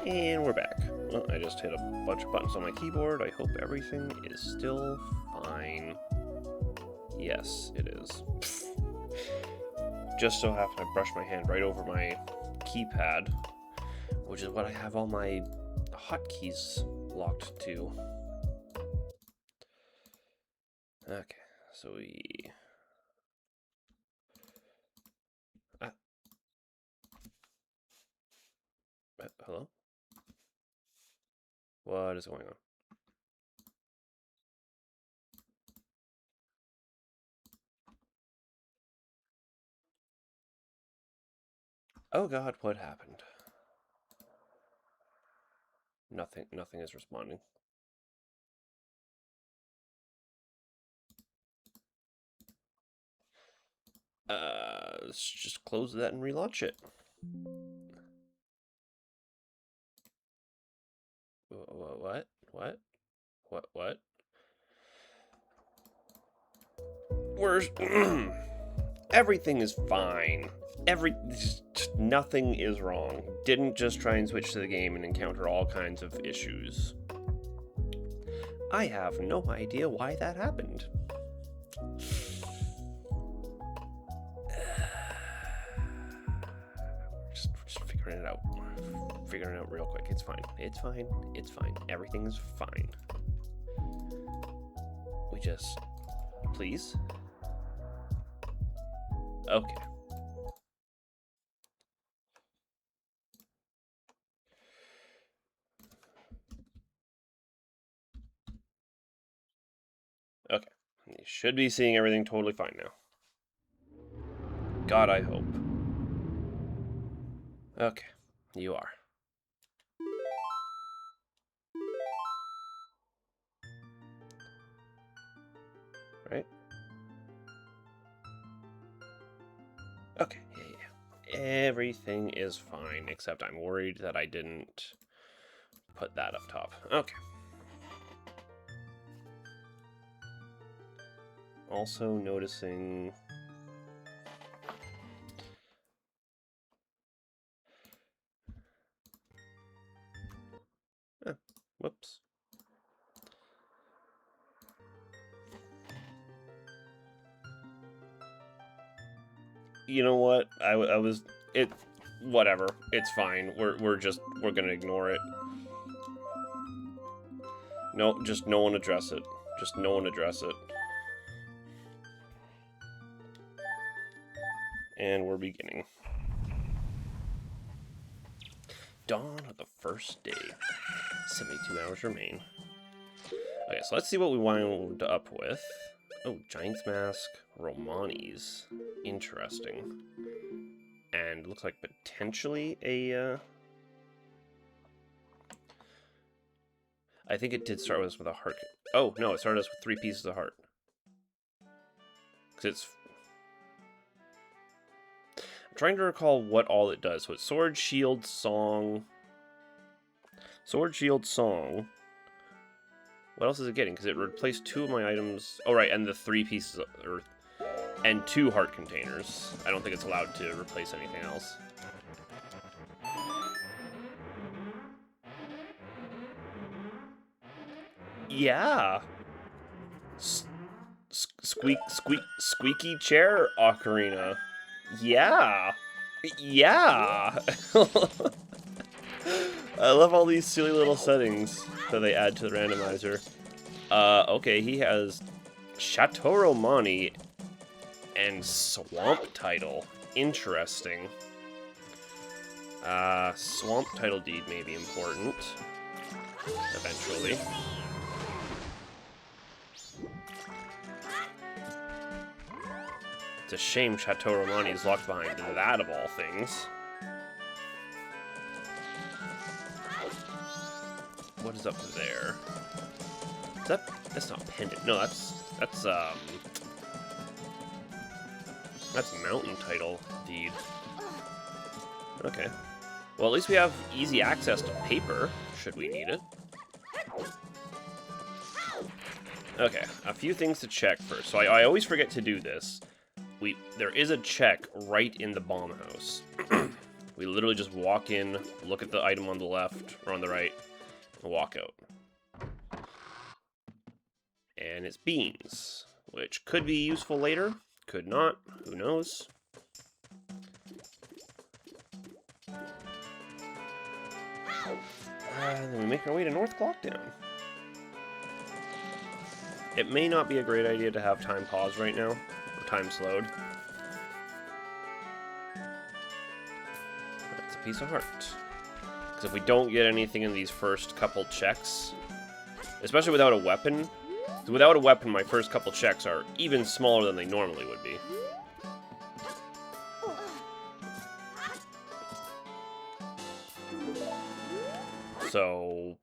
And we're back. Well, I just hit a bunch of buttons on my keyboard. I hope everything is still fine. Yes, it is. Just so happen I brushed my hand right over my keypad, which is what I have all my hotkeys locked to. Okay, so we... hello? What is going on? Oh god, what happened? Nothing is responding. Let's just close that and relaunch it. What? Where's... Everything is fine. Nothing is wrong. Didn't just try and switch to the game and encounter all kinds of issues. I have no idea why that happened. Just figuring it out. Figuring it out real quick. It's fine. It's fine. It's fine. Everything is fine. We just... Please? Okay. Okay. You should be seeing everything totally fine now. God, I hope. Okay. You are. Right? Okay, yeah. Everything is fine, except I'm worried that I didn't put that up top. Okay. Also noticing... whoops. You know what? I was... Whatever. It's fine. We're gonna ignore it. No, just no one address it. Just no one address it. And we're beginning. Dawn of the first day. 72 hours remain. Okay, so let's see what we wound up with. Oh, Giant's Mask, Romani's. Interesting. And looks like potentially a... I think it did start us with a heart. Oh, no, it started us with 3 pieces of heart. Because it's... I'm trying to recall what all it does. So it's Sword, Shield, Song... Sword, Shield, Song... What else is it getting? Because it replaced 2 of my items... Oh, right, and the 3 pieces of... and 2 heart containers. I don't think it's allowed to replace anything else. Yeah. Squeaky chair ocarina. Yeah. Yeah. I love all these silly little settings that they add to the randomizer. Okay, he has Chateau Romani and Swamp Title. Interesting. Swamp Title Deed may be important. Eventually. It's a shame Chateau Romani is locked behind that of all things. What is up there? Is that's not pendant. No, that's Mountain Title Deed. Okay. Well, at least we have easy access to paper, should we need it. Okay, a few things to check first. So I always forget to do this. There is a check right in the bomb house. We literally just walk in, look at the item on the left or on the right, and walk out. And it's beans, which could be useful later, could not, who knows. And then we make our way to North Clockdown. It may not be a great idea to have time paused right now, or time slowed. That's a piece of heart. Because if we don't get anything in these first couple checks, especially without a weapon, my first couple checks are even smaller than they normally would be. So,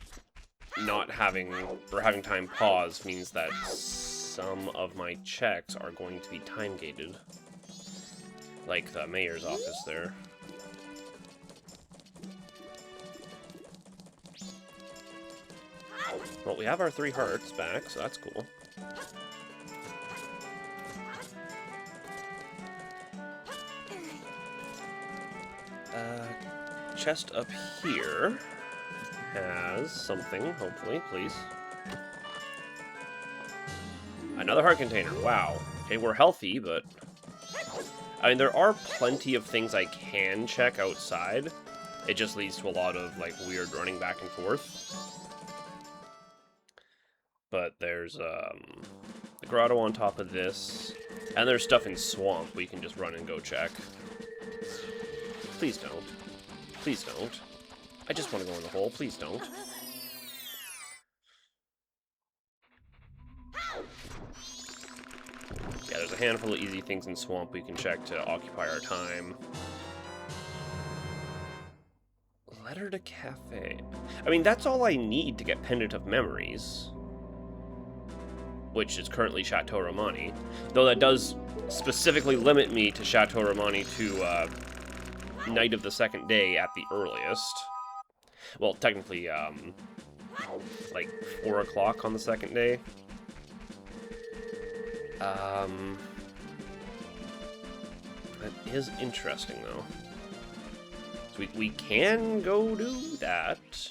having time pause means that some of my checks are going to be time gated. Like the mayor's office there. Well, we have our 3 hearts back, so that's cool. Chest up here has something, hopefully, please. Another heart container, wow. Okay, we're healthy, but... I mean, there are plenty of things I can check outside. It just leads to a lot of, like, weird running back and forth. But there's, the grotto on top of this. And there's stuff in swamp we can just run and go check. Please don't. Please don't. I just want to go in the hole. Please don't. Yeah, there's a handful of easy things in swamp we can check to occupy our time. Letter to cafe. I mean, that's all I need to get Pendant of Memories, which is currently Chateau Romani. Though that does specifically limit me to Chateau Romani to night of the second day at the earliest. Well, technically, like 4 o'clock on the second day. That is interesting, though. So we can go do that.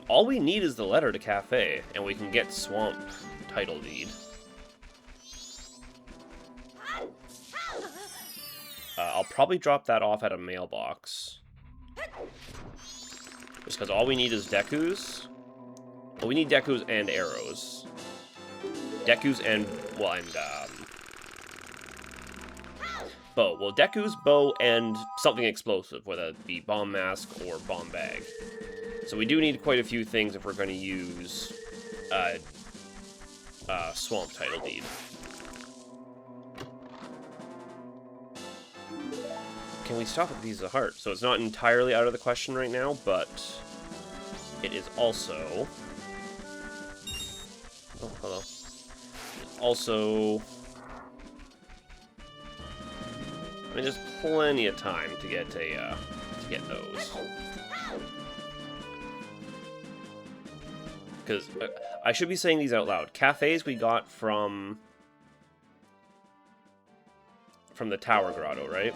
All we need is the letter to cafe, and we can get Swamp title deed. I'll probably drop that off at a mailbox. Just because all we need is Deku's. Well, we need Deku's and arrows. Deku's and, well, and, bow. Well, Deku's, bow, and something explosive, whether it be bomb mask or bomb bag. So we do need quite a few things if we're going to use Swamp title deed. Can we stop at these heart? So it's not entirely out of the question right now, but it is also... Oh, hello. It's also... I mean, there's plenty of time to get those. Because I should be saying these out loud. Cafes we got from the Tower Grotto, right?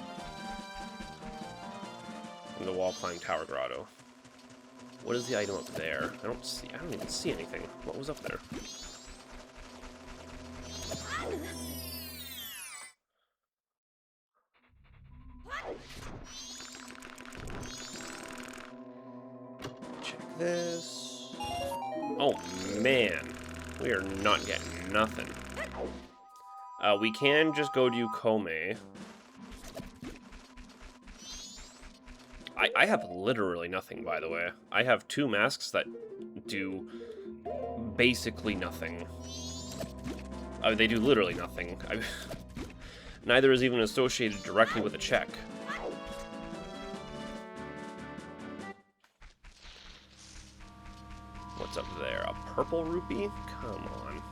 From the wall climb Tower Grotto. What is the item up there? I don't even see anything. What was up there? Check this. Oh man, we are not getting nothing. We can just go do Kome. I have literally nothing, by the way. I have 2 masks that do basically nothing. They do literally nothing. Neither is even associated directly with a check. What's up there? A purple rupee? Come on.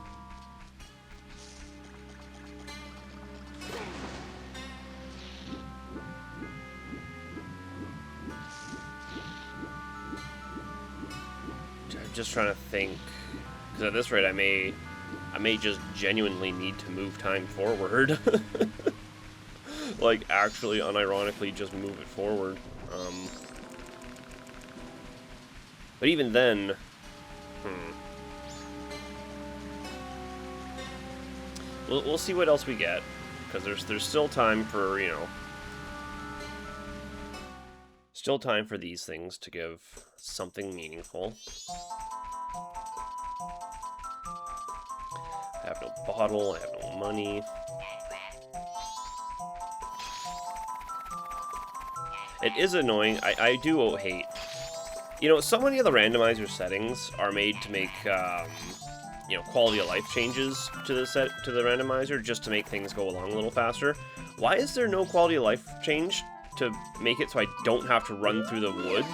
I'm just trying to think, because at this rate I may just genuinely need to move time forward. like, actually, unironically, just move it forward. But even then... We'll see what else we get. Because there's still time for, you know... Still time for these things to give something meaningful. I have no bottle, I have no money. It is annoying. I do hate... You know, so many of the randomizer settings are made to make, you know, quality of life changes to the randomizer just to make things go along a little faster. Why is there no quality of life change to make it so I don't have to run through the woods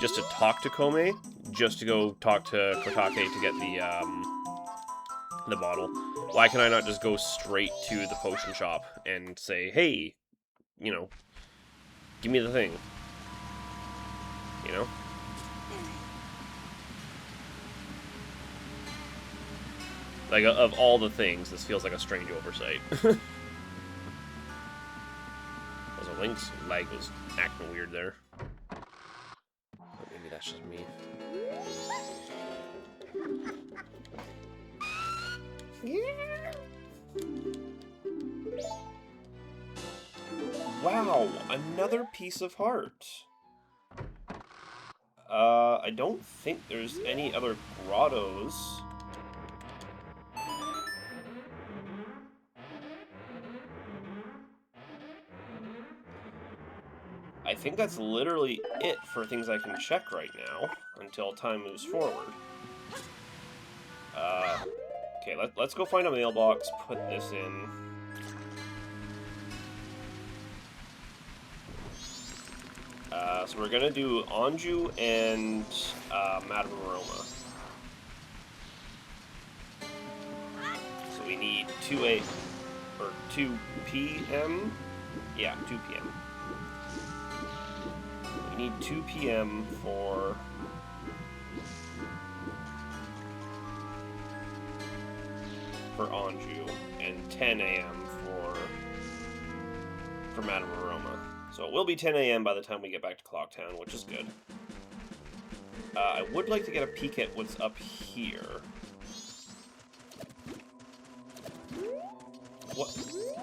just to talk to Kome, just to go talk to Kotake to get the bottle? Why can I not just go straight to the potion shop and say, hey, you know, give me the thing, you know? Like, of all the things, this feels like a strange oversight. Also, Link's leg was acting weird there. But maybe that's just me. Wow, another piece of heart. I don't think there's any other grottos. I think that's literally it for things I can check right now, until time moves forward. Okay, let's go find a mailbox, put this in. So we're gonna do Anju and Madame Aroma. So we need 2 p.m. Yeah, 2 p.m. We need 2 p.m. for Anju and 10 a.m. for Madame Aroma. So it will be 10 a.m. by the time we get back to Clocktown, which is good. I would like to get a peek at what's up here. What?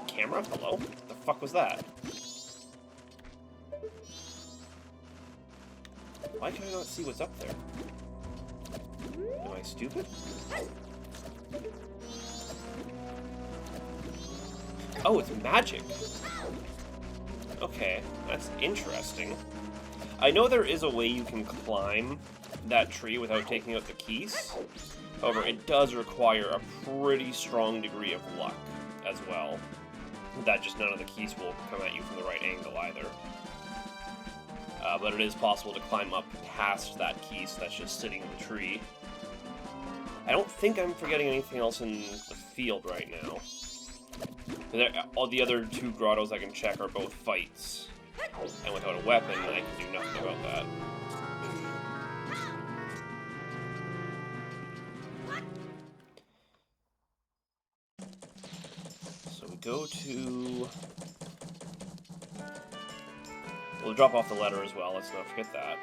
Camera? Hello? What the fuck was that? Why can I not see what's up there? Am I stupid? Oh, it's magic! Okay, that's interesting. I know there is a way you can climb that tree without taking out the keys. However, it does require a pretty strong degree of luck as well. That just none of the keys will come at you from the right angle either. But it is possible to climb up past that keys that's just sitting in the tree. I don't think I'm forgetting anything else in the field right now. All the other 2 grottos I can check are both fights. And without a weapon, I can do nothing about that. So we go to... We'll drop off the letter as well, let's not forget that.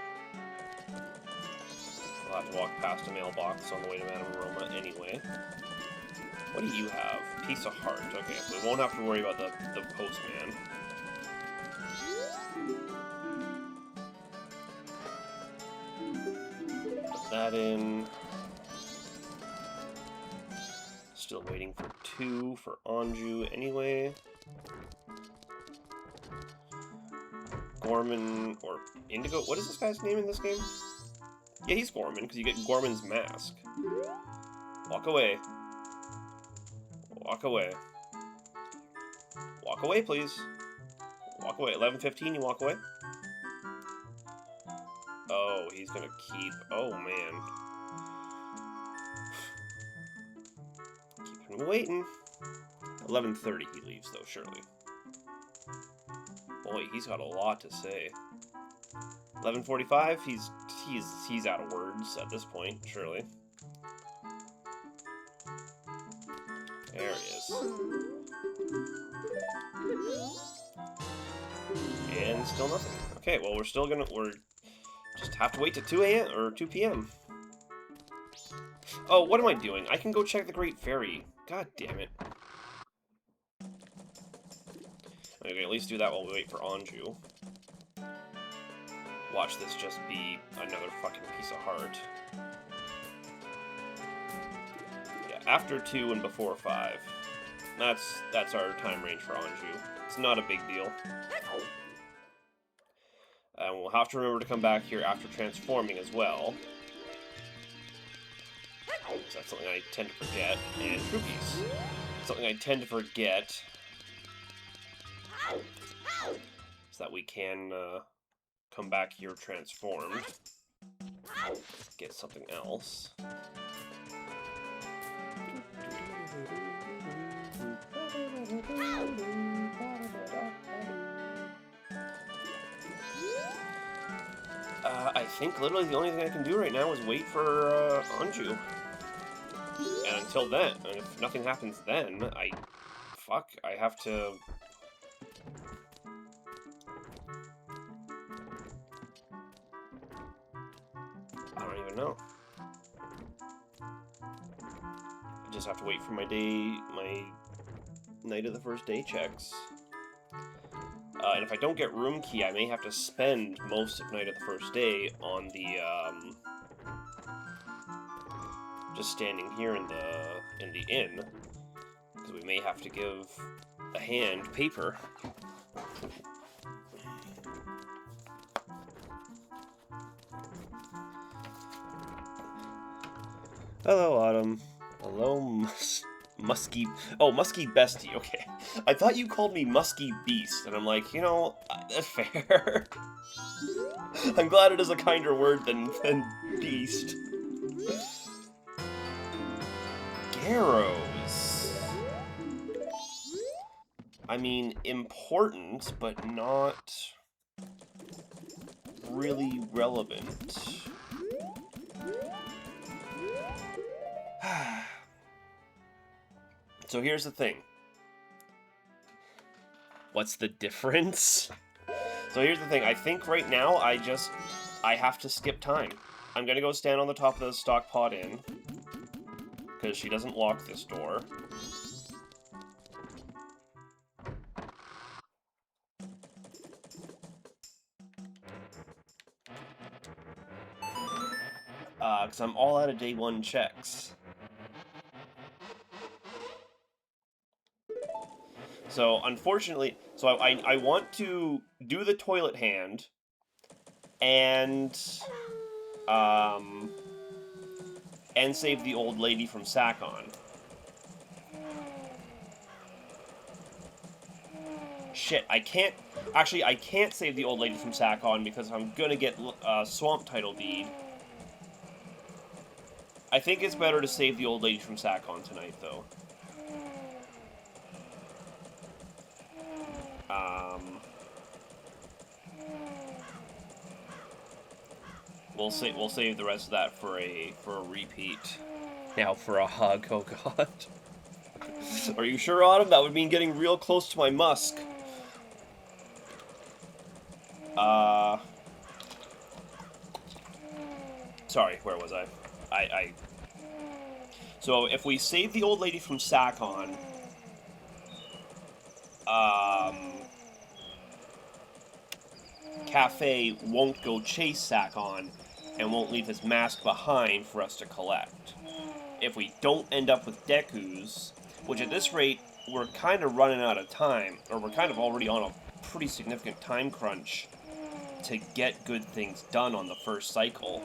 We'll have to walk past a mailbox on the way to Madame Aroma anyway. What do you have? Piece of heart. Okay, so we won't have to worry about the postman. Put that in. Still waiting for 2 for Anju anyway. Gorman, or Indigo. What is this guy's name in this game? Yeah, he's Gorman, because you get Gorman's mask. Walk away. Walk away. Walk away, please. Walk away. 11:15, you walk away? Oh, he's gonna keep... Oh, man. Keep him waiting. 11:30 he leaves, though, surely. Boy, he's got a lot to say. 11:45, he's out of words at this point, surely. There he is. and still nothing. Okay, well, we're just have to wait to 2 a.m. or 2 p.m. Oh, what am I doing? I can go check the Great Fairy. God damn it. I can at least do that while we wait for Anju. Watch this just be another fucking piece of heart. Yeah, after 2 and before 5. That's our time range for Anju. It's not a big deal. And we'll have to remember to come back here after transforming as well. So that's something I tend to forget. And rupees. Something I tend to forget. So that we can come back here transformed. Get something else. I think literally the only thing I can do right now is wait for Anju. And until then, and if nothing happens then, I have to... I don't even know. I just have to wait for my night of the first day checks. And if I don't get room key, I may have to spend most of night of the first day on the, just standing here in the inn, because we may have to give a hand paper. Hello, Autumn. Hello, Musky... Oh, Musky Bestie, okay. I thought you called me Musky Beast, and I'm like, you know, that's fair. I'm glad it is a kinder word than beast. Garrows. I mean, important, but not really relevant. So here's the thing. What's the difference? So here's the thing. I think right now I have to skip time. I'm gonna go stand on the top of the stock pot inn, because she doesn't lock this door. Because I'm all out of day 1 checks. So, unfortunately, I want to do the toilet hand, and save the old lady from Sakon. Shit, I can't save the old lady from Sakon because I'm gonna get Swamp Title Deed. I think it's better to save the old lady from Sakon tonight, though. We'll save the rest of that for a repeat. Now for a hug, oh god. Are you sure, Autumn? That would mean getting real close to my musk. Sorry, where was I? So if we save the old lady from Sakon, Cafe won't go chase Sakon and won't leave his mask behind for us to collect. If we don't end up with Deku's, which at this rate, we're kind of running out of time, or we're kind of already on a pretty significant time crunch to get good things done on the first cycle.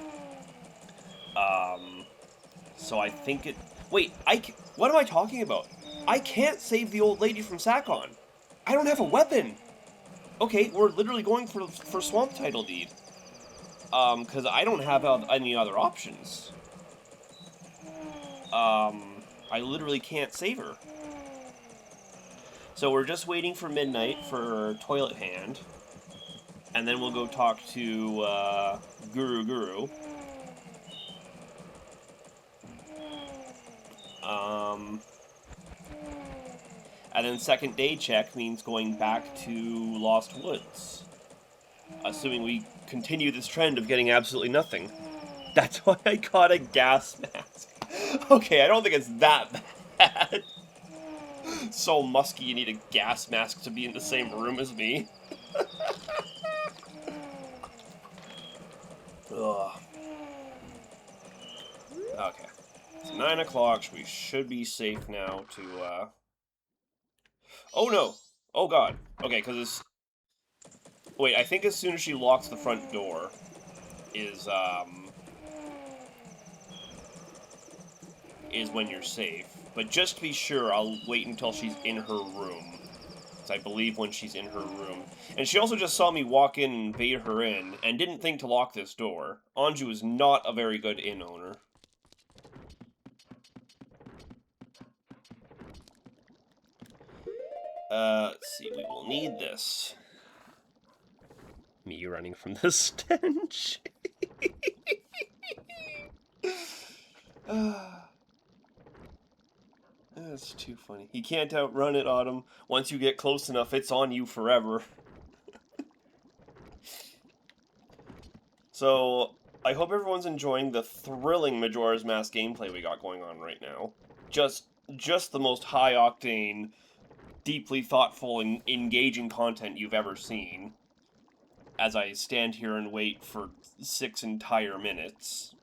So I think it... Wait, what am I talking about? I can't save the old lady from Sakon. I don't have a weapon. Okay, we're literally going for Swamp Title Deed. Because I don't have any other options. I literally can't save her. So we're just waiting for midnight for Toilet Hand. And then we'll go talk to, Guru. And then second day check means going back to Lost Woods. Assuming we continue this trend of getting absolutely nothing. That's why I got a gas mask. Okay, I don't think it's that bad. So musky you need a gas mask to be in the same room as me. Ugh. Okay. It's 9 o'clock, we should be safe now to, Oh no! Oh god. Okay, because it's... Wait, I think as soon as she locks the front door is when you're safe. But just to be sure, I'll wait until she's in her room. Because I believe when she's in her room. And she also just saw me walk in and invade her inn, and didn't think to lock this door. Anju is not a very good inn owner. Let's see, we will need this. Me running from the stench. That's too funny. You can't outrun it, Autumn. Once you get close enough, it's on you forever. So, I hope everyone's enjoying the thrilling Majora's Mask gameplay we got going on right now. Just the most high-octane, deeply thoughtful, and engaging content you've ever seen. As I stand here and wait for 6 entire minutes.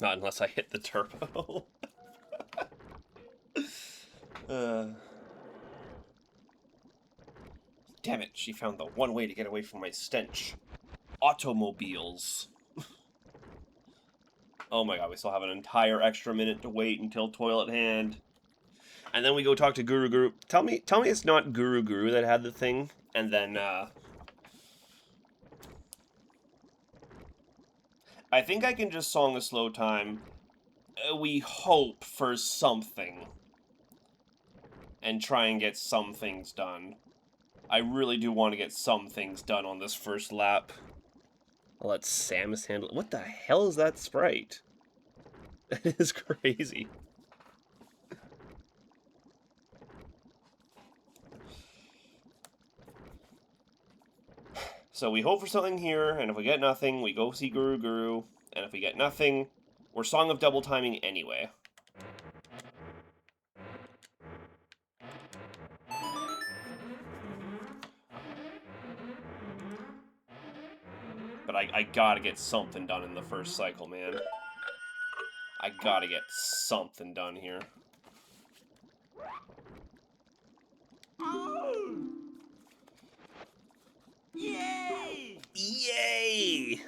Not unless I hit the turbo. Damn it, she found the one way to get away from my stench. Automobiles. Oh my god, we still have an entire extra minute to wait until Toilet Hand. And then we go talk to Guru Guru. Tell me it's not Guru Guru that had the thing. And then, I think I can just song a slow time. We hope for something. And try and get some things done. I really do want to get some things done on this first lap. I'll let Samus handle it. What the hell is that sprite? That is crazy. So we hope for something here, and if we get nothing, we go see Guru Guru, and if we get nothing, we're Song of Double Timing anyway. But I gotta get something done in the first cycle, man. I gotta get something done here. Yay! Yay!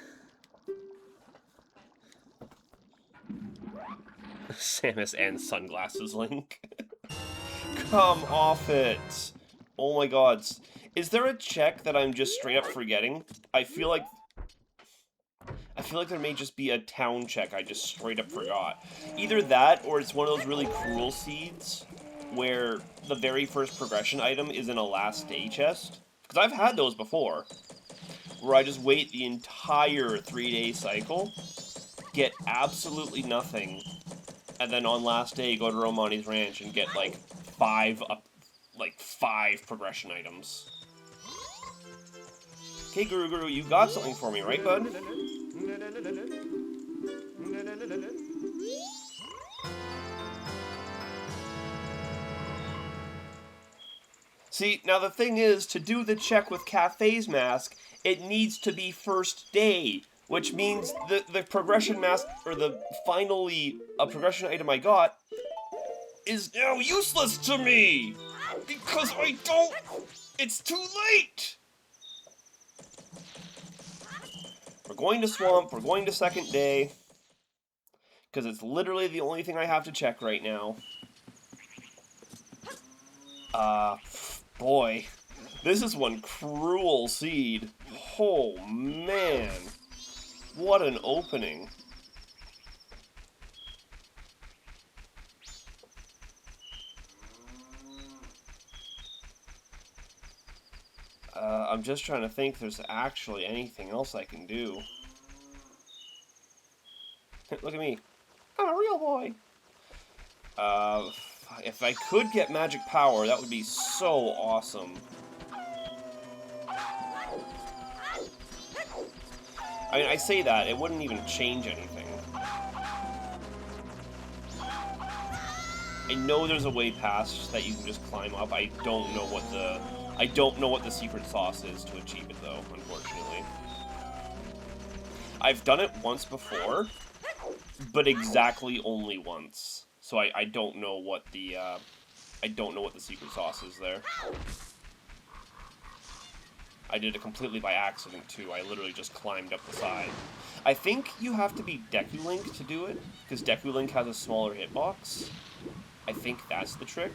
Samus and Sunglasses Link. Come off it! Oh my god. Is there a check that I'm just straight up forgetting? I feel like there may just be a town check I just straight up forgot. Either that, or it's one of those really cruel seeds, where the very first progression item is in a last day chest. Because I've had those before, where I just wait the entire 3-day cycle, get absolutely nothing, and then on last day go to Romani's Ranch and get like 5 progression items. Okay, Guru Guru, you got something for me, right, bud? See, now the thing is, to do the check with Cafe's mask, it needs to be first day, which means the progression mask, or the finally a progression item I got, is now useless to me! Because it's too late! We're going to Swamp, we're going to second day, because it's literally the only thing I have to check right now. Boy, this is one cruel seed. Oh, man. What an opening. I'm just trying to think if there's actually anything else I can do. Look at me. I'm a real boy. If I could get magic power, that would be so awesome. I mean, I say that, it wouldn't even change anything. I know there's a way past that you can just climb up. I don't know what the secret sauce is to achieve it, though, unfortunately. I've done it once before, but exactly only once. So I don't know what the secret sauce is there. I did it completely by accident, too. I literally just climbed up the side. I think you have to be Deku Link to do it, because Deku Link has a smaller hitbox. I think that's the trick.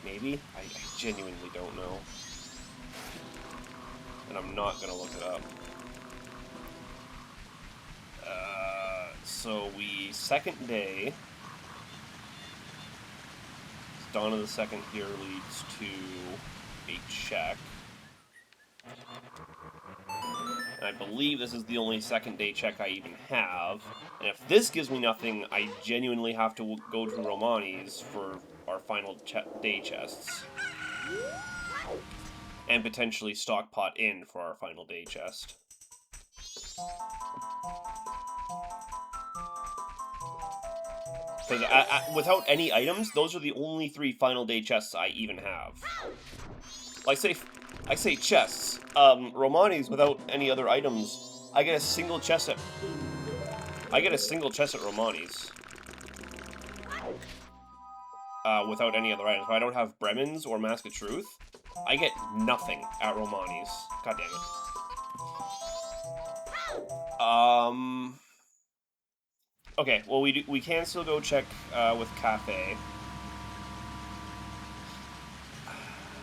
Maybe? I genuinely don't know. And I'm not gonna look it up. So second day. Dawn of the Second here leads to a check. And I believe this is the only second day check I even have. And if this gives me nothing, I genuinely have to go to Romani's for our final day chests. And potentially Stockpot Inn for our final day chest. Because without any items, those are the only 3 final day chests I even have. Like, I say chests. Romani's without any other items, I get a single chest at Romani's. Without any other items. If I don't have Bremen's or Mask of Truth, I get nothing at Romani's. God damn it. Okay, well, we can still go check with Cafe.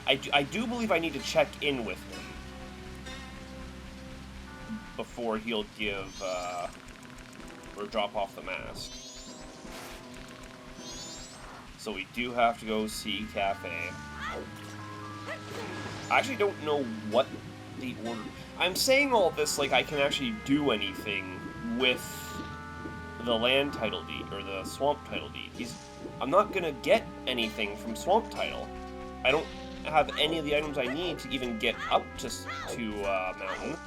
I do believe I need to check in with him before he'll give or drop off the mask. So we do have to go see Cafe. I actually don't know what the order... I'm saying all this like I can actually do anything with the land title deed, or the swamp title deed. I'm not gonna get anything from swamp title. I don't have any of the items I need to even get up to mountain.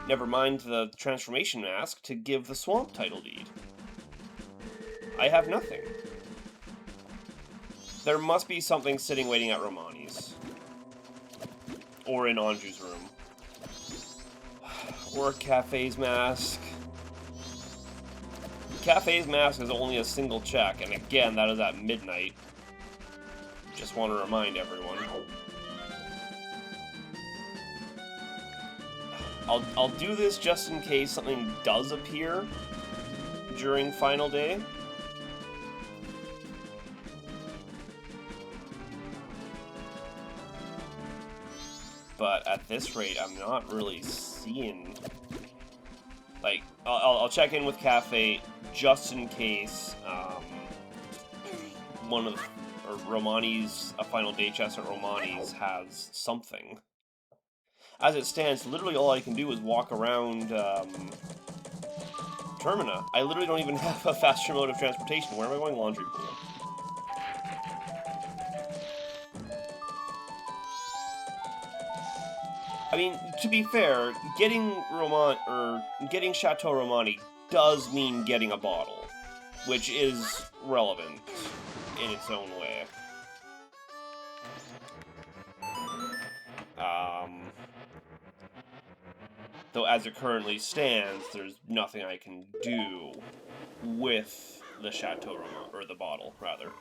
Never mind the transformation mask to give the swamp title deed. I have nothing. There must be something sitting waiting at Romani's. Or in Anju's room. Or Cafe's mask. Cafe's mask is only a single check, and again, that is at midnight. Just want to remind everyone. I'll do this just in case something does appear during final day. But at this rate, I'm not really seeing... Like, I'll check in with Cafe just in case one of Romani's, a final day chest at Romani's has something. As it stands, literally all I can do is walk around Termina. I literally don't even have a faster mode of transportation. Where am I going? Laundry pool. I mean, to be fair, getting Chateau Romani does mean getting a bottle, which is relevant in its own way. Though as it currently stands, there's nothing I can do with the Chateau Romani, or the bottle, rather.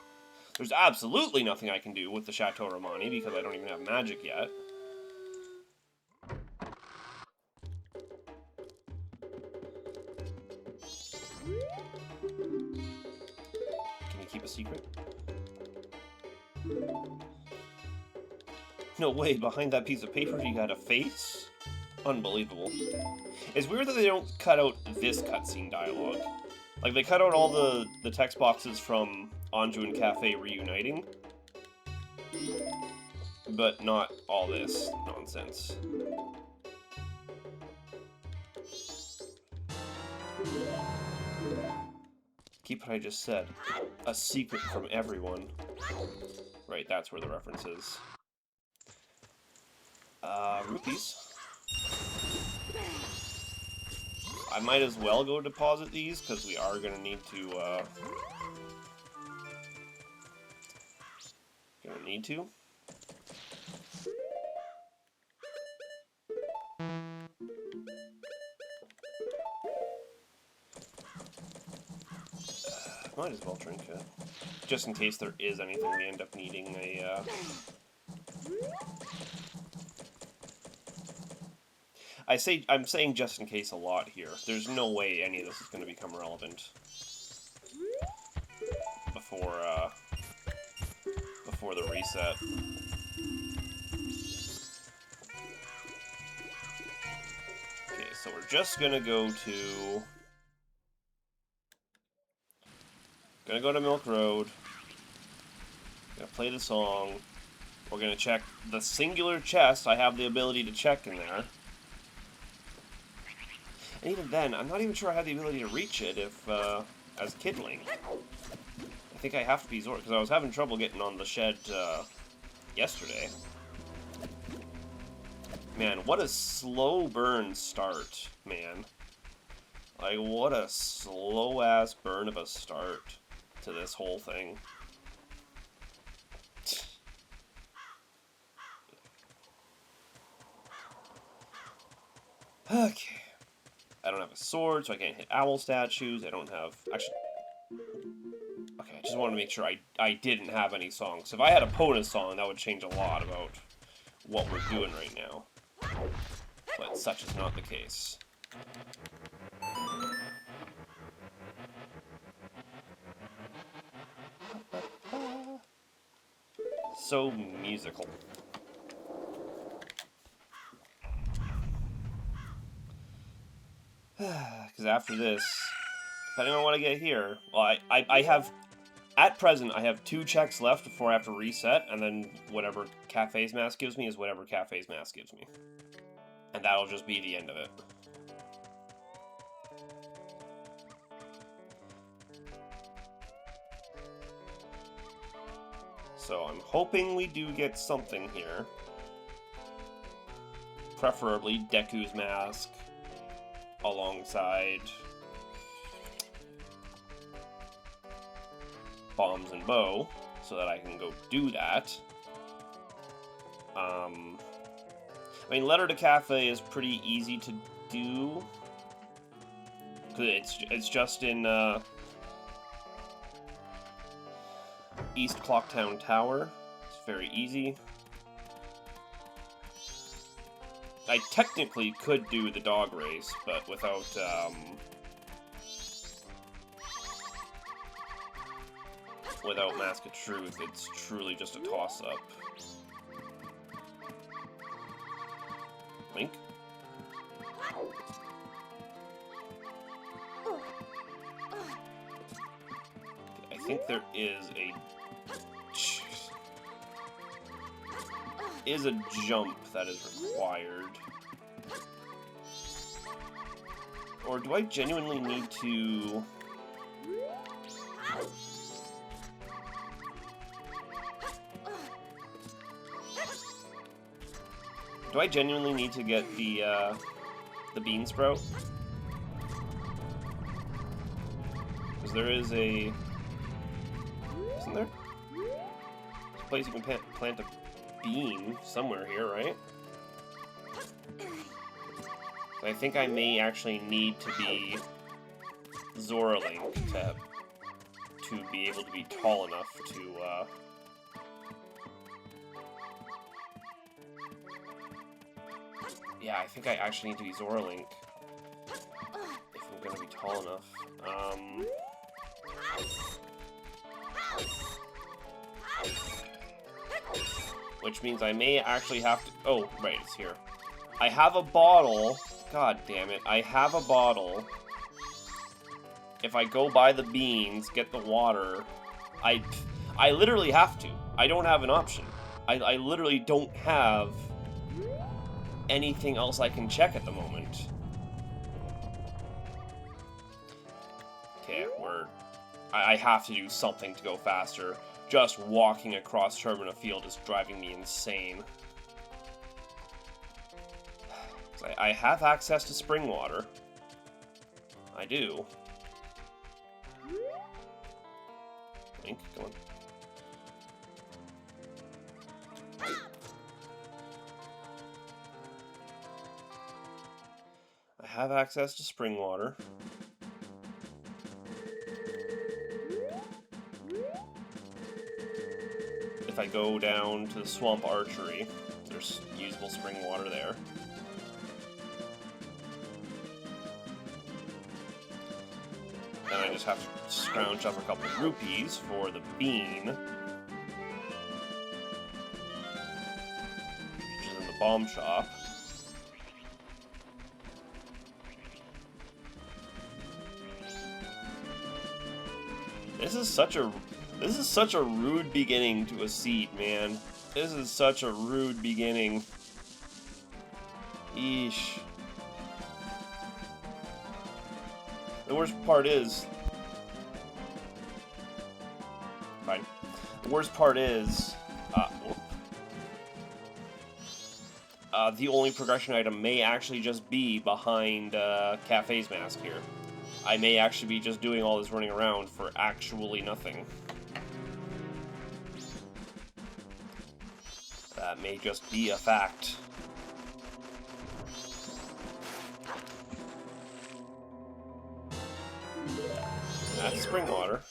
There's absolutely nothing I can do with the Chateau Romani because I don't even have magic yet. Can you keep a secret? No way, behind that piece of paper you got a face? Unbelievable. It's weird that they don't cut out this cutscene dialogue. Like, they cut out all the text boxes from Anju and Cafe reuniting, but not all this nonsense. Keep what I just said. A secret from everyone. Right, that's where the reference is. Rupees. I might as well go deposit these, because we are going to need to, Might as well drink it. Just in case there is anything we end up needing a, I'm saying just in case a lot here. There's no way any of this is going to become relevant before the reset. Okay, so we're just gonna go to Milk Road. Gonna play the song. We're gonna check the singular chest I have the ability to check in there. And even then, I'm not even sure I have the ability to reach it if, as Kidling. I think I have to be Zora, because I was having trouble getting on the shed, yesterday. Man, what a slow burn start, man. Like, what a slow-ass burn of a start to this whole thing. Okay. I don't have a sword, so I can't hit owl statues. I don't have... Actually... Okay, I just wanted to make sure I didn't have any songs. If I had a Pona song, that would change a lot about what we're doing right now. But such is not the case. So musical. Because after this, depending on what I get here, well, I have, at present, I have 2 checks left before I have to reset, and then whatever Cafe's Mask gives me is whatever Cafe's Mask gives me. And that'll just be the end of it. So I'm hoping we do get something here. Preferably Deku's Mask alongside Bombs and Bow, so that I can go do that. I mean, Letter to Cafe is pretty easy to do. It's just in East Clocktown Tower. It's very easy. I technically could do the dog race, but without Mask of Truth, it's truly just a toss-up. Link? I think there is a jump that is required. Or do I genuinely need to... Do I genuinely need to get the bean sprout? Because there is a... Isn't there? There's a place you can plant a bean somewhere here, right? So I think I may actually need to be Zora Link to be able to be tall enough to, Yeah, I think I actually need to be Zora Link if I'm gonna be tall enough. Which means I may actually have to... Oh, right, it's here. I have a bottle. God damn it. I have a bottle if I go buy the beans, get the water, I literally have to. I don't have an option. I literally don't have anything else I can check at the moment. Okay, I have to do something to go faster. Just walking across Turbina Field is driving me insane. I have access to spring water. I do. Link, come on. I have access to spring water. If I go down to the Swamp Archery, there's usable spring water there. Then I just have to scrounge up a couple of rupees for the bean, which is in the bomb shop. This is such a rude beginning to a seed, man. This is such a rude beginning. Eesh. The worst part is... Fine. The worst part is... the only progression item may actually just be behind Cafe's mask here. I may actually be just doing all this running around for actually nothing. That may just be a fact. That's spring water.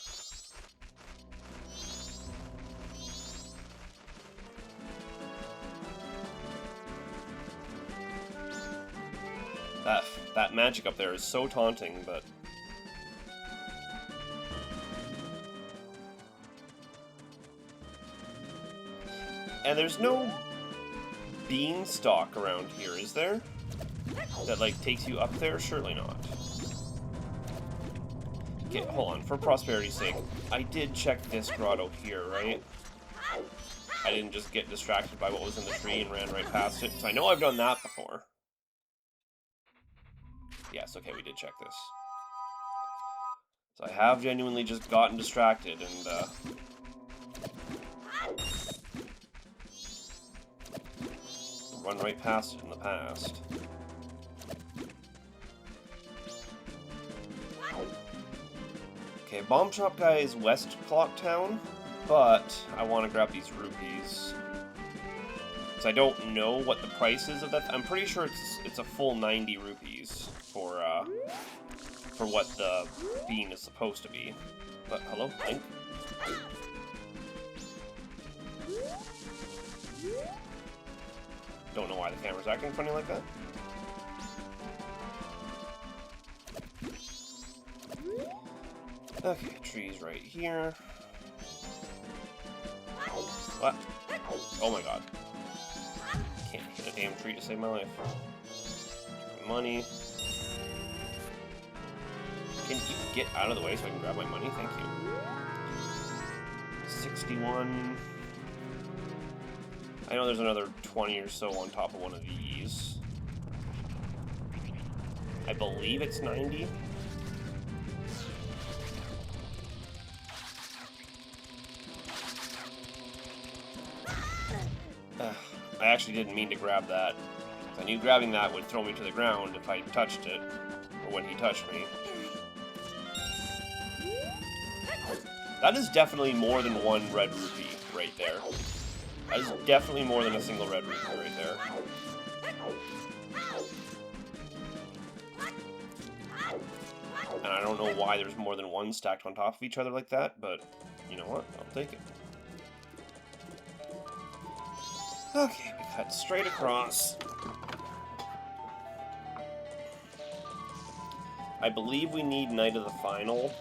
That magic up there is so taunting, but... And there's no beanstalk around here, is there? That, like, takes you up there? Surely not. Okay, hold on. For prosperity's sake, I did check this grotto here, right? I didn't just get distracted by what was in the tree and ran right past it. So I know I've done that before. Yes, okay, we did check this. So I have genuinely just gotten distracted and, run right past it in the past. Okay, Bomb Shop guy is West Clock Town, but I want to grab these rupees. Because I don't know what the price is of that. I'm pretty sure it's a full 90 rupees for what the bean is supposed to be. But, hello, Link? Don't know why the camera's acting funny like that. Okay, trees right here. What? Oh my god. Can't hit a damn tree to save my life. Money. Can you get out of the way so I can grab my money? Thank you. 61. I know there's another 20 or so on top of one of these. I believe it's 90. I actually didn't mean to grab that. I knew grabbing that would throw me to the ground if I touched it, or when he touched me. That is definitely more than one red rupee right there. That is definitely more than a single red rupee right there. And I don't know why there's more than one stacked on top of each other like that, but you know what? I'll take it. Okay, we cut straight across. I believe we need Night of the Final.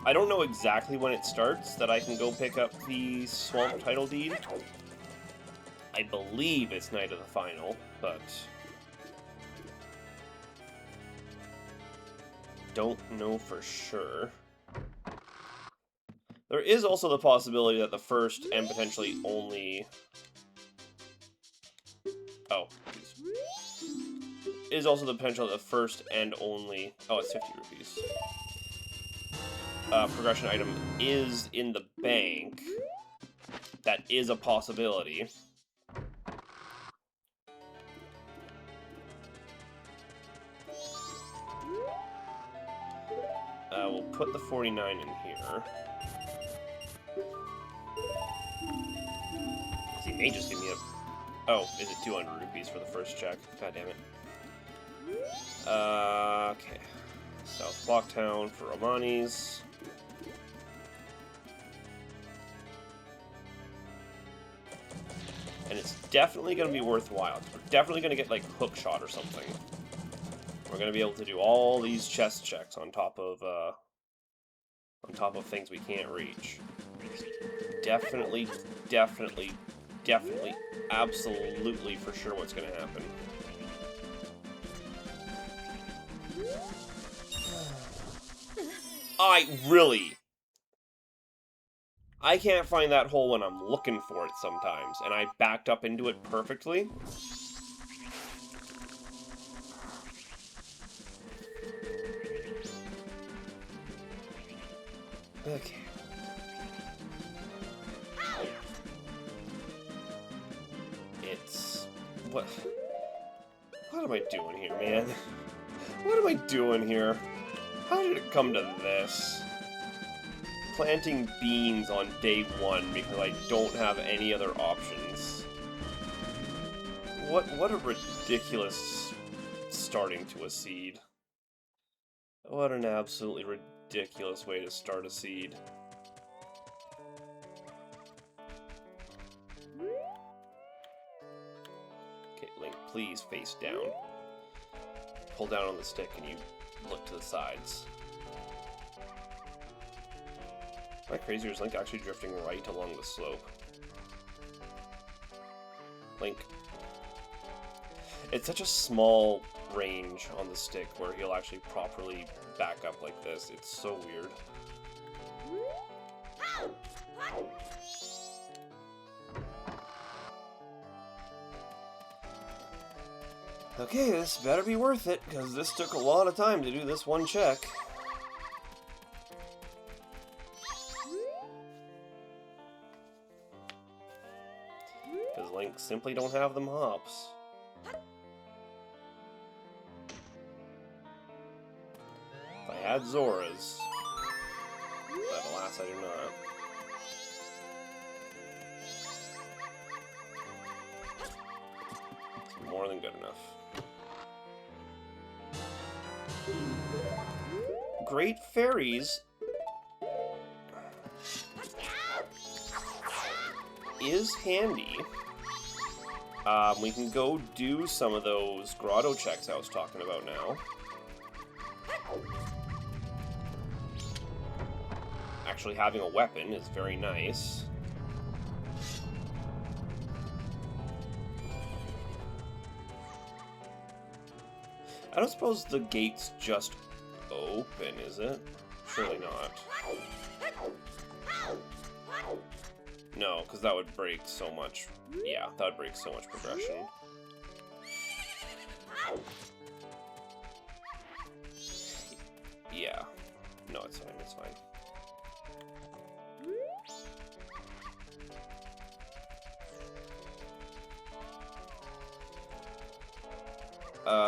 I don't know exactly when it starts that I can go pick up the Swamp Title Deed. I believe it's Night of the Final, but... don't know for sure. There is also the possibility that the first and potentially only... Oh, geez. Is also the potential that the first and only... Oh, it's 50 rupees. Progression item is in the bank. That is a possibility. We'll put the 49 in here. He may just give me a... Oh, is it 200 rupees for the first check? God damn it. Okay. Softlocked Town for Romani's. And it's definitely going to be worthwhile. We're definitely going to get, like, hookshot or something. We're going to be able to do all these chest checks on top of things we can't reach. Definitely, absolutely for sure what's going to happen. I can't find that hole when I'm looking for it sometimes, and I backed up into it perfectly. Okay. It's... What am I doing here, man? What am I doing here? How did it come to this? Planting beans on day 1 because I don't have any other options. What a ridiculous starting to a seed. What an absolutely ridiculous way to start a seed. Okay, Link, please face down. Pull down on the stick and you look to the sides. Am I crazy or is Link actually drifting right along the slope? Link. It's such a small range on the stick where he'll actually properly back up like this. It's so weird. Okay, this better be worth it, because this took a lot of time to do this one check. Because Link simply don't have them hops. If I had Zora's, but alas I do not. It's more than good enough. Great Fairies is handy. We can go do some of those grotto checks I was talking about now. Actually having a weapon is very nice. I don't suppose the gate's just open, is it? Surely not. No, because that would break so much. Yeah, that would break so much progression. Yeah. No, it's fine, it's fine.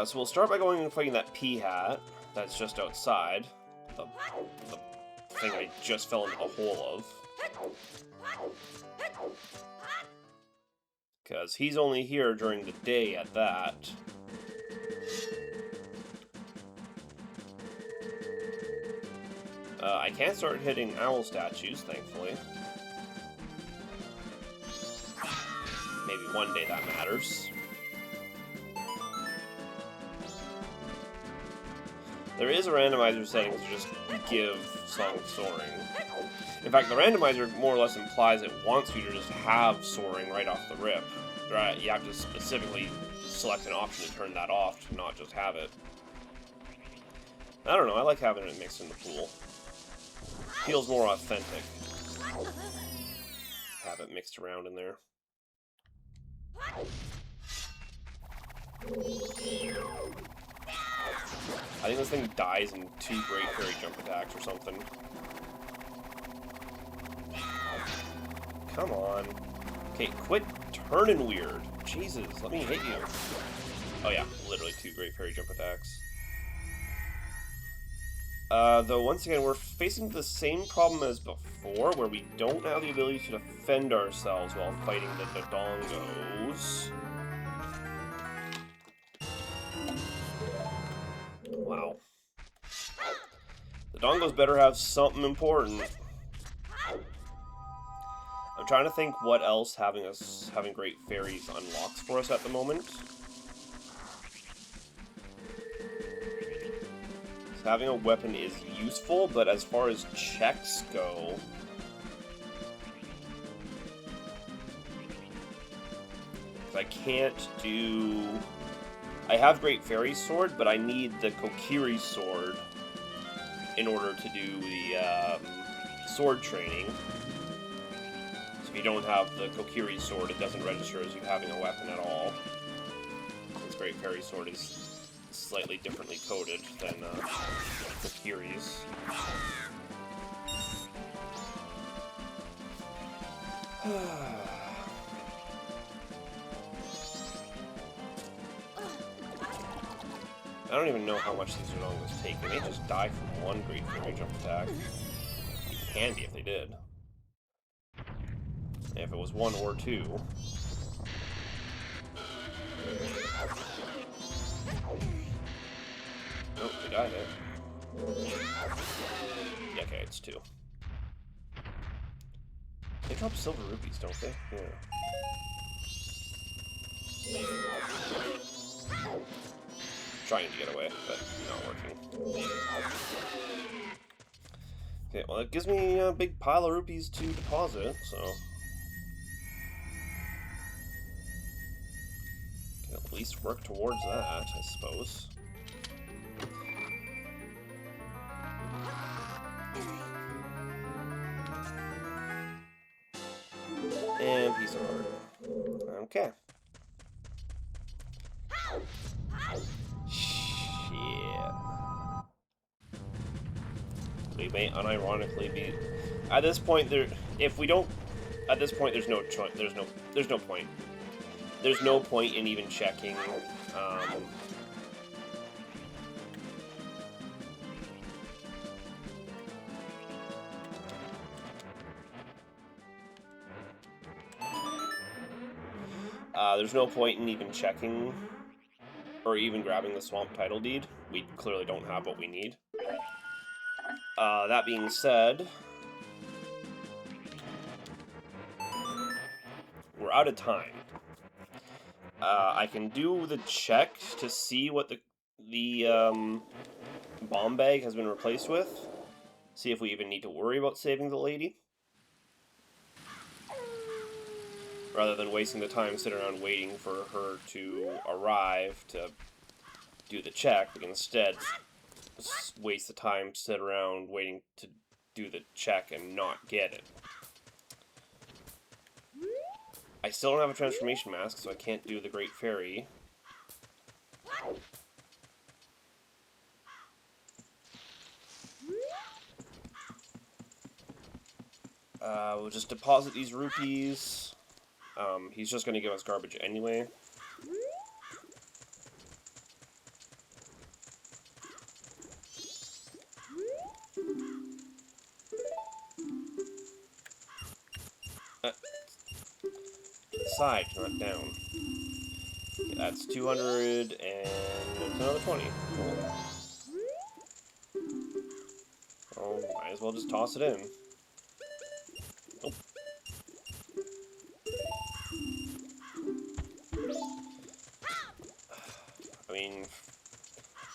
So we'll start by going and fighting that P-Hat that's just outside. The thing I just fell into the hole of. Because he's only here during the day at that. I can't start hitting owl statues, thankfully. Maybe one day that matters. There is a randomizer setting to just give Song Soaring. In fact, the randomizer more or less implies it wants you to just have Soaring right off the rip. Right? You have to specifically select an option to turn that off to not just have it. I don't know, I like having it mixed in the pool. Feels more authentic. Have it mixed around in there. I think this thing dies in 2 Great Fairy jump attacks or something. Come on. Okay, quit turning weird. Jesus, let me hit you. Oh yeah, literally 2 Great Fairy jump attacks. Though once again, we're facing the same problem as before, where we don't have the ability to defend ourselves while fighting the Dodongos. Wow. The Dodongos better have something important. I'm trying to think what else having Great Fairies unlocks for us at the moment. So having a weapon is useful, but as far as checks go, I can't do... I have Great Fairy Sword, but I need the Kokiri Sword in order to do the sword training. So if you don't have the Kokiri Sword, it doesn't register as you having a weapon at all. Since Great Fairy Sword is slightly differently coded than Kokiri's. I don't even know how much these Dodongos take. They may just die from 1 Great Fairy jump attack. It'd be handy if they did. And if it was 1 or 2. Nope, they died it. Yeah, okay, it's 2. They drop silver rupees, don't they? Yeah. Trying to get away, but not working. Okay, well, it gives me a big pile of rupees to deposit, so... Can at least work towards that, I suppose. And piece of heart. Okay. Shit. We may unironically be... At this point, if we don't... At this point, there's no choice. There's no point. There's no point in even checking. There's no point in even checking or even grabbing the swamp title deed. We clearly don't have what we need. That being said, we're out of time. I can do the check to see what the bomb bag has been replaced with. See if we even need to worry about saving the lady. Rather than wasting the time sitting around waiting for her to arrive to do the check, we can instead waste the time, sit around waiting to do the check and not get it. I still don't have a transformation mask, so I can't do the Great Fairy. We'll just deposit these rupees. He's just going to give us garbage anyway. Side, not down. Okay, that's 200, and there's another 20. Cool. Oh, might as well just toss it in. Nope. I mean,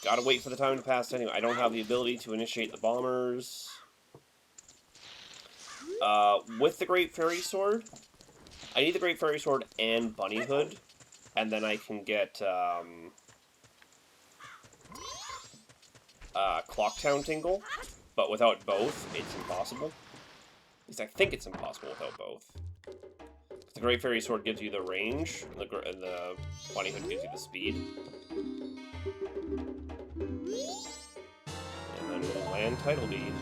gotta wait for the time to pass anyway. I don't have the ability to initiate the bombers. With the Great Fairy Sword, I need the Great Fairy Sword and Bunny Hood, and then I can get, Clocktown Tingle, but without both, it's impossible. At least I think it's impossible without both. The Great Fairy Sword gives you the range, and the Bunny Hood gives you the speed. And then we'll land Title Deed.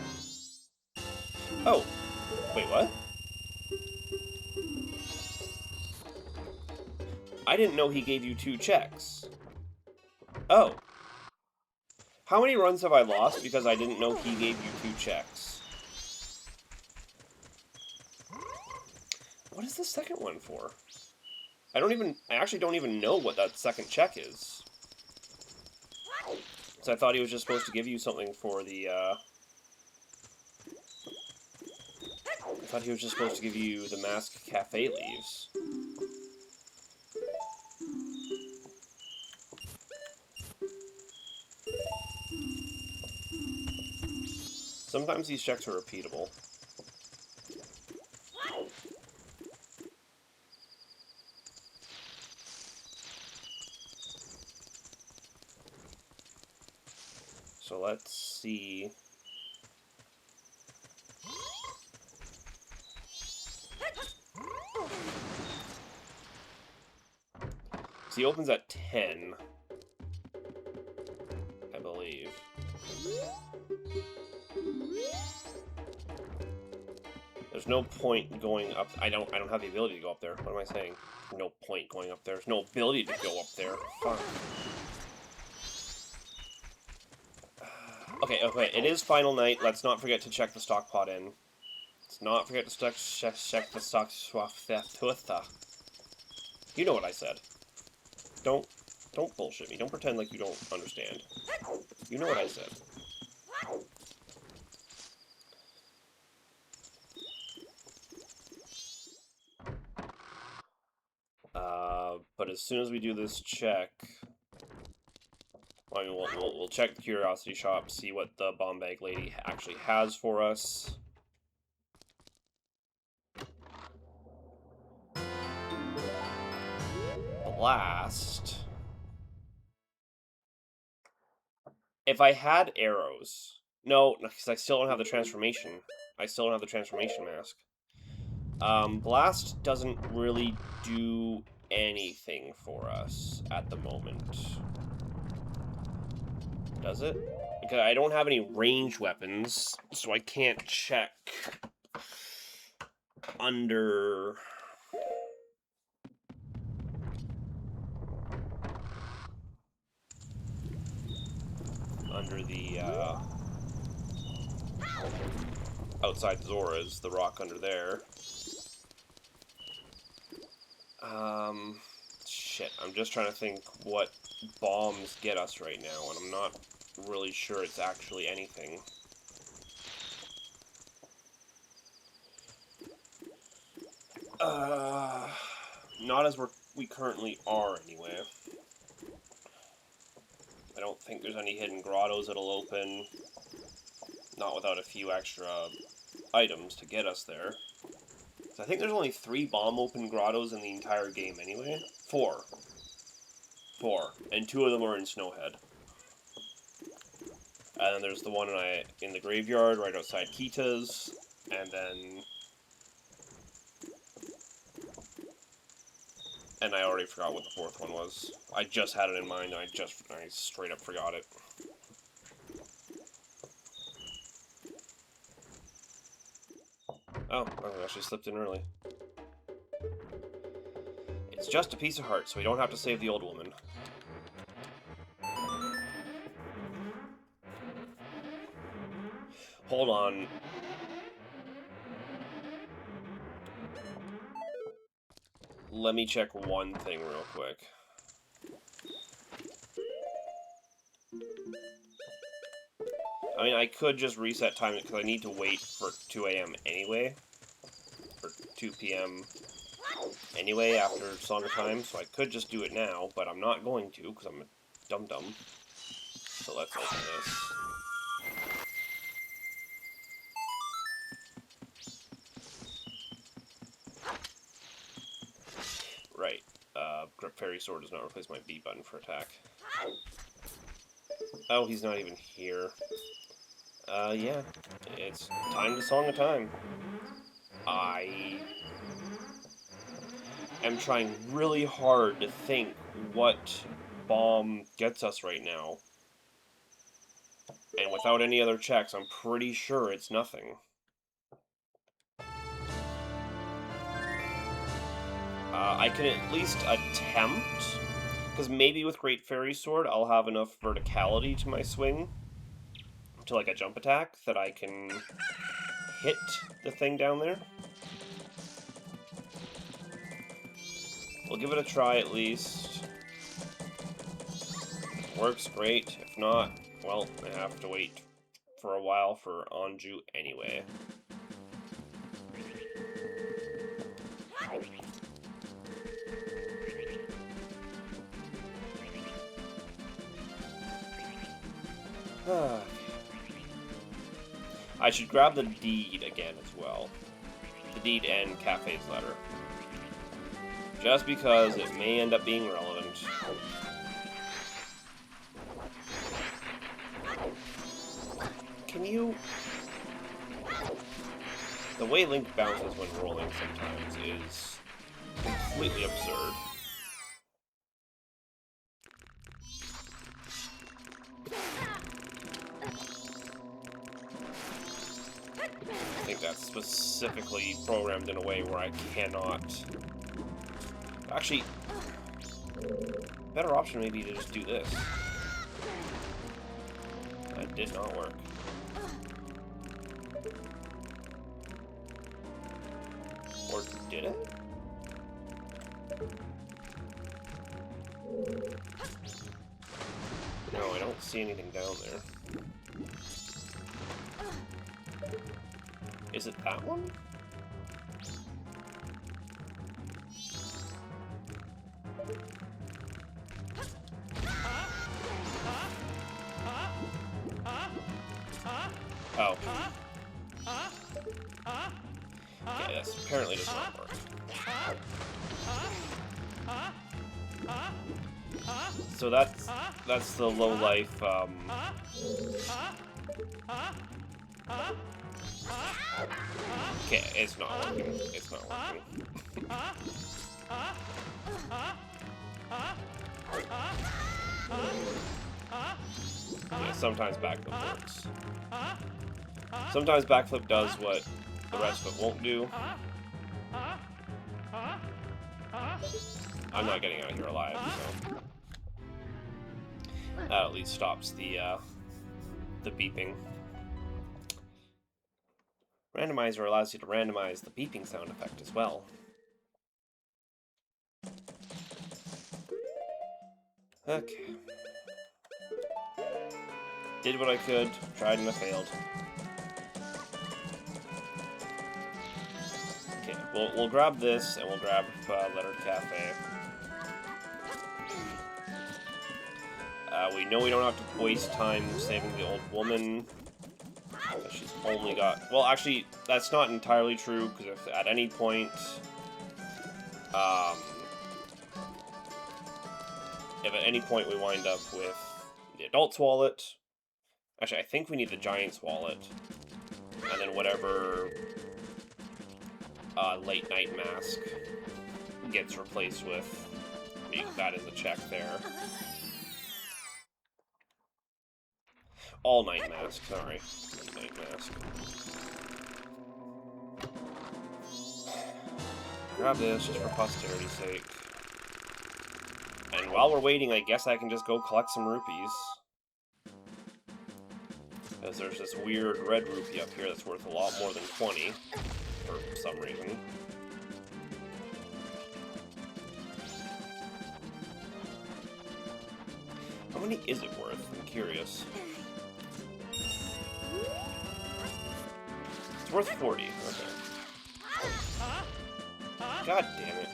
Oh! Wait, what? I didn't know he gave you 2 checks. Oh. How many runs have I lost because I didn't know he gave you 2 checks? What is the second one for? I actually don't even know what that second check is. So I thought he was just supposed to give you something for the, I thought he was just supposed to give you the Mask Cafe leaves. Sometimes these checks are repeatable. So let's see. So he opens at 10, I believe. There's no point going up. I don't have the ability to go up there. What am I saying? No point going up there. There's no ability to go up there. Fuck. Okay, it is final night. Let's not forget to check the stock pot in. Let's not forget to check the stock swap theft. You know what I said. Don't bullshit me. Don't pretend like you don't understand. You know what I said. But as soon as we do this check, I mean, we'll check the Curiosity Shop, see what the bomb bag lady actually has for us. Blast. If I had arrows... No, because I still don't have the transformation. I still don't have the transformation mask. Blast doesn't really do anything for us at the moment. Does it? Because I don't have any ranged weapons, so I can't check under the outside Zora's, the rock under there. Shit, I'm just trying to think what bombs get us right now, and I'm not really sure it's actually anything. Not as we currently are, anyway. I don't think there's any hidden grottos that'll open. Not without a few extra items to get us there. So I think there's only 3 bomb open grottos in the entire game anyway. 4. 4. And 2 of them are in Snowhead. And then there's the one in the graveyard right outside Kita's. And then... And I already forgot what the 4th one was. I just had it in mind and I straight up forgot it. Oh, I actually slipped in early. It's just a piece of heart, so we don't have to save the old woman. Hold on. Let me check one thing real quick. I mean, I could just reset time because I need to wait for 2 a.m. anyway. Or 2 p.m. anyway after Song of Time, so I could just do it now, but I'm not going to because I'm a dum-dum. So let's open this. Right. Grip Fairy Sword does not replace my B button for attack. Oh, he's not even here. Yeah. It's time to Song of Time. I am trying really hard to think what bomb gets us right now. And without any other checks, I'm pretty sure it's nothing. I can at least attempt, because maybe with Great Fairy Sword, I'll have enough verticality to my swing, to like a jump attack, that I can hit the thing down there. We'll give it a try at least. If it works, great. If not, well, I have to wait for a while for Anju anyway. I should grab the deed again as well. The deed and Cafe's letter. Just because it may end up being relevant. Can you... The way Link bounces when rolling sometimes is completely absurd. I think that's specifically programmed in a way where I cannot... Actually, better option maybe to just do this. That did not work. Or did it? No, I don't see anything down there. Is it that one? Oh. Okay, this apparently does not work. So that's the low life, okay, it's not working. It's not working. Yeah, sometimes backflip works. Sometimes backflip does what the rest of it won't do. I'm not getting out of here alive, so that at least stops the beeping. Randomizer allows you to randomize the beeping sound effect as well. Okay. Did what I could, tried and I failed. Okay, we'll grab this and we'll grab Letter Cafe. We know we don't have to waste time saving the old woman. She's only got... Well, actually, that's not entirely true, because if at any point... if at any point we wind up with the adult's wallet... Actually, I think we need the giant's wallet. And then whatever late night mask gets replaced with. That is a check there. All night mask, sorry. Night mask. Grab this just for posterity's sake. And while we're waiting, I guess I can just go collect some rupees. Because there's this weird red rupee up here that's worth a lot more than 20, for some reason. How many is it worth? I'm curious. It's worth 40, okay. God damn it.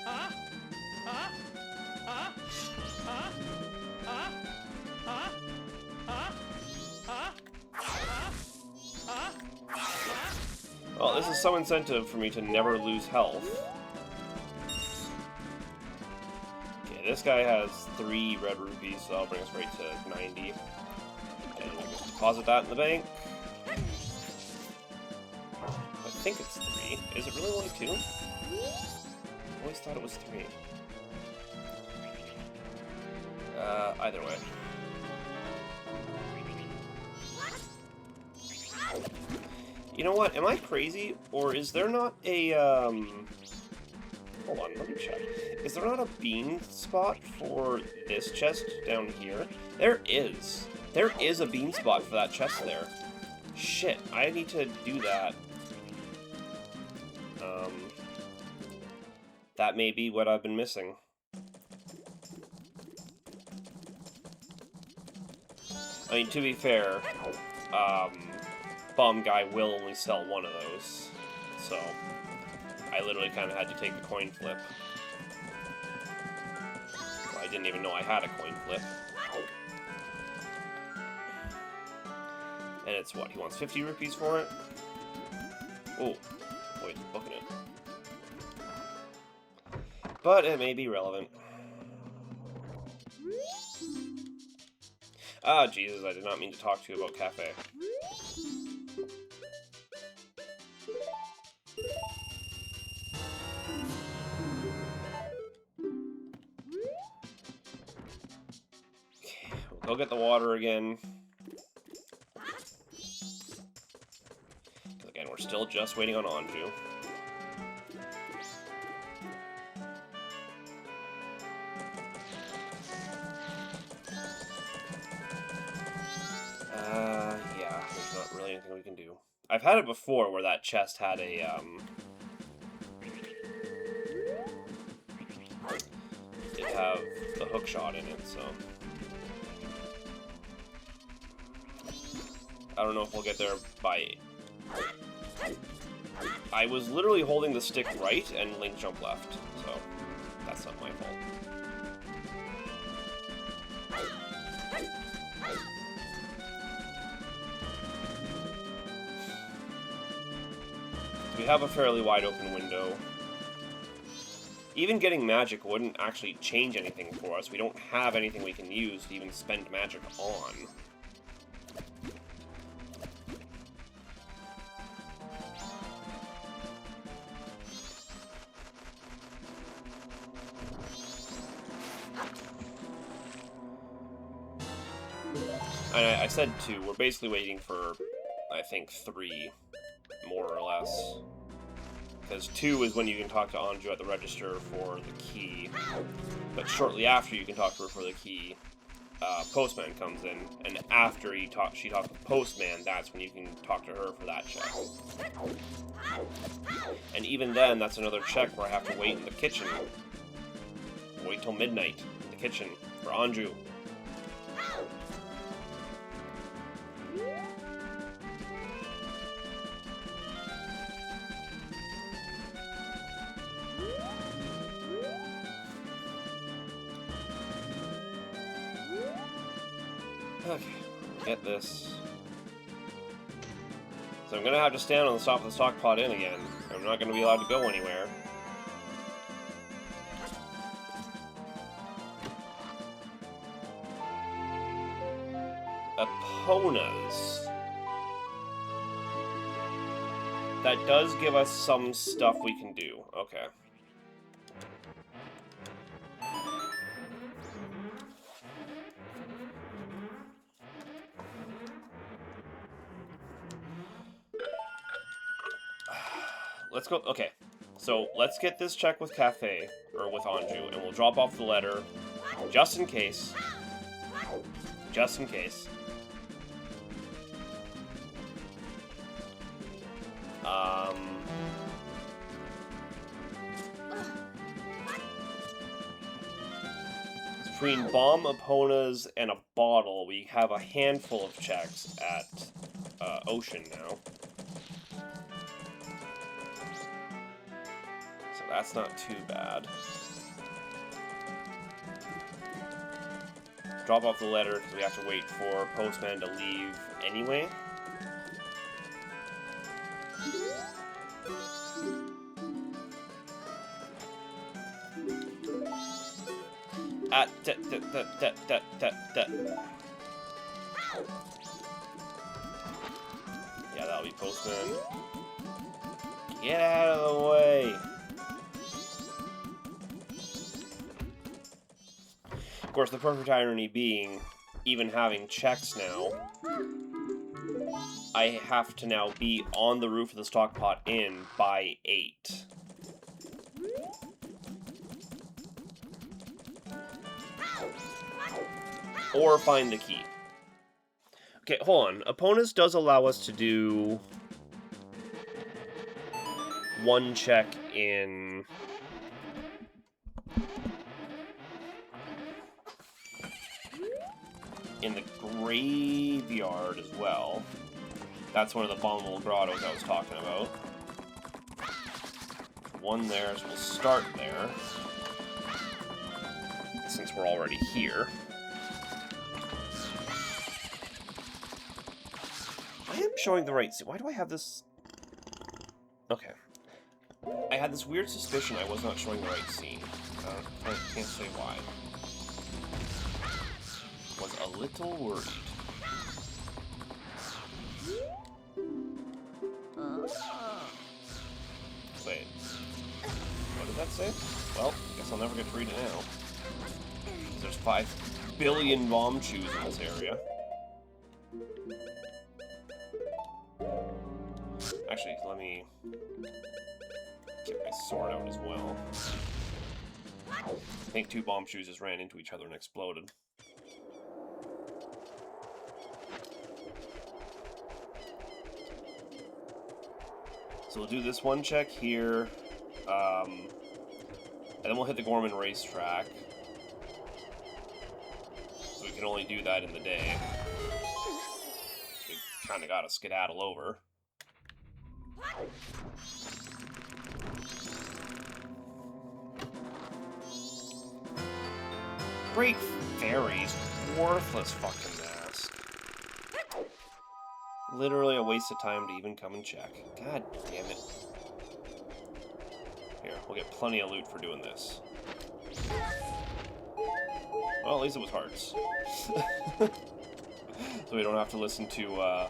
Well, this is some incentive for me to never lose health. Okay, this guy has 3 red rupees, so that'll bring us right to 90. Deposit that in the bank. I think it's 3. Is it really only 2? I always thought it was 3. Either way. You know what? Am I crazy? Or is there not a, Hold on, let me check. Is there not a bean spot for this chest down here? There is. There is a bean spot for that chest there. Shit, I need to do that. That may be what I've been missing. I mean, to be fair, Bomb Guy will only sell one of those, so I literally kind of had to take the coin flip. Well, I didn't even know I had a coin flip. And it's what? He wants 50 rupees for it? Oh, wait, booking it. But it may be relevant. Ah, Jesus, I did not mean to talk to you about Cafe. Okay, we'll go get the water again. Again, we're still just waiting on Anju. Yeah, there's not really anything we can do. I've had it before where that chest had a, did have the hook shot in it, so. I don't know if we'll get there by... I was literally holding the stick right and Link jumped left, so that's not my fault. We have a fairly wide open window. Even getting magic wouldn't actually change anything for us. We don't have anything we can use to even spend magic on. And I said 2. We're basically waiting for, I think, 3, more or less. Because 2 is when you can talk to Anju at the register for the key. But shortly after you can talk to her for the key, Postman comes in. And after she talks to Postman, that's when you can talk to her for that check. And even then, that's another check where I have to wait in the kitchen. Wait till midnight in the kitchen for Anju. Okay, get this. So I'm gonna have to stand on the top of the stock pot in again. I'm not gonna be allowed to go anywhere. Eponas. That does give us some stuff we can do. Okay. Let's go. Okay. So let's get this check with Cafe, or with Anju, and we'll drop off the letter just in case. Just in case. Between bomb, Eponas, and a bottle, we have a handful of checks at Ocean now. So that's not too bad. Drop off the letter because we have to wait for Postman to leave anyway. That'll be postman. Get out of the way! Of course, the perfect irony being, even having checks now, I have to now be on the roof of the Stockpot Inn by 8. Or find the key. Okay, hold on. Opponents does allow us to do one check in the graveyard as well. That's one of the abominable grottos I was talking about. One there, so we'll start there. Since we're already here. I am showing the right... Why do I have this... Okay. I had this weird suspicion I was not showing the right scene. I can't say why. Was a little worried. Wait. What did that say? Well, I guess I'll never get to read it now. There's 5 billion bomb chews in this area. Actually, let me get my sword out as well. I think 2 bomb chews just ran into each other and exploded. So we'll do this one check here, and then we'll hit the Gorman racetrack. So we can only do that in the day. So we kind of got to skedaddle over. Great fairies, worthless fucking mask. Literally a waste of time to even come and check. God damn it. Here, we'll get plenty of loot for doing this. Well, at least it was hearts. So we don't have to listen to,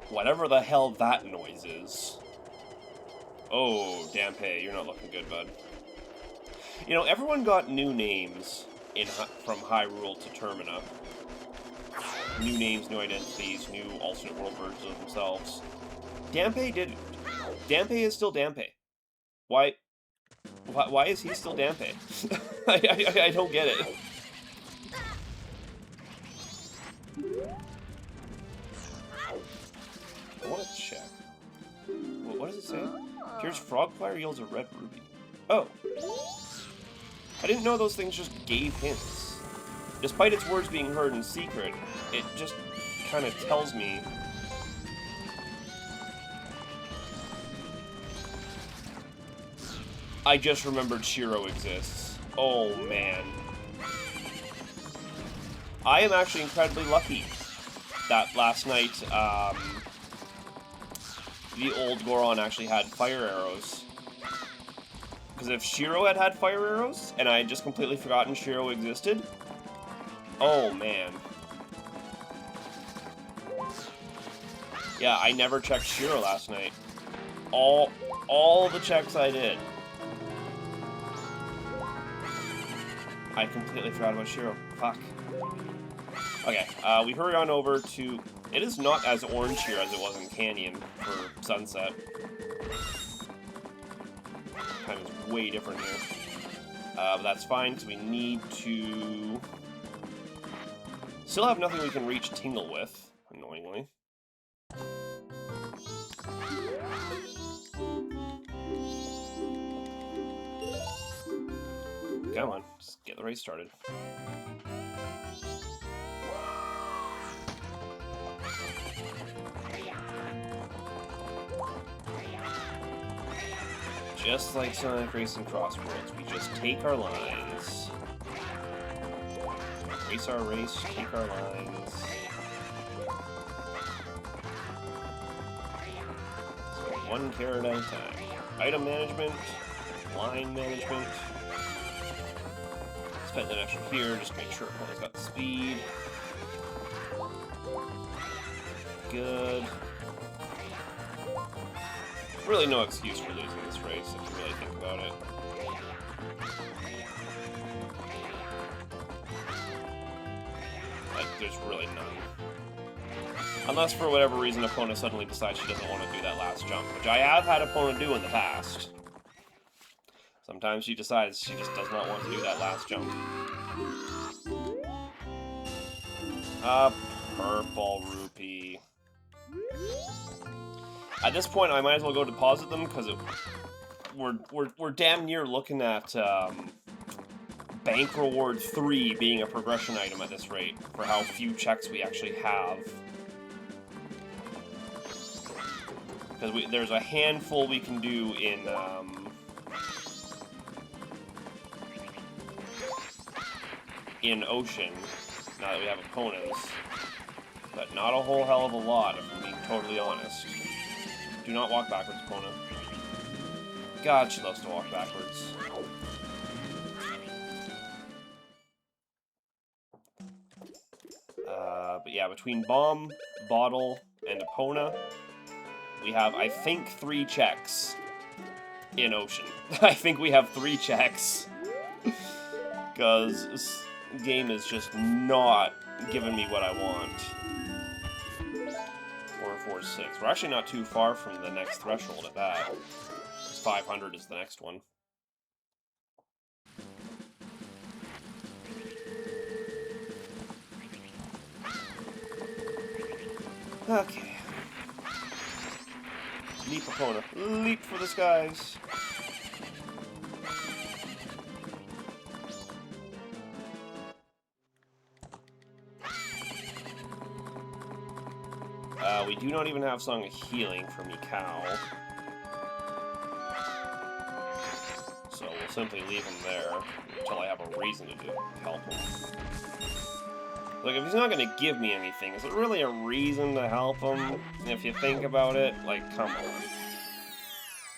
whatever the hell that noise is. Oh, Dampe, you're not looking good, bud. You know, everyone got new names from Hyrule to Termina. New names, new identities, new alternate world versions of themselves. Dampe didn't. Dampe is still Dampe. Why is he still Dampe? I don't get it. I want to check. What does it say? Here's Frogfire yields a red ruby. Oh. I didn't know those things just gave hints. Despite its words being heard in secret, it just kind of tells me... I just remembered Shiro exists. Oh, man. I am actually incredibly lucky that last night, the old Goron actually had fire arrows. Because if Shiro had had fire arrows, and I had just completely forgotten Shiro existed... Oh, man. Yeah, I never checked Shiro last night. All the checks I did. I completely forgot about Shiro. Fuck. Okay, we hurry on over to... It is not as orange here as it was in Canyon for Sunset. Time is way different here. But that's fine, because we need to... Still have nothing we can reach Tingle with, annoyingly. Come on, just get the race started. Just like Sonic Racing Crossworlds, we just take our lines. Race our race, take our lines. So one carrot at a time. Item management, line management. Spend an extra here, just make sure opponent's got the speed. really no excuse for losing this race, if you really think about it. Like, there's really none. Unless, for whatever reason, Epona suddenly decides she doesn't want to do that last jump, which I have had Epona do in the past. Sometimes she decides she just does not want to do that last jump. A purple rupee. At this point, I might as well go deposit them, because we're damn near looking at Bank Reward 3 being a progression item at this rate, for how few checks we actually have. Because there's a handful we can do in Ocean, now that we have Eponas, but not a whole hell of a lot, if I'm being totally honest. Do not walk backwards, Epona. God, she loves to walk backwards. But yeah, between Bomb, Bottle, and Epona, we have, I think, 3 checks in Ocean. I think we have 3 checks. Because this game is just not giving me what I want. 446. We're actually not too far from the next threshold at that. 500 is the next one. Okay. Leap, Epona. Leap for the skies. We do not even have Song of Healing for Mikau. So we'll simply leave him there until I have a reason to help him. Look, if he's not going to give me anything, is it really a reason to help him? If you think about it, like, come on.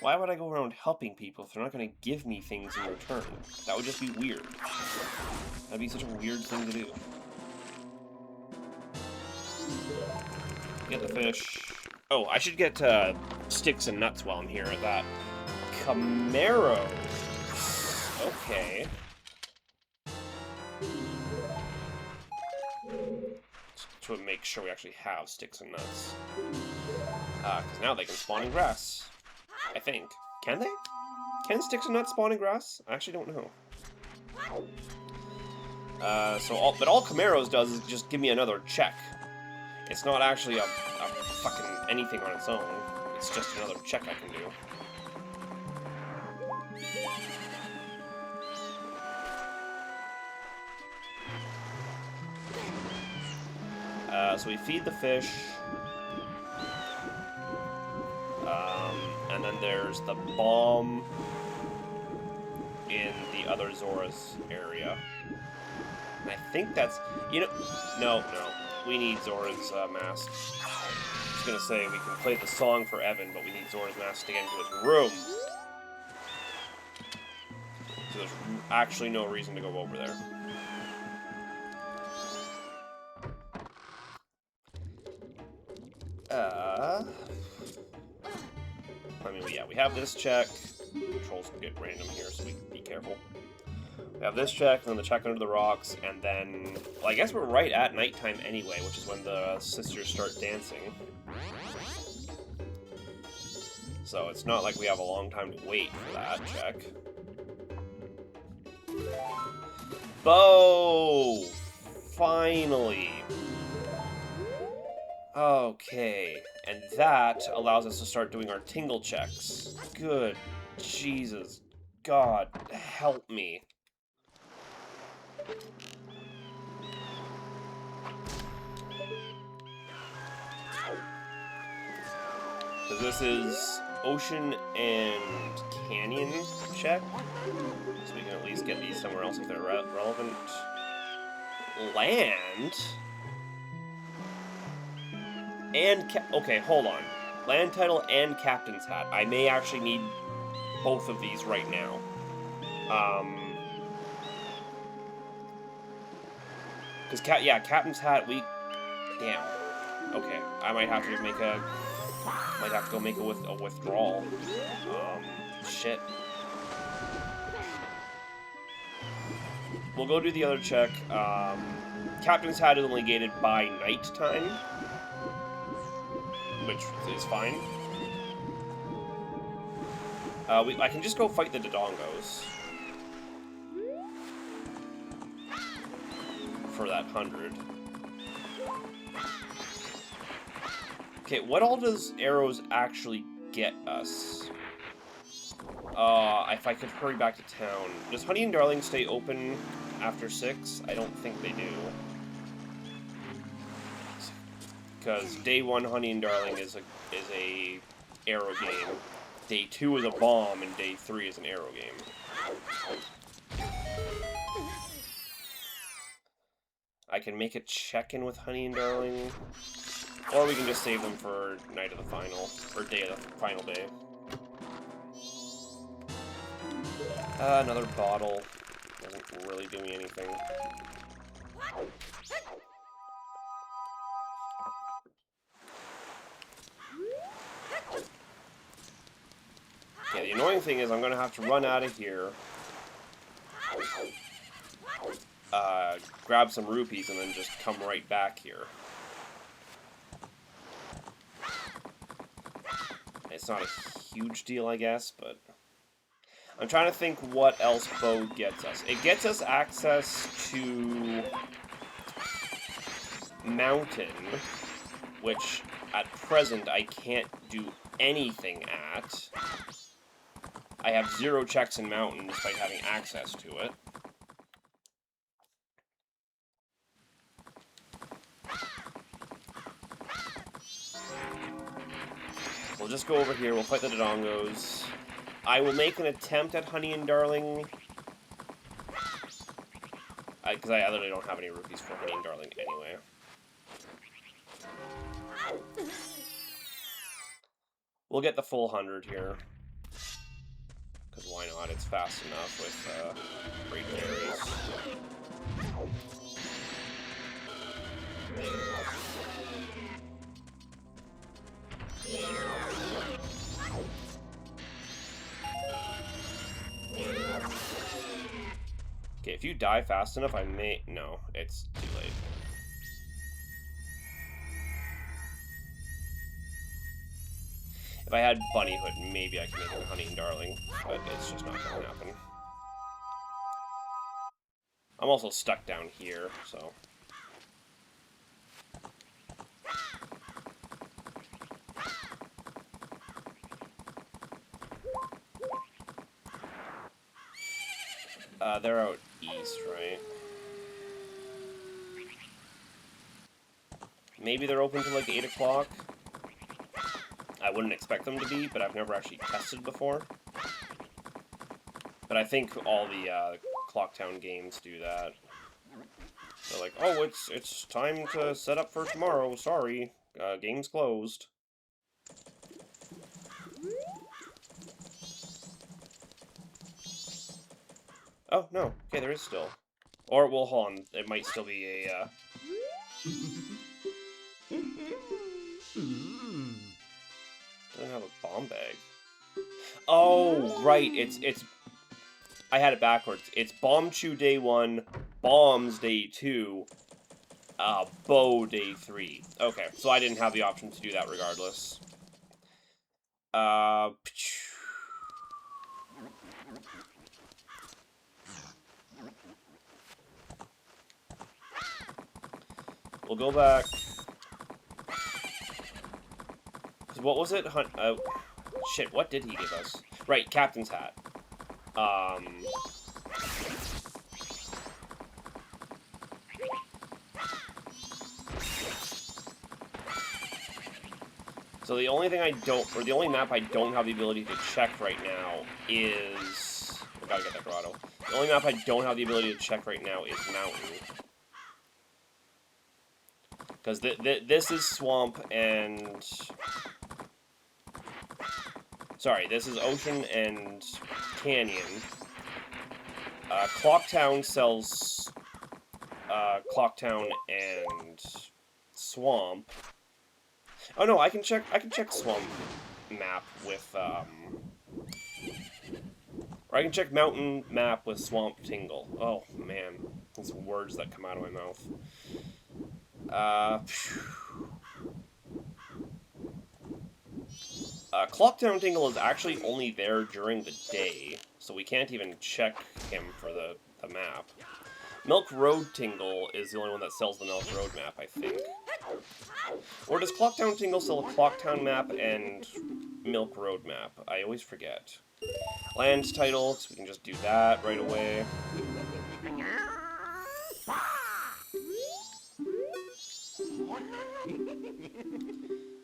Why would I go around helping people if they're not going to give me things in return? That would just be weird. That'd be such a weird thing to do. Get the fish. Oh, I should get sticks and nuts while I'm here at that. Camaro. Okay. To make sure we actually have sticks and nuts. Because now they can spawn in grass. I think. Can they? Can sticks and nuts spawn in grass? I actually don't know. But all Camaros does is just give me another check. It's not actually a fucking anything on its own. It's just another check I can do. So we feed the fish. And then there's the bomb in the other Zora's area. And I think that's... No. We need Zora's mask. I was gonna say, we can play the song for Evan, but we need Zora's mask to get into his room. So there's actually no reason to go over there. I mean, yeah, we have this check. Controls can get random here, so we can be careful. We have this check, and then the check under the rocks, and then... Well, I guess we're right at nighttime anyway, which is when the sisters start dancing. So it's not like we have a long time to wait for that check. Bow! Finally! Okay, and that allows us to start doing our tingle checks. Good Jesus. God, help me. So this is Ocean and Canyon check. So we can at least get these somewhere else if they're relevant. Land? And, okay, hold on. Land title and Captain's Hat. I may actually need both of these right now. Because, yeah, Captain's Hat, Damn. Okay, I might have to make a Might have to go make a withdrawal. Shit. We'll go do the other check. Captain's Hat is only gated by night time, which is fine. I can just go fight the Dodongos for that 100. Okay, what all does arrows actually get us? If I could hurry back to town. Does Honey and Darling stay open after 6? I don't think they do. Because day 1 Honey and Darling is a arrow game. Day 2 is a bomb, and day 3 is an arrow game. I can make a check-in with Honey and Darling, or we can just save them for night of the final, or day of the final day. Another bottle. Doesn't really do me anything. Okay, the annoying thing is I'm gonna have to run out of here, grab some rupees, and then just come right back here. It's not a huge deal, I guess, but I'm trying to think what else Bow gets us. It gets us access to Mountain, which at present I can't do anything at. I have 0 checks in Mountain despite having access to it. We'll just go over here, we'll fight the Dodongos. I will make an attempt at Honey and Darling. Because I literally don't have any rupees for Honey and Darling anyway. We'll get the full 100 here. Because why not? It's fast enough with great berries. Okay, if you die fast enough, I may... No, it's too late. If I had Bunnyhood, maybe I could make it Honey and Darling, but it's just not going to happen. I'm also stuck down here, so... they're out east, right? Maybe they're open till like 8 o'clock. I wouldn't expect them to be, but I've never actually tested before. But I think all the Clocktown games do that. They're like, oh, it's time to set up for tomorrow. Sorry, game's closed. Oh, no. Okay, there is still. Or, well, hold on. It might still be a, doesn't have a bomb bag. Oh, right. It's... I had it backwards. It's Bomb Chew Day 1, Bombs Day 2, Bow Day 3. Okay, so I didn't have the option to do that regardless. We'll go back. What was it? Shit, what did he give us? Right, Captain's Hat. So the only thing I don't, or the only map I don't have the ability to check right now is... We gotta get that grotto. The only map I don't have the ability to check right now is Mountain. Because this is Swamp and... Sorry, this is Ocean and Canyon. Clocktown sells Clocktown and Swamp. Oh no, I can check swamp map with or I can check mountain map with swamp tingle. Oh man, these words that come out of my mouth. Clocktown Tingle is actually only there during the day, so we can't even check him for the map. Milk Road Tingle is the only one that sells the Milk Road map, I think. Or does Clocktown Tingle sell a Clocktown map and Milk Road map? I always forget. Land title, so we can just do that right away.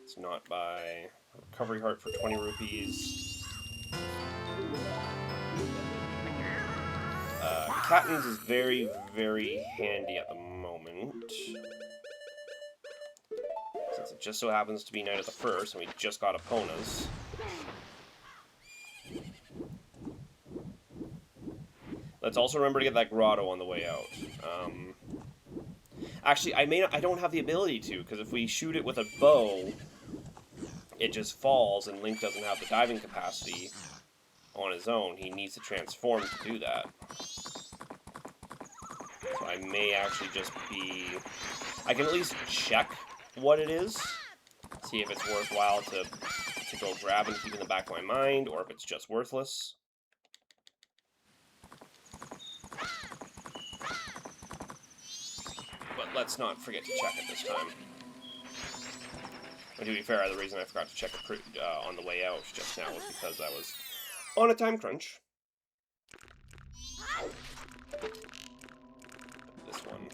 It's not by recovery heart for 20 rupees. Cattons is very, very handy at the moment. Since it just so happens to be Night of the First, and we just got Eponas. Let's also remember to get that grotto on the way out. Actually, I don't have the ability to, because if we shoot it with a bow, it just falls, and Link doesn't have the diving capacity on his own. He needs to transform to do that. So I may actually just be... I can at least check what it is, see if it's worthwhile to go grab and keep in the back of my mind, or if it's just worthless. But let's not forget to check it this time. And to be fair, the reason I forgot to check it on the way out just now was because I was on a time crunch. This one.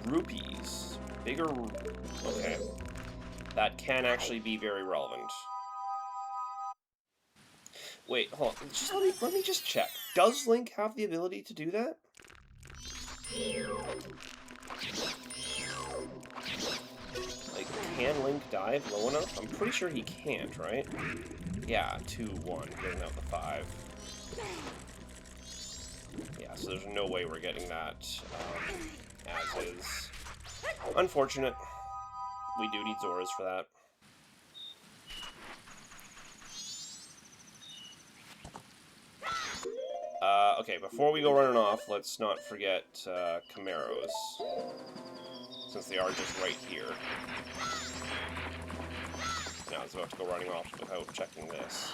Rupees. Bigger... Okay. That can actually be very relevant. Wait, hold on. Just let me just check. Does Link have the ability to do that? Like, can Link dive low enough? I'm pretty sure he can't, right? Yeah, 2-1, getting out the 5. Yeah, so there's no way we're getting that as is. Unfortunate. We do need Zoras for that. Okay, before we go running off, let's not forget Camaros, since they are just right here. Now I was about to go running off without checking this.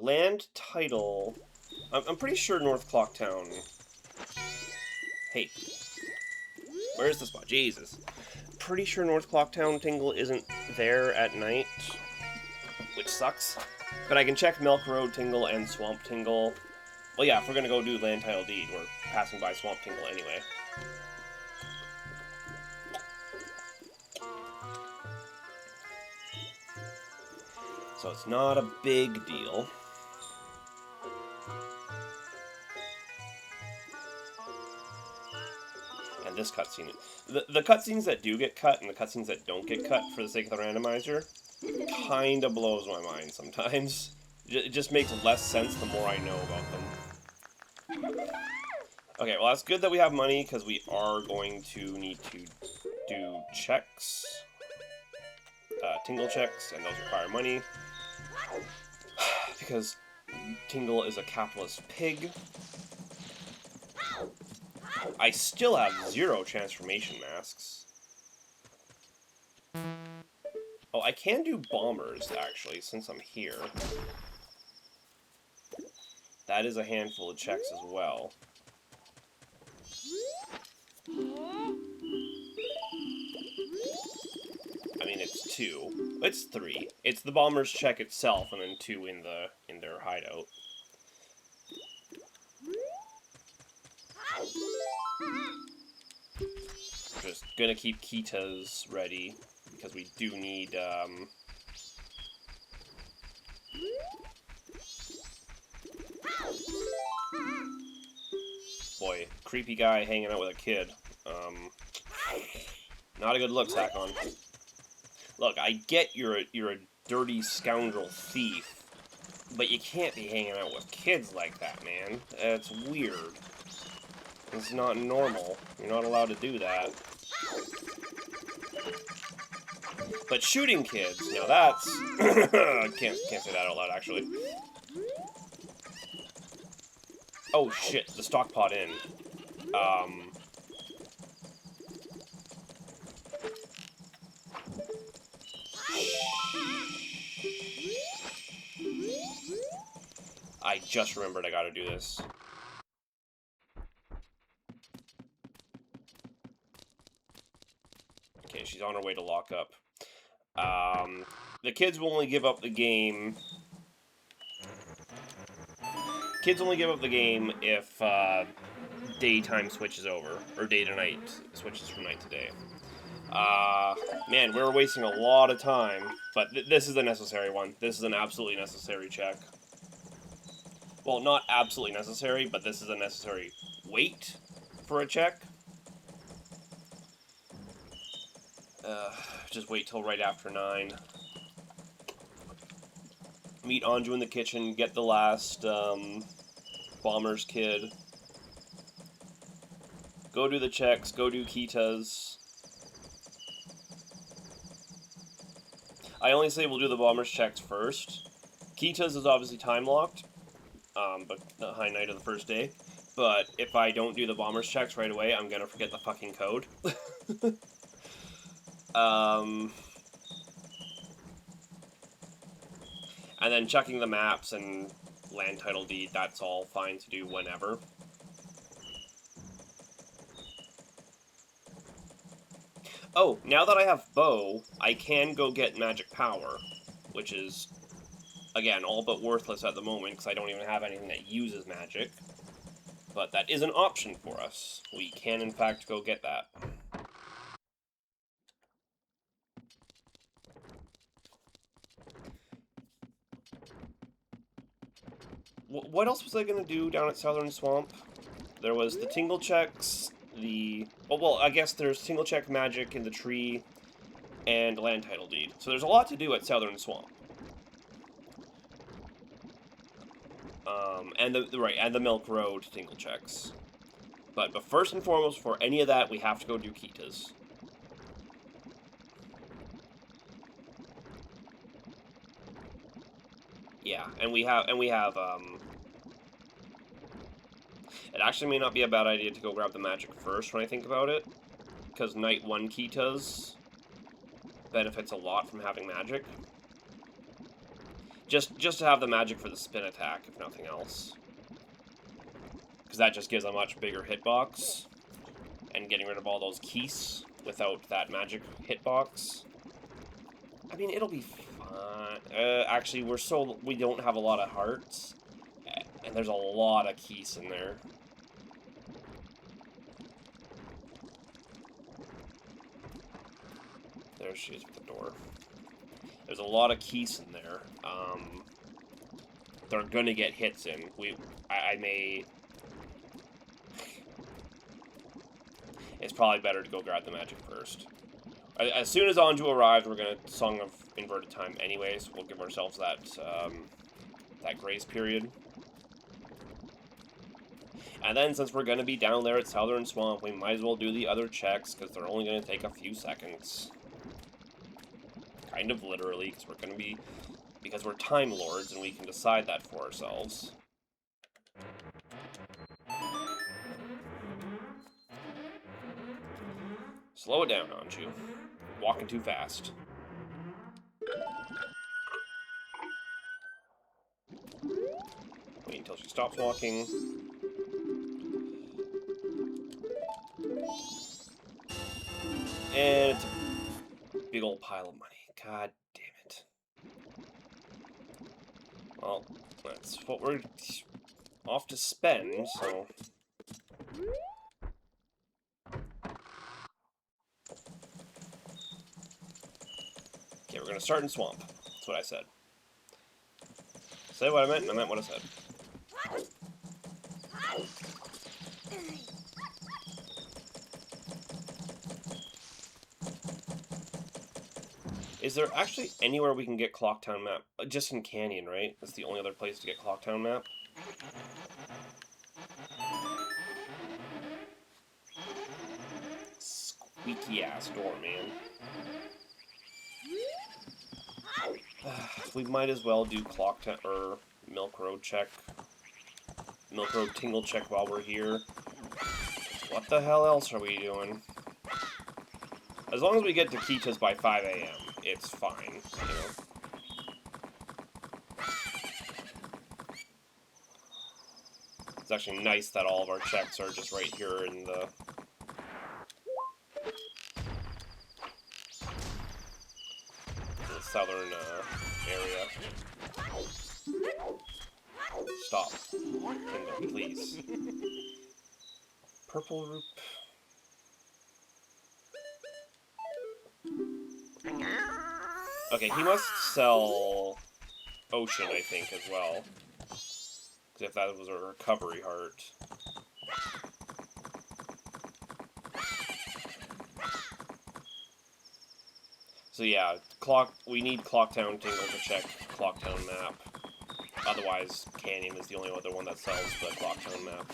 Land title... I'm pretty sure North Clocktown... Hey. Where's the spot? Jesus. Pretty sure North Clocktown Tingle isn't there at night, which sucks. But I can check Milk Road Tingle and Swamp Tingle. Well, yeah, if we're gonna go do Land Title Deed, we're passing by Swamp Tingle anyway. So it's not a big deal. And this cutscene, the cutscenes that do get cut and the cutscenes that don't get cut for the sake of the randomizer, kind of blows my mind sometimes. It just makes less sense the more I know about them. Okay, well that's good that we have money, because we are going to need to do checks. Tingle checks, and those require money. Because Tingle is a capitalist pig. I still have 0 transformation masks. Oh, I can do bombers, actually, since I'm here. That is a handful of checks as well. I mean, it's 2. It's 3. It's the bombers check itself, and then 2 in their hideout. Just gonna keep Kitas ready, because we do need, boy, creepy guy hanging out with a kid. Not a good look, Sakon. Look, I get you're a dirty scoundrel thief, But you can't be hanging out with kids like that, man. It's weird. It's not normal. You're not allowed to do that. But shooting kids, now that's... can't say that out loud, actually. Oh, shit. The stock pot in. I just remembered I gotta do this. Okay, she's on her way to lock up. The kids will only give up the game... Kids only give up the game if, daytime switches over. Or day to night switches from night to day. Man, we're wasting a lot of time. But this is a necessary one. This is an absolutely necessary check. Well, not absolutely necessary, but this is a necessary wait for a check. Just wait till right after 9. Meet Anju in the kitchen, get the last, Bomber's Kid. Go do the checks, go do Kita's. I only say we'll do the Bomber's checks first. Kita's is obviously time-locked, but the high night of the first day. But if I don't do the Bomber's checks right away, I'm gonna forget the fucking code. And then checking the maps and land title deed, that's all fine to do whenever. Oh, now that I have bow, I can go get magic power, which is, again, all but worthless at the moment, because I don't even have anything that uses magic. But that is an option for us. We can, in fact, go get that. What else was I going to do down at Southern Swamp? There was the tingle checks, well, I guess there's tingle check magic in the tree, and land title deed. So there's a lot to do at Southern Swamp. And the Milk Road tingle checks. But first and foremost, for any of that, we have to go do Kita's. Yeah, and we have, it actually may not be a bad idea to go grab the magic first when I think about it, because Night 1 Kita's benefits a lot from having magic. Just to have the magic for the spin attack, if nothing else. Because that just gives a much bigger hitbox, and getting rid of all those keys without that magic hitbox. I mean, it'll be fine. Actually, we don't have a lot of hearts, and there's a lot of keys in there. There she is with the door. There's a lot of keys in there. They're gonna get hits in. I may... It's probably better to go grab the magic first. As soon as Anju arrives, we're gonna Song of Inverted Time anyways. We'll give ourselves that, that grace period. And then, since we're gonna be down there at Southern Swamp, we might as well do the other checks, because they're only gonna take a few seconds. Kind of literally, because we're Time Lords, and we can decide that for ourselves. Slow it down, Anju. Walking too fast. Wait until she stops walking. And it's a big old pile of money. God damn it. Well, that's what we're off to spend, so... Okay, we're gonna start in Swamp. That's what I said. Say what I meant, and I meant what I said. Is there actually anywhere we can get Clocktown map? Just in Canyon, right? That's the only other place to get Clocktown map. Squeaky ass door, man. We might as well do Clocktown or Milk Road check. Milk Road Tingle check while we're here. What the hell else are we doing? As long as we get to Kita's by 5 a.m., it's fine, you know. It's actually nice that all of our checks are just right here in the southern area. Stop. Tingle, please. Purple root. Okay, he must sell Ocean, I think, as well. Because if that was a recovery heart. So yeah, we need Clocktown Tingle to check Clocktown map. Otherwise, Canyon is the only other one that sells the Clocktown map.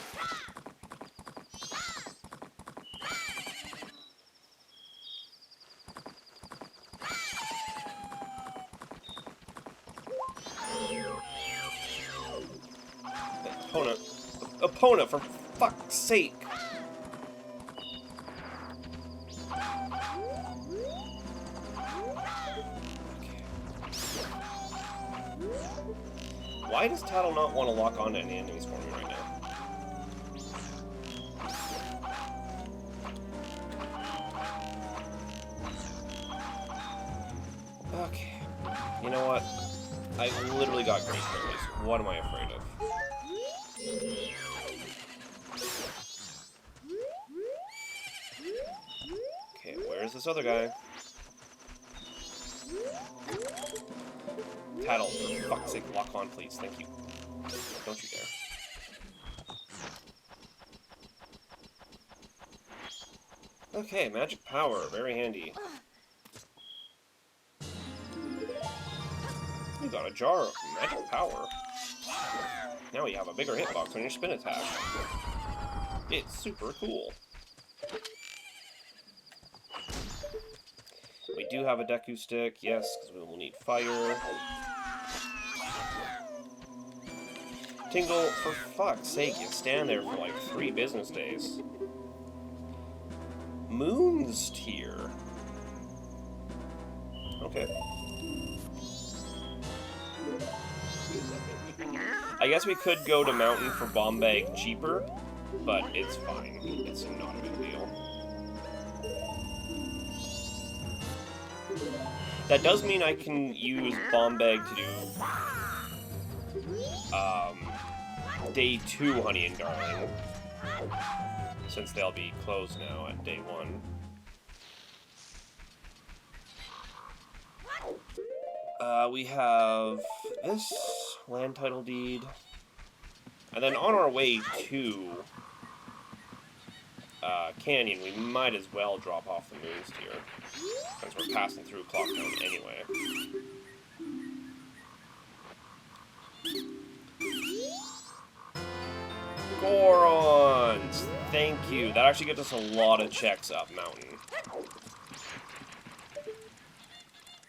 Opponent, for fuck's sake! Why does Tattle not want to lock onto any enemies for me right now? Okay. You know what? I literally got great berries. What am I afraid of? Okay, where's this other guy? Tattle, for fuck's sake, lock on, please. Thank you. Don't you dare. Okay, magic power. Very handy. You got a jar of magic power. Now you have a bigger hitbox on your spin attack. It's super cool. We do have a Deku stick, yes, because we will need fire. Tingle, for fuck's sake, you stand there for like 3 business days. Moon's tier. Okay. I guess we could go to Mountain for Bomb Bag cheaper, but it's fine. It's not a big deal. That does mean I can use Bomb Bag to do Day 2 Honey and Darling, since they'll be closed now at Day 1. We have this land title deed, and then on our way to Canyon, we might as well drop off the Moon's tier, since we're passing through Clocktown anyway. Gorons! Thank you. That actually gets us a lot of checks up Mountain.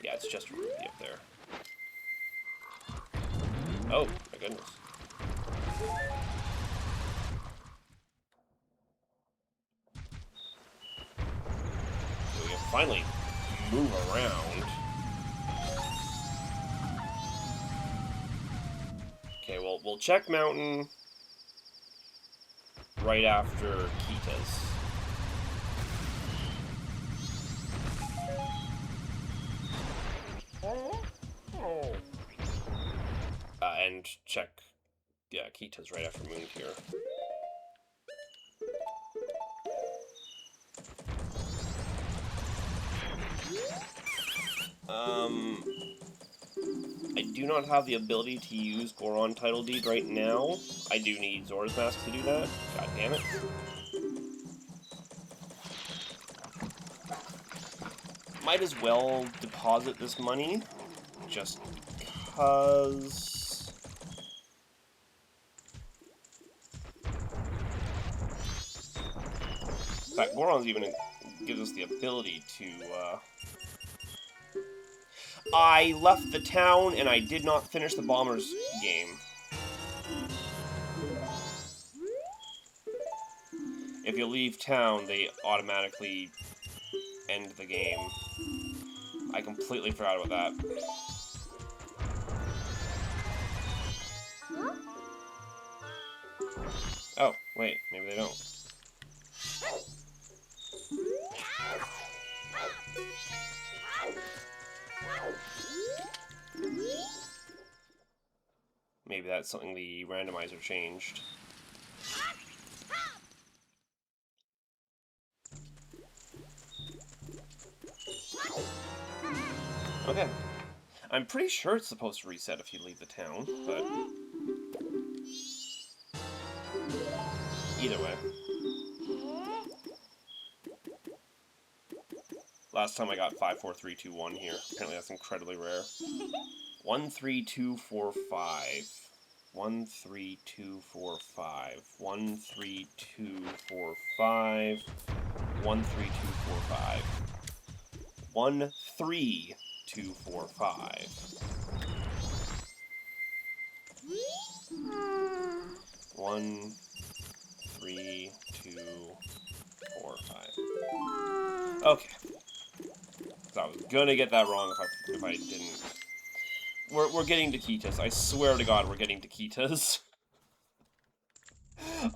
Yeah, it's just a rupee up there. Oh, my goodness. So we can finally move around. Okay, well, we'll check Mountain right after Kita's. And check, yeah, Kita's right after Moon here. I do not have the ability to use Goron Title Deed right now. I do need Zora's Mask to do that. God damn it. Might as well deposit this money, just because... In fact, Goron's even gives us the ability to, I left the town and I did not finish the Bombers game. If you leave town, they automatically end the game. I completely forgot about that. Oh, wait, maybe they don't. Maybe that's something the randomizer changed. Okay. I'm pretty sure it's supposed to reset if you leave the town, but... Either way. Last time I got 5, 4, 3, 2, 1 here. Apparently that's incredibly rare. 1, 3, 2, 4, 5. 1, 3, 2, 4, 5. 1, 3, 2, 4, 5. 1, 3, 2, 4, 5. 1, 3, 2, 4, 5. 1, 3, 2, 4, 5. Okay. So I was gonna get that wrong if I didn't. We're getting taquitas. I swear to God, we're getting taquitas.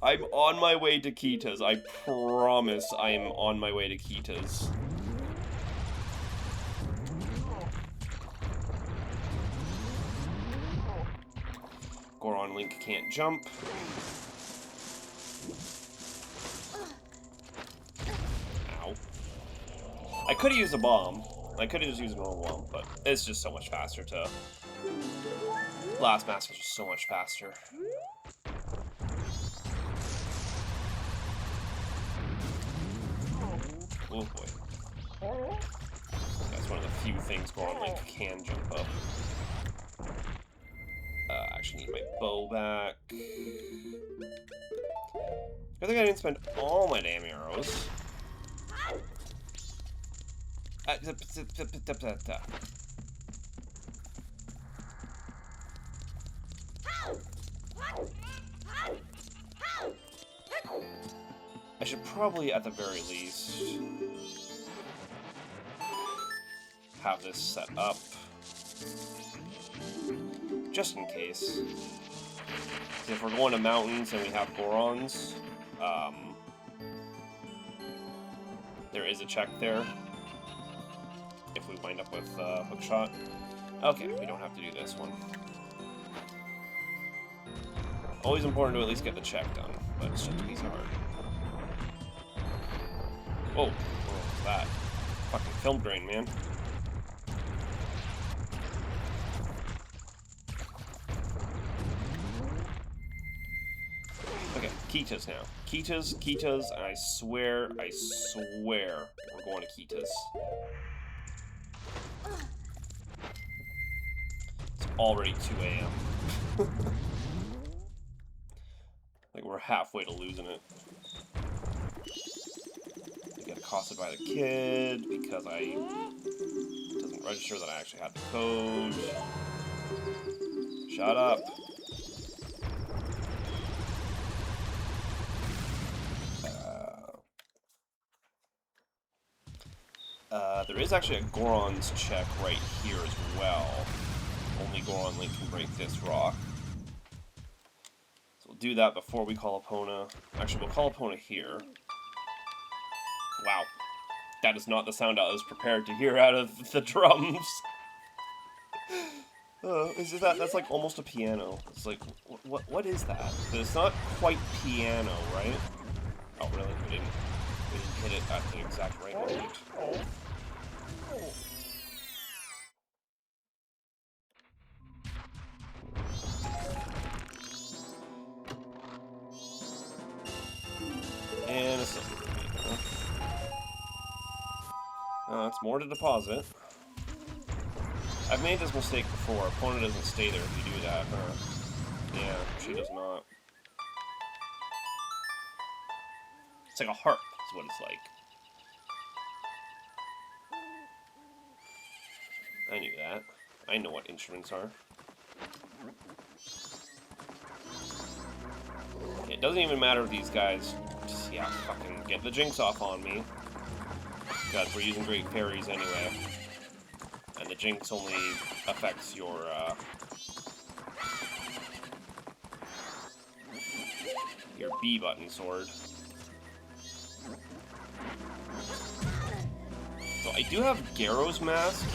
I'm on my way to taquitas. I promise I am on my way to taquitas. Goron Link can't jump. Ow. I could have used a bomb. I could have just used a normal bomb, but it's just so much faster to... Last Mask was just so much faster. Oh boy. That's one of the few things Goron Link can jump up. I actually need my bow back. I think I didn't spend all my damn arrows. I should probably, at the very least, have this set up. Just in case. If we're going to mountains and we have Gorons, there is a check there. If we wind up with hookshot. Okay, we don't have to do this one. Always important to at least get the check done, but it's just piece hard. Whoa, what was that? Fucking film grain, man. Okay, Kitas now. Kitas, and I swear, we're going to Kitas. It's already 2 a.m. Like, we're halfway to losing it. I get accosted by the kid because it doesn't register that I actually had the code. Shut up. There is actually a Goron's check right here as well. Only Goron Link can break this rock. So we'll do that before we call Epona. Actually, we'll call Epona here. Wow. That is not the sound I was prepared to hear out of the drums. That's like almost a piano. It's like, what is that? It's not quite piano, right? Oh, really? We didn't hit it at the exact right note. And a silver. It's more to deposit. I've made this mistake before. Opponent doesn't stay there if you do that, huh? Yeah, she does not. It's like a harp, is what it's like. I knew that. I know what instruments are. Okay, it doesn't even matter if these guys just, yeah, fucking get the jinx off on me. Because we're using Great Fairies anyway. And the jinx only affects your B button sword. So I do have Garrow's Mask.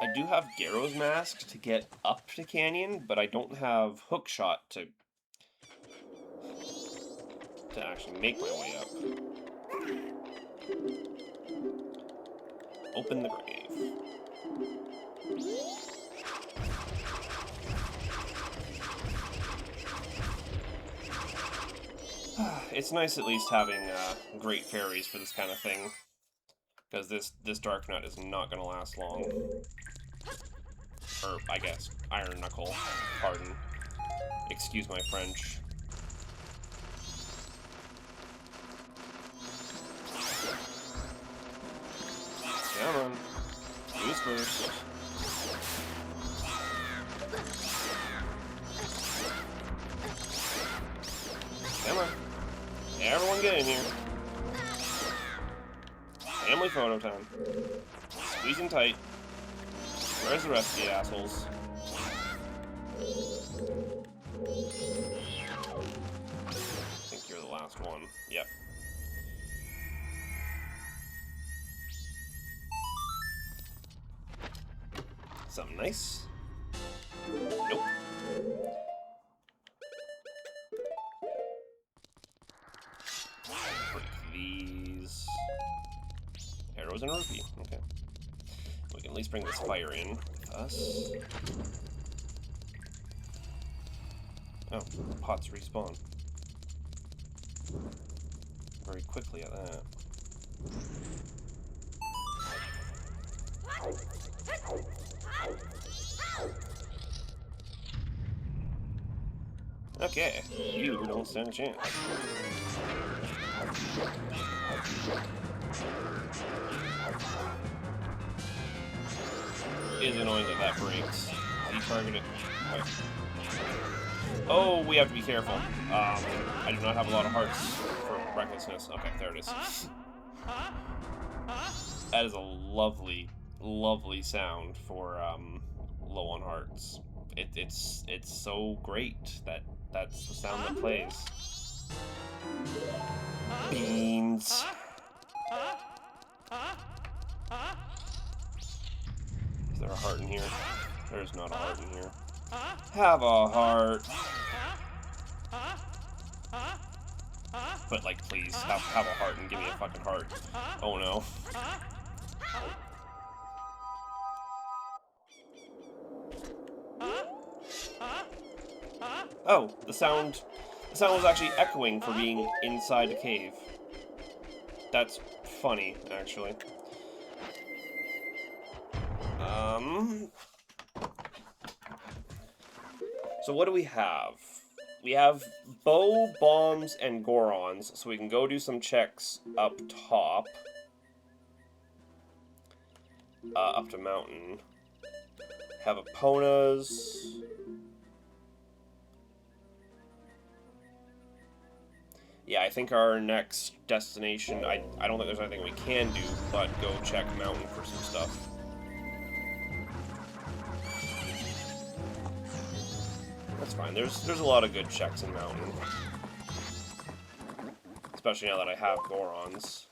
I do have Garrow's Mask to get up to Canyon, but I don't have Hookshot to actually make my way up. Open the grave. It's nice at least having Great Fairies for this kind of thing, because this Dark Nut is not going to last long. Or, I guess, Iron Knuckle. Pardon. Excuse my French. Come on. Who's first? Come on. Everyone get in here. Family photo time. Squeezing tight. Where's the rest of the assholes? I think you're the last one. Yep. Something nice? Nope. Break these. Arrows and a rupee. Okay. We can at least bring this fire in with us. Oh, pots respawn. Very quickly at that. Okay, you don't stand a chance. It is annoying that breaks. Detarget it. Right. Oh, we have to be careful. I do not have a lot of hearts for recklessness. Okay, there it is. That is a lovely, lovely sound for low on hearts. It's so great that that's the sound that plays. Beans. Is there a heart in here? There's not a heart in here. Have a heart. But like, please, have a heart and give me a fucking heart. Oh no. Oh, the sound was actually echoing for being inside the cave. That's funny, actually. So what do we have? We have bow, bombs, and Gorons, so we can go do some checks up top. Up to mountain. Have Eponas. Yeah, I think our next destination, I don't think there's anything we can do, but go check mountain for some stuff. That's fine. There's a lot of good checks in mountain. Especially now that I have Gorons.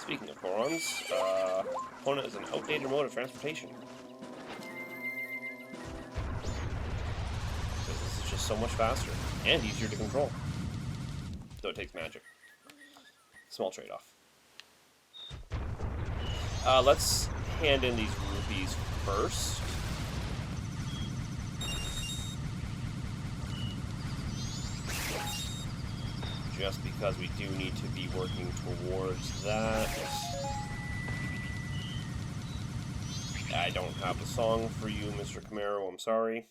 Speaking of Gorons, Epona is an outdated mode of transportation. This is just so much faster and easier to control. Though it takes magic. Small trade-off. Let's hand in these rupees first. just because we do need to be working towards that. I don't have a song for you, Mr. Camaro, I'm sorry.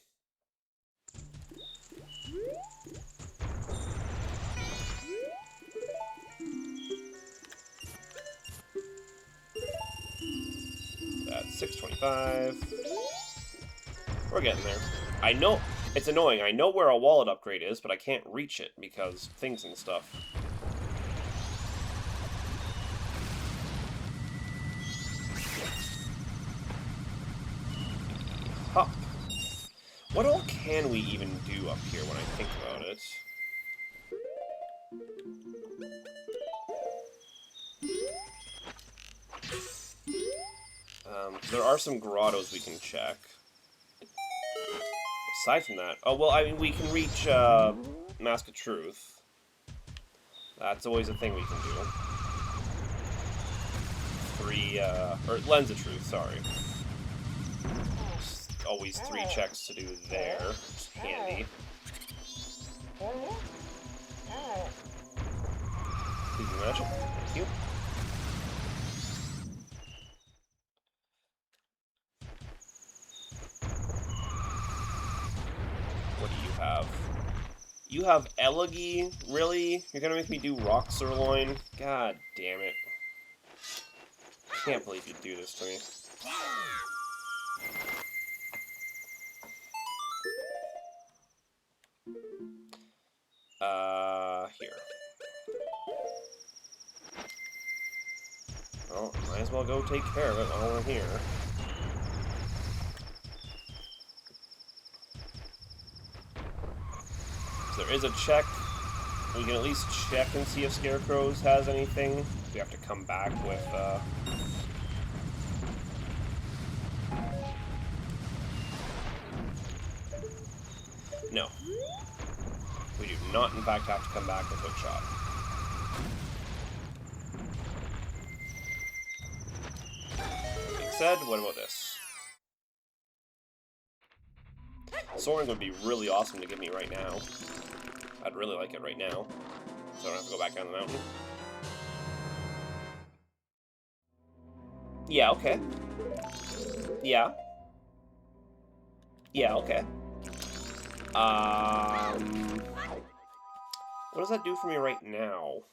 That's 625. We're getting there. I know, it's annoying, I know where a wallet upgrade is, but I can't reach it because things and stuff. Hop. What all can we even do up here when I think about it? There are some grottos we can check. Aside from that, oh well, I mean, we can reach Mask of Truth. That's always a thing we can do. Or Lens of Truth, sorry. Always 3 checks to do there. It's handy. Please be magic. Thank you. What do you have? You have Elegy? Really? You're gonna make me do Rock Sirloin? God damn it. I can't believe you'd do this to me. Here. Well, might as well go take care of it while we're here. So there is a check. We can at least check and see if Scarecrows has anything. We have to come back with, No. We do not, in fact, have to come back with Hookshot. Being said, what about this? Soaring would be really awesome to give me right now. I'd really like it right now, so I don't have to go back down the mountain. Yeah, okay. Yeah. Yeah, okay. What does that do for me right now?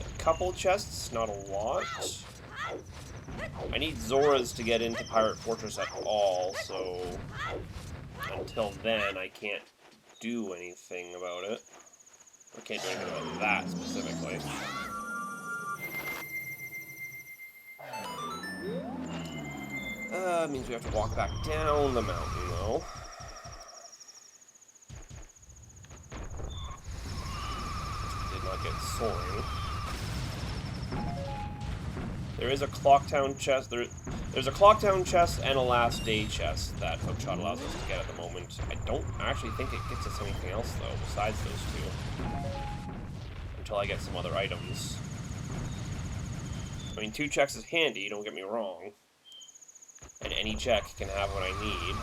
A couple chests, not a lot. I need Zoras to get into Pirate Fortress at all, so until then I can't do anything about it. I can't do anything about that specifically. Means we have to walk back down the mountain, though. Did not get soaring. There is a Clocktown chest. There's a Clocktown chest and a Last Day chest that Hookshot allows us to get at the moment. I don't actually think it gets us anything else, though, besides those 2. Until I get some other items. I mean, 2 checks is handy, don't get me wrong. And any check can have what I need.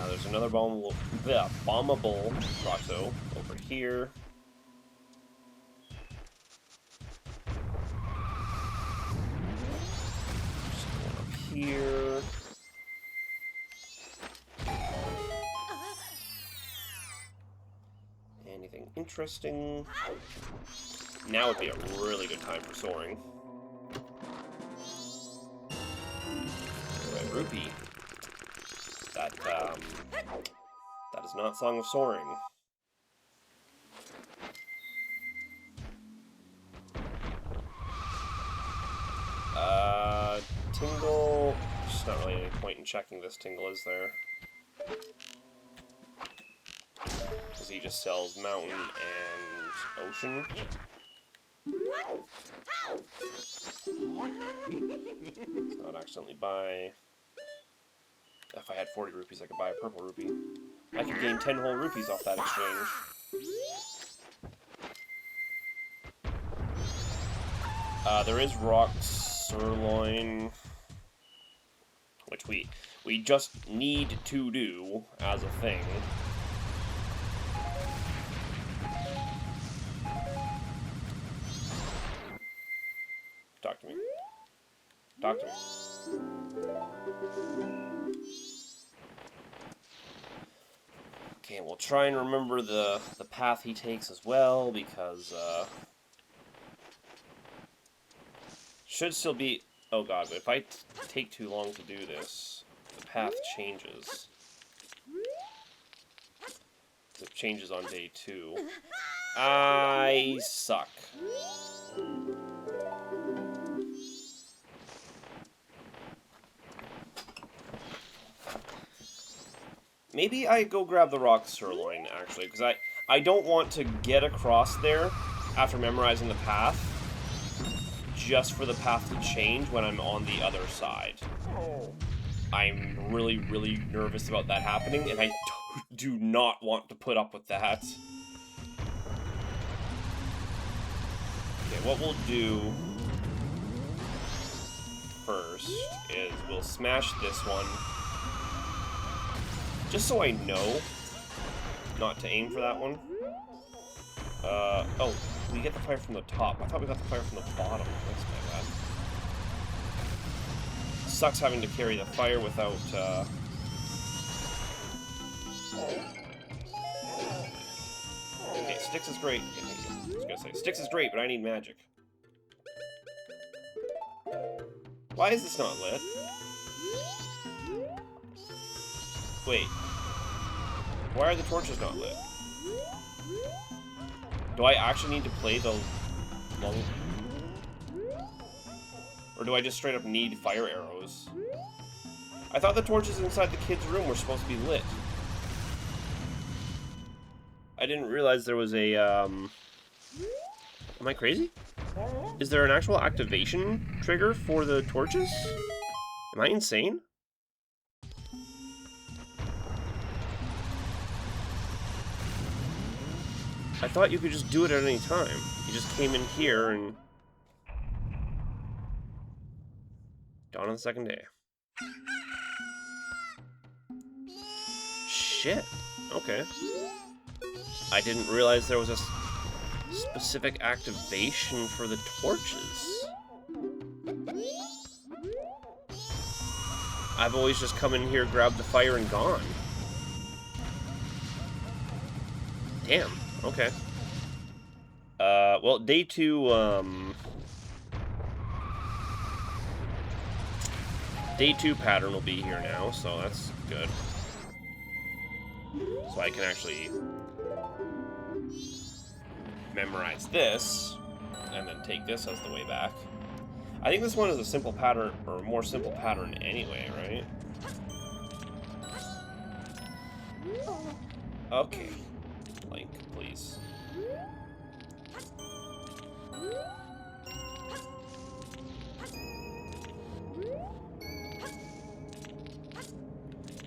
There's another bombable grotto over here. Just one up here. Anything interesting? Now would be a really good time for soaring. Red Rupee. That is not Song of Soaring. Tingle. There's not really any point in checking this Tingle, is there? Because he just sells Mountain and Ocean. Let's not accidentally buy... If I had 40 rupees, I could buy a purple rupee. I could gain 10 whole rupees off that exchange. There is Rock Sirloin. which we just need to do as a thing. Talk to me. Talk to me. Okay, we'll try and remember the path he takes as well, because should still be... Oh god, but if I take too long to do this, the path changes. It changes on day 2. I suck. Maybe I go grab the rock sirloin, actually, because I don't want to get across there after memorizing the path, just for the path to change when I'm on the other side. I'm really, really nervous about that happening, and I do not want to put up with that. Okay, what we'll do first is we'll smash this one, just so I know not to aim for that one. Oh, we get the fire from the top. I thought we got the fire from the bottom. That's my bad. Sucks having to carry the fire without, Okay, sticks is great. I was gonna say, sticks is great, but I need magic. Why is this not lit? Wait. Why are the torches not lit? Do I actually need to play the long... Or do I just straight up need fire arrows? I thought the torches inside the kid's room were supposed to be lit. I didn't realize there was a, Am I crazy? Is there an actual activation trigger for the torches? Am I insane? I thought you could just do it at any time. You just came in here and... Dawn on the second day. Shit. Okay. I didn't realize there was a specific activation for the torches. I've always just come in here, grabbed the fire, and gone. Damn. Okay. Well, day 2, Day 2 pattern will be here now, so that's good. So I can actually memorize this, and then take this as the way back. I think this one is a simple pattern, or a more simple pattern anyway, right? Okay. Link, please.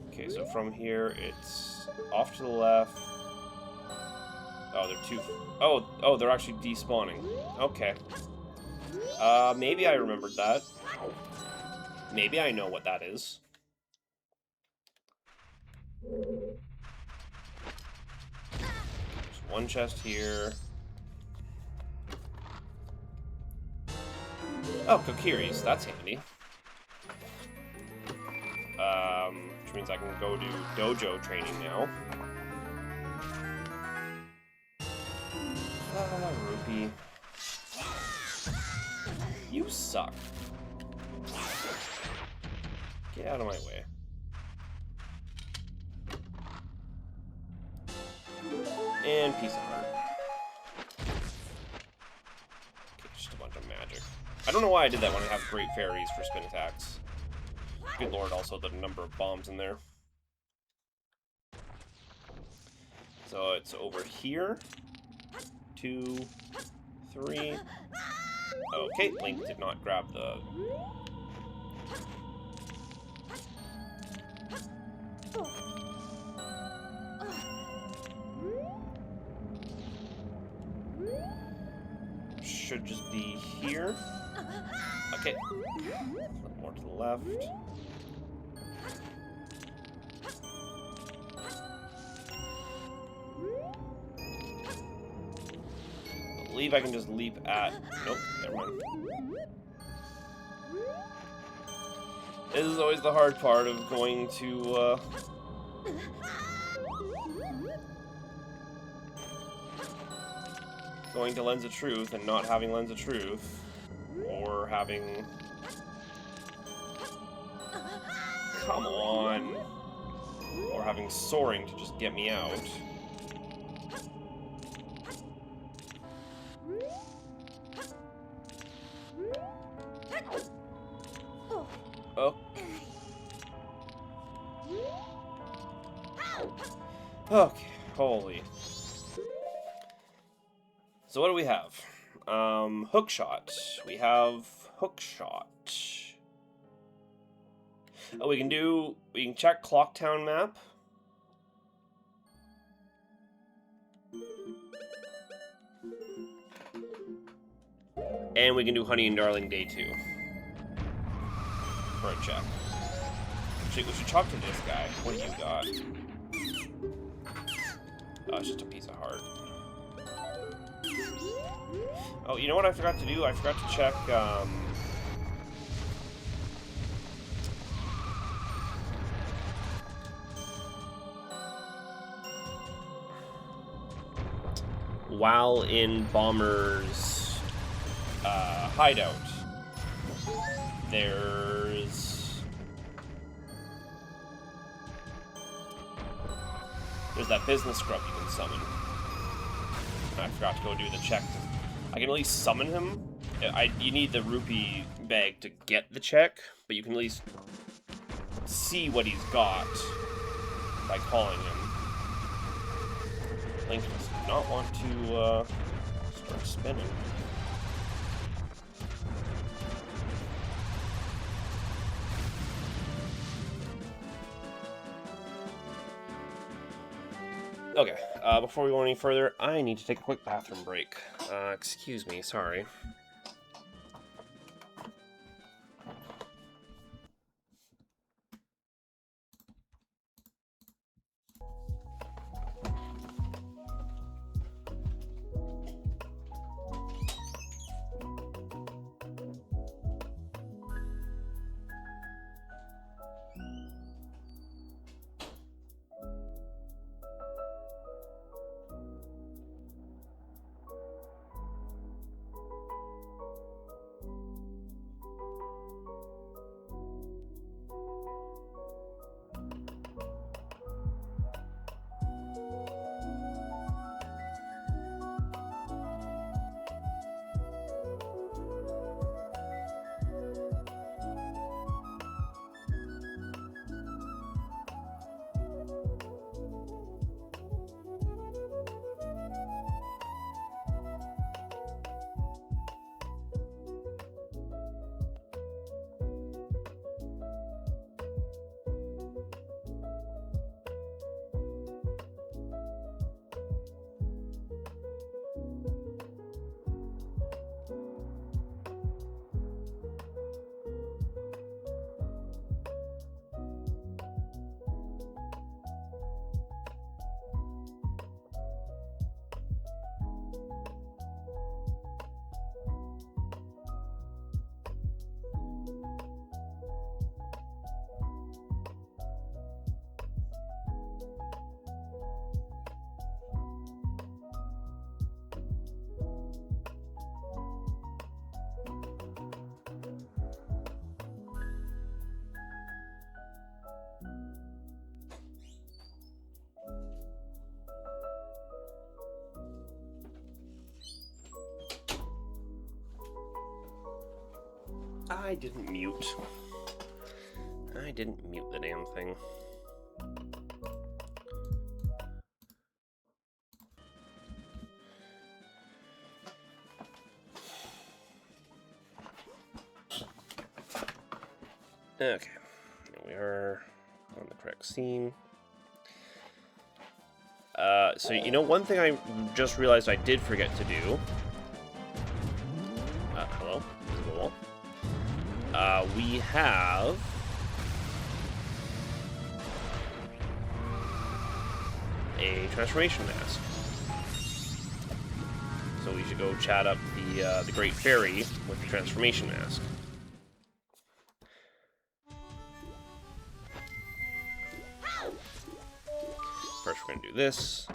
Okay, so from here, it's off to the left. Oh, they're two... Oh, they're actually despawning. Okay. Maybe I remembered that. Maybe I know what that is. There's one chest here. Oh, Kokiris. That's handy. Which means I can go do dojo training now. Rupee. You suck. Get out of my way. And piece of heart. Okay, just a bunch of magic. I don't know why I did that when I have great fairies for spin attacks. Good lord, also the number of bombs in there. So it's over here. 2, 3. Okay, Link did not grab the... Should just be here. Okay. More to the left. believe I can just leap at... Nope, never mind. This is always the hard part of going to, going to Lens of Truth and not having Lens of Truth. Or having... Come on! Or having Soaring to just get me out. Oh. Okay, holy. So what do we have? Hook shot. We have hook shot. Oh, we can check Clocktown map. And we can do Honey and Darling Day 2. For a check. Actually, we should talk to this guy. What do you got? Oh, it's just a piece of heart. Oh, you know what I forgot to do? I forgot to check, while in Bomber's hideout, there's that business scrub you can summon. I forgot to go do the check. I can at least summon him. You need the rupee bag to get the check, but you can at least see what he's got by calling him. Link does not want to start spinning. Okay, before we go any further, I need to take a quick bathroom break. Excuse me, sorry. I didn't mute. I didn't mute the damn thing. Okay, here we are on the correct scene. So, you know, one thing I just realized I did forget to do. Hello? Visible wall. We have... a transformation mask. So so we should go chat up the Great Fairy with the transformation mask. First, we're gonna do this.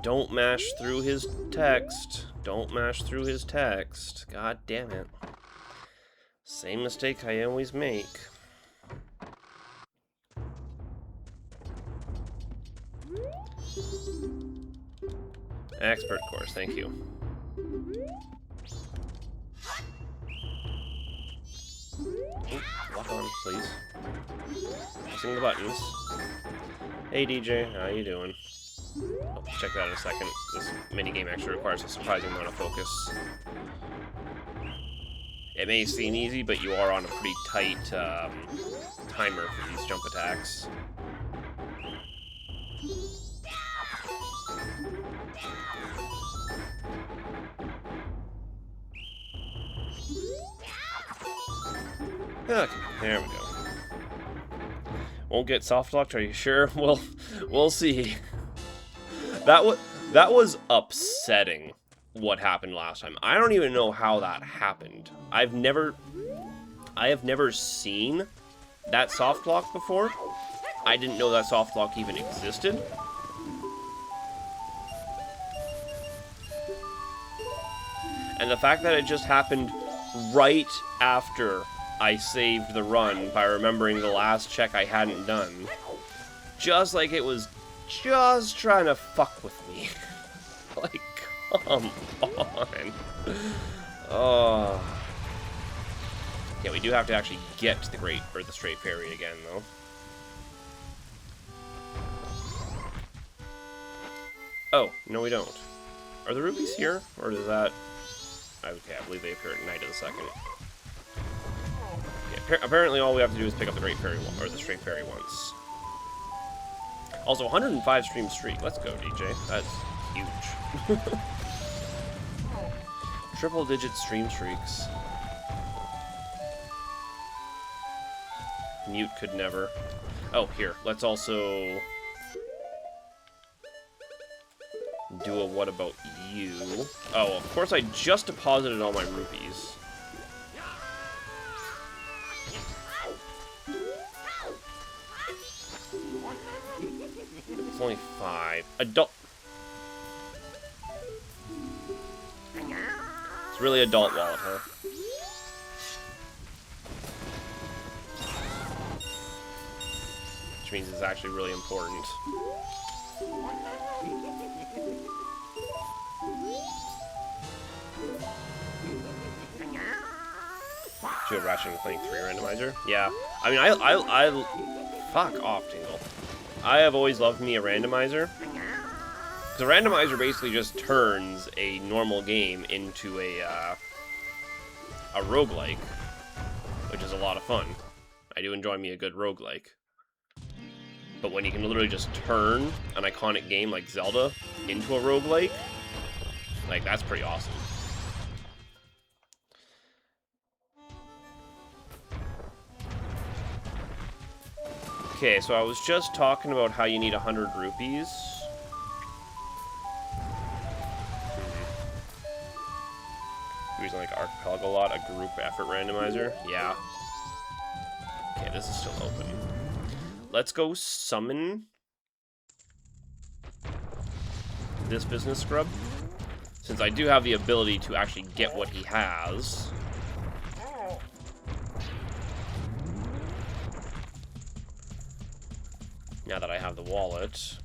Don't mash through his text. Don't mash through his text. God damn it. Same mistake I always make. Expert course, thank you. Ooh, lock on, please. Pressing the buttons. Hey DJ, how you doing? Oh, check that out in a second. This minigame actually requires a surprising amount of focus. It may seem easy, but you are on a pretty tight timer for these jump attacks. Okay, there we go. Won't get softlocked, are you sure? Well, we'll see. That was upsetting what happened last time. I don't even know how that happened. I have never seen that softlock before. I didn't know that softlock even existed. And the fact that it just happened right after I saved the run by remembering the last check I hadn't done. Just like it was just trying to fuck with me. Like, come on. Oh. Yeah, we do have to actually get to the Straight Fairy again, though. Oh, no we don't. Are the rupees here? Or does that... Okay, I believe they appear at night of the second. Yeah, apparently all we have to do is pick up the Great Fairy or the Straight Fairy once. Also, 105 stream streak. Let's go, DJ. That's huge. Triple-digit stream streaks. Mute could never. Oh, here. Let's also do a what about you. Oh, of course I just deposited all my rupees. It's only 5. Adult. It's really adult wallet, huh? Which means it's actually really important. Should have ration playing 3 randomizer. Yeah, I mean, I fuck off, Tingle. I have always loved me a randomizer. Because a randomizer basically just turns a normal game into a roguelike, which is a lot of fun. I do enjoy me a good roguelike. But when you can literally just turn an iconic game like Zelda into a roguelike, like, that's pretty awesome. Okay, so I was just talking about how you need 100 rupees. Using like Archipelago lot, a group effort randomizer. Yeah. Okay, this is still open. Let's go summon this business scrub, since I do have the ability to actually get what he has. Now that I have the wallet.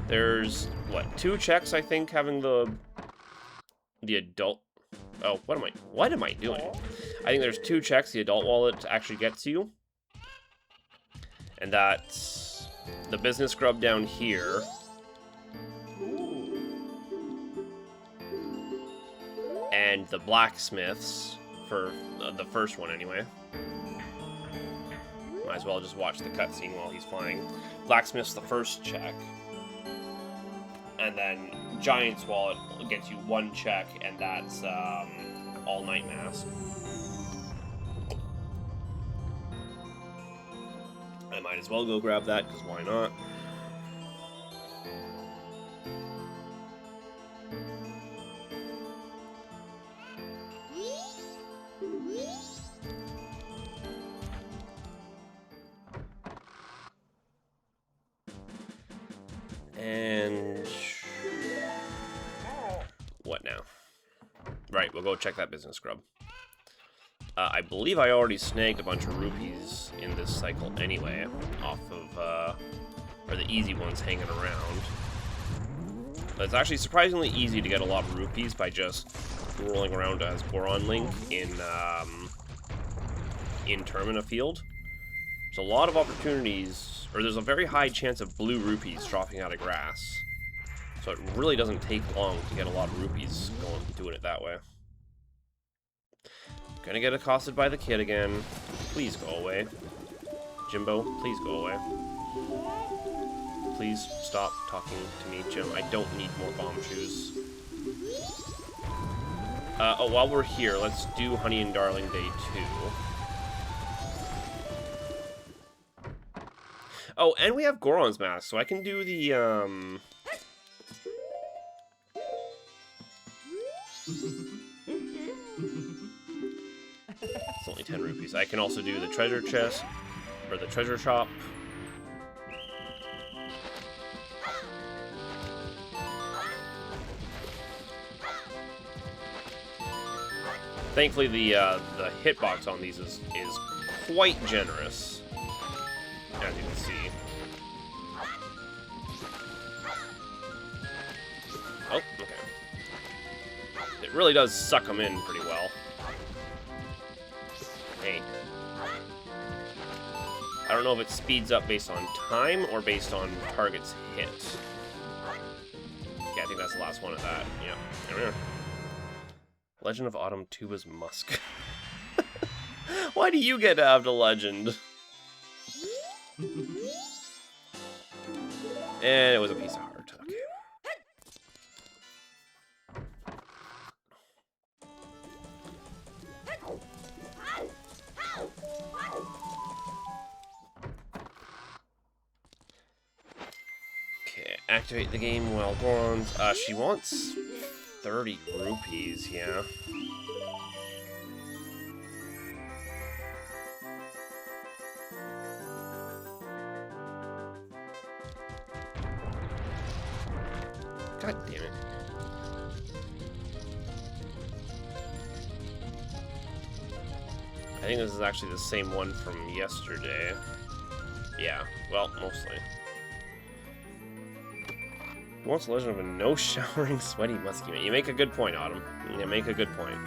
There's, what, 2 checks, I think, having the adult... Oh, what am I doing? I think there's 2 checks the adult wallet actually gets you. And that's the business scrub down here. And the blacksmiths, for the first one anyway. Might as well just watch the cutscene while he's flying. Blacksmith's the first check. And then Giant's wallet gets you 1 check, and that's all-night mask. I might as well go grab that, because why not? And what now? Right, we'll go check that business scrub. I believe I already snagged a bunch of rupees in this cycle anyway, off of, or the easy ones hanging around. But it's actually surprisingly easy to get a lot of rupees by just rolling around as Goron Link in Termina Field. There's a lot of opportunities, or there's a very high chance of blue rupees dropping out of grass. So it really doesn't take long to get a lot of rupees doing it that way. Gonna get accosted by the kid again. Please go away. Jimbo, please go away. Please stop talking to me, Jim. I don't need more bomb shoes. Oh, while we're here, let's do Honey and Darling Day 2. Oh, and we have Goron's mask, so I can do the, It's only 10 rupees. I can also do the treasure chest, or the treasure shop. Thankfully, the hitbox on these is quite generous, as you can see. Oh, okay. It really does suck them in pretty well. Hey. I don't know if it speeds up based on time or based on targets hit. Yeah, I think that's the last one of that. Yeah, there we are. Legend of Autumn Tuba's Musk. Why do you get to have the legend? And it was a piece of heart. Okay. Okay, activate the game while Goron's. She wants 30 rupees, yeah. God damn it. I think this is actually the same one from yesterday. Yeah, well, mostly. What's the legend of a no-showering, sweaty, musky man? You make a good point, Autumn. You make a good point.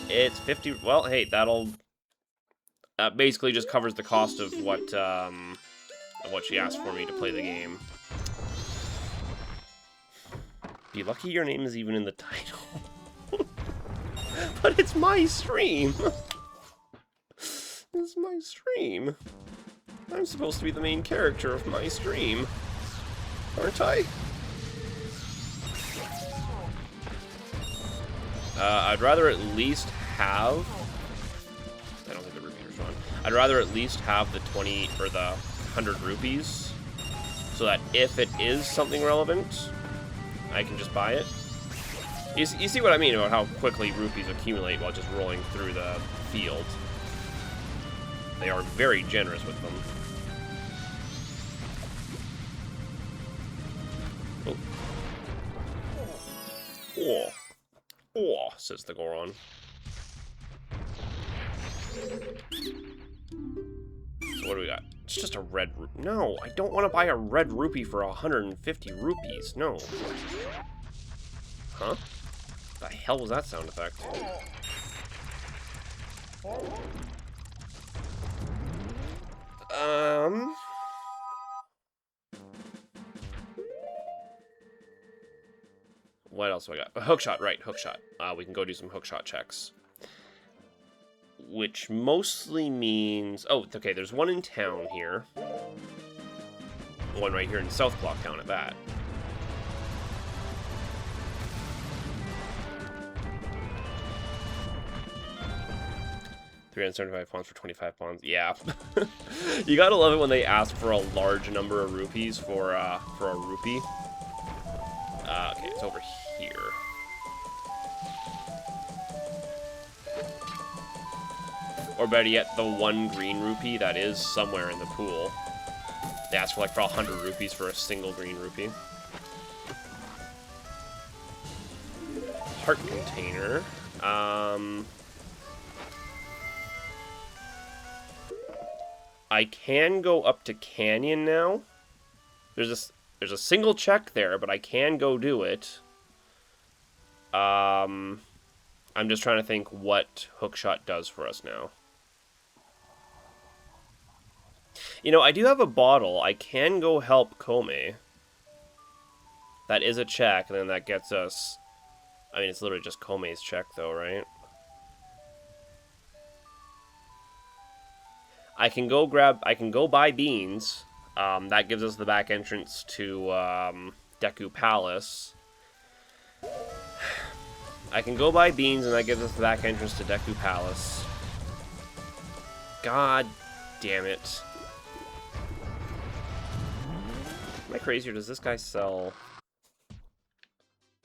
It's 50... Well, hey, that'll... That basically just covers the cost of what she asked for me to play the game. Be lucky your name is even in the title. But it's my stream! It's my stream. I'm supposed to be the main character of my stream. Aren't I? I'd rather at least have... I don't think the rupees are showing. I'd rather at least have the 20 or the 100 rupees, so that if it is something relevant, I can just buy it. You see what I mean about how quickly rupees accumulate while just rolling through the field. They are very generous with them. Oh. Oh, says the Goron. So what do we got? It's just a red rupee. No, I don't want to buy a red rupee for 150 rupees. No. Huh? The hell was that sound effect? What else do I got? A hookshot, right, hookshot. We can go do some hookshot checks. Which mostly means... Oh, okay, there's one in town here. One right here in Softlocked town at that. 375 pawns for 25 pawns. Yeah. You gotta love it when they ask for a large number of rupees for a rupee. Okay, it's over here. Or better yet, the 1 green rupee that is somewhere in the pool. They ask for like 100 rupees for a single green rupee. Heart container. I can go up to Canyon now. There's a single check there, but I can go do it. I'm just trying to think what Hookshot does for us now. You know, I do have a bottle. I can go help Kome. That is a check, and then that gets us... I mean, it's literally just Kome's check, though, right? I can go buy beans. That gives us the back entrance to Deku Palace. I can go buy beans, and that gives us the back entrance to Deku Palace. God damn it. Am I crazy, or does this guy sell...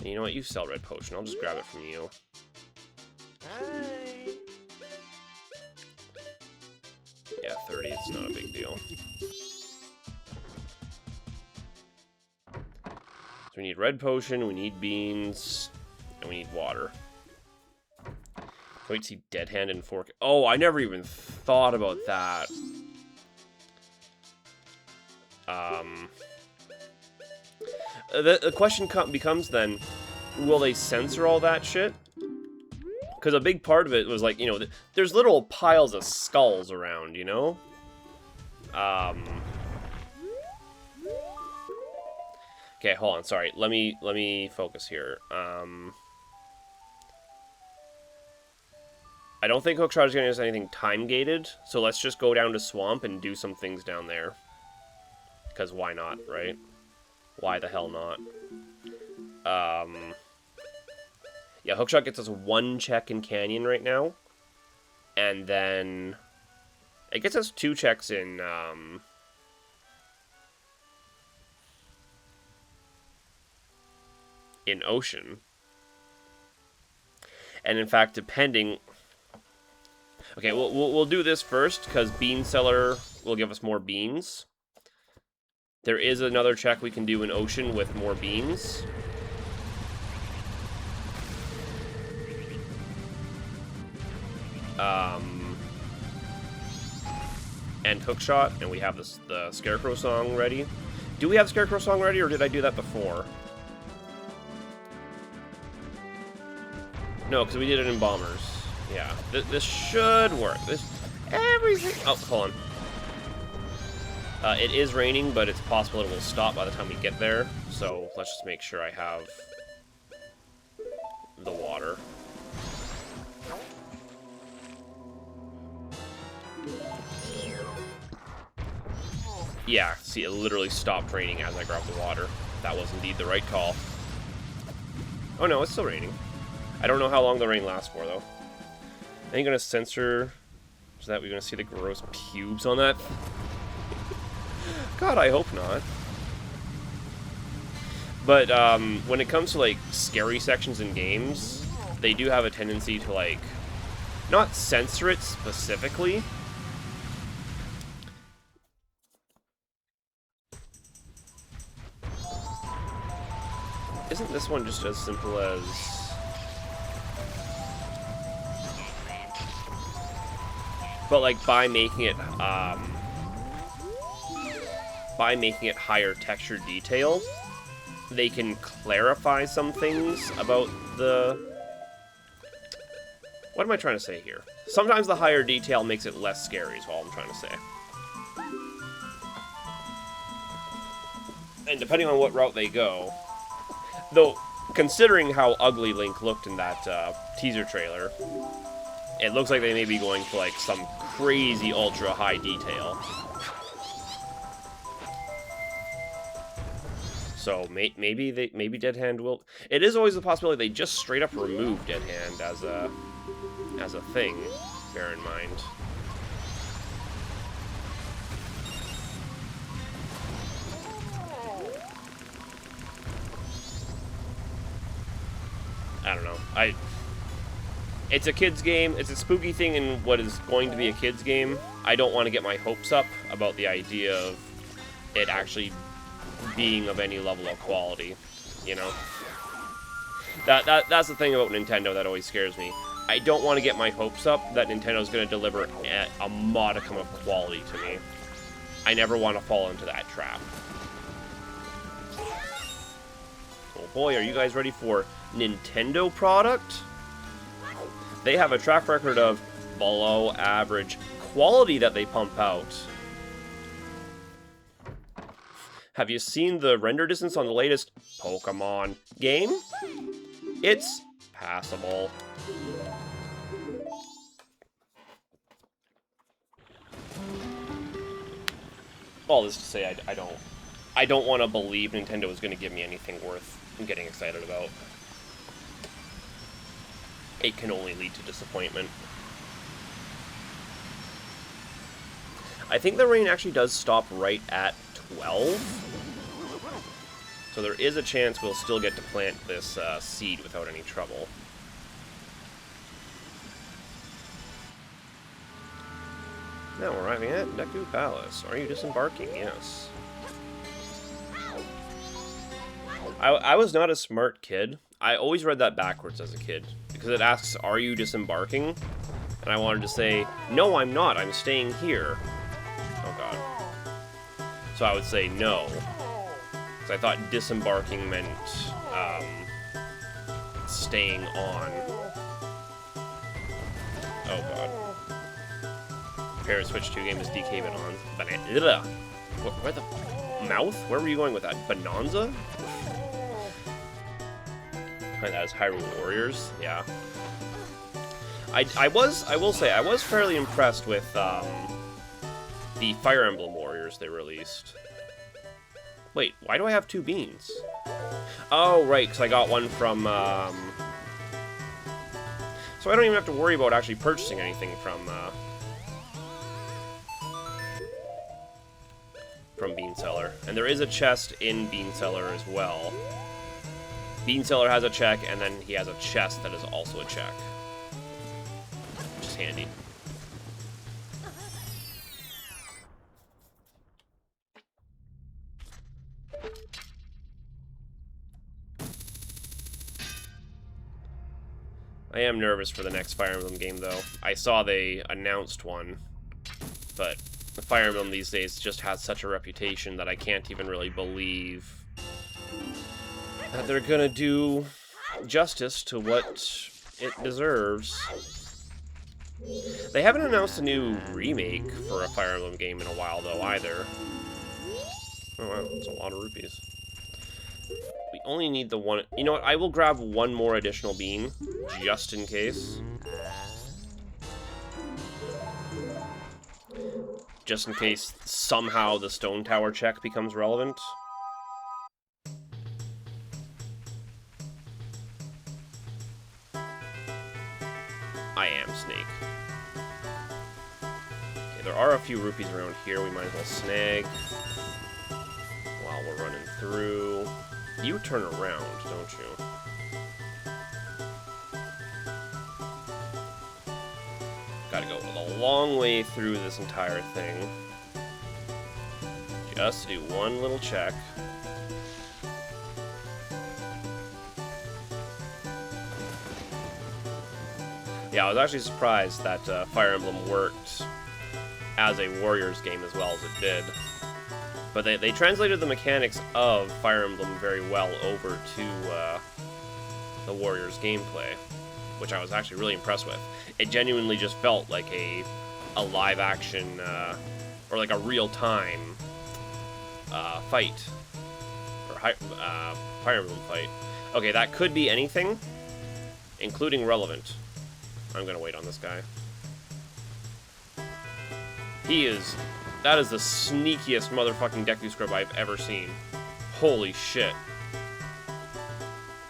You know what? You sell red potion. I'll just grab it from you. Hi. Yeah, 30. It's not a big deal. So we need red potion, we need beans, and we need water. Wait, see dead hand and fork. Oh, I never even thought about that. The question becomes then, will they censor all that shit? Because a big part of it was like, you know, there's little piles of skulls around, you know? Okay, hold on, sorry. Let me focus here. I don't think Hookshot is going to use anything time-gated, so let's just go down to Swamp and do some things down there. Because why not, right? Why the hell not? Yeah, Hookshot gets us 1 check in Canyon right now. And then... It gets us 2 checks in, Ocean. And in fact, depending... Okay, we'll do this first, because Bean Seller will give us more beans. There is another check we can do in Ocean with more beans. And Hookshot, and we have the Scarecrow song ready. Do we have Scarecrow song ready, or did I do that before? No, because we did it in Bombers. Yeah, this should work. Everything... Oh, hold on. It is raining, but it's possible it will stop by the time we get there. So let's just make sure I have the water. Yeah, see, it literally stopped raining as I grabbed the water. That was indeed the right call. Oh no, it's still raining. I don't know how long the rain lasts for, though. Are you going to censor so that we're going to see the gross pubes on that? God, I hope not. But when it comes to, like, scary sections in games, they do have a tendency to, like, not censor it specifically. Isn't this one just as simple as... But, like, by making it higher texture detail, they can clarify some things about the... What am I trying to say here? Sometimes the higher detail makes it less scary is all I'm trying to say. And depending on what route they go... Though, considering how ugly Link looked in that teaser trailer, it looks like they may be going for, like, some crazy ultra-high detail. So, maybe Dead Hand will... It is always a possibility they just straight up remove Dead Hand as a thing. bear in mind. I don't know. It's a kid's game. It's a spooky thing in what is going to be a kid's game. I don't want to get my hopes up about the idea of it actually being of any level of quality, you know? That's the thing about Nintendo that always scares me. I don't want to get my hopes up that Nintendo's going to deliver a modicum of quality to me. I never want to fall into that trap. Oh boy, are you guys ready for Nintendo product? They have a track record of below average quality that they pump out. Have you seen the render distance on the latest Pokemon game? It's passable. All this to say, I don't want to believe Nintendo is going to give me anything worth getting excited about. It can only lead to disappointment. I think the rain actually does stop right at 12. So there is a chance we'll still get to plant this seed without any trouble. Now we're arriving at Deku Palace. Are you disembarking? Yes. I was not a smart kid. I always read that backwards as a kid. Because it asks, are you disembarking? And I wanted to say, no, I'm not. I'm staying here. Oh, God. So I would say no. Because I thought disembarking meant staying on. Oh, God. Prepare to switch to game is DK Bonanza. Where the mouth? Where were you going with that? Bonanza? That is Hyrule Warriors. Yeah. I will say, I was fairly impressed with the Fire Emblem Warriors they released. Wait, why do I have 2 beans? Oh, right, because I got one from, so I don't even have to worry about actually purchasing anything from Bean Cellar. And there is a chest in Bean Cellar as well. Bean Cellar has a check, and then he has a chest that is also a check. Which is handy. I am nervous for the next Fire Emblem game, though. I saw they announced one, but the Fire Emblem these days just has such a reputation that I can't even really believe that they're gonna do justice to what it deserves. They haven't announced a new remake for a Fire Emblem game in a while, though, either. Oh, wow, that's a lot of rupees. We only need the one... You know what, I will grab one more additional bean, just in case. Just in case somehow the Stone Tower check becomes relevant. I am Snake. Okay, there are a few rupees around here we might as well snag while we're running through. You turn around, don't you? Gotta go a long way through this entire thing. Just to do one little check. Yeah, I was actually surprised that Fire Emblem worked as a Warriors game as well as it did. But they translated the mechanics of Fire Emblem very well over to the Warriors gameplay, which I was actually really impressed with. It genuinely just felt like a live action, or like a real-time fight, or Fire Emblem fight. Okay, that could be anything, including relevant. I'm gonna wait on this guy. That is the sneakiest motherfucking Deku Scrub I've ever seen. Holy shit.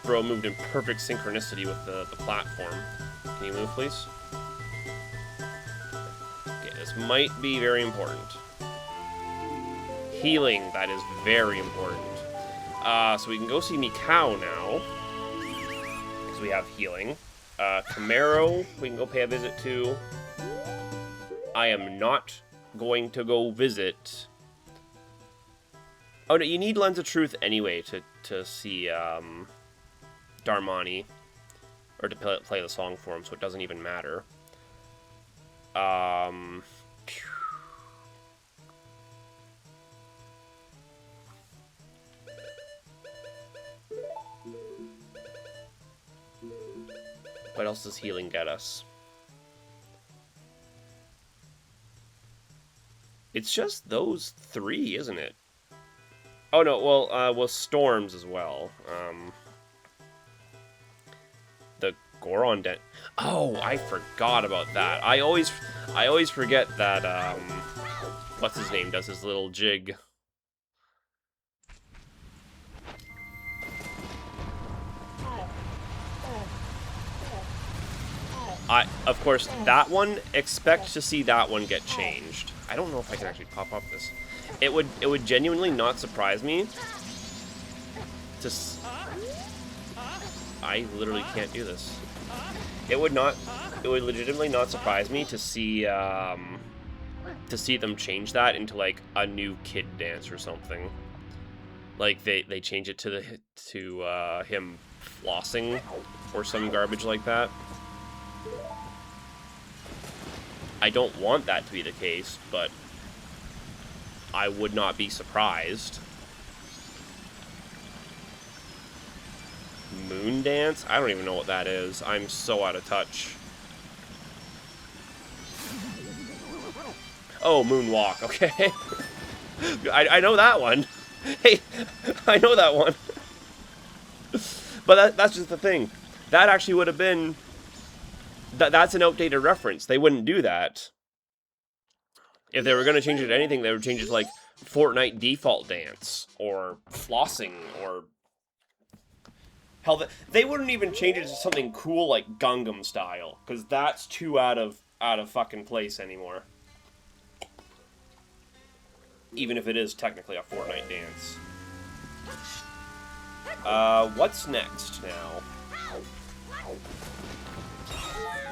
Bro moved in perfect synchronicity with the platform. Can you move, please? This might be very important. Healing, that is very important. So we can go see Mikau now. Because we have healing. Camaro, we can go pay a visit to. I am not going to go visit... Oh, no, you need Lens of Truth anyway to see Darmani. Or to play the song for him, so it doesn't even matter. What else does healing get us? It's just those 3, isn't it? Oh no, well, storms as well. The Goron Dent. Oh, I forgot about that. I always forget that, what's his name does his little jig. Of course, that one, expect to see that one get changed. I don't know if I can actually pop up this. It would genuinely not surprise me to... I literally can't do this. It would legitimately not surprise me to see them change that into, like, a new kid dance or something. Like, they change it to him flossing or some garbage like that. I don't want that to be the case, but I would not be surprised. Moon Dance? I don't even know what that is. I'm so out of touch. Oh, Moonwalk, okay. I know that one. Hey, I know that one. But that's just the thing. That actually would have been... That's an outdated reference. They wouldn't do that. If they were going to change it to anything, they would change it to, like, Fortnite default dance, or flossing, or... Hell, they wouldn't even change it to something cool like Gangnam Style, because that's too out of fucking place anymore. Even if it is technically a Fortnite dance. What's next now?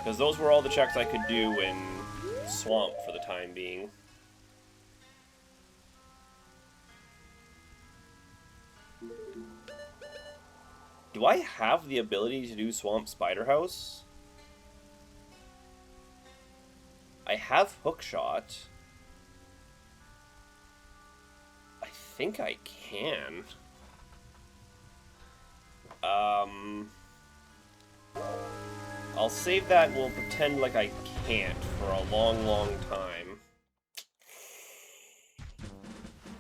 Because those were all the checks I could do in Swamp for the time being. Do I have the ability to do Swamp Spider House? I have Hookshot. I think I can. I'll save that and we'll pretend like I can't for a long, long time.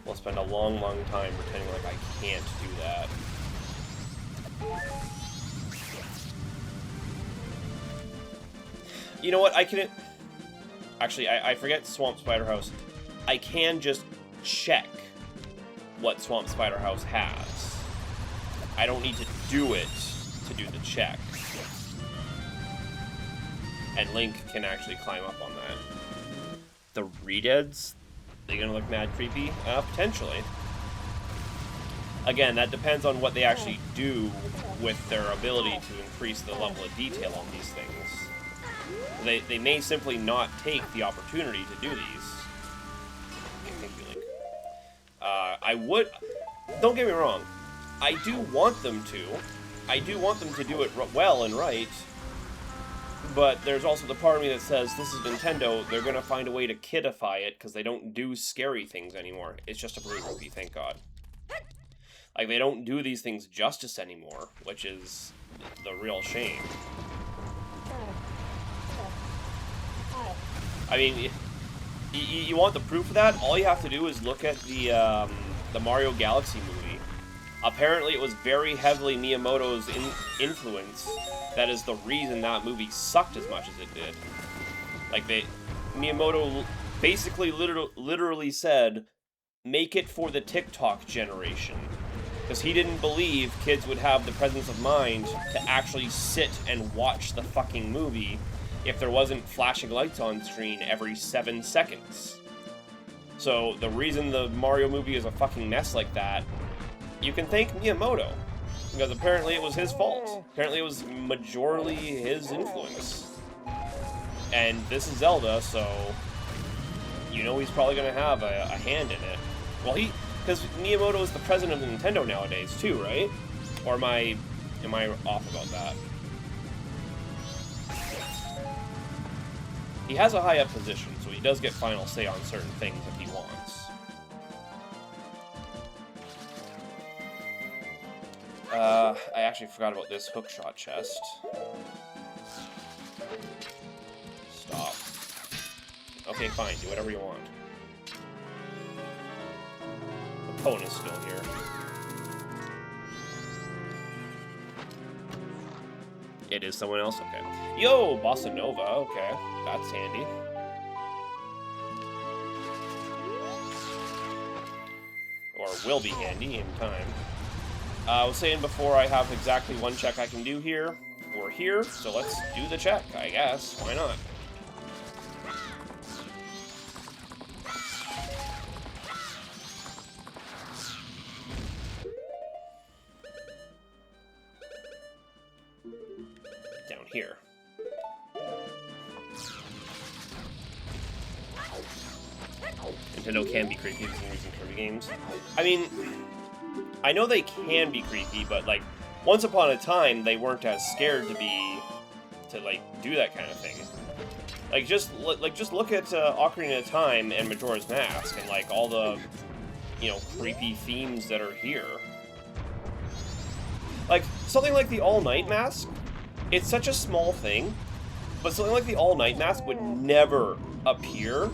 We'll spend a long, long time pretending like I can't do that. You know what, I can... Actually, I forget Swamp Spider House. I can just check what Swamp Spider House has. I don't need to do it to do the check. And Link can actually climb up on that. The Redeads? They gonna look mad creepy? Potentially. Again, that depends on what they actually do with their ability to increase the level of detail on these things. They may simply not take the opportunity to do these. Okay, thank you, Link. I would... Don't get me wrong. I do want them to. I do want them to do it well and right. But there's also the part of me that says, this is Nintendo, they're going to find a way to kidify it, because they don't do scary things anymore. It's just a blue movie, thank God. Like, they don't do these things justice anymore, which is the real shame. I mean, you want the proof of that? All you have to do is look at the Mario Galaxy movie. Apparently, it was very heavily Miyamoto's influence. That is the reason that movie sucked as much as it did. Like, Miyamoto basically literally said, make it for the TikTok generation. Because he didn't believe kids would have the presence of mind to actually sit and watch the fucking movie if there wasn't flashing lights on screen every 7 seconds. So the reason the Mario movie is a fucking mess like that, you can thank Miyamoto. Because apparently it was his fault. Apparently it was majorly his influence. And this is Zelda, so you know he's probably going to have a hand in it. Well, because Miyamoto is the president of Nintendo nowadays too, right? Or am I off about that? He has a high up position, so he does get final say on certain things if he wants. I actually forgot about this hookshot chest. Stop. Okay, fine, do whatever you want. The phone is still here. It is someone else? Okay. Yo, Bossa Nova, okay. That's handy. Or will be handy in time. I was saying before, I have exactly one check I can do here. We're here, so let's do the check, I guess. Why not? Down here. Nintendo can be creepy with some recent Kirby games. I mean, I know they can be creepy, but like, once upon a time, they weren't as scared to do that kind of thing. Like, just look at Ocarina of Time and Majora's Mask, and like all the, creepy themes that are here. Like, something like the All Night Mask, it's such a small thing, but something like the All Night Mask would never appear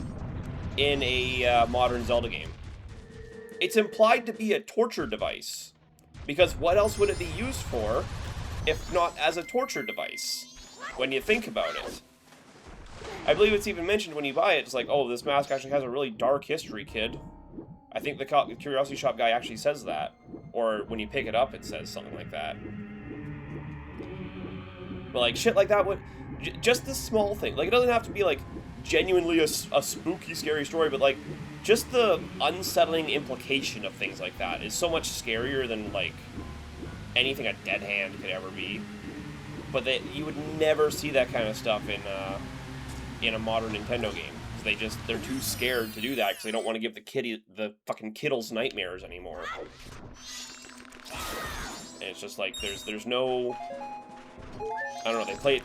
in a modern Zelda game. It's implied to be a torture device, because what else would it be used for if not as a torture device, when you think about it? I believe it's even mentioned when you buy it, it's like, oh, this mask actually has a really dark history, kid. I think the Curiosity Shop guy actually says that, or when you pick it up it says something like that. But like, shit like that would, just this small thing, like, it doesn't have to be like genuinely a spooky, scary story, but like, just the unsettling implication of things like that is so much scarier than like anything a dead hand could ever be. But you would never see that kind of stuff in a modern Nintendo game. They're too scared to do that because they don't want to give the fucking kiddles nightmares anymore. And it's just like there's no, I don't know, they play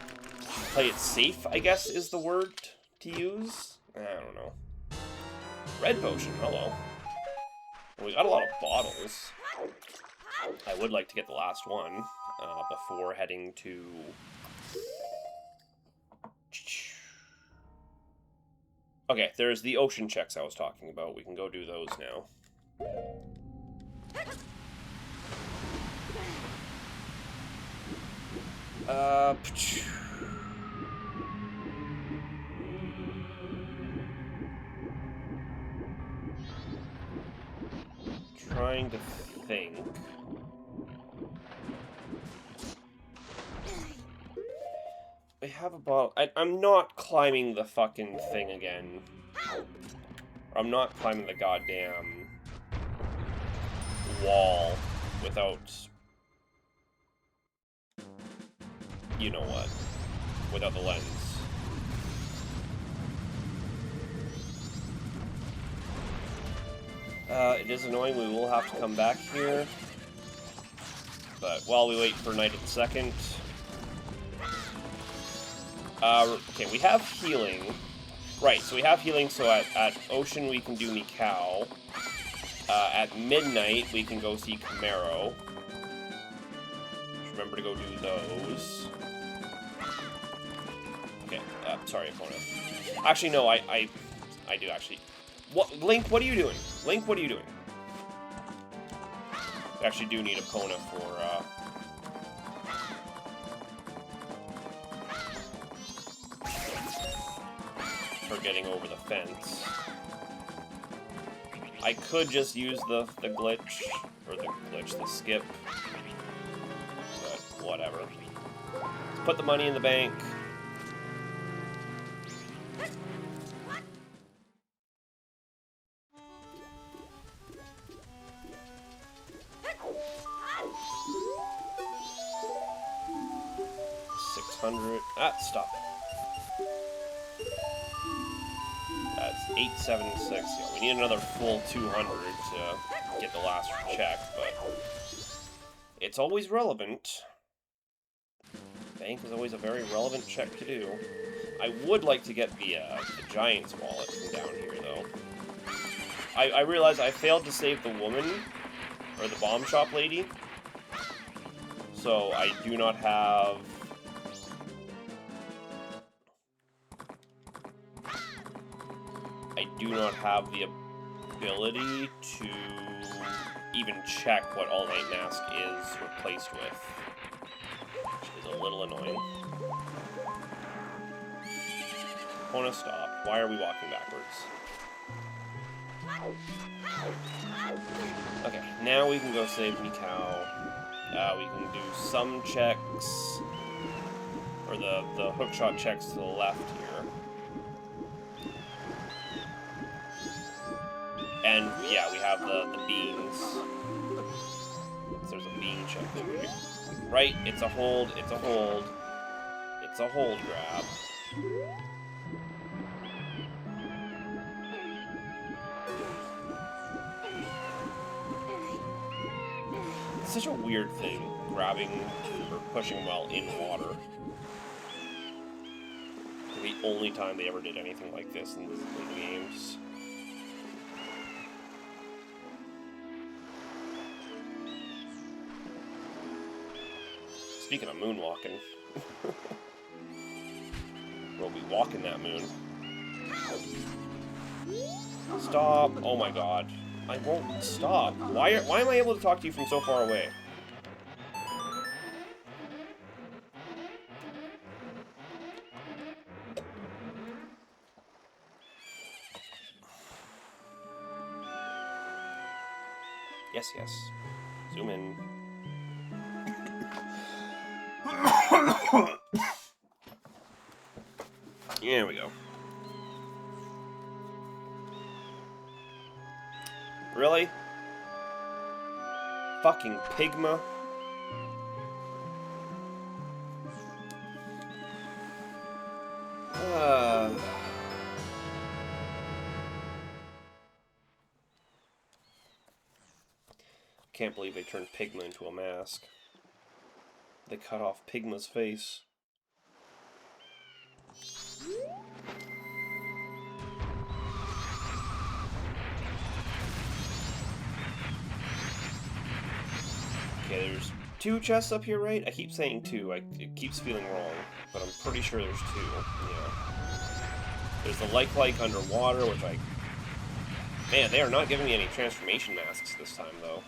it safe, I guess is the word to use. I don't know. Red potion, hello. Well, we got a lot of bottles. I would like to get the last one before heading to... Okay, there's the ocean checks I was talking about. We can go do those now. Trying to think. I have a bottle. I'm not climbing the fucking thing again. I'm not climbing the goddamn wall without... You know what? Without the lens. It is annoying, we will have to come back here. But while we wait for Night at the Second... okay, we have healing. Right, so we have healing, so at Ocean we can do Mikau. At midnight we can go see Camaro. Just remember to go do those. Okay, sorry, Epona. Actually, no, I do actually... Link, what are you doing? Link, what are you doing? I actually do need Epona for getting over the fence. I could just use the glitch, or the skip, but whatever. Put the money in the bank. 600. Ah, stop it. That's 876. Yeah, we need another full 200 to get the last check, but it's always relevant. Bank is always a very relevant check to do. I would like to get the Giant's wallet from down here, though. I realized I failed to save the woman, or the bomb shop lady, so I do not have... the ability to even check what All Night Mask is replaced with, which is a little annoying. Kona, stop. Why are we walking backwards? Okay, now we can go save Mikau. We can do some checks, or the hookshot checks to the left here. And, yeah, we have the beans. There's a bean check over here. Right, it's a hold, it's a hold. It's a hold grab. It's such a weird thing, grabbing or pushing while in water. The only time they ever did anything like this in the games. Speaking of moonwalking, we'll be walking that moon. Stop! Oh my god. I won't stop. Why am I able to talk to you from so far away? Yes, yes. Zoom in. Here we go. Really? Fucking Pigma. Can't believe they turned Pigma into a mask. They cut off Pigma's face. Okay, there's 2 chests up here, right? I keep saying 2. It keeps feeling wrong, but I'm pretty sure there's 2. Yeah. There's the like underwater, which I... Man, they are not giving me any transformation masks this time, though.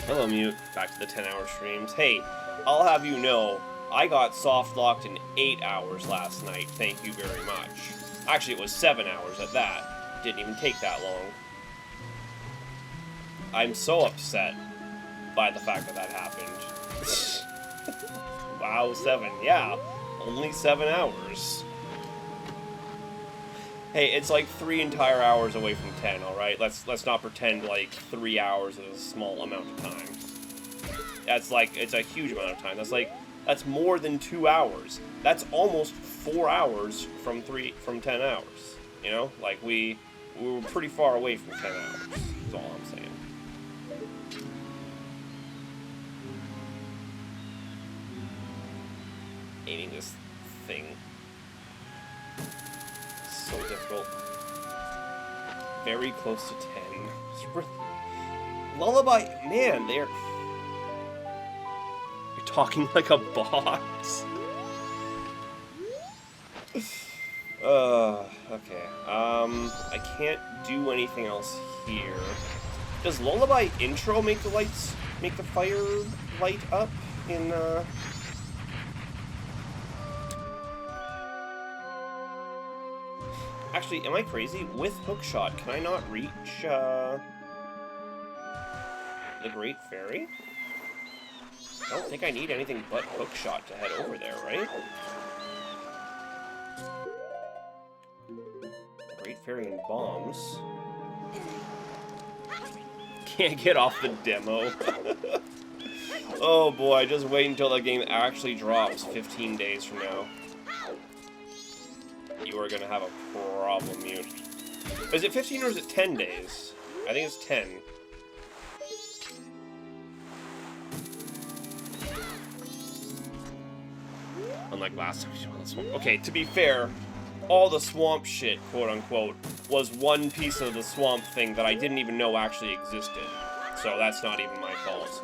Hello, Mute. Back to the 10-hour streams. Hey, I'll have you know, I got soft-locked in 8 hours last night. Thank you very much. Actually, it was 7 hours at that. Didn't even take that long. I'm so upset by the fact that happened. Wow, 7. Yeah, only 7 hours. Hey, it's like 3 entire hours away from 10, alright? Let's not pretend like 3 hours is a small amount of time. That's like, it's a huge amount of time. That's more than 2 hours. That's almost 4 hours from 10 hours. You know? Like, we were pretty far away from 10 hours. That's all I'm saying. Aiming this thing. So difficult. Very close to 10. Lullaby, man, you're talking like a boss. Okay. I can't do anything else here. Does Lullaby intro make the fire light up in, Actually, am I crazy? With Hookshot, can I not reach, the Great Fairy? I don't think I need anything but Hookshot to head over there, right? Great Fairy and bombs. Can't get off the demo. Oh boy, just wait until that game actually drops 15 days from now. You are gonna have a problem, Mute. Is it 15 or is it 10 days? I think it's 10. Unlike last time. Okay, to be fair, all the swamp shit, quote unquote, was one piece of the swamp thing that I didn't even know actually existed. So that's not even my fault.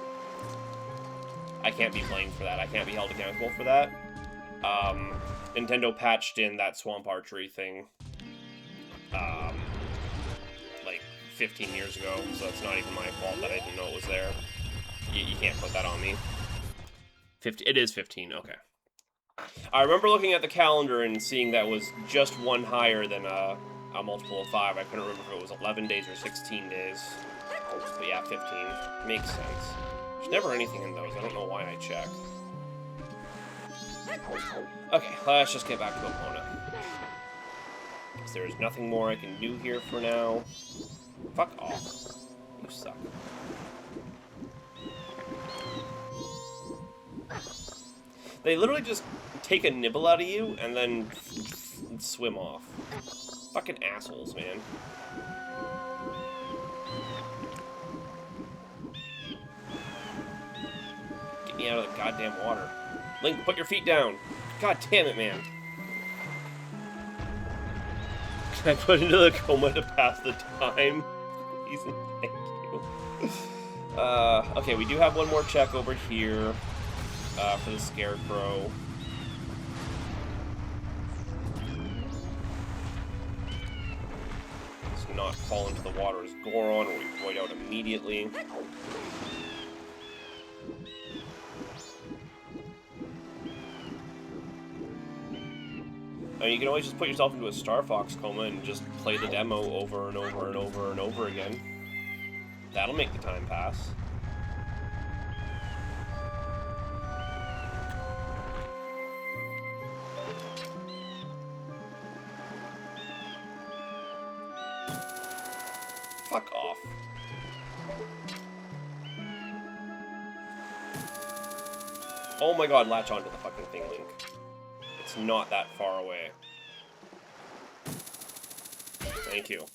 I can't be blamed for that. I can't be held accountable for that. Nintendo patched in that swamp archery thing, like 15 years ago, so it's not even my fault that I didn't know it was there. You can't put that on me. It is 15, okay. I remember looking at the calendar and seeing that was just one higher than a multiple of 5. I couldn't remember if it was 11 days or 16 days. But yeah, 15. Makes sense. There's never anything in those. I don't know why I check. Okay, let's just get back to Epona. Because there's nothing more I can do here for now. Fuck off. You suck. They literally just take a nibble out of you and then swim off. Fucking assholes, man. Get me out of the goddamn water. Link, put your feet down. God damn it, man. Can I put into the coma to pass the time? Please and thank you. Okay, we do have one more check over here. For the Scarecrow. Let's not fall into the water as Goron, or we void out immediately. I mean, you can always just put yourself into a Star Fox coma and just play the demo over and over and over and over again. That'll make the time pass. Fuck off. Oh my god, latch onto the fucking thing, Link. It's not that far away. Thank you.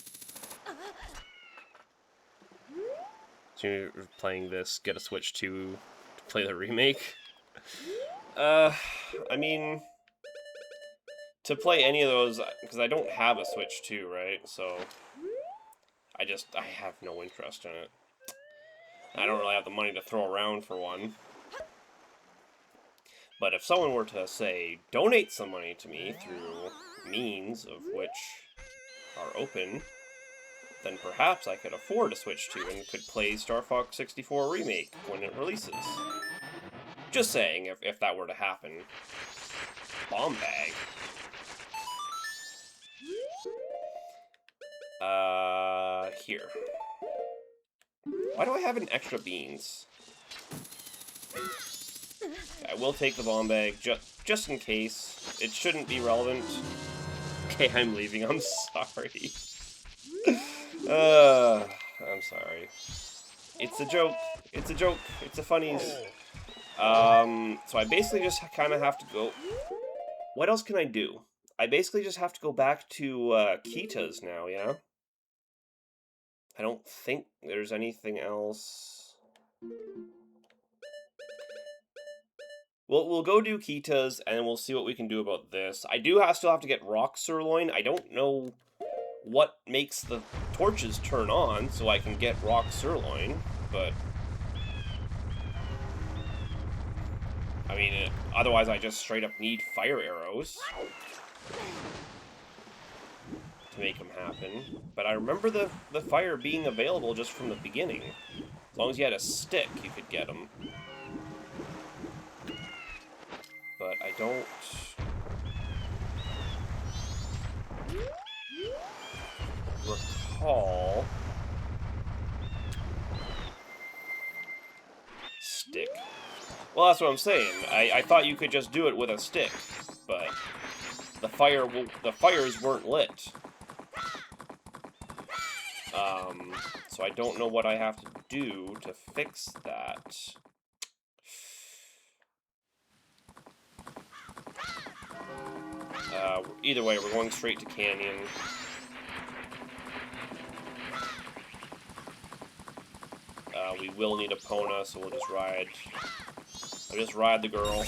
So you're playing this, get a Switch 2 to play the remake? I mean, to play any of those, because I don't have a Switch 2, right? So I have no interest in it. I don't really have the money to throw around for one. But if someone were to, say, donate some money to me through means of which are open, then perhaps I could afford a Switch 2 and could play Star Fox 64 Remake when it releases. Just saying, if that were to happen. Bomb bag. Here. Why do I have an extra beans? I will take the bomb bag, just in case. It shouldn't be relevant. Okay, I'm leaving. I'm sorry. I'm sorry. It's a joke. It's a joke. It's a funnies. So I basically just kind of have to go... What else can I do? I basically just have to go back to Kita's now, yeah? I don't think there's anything else. We'll go do Kita's, and we'll see what we can do about this. I do still have to get Rock Sirloin. I don't know what makes the torches turn on, so I can get Rock Sirloin, but... I mean, otherwise I just straight up need fire arrows to make them happen. But I remember the fire being available just from the beginning. As long as you had a stick, you could get them. But I don't... recall... Stick. Well, that's what I'm saying. I thought you could just do it with a stick, but the fires weren't lit. So I don't know what I have to do to fix that. Either way, we're going straight to Canyon. We will need a Pona, so we'll just ride. I'll just ride the girl.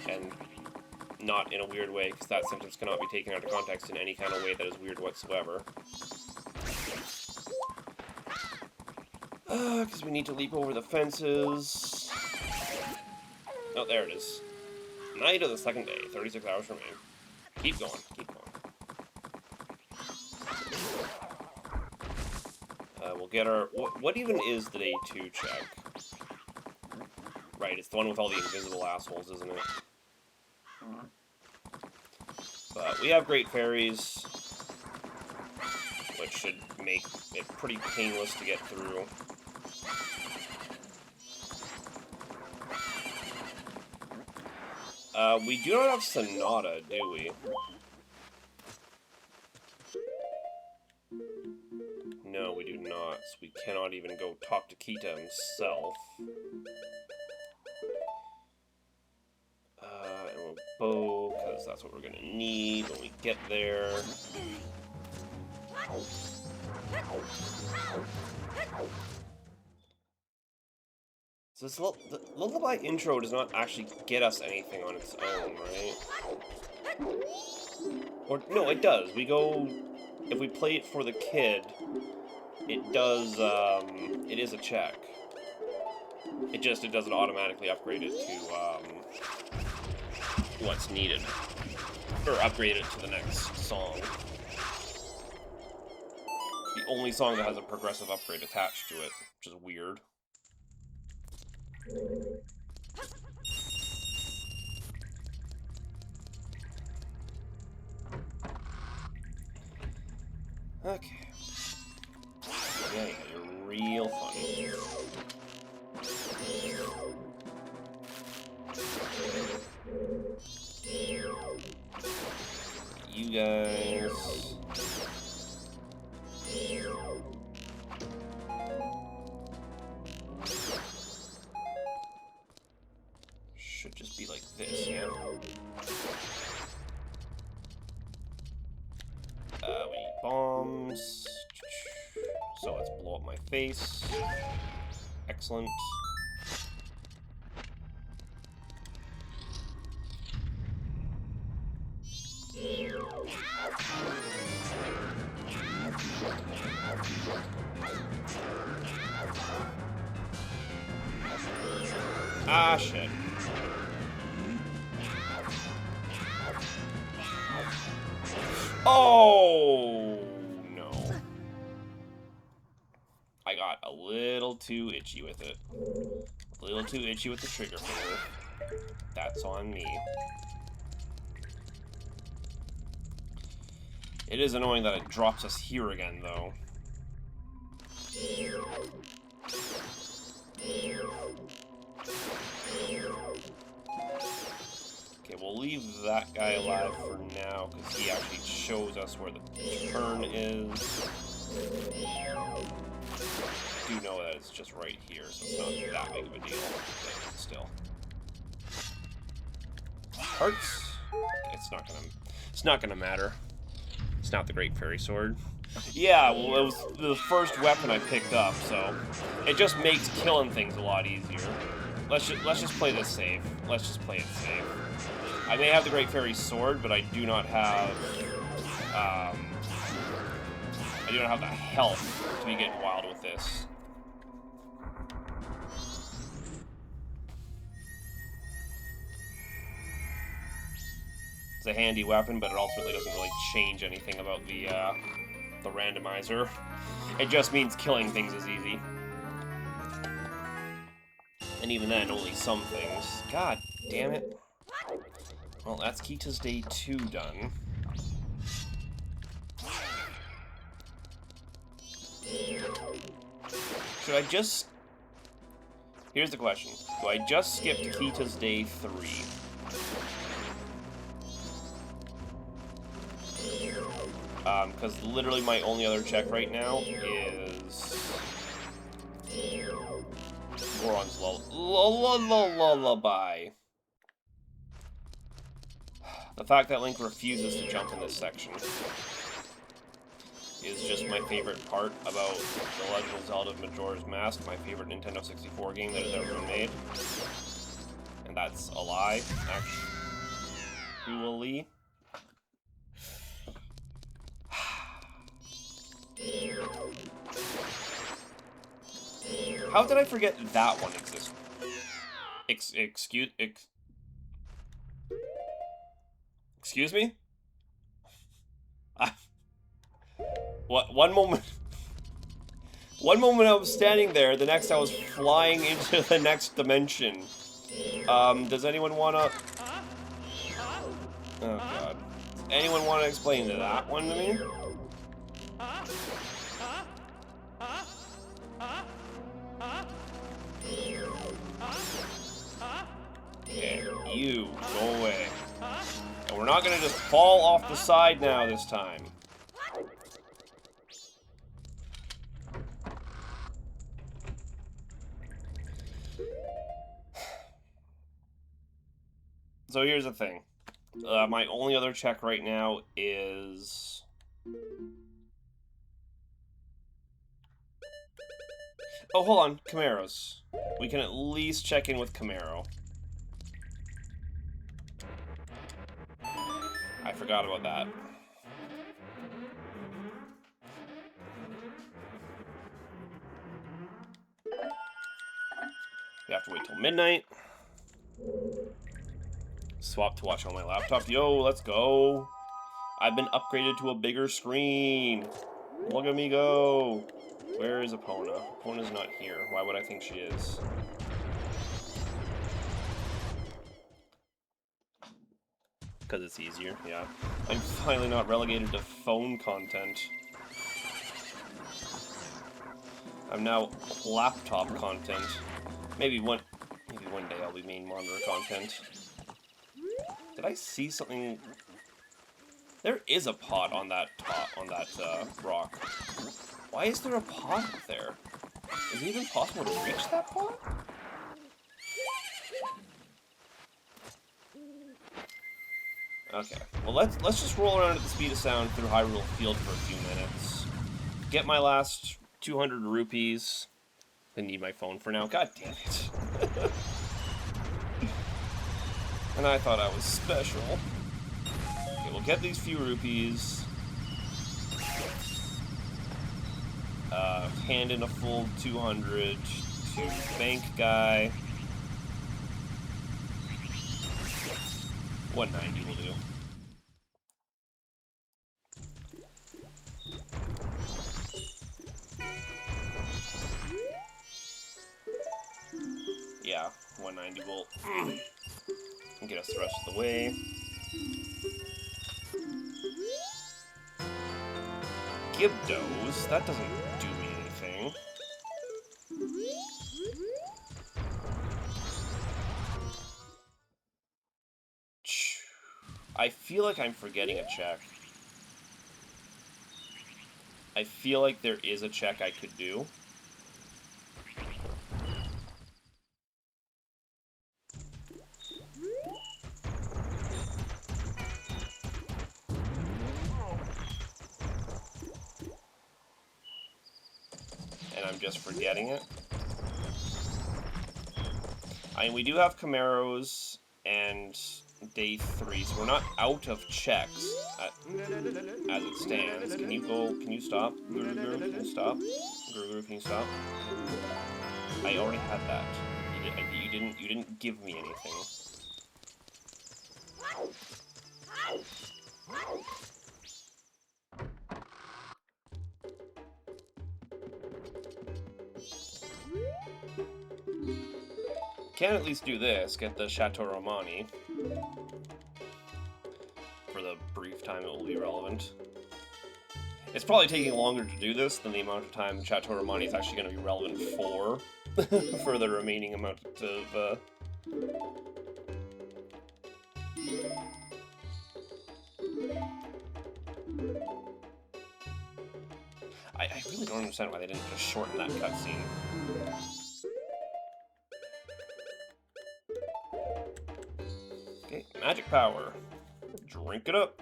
And not in a weird way, because that sentence cannot be taken out of context in any kind of way that is weird whatsoever. Because we need to leap over the fences. Oh, there it is. Night of the second day, 36 hours remain. Keep going, keep going. We'll get our... What even is the day 2 check? Right, it's the one with all the invisible assholes, isn't it? But we have Great Fairies, which should make it pretty painless to get through. We do not have Sonata, do we? No, we do not. So we cannot even go talk to Kita himself. And we'll bow, because that's what we're going to need when we get there. So this the Lullaby intro does not actually get us anything on its own, right? Or, no, it does. We go... If we play it for the kid, it does, it is a check. It doesn't automatically upgrade it to, what's needed. Or upgrade it to the next song. The only song that has a progressive upgrade attached to it, which is weird. Okay. Yeah, you're real funny. You guys... should just be like this, yeah. We need bombs. So let's blow up my face. Excellent. Ah, shit. Oh, no. I got a little too itchy with it. A little too itchy with the trigger finger. That's on me. It is annoying that it drops us here again, though. Okay, we'll leave that guy alive for now, because he actually shows us where the turn is. I do know that it's just right here, so it's not that big of a deal, but still. Hearts? It's not gonna matter. It's not the Great Fairy Sword. Yeah, well, it was the first weapon I picked up, so it just makes killing things a lot easier. Let's just play this safe. Let's just play it safe. I may have the Great Fairy Sword, but I do not have the health to be getting wild with this. It's a handy weapon, but it ultimately doesn't really change anything about the randomizer. It just means killing things is easy. And even then, only some things. God damn it. Well, that's Kita's day 2 done. Should I just... Here's the question. Do I just skip to Kita's day 3? Because literally my only other check right now is Goron's Lullaby. The fact that Link refuses to jump in this section is just my favorite part about The Legend of Zelda Majora's Mask, my favorite Nintendo 64 game that has ever been made. And that's a lie, actually. How did I forget that one exists? Excuse me? What? One moment I was standing there, the next I was flying into the next dimension. Does anyone wanna... Oh god. Does anyone wanna explain that one to me? Okay, you, go away. And we're not gonna just fall off the side now this time. So here's the thing. My only other check right now is... Oh, hold on. Camaros. We can at least check in with Camaro. I forgot about that. You have to wait till midnight. Swap to watch on my laptop. Yo, let's go. I've been upgraded to a bigger screen. Look at me go. Where is Epona? Epona's not here. Why would I think she is? Because it's easier, yeah. I'm finally not relegated to phone content. I'm now laptop content. Maybe one day I'll be main monitor content. Did I see something? There is a pot on that rock. Why is there a pot up there? Is it even possible to reach that pot? Okay. Well, let's just roll around at the speed of sound through Hyrule Field for a few minutes. Get my last 200 rupees. I need my phone for now. God damn it. And I thought I was special. Okay, we'll get these few rupees. Hand in a full 200 to bank guy. 190 will do. Yeah, 190 will get us the rest of the way. Gibdos, that doesn't do me anything. I feel like I'm forgetting a check. I feel like there is a check I could do. And I'm just forgetting it. I mean, we do have Camaros and day 3, so we're not out of checks as it stands. Can you go? Can you stop? Guru, can you stop? Guru, can you stop? I already had that. You didn't give me anything. Can at least do this, get the Chateau Romani. For the brief time it will be relevant. It's probably taking longer to do this than the amount of time Chateau Romani is actually going to be relevant for. For the remaining amount of... I really don't understand why they didn't just shorten that cutscene. Okay, magic power. Drink it up.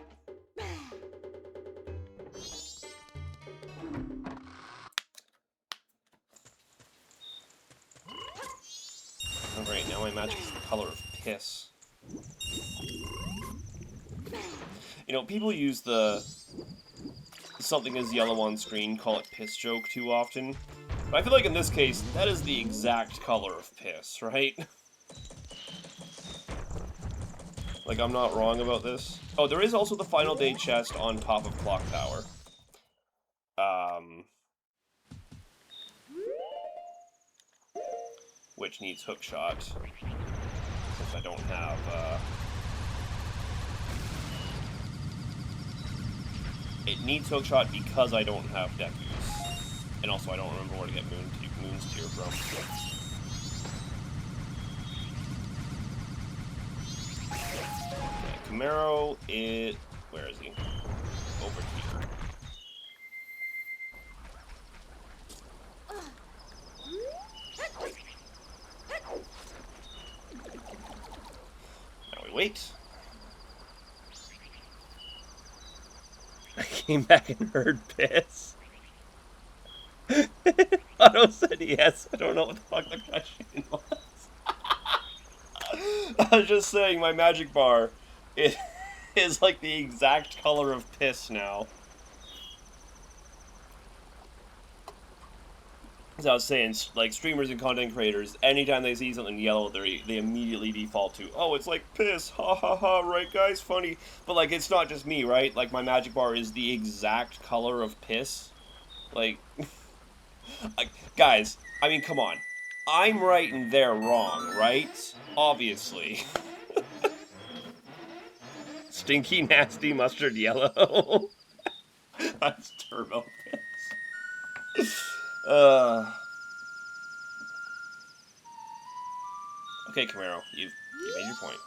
Alright, now my magic is the color of piss. You know, people use the something is yellow on screen, call it piss joke too often. But I feel like in this case, that is the exact color of piss, right? Like, I'm not wrong about this. Oh, there is also the final day chest on top of Clock Tower. Which needs hookshot. Since I don't have, It needs hookshot because I don't have Deku's. And also, I don't remember where to get Moon's Tear from. Okay, Camaro is... Where is he? Over here. Now we wait. I came back and heard piss. Otto said yes. I don't know what the fuck the question was. I was just saying my magic bar is like the exact color of piss now. As I was saying, like, streamers and content creators, anytime they see something yellow, they immediately default to, oh, it's like piss, ha ha ha, right guys, funny. But, like, it's not just me, right? Like, my magic bar is the exact color of piss. Like, guys, I mean, come on. I'm right and they're wrong, right? Obviously. Stinky, nasty, mustard yellow. That's turbo piss. Okay, Camaro, you made your point.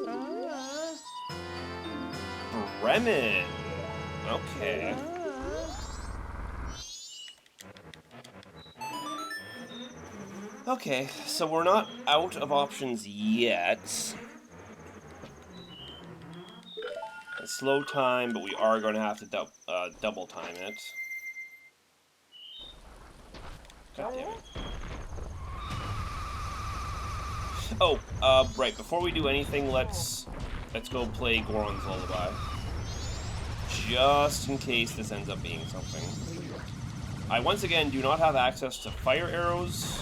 Bremen. Okay. Okay, so we're not out of options yet. It's slow time, but we are going to have to double time it. God damn it. Oh, right, before we do anything, let's go play Goron's Lullaby. Just in case this ends up being something. I, once again, do not have access to fire arrows.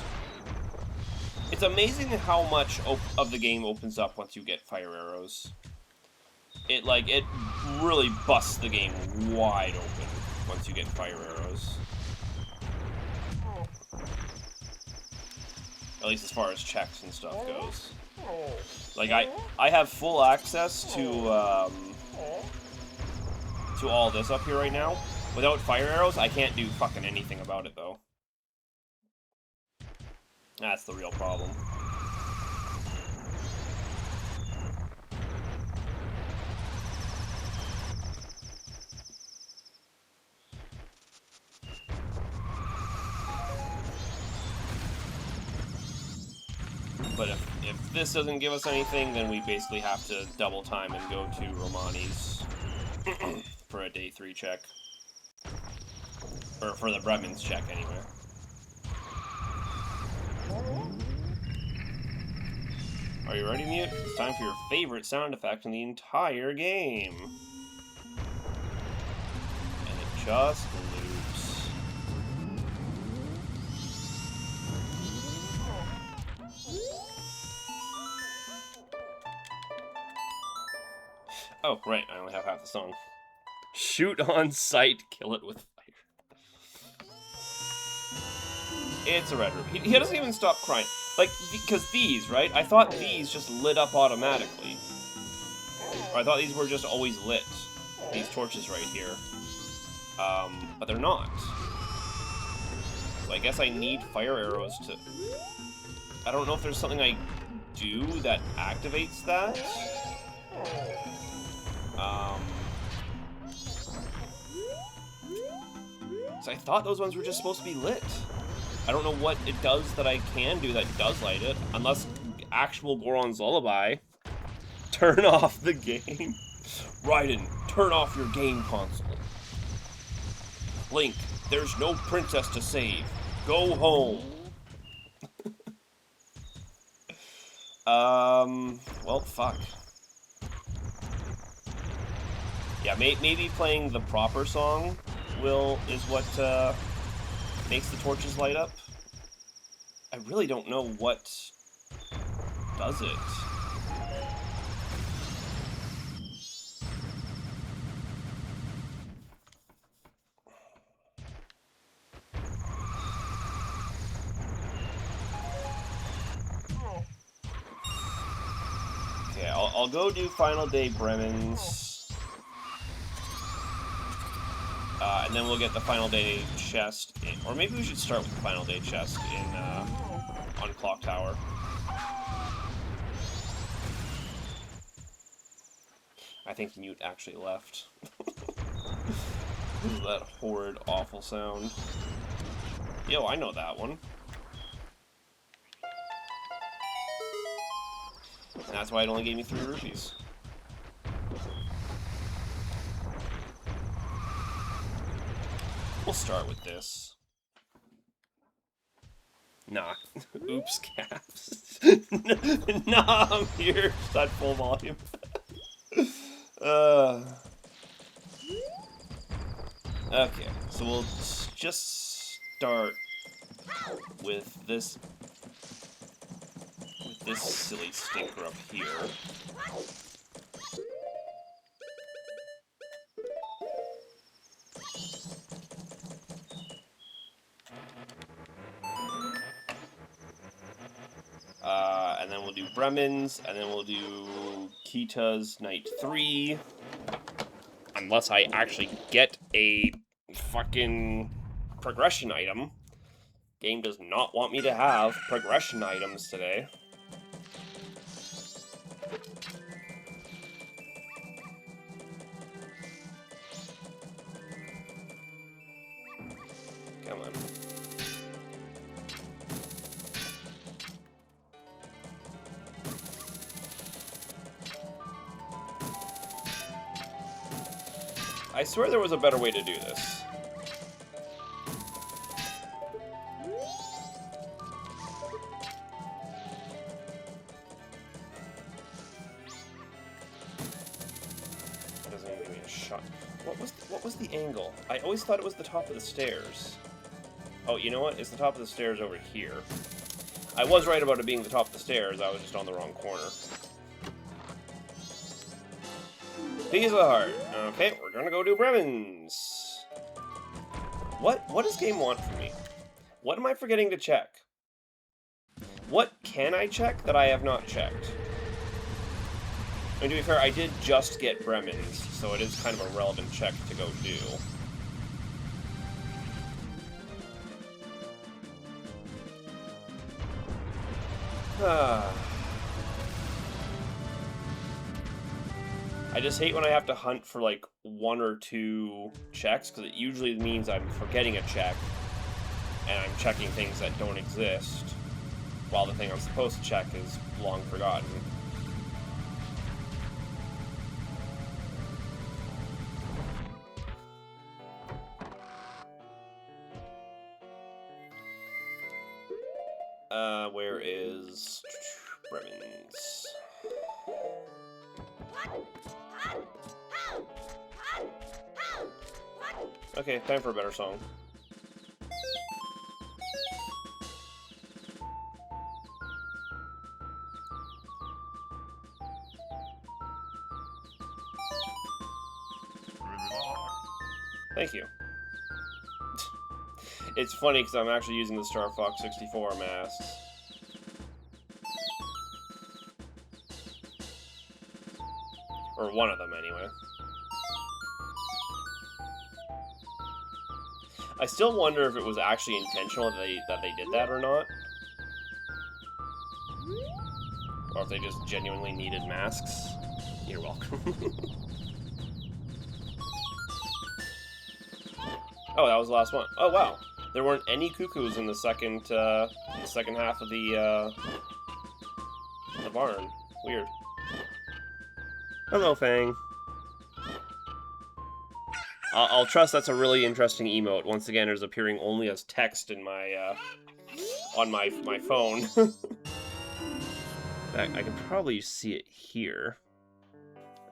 It's amazing how much of the game opens up once you get fire arrows. It really busts the game wide open once you get fire arrows. At least as far as checks and stuff goes. Like, I have full access to all this up here right now. Without fire arrows, I can't do fucking anything about it, though. That's the real problem. But if this doesn't give us anything, then we basically have to double time and go to Romani's for a day 3 check. Or for the Bremen's check, anyway. Are you ready, Mute? It's time for your favorite sound effect in the entire game. And it just loops. Oh, right, I only have half the song. Shoot on sight, kill it with fire. It's a red room. He doesn't even stop crying. Like, because these, right? I thought these just lit up automatically. Or I thought these were just always lit. These torches right here. But they're not. So I guess I need fire arrows to... I don't know if there's something I do that activates that. So I thought those ones were just supposed to be lit. I don't know what it does that I can do that does light it, unless actual Goron's Lullaby. Turn off the game. Raiden, turn off your game console. Link, there's no princess to save. Go home. Well, fuck. Yeah, maybe playing the proper song is what makes the torches light up. I really don't know what does it. Okay, I'll go do Final Day Bremen's. And then we'll get the Final Day chest, or maybe we should start with the Final Day chest on Clock Tower. I think Mute actually left. This is that horrid, awful sound. Yo, I know that one. And that's why it only gave me 3 rupees. We'll start with this. Nah. Oops, caps. Nah, I'm here. It's at full volume. Okay, so we'll just start with this silly stinker up here. And then we'll do Bremen's, and then we'll do Kita's Night 3. Unless I actually get a fucking progression item. Game does not want me to have progression items today. Come on. I swear there was a better way to do this. That doesn't even give me a shot. What was the angle? I always thought it was the top of the stairs. Oh, you know what? It's the top of the stairs over here. I was right about it being the top of the stairs. I was just on the wrong corner. Piece of heart. Okay, we're gonna go do Bremen's. What does game want from me? What am I forgetting to check? What can I check that I have not checked? And to be fair, I did just get Bremen's, so it is kind of a relevant check to go do. I just hate when I have to hunt for like 1 or 2 checks, because it usually means I'm forgetting a check, and I'm checking things that don't exist, while the thing I'm supposed to check is long forgotten. Where is Bremen's? Okay, time for a better song. Thank you. It's funny because I'm actually using the Star Fox 64 masks. Or one of them, anyway. I still wonder if it was actually intentional that they did that or not. Or if they just genuinely needed masks. You're welcome. Oh, that was the last one. Oh, wow. There weren't any cuckoos in the second half of the barn. Weird. Hello, Fang. I'll trust that's a really interesting emote. Once again, it's appearing only as text in my, on my phone. I can probably see it here.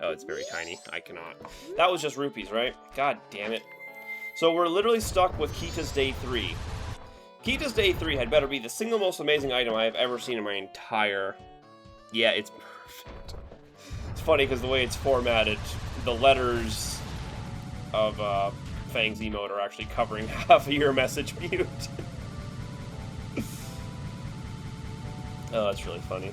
Oh, it's very tiny. I cannot. That was just rupees, right? God damn it. So we're literally stuck with Kita's Day 3. Kita's Day 3 had better be the single most amazing item I have ever seen in my entire... Yeah, it's perfect. It's funny because the way it's formatted, the letters of Fang's emote are actually covering half of your message mute. Oh, that's really funny.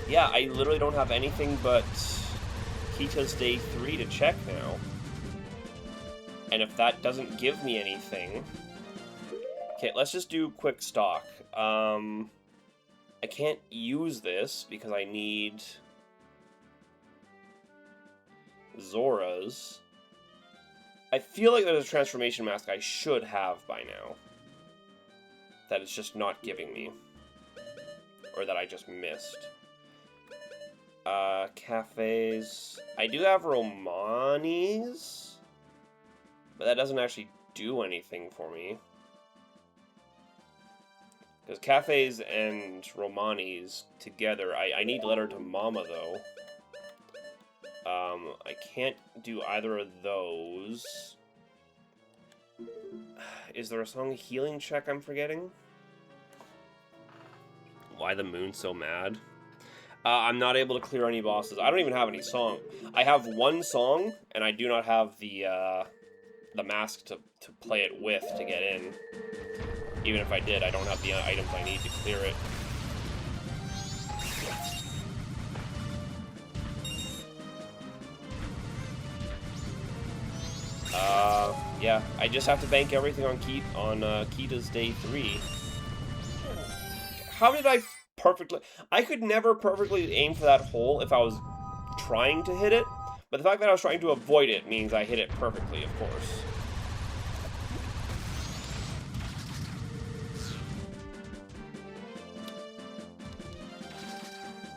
Yeah, I literally don't have anything but Kita's Day 3 to check now. And if that doesn't give me anything... Okay, let's just do quick stock. I can't use this because I need Zora's. I feel like there's a transformation mask I should have by now. That it's just not giving me. Or that I just missed. Cafes. I do have Romani's, but that doesn't actually do anything for me. Because Cafes and Romani's together, I need letter to Mama, though. I can't do either of those. Is there a song healing check I'm forgetting? Why the Moon's So Mad? I'm not able to clear any bosses. I don't even have any song. I have one song, and I do not have the mask to play it with to get in. Even if I did, I don't have the items I need to clear it. Yeah, I just have to bank everything on Kita's Day 3. How did I perfectly... I could never perfectly aim for that hole if I was trying to hit it, but the fact that I was trying to avoid it means I hit it perfectly, of course.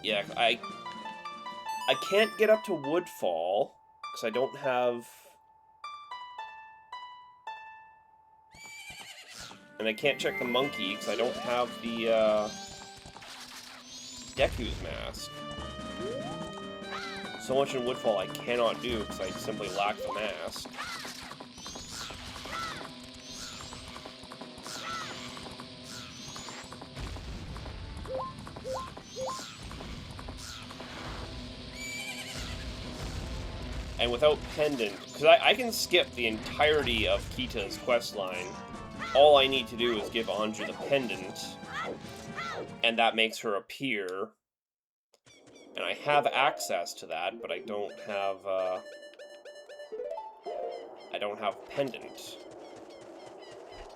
Yeah, I can't get up to Woodfall, because I don't have... And I can't check the monkey, because I don't have the, Deku's mask. So much in Woodfall I cannot do, because I simply lack the mask. And without Pendant, because I can skip the entirety of Kita's questline. All I need to do is give Anju the pendant, and that makes her appear. And I have access to that, but I don't have pendant.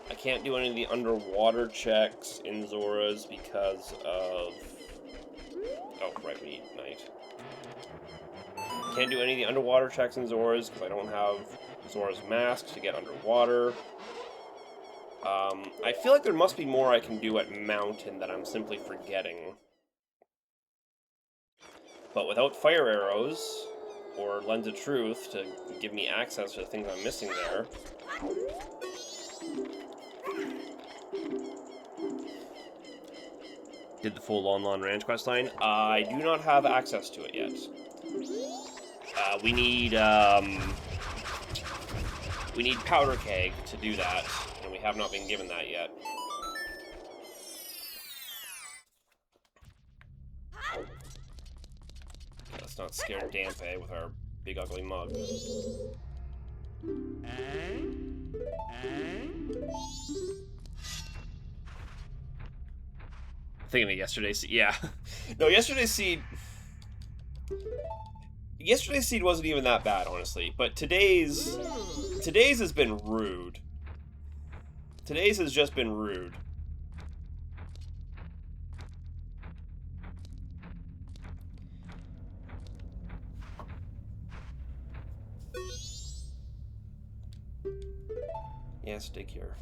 I can't do any of the underwater checks in Zora's because of... Oh, right, we need Night. Can't do any of the underwater checks in Zora's because I don't have Zora's mask to get underwater. I feel like there must be more I can do at Mountain that I'm simply forgetting. But without fire arrows, or Lens of Truth to give me access to the things I'm missing there... Did the full Lon Lon Ranch questline? I do not have access to it yet. We need Powder Keg to do that, and we have not been given that yet. Let's not scare Dampe with our big ugly mug. Thinking of yesterday's seed. Yeah. No, yesterday's seed wasn't even that bad, honestly. But today's has been rude. Today's has just been rude. can't stick here.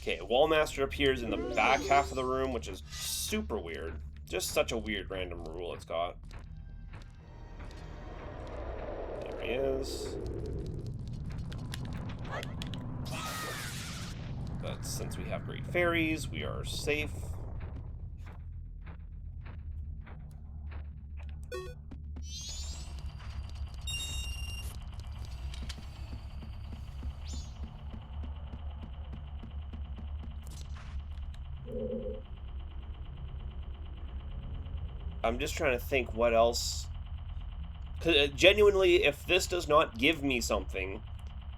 Okay, Wallmaster appears in the back half of the room, which is super weird. Just such a weird random rule it's got. There he is. But since we have great fairies, we are safe. I'm just trying to think what else. Genuinely, if this does not give me something,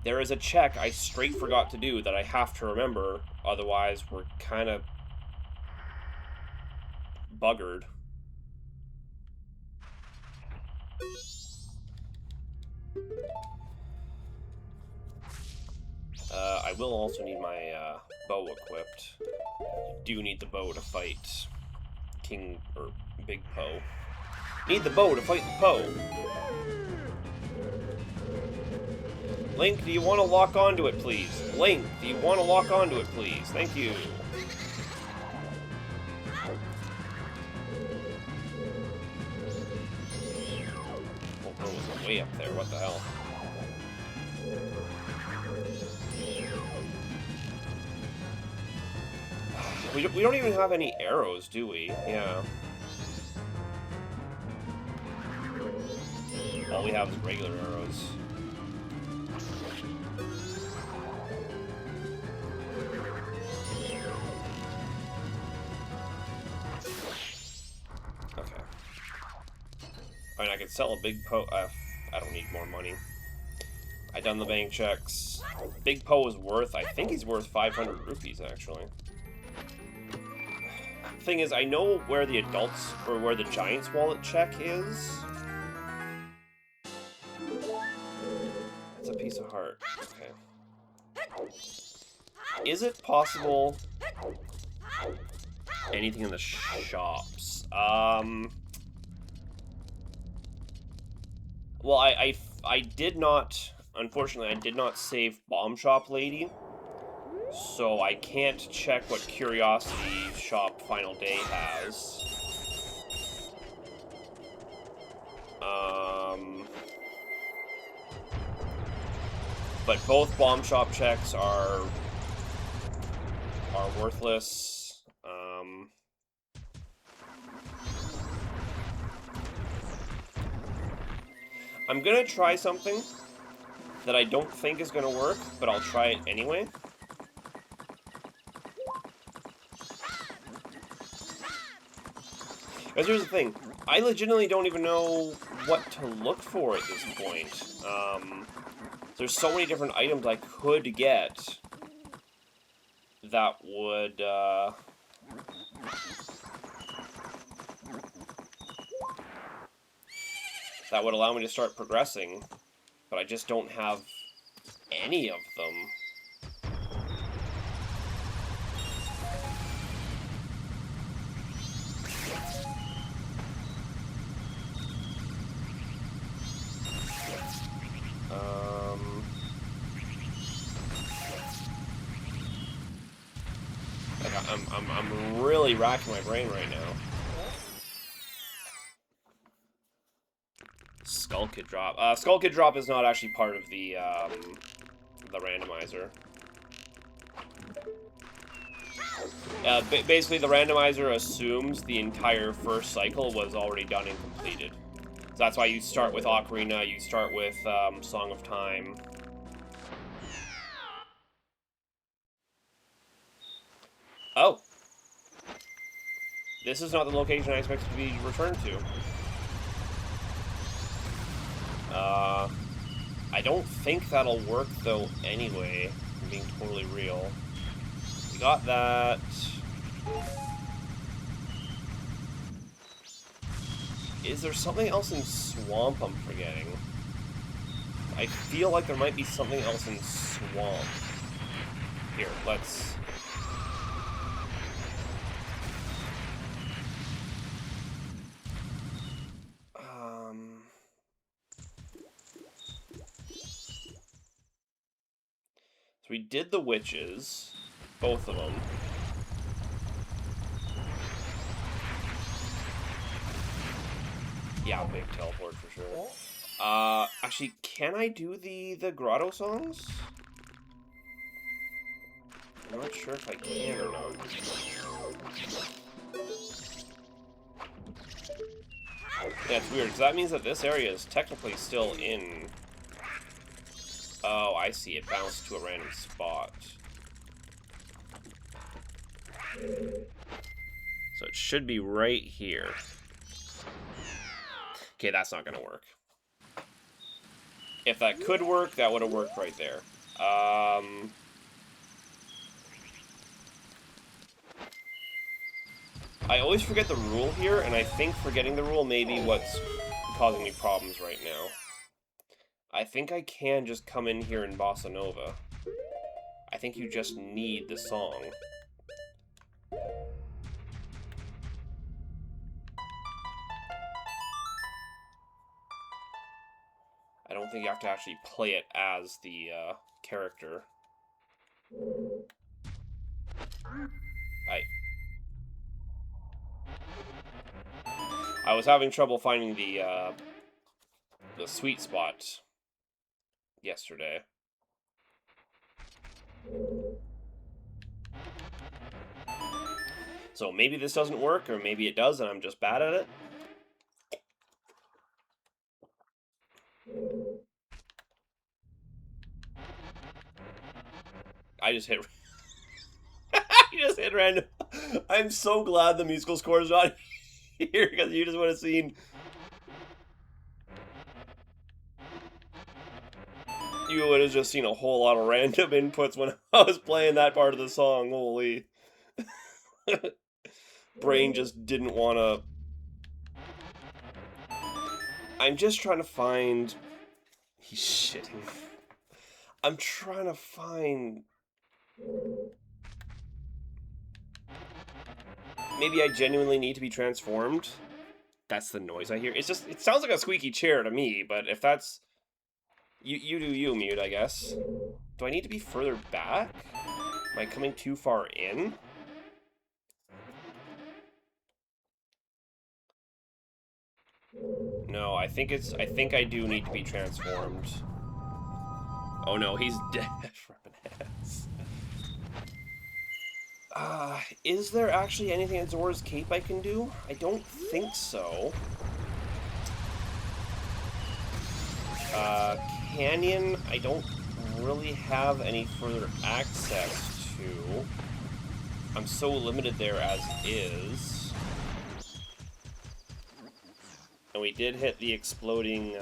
there is a check I straight forgot to do that I have to remember. Otherwise, we're kind of buggered. I will also need my bow equipped. Do need the bow to fight King or Big Poe. Need the bow to fight the Poe. Link, do you want to lock onto it, please? Link, do you want to lock onto it, please? Thank you. Oh, Poe was way up there. What the hell? We don't even have any arrows, do we? Yeah. All we have is regular arrows. Okay. I mean, I could sell a Big Poe. I don't need more money. I done the bank checks. Big Poe is worth, I think he's worth 500 rupees, actually. Thing is, I know where the adults, or where the Giant's wallet check is. It's a piece of heart. Okay. Is it possible... anything in the shops? Well, I did not... Unfortunately, I did not save Bomb Shop Lady. So I can't check what Curiosity Shop Final Day has. But both Bomb Shop checks are worthless. I'm gonna try something that I don't think is gonna work, but I'll try it anyway. Because here's the thing, I legitimately don't even know what to look for at this point. There's so many different items I could get that would, allow me to start progressing, but I just don't have any of them. I'm really racking my brain right now. Skull Kid Drop. Skull Kid Drop is not actually part of the randomizer. Basically, the randomizer assumes the entire first cycle was already done and completed. So that's why you start with Ocarina, you start with Song of Time. Oh. This is not the location I expected to be returned to. I don't think that'll work, though, anyway. I'm being totally real. We got that. Is there something else in Swamp I'm forgetting? I feel like there might be something else in Swamp. Here, let's... So we did the witches. Both of them. Yeah, big teleport for sure. Actually, can I do the grotto songs? I'm not sure if I can or not. Yeah, it's weird, because that means that this area is technically still in... Oh, I see. It bounced to a random spot. So it should be right here. Okay, that's not gonna work. If that could work, that would have worked right there. I always forget the rule here, and I think forgetting the rule may be what's causing me problems right now. I think I can just come in here in Bossa Nova. I think you just need the song. I don't think you have to actually play it as the character. I was having trouble finding the sweet spot yesterday. So maybe this doesn't work, or maybe it does and I'm just bad at it. I just hit... You just hit random. I'm so glad the musical score is not here, because you just would have seen... You would have just seen a whole lot of random inputs when I was playing that part of the song. Holy. Brain just didn't want to... I'm just trying to find... He's shitting. I'm trying to find... Maybe I genuinely need to be transformed? That's the noise I hear. It's just... It sounds like a squeaky chair to me, but if that's... You do you, Mute, I guess. Do I need to be further back? Am I coming too far in? No, I think I do need to be transformed. Oh no, he's dead from an ass. Is there actually anything in Zora's Cape I can do? I don't think so. Canyon, I don't really have any further access to. I'm so limited there as is. And we did hit the exploding,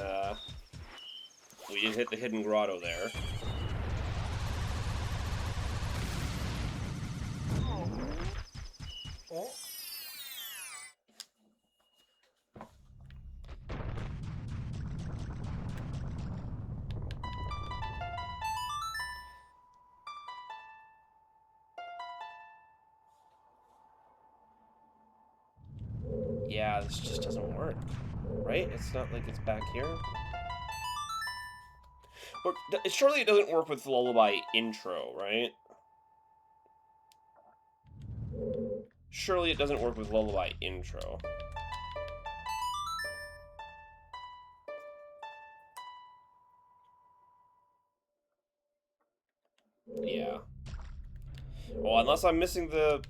we did hit the hidden grotto there. Yeah, this just doesn't work, right? It's not like it's back here. Or, surely it doesn't work with Lullaby intro, right? Surely it doesn't work with Lullaby intro. Yeah. Well, unless I'm missing the...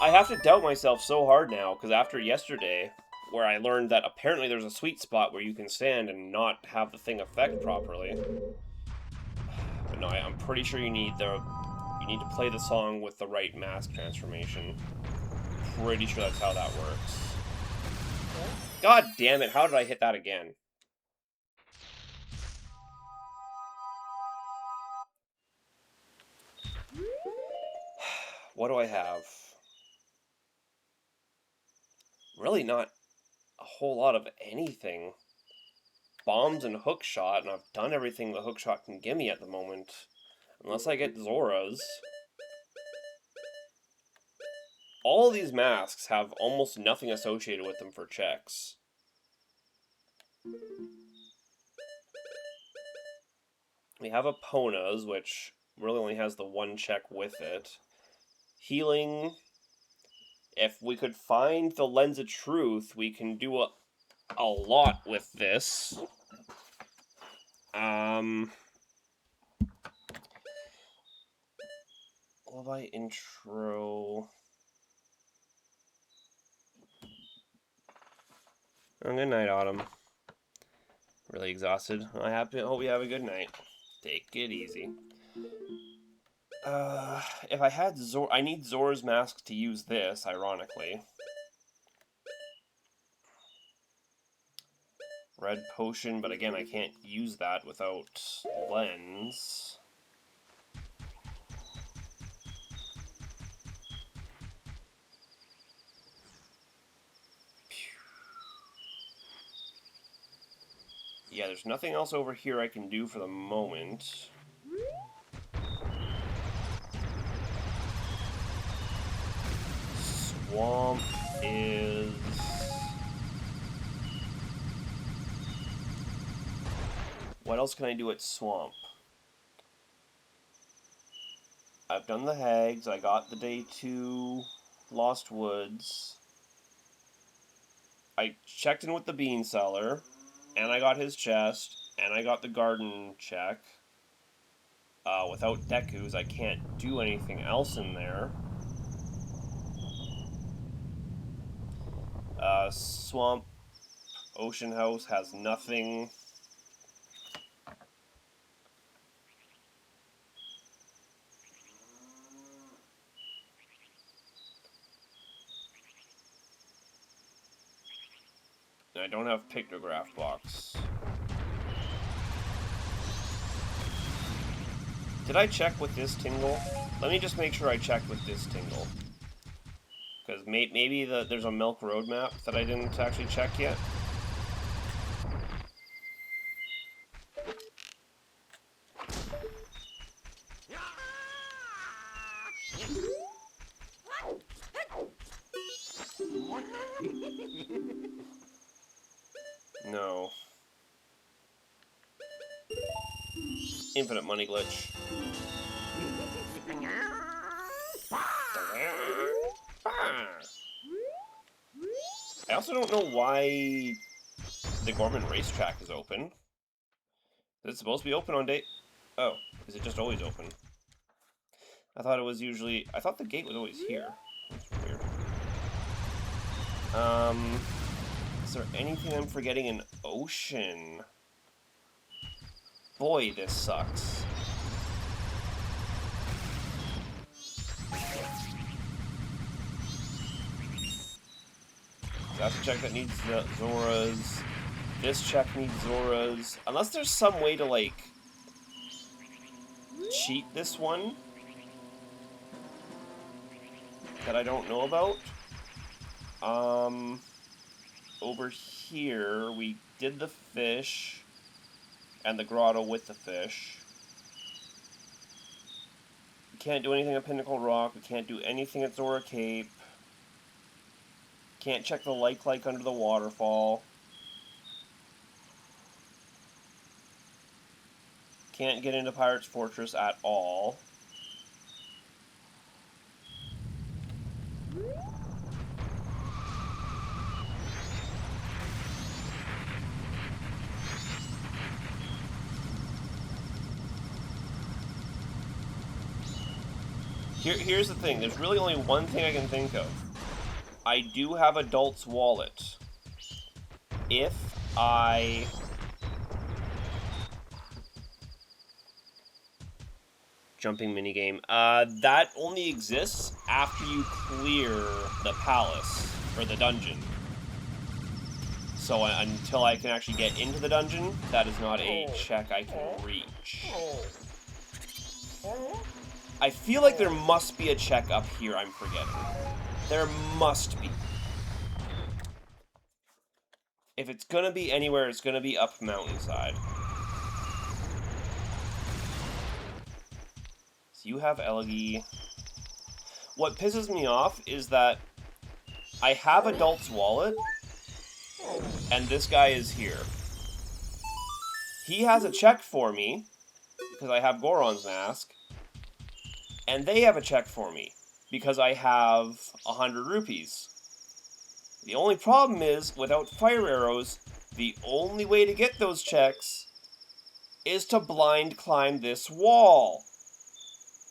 I have to doubt myself so hard now, because after yesterday, where I learned that apparently there's a sweet spot where you can stand and not have the thing affect properly. But no, I'm pretty sure you need to play the song with the right mask transformation. Pretty sure that's how that works. God damn it, how did I hit that again? What do I have? Really not a whole lot of anything. Bombs and hookshot, and I've done everything the hookshot can give me at the moment. Unless I get Zora's. All these masks have almost nothing associated with them for checks. We have Epona's, which really only has the one check with it. Healing. If we could find the Lens of Truth, we can do a lot with this. Lullaby intro. Oh, good night, Autumn. Really exhausted. I hope you have a good night. Take it easy. If I had I need Zora's Mask to use this, ironically. Red potion, but again, I can't use that without Lens. Yeah, there's nothing else over here I can do for the moment. Swamp is... What else can I do at Swamp? I've done the Hags, I got the Day 2 Lost Woods. I checked in with the Bean Seller, and I got his chest, and I got the garden check. Without Deku's, I can't do anything else in there. Swamp Ocean House has nothing. And I don't have Pictograph Box. Did I check with this Tingle? Let me just make sure I checked with this Tingle. Because maybe there's a Milk Roadmap that I didn't actually check yet. No. Infinite money glitch. I also don't know why the Gorman Racetrack is open. Is it supposed to be open on day... Oh, is it just always open? I thought it was usually... I thought the gate was always here. That's weird. Is there anything I'm forgetting in Ocean? Boy, this sucks. That's a check that needs Zora's. This check needs Zora's. Unless there's some way to, like, cheat this one that I don't know about. Over here, we did the fish and the grotto with the fish. We can't do anything at Pinnacle Rock. We can't do anything at Zora Cape. Can't check the like under the waterfall. Can't get into Pirate's Fortress at all. Here's the thing. There's really only one thing I can think of. I do have Adult's Wallet. If I... Jumping minigame. That only exists after you clear the palace, or the dungeon. So until I can actually get into the dungeon, that is not a check I can reach. I feel like there must be a check up here I'm forgetting. There must be. If it's gonna be anywhere, it's gonna be up mountainside. So you have Elegy. What pisses me off is that I have Adult's Wallet, and this guy is here. He has a check for me, because I have Goron's Mask, And they have a check for me because I have 100 rupees. The only problem is, without fire arrows, the only way to get those checks is to blind climb this wall.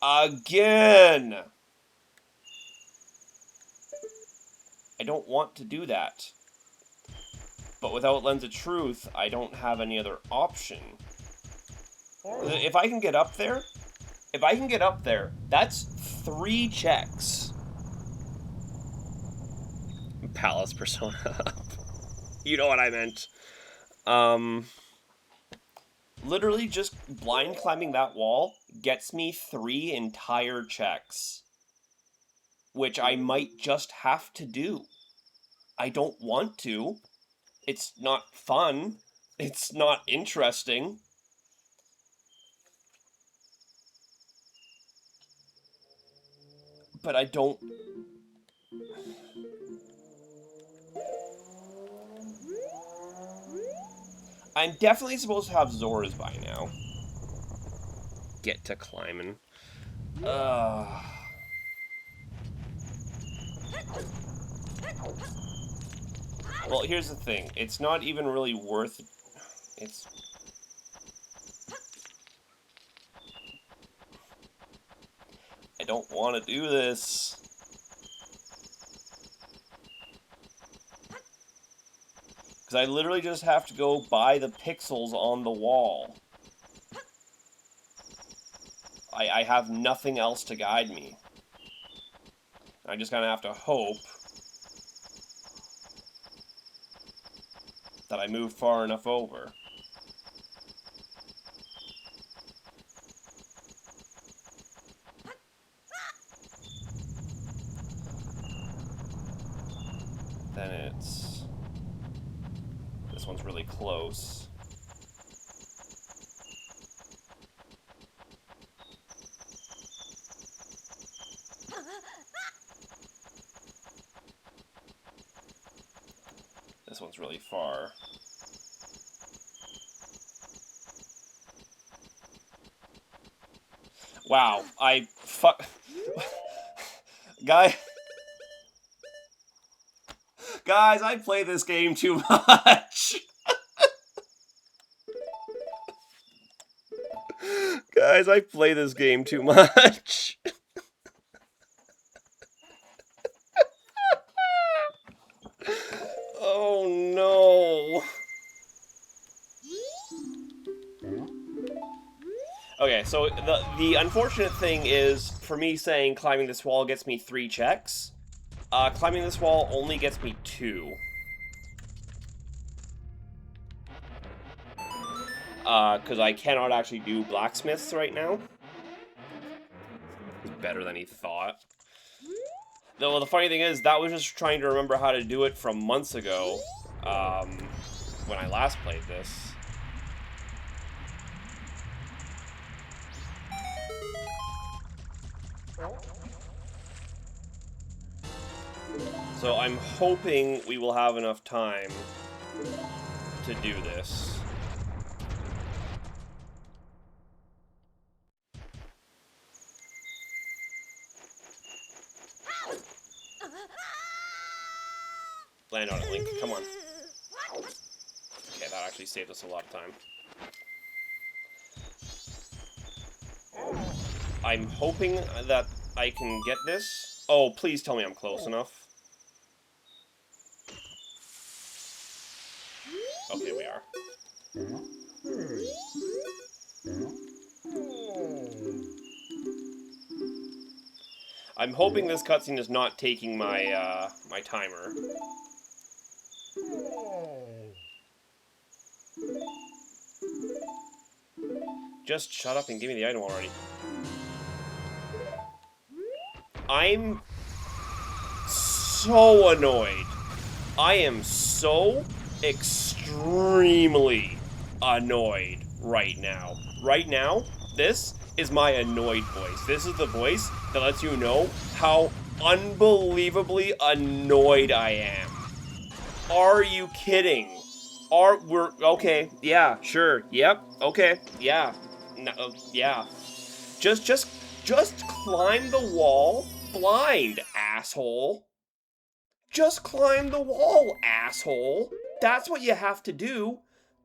Again! I don't want to do that. But without Lens of Truth, I don't have any other option. If I can get up there, that's 3 checks. Palace Persona. You know what I meant. Literally just blind climbing that wall gets me 3 entire checks. Which I might just have to do. I don't want to. It's not fun. It's not interesting. But I don't... I'm definitely supposed to have Zoras by now. Get to climbing. Well, here's the thing. It's not even really worth... It's... I don't want to do this. Because I literally just have to go by the pixels on the wall. I have nothing else to guide me. I just kind of have to hope that I move far enough over. Then it's... This one's really close. This one's really far. Wow, Guys, I play this game too much. Guys, I play this game too much. Oh no. Okay, so the unfortunate thing is, for me saying climbing this wall gets me 3 checks, climbing this wall only gets me 2. Because I cannot actually do blacksmiths right now. It's better than he thought. Though the funny thing is, that was just trying to remember how to do it from months ago, when I last played this. So I'm hoping we will have enough time to do this. Land on it, Link. Come on. Okay, that actually saved us a lot of time. I'm hoping that I can get this. Oh, please tell me I'm close enough. Okay, we are. I'm hoping this cutscene is not taking my, my timer. Just shut up and give me the item already. I'm so annoyed. I am so extremely annoyed right now. Right now, this is my annoyed voice. This is the voice that lets you know how unbelievably annoyed I am. Are you kidding? Okay, yeah, sure, yep, okay, yeah, no, yeah. Just Just climb the wall blind, asshole. Just climb the wall, asshole. That's what you have to do.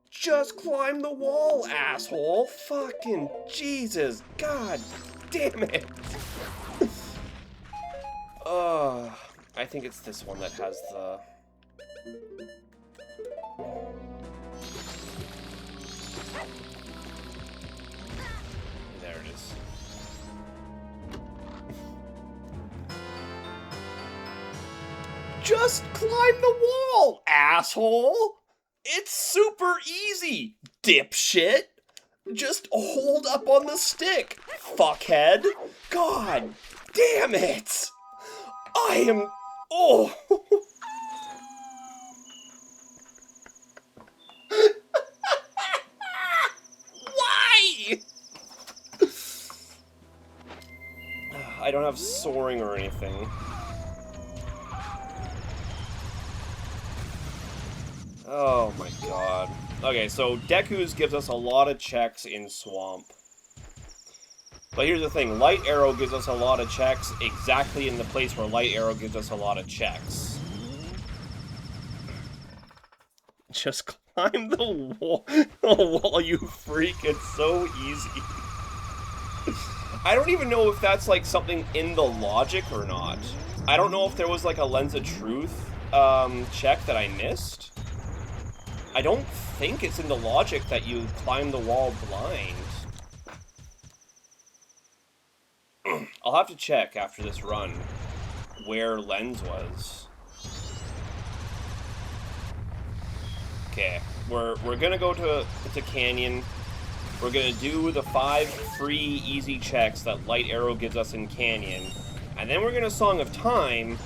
Just climb the wall, asshole. Fucking Jesus. God damn it. I think it's this one that has the... There it is. Just climb the wall, asshole! It's super easy, dipshit! Just hold up on the stick, fuckhead! God damn it! I am... Oh! Why? I don't have soaring or anything. Oh my god. Okay, so Deku's gives us a lot of checks in Swamp. But here's the thing, Light Arrow gives us a lot of checks exactly in the place where Light Arrow gives us a lot of checks. Just climb the wall, you freak. It's so easy. I don't even know if that's like something in the logic or not. I don't know if there was like a Lens of Truth check that I missed. I don't think it's in the logic that you climb the wall blind. I'll have to check after this run where Lens was. Okay, we're gonna go to Canyon. We're gonna do the 5 free easy checks that Light Arrow gives us in Canyon, and then we're gonna Song of Time,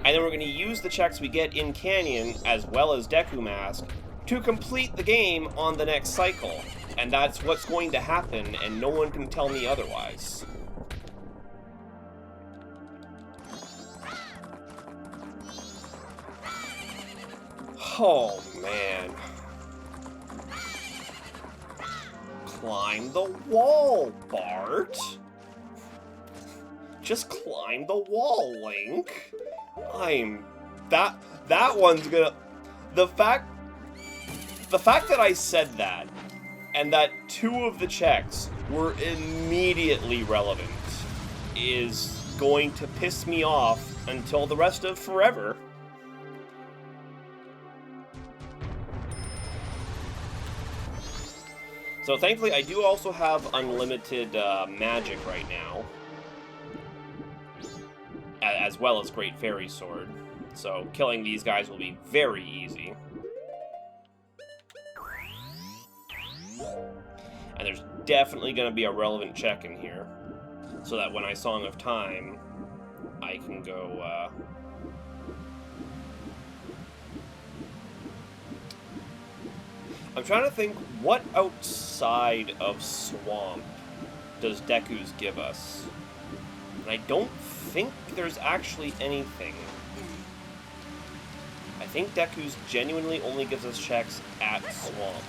and then we're gonna use the checks we get in Canyon as well as Deku Mask to complete the game on the next cycle. And that's what's going to happen, and no one can tell me otherwise. Oh, man. Climb the wall, Bart. Just climb the wall, Link. That one's gonna... The fact that I said that, and that 2 of the checks were immediately relevant, is going to piss me off until the rest of forever. So thankfully, I do also have unlimited magic right now, as well as Great Fairy Sword. So killing these guys will be very easy. And there's definitely going to be a relevant check in here, so that when I Song of Time, I can go... I'm trying to think, what outside of Swamp does Deku's give us? And I don't think there's actually anything. I think Deku's genuinely only gives us checks at Swamp.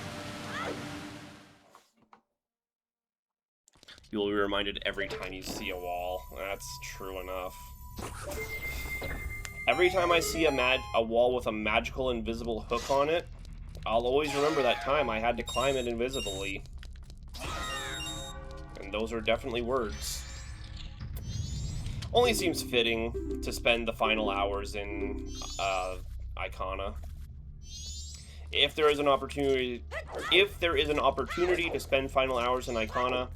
You will be reminded every time you see a wall. That's true enough. Every time I see a wall with a magical invisible hook on it, I'll always remember that time I had to climb it invisibly. And those are definitely words. Only seems fitting to spend the final hours in Icona. If there is an opportunity to spend final hours in Icona,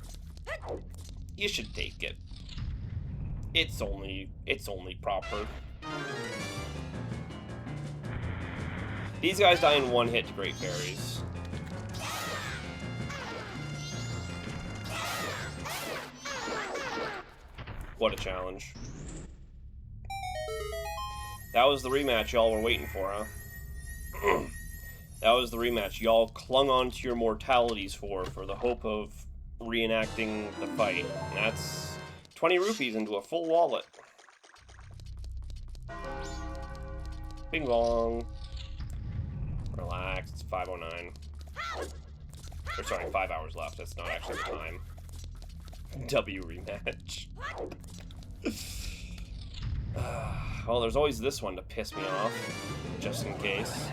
you should take it. It's only proper. These guys die in one hit to Great Fairies. What a challenge. That was the rematch y'all were waiting for, huh? That was the rematch y'all clung on to your mortalities for the hope of reenacting the fight. And that's 20 rupees into a full wallet. Bing bong. Relax, it's 5:09. Or sorry, 5 hours left. That's not actually the time. W rematch. Well, there's always this one to piss me off, just in case.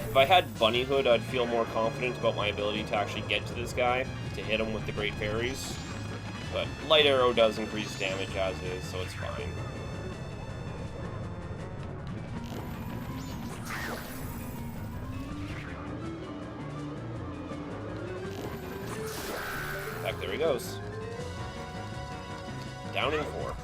If I had Bunnyhood, I'd feel more confident about my ability to actually get to this guy, to hit him with the Great Fairies. But Light Arrow does increase damage as is, so it's fine. Heck, there he goes. Down in 4.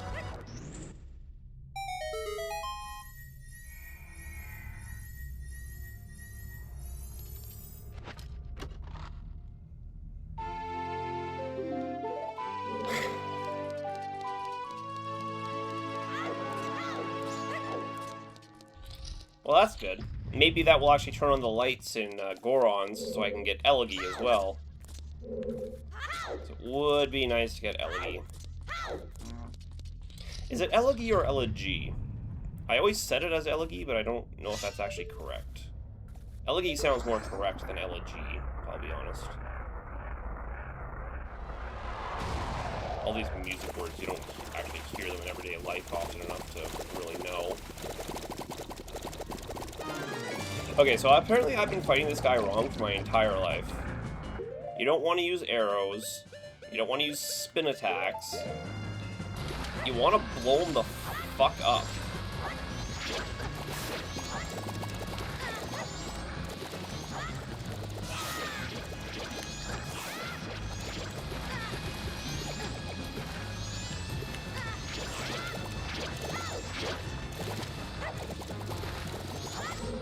Well, that's good. Maybe that will actually turn on the lights in Goron's, so I can get Elegy as well. So it would be nice to get Elegy. Is it Elegy or Elegy? I always said it as Elegy, but I don't know if that's actually correct. Elegy sounds more correct than Elegy, I'll be honest. All these music words, you don't actually hear them in everyday life often enough to really know. Okay, so apparently I've been fighting this guy wrong for my entire life. You don't want to use arrows. You don't want to use spin attacks. You want to blow him the fuck up.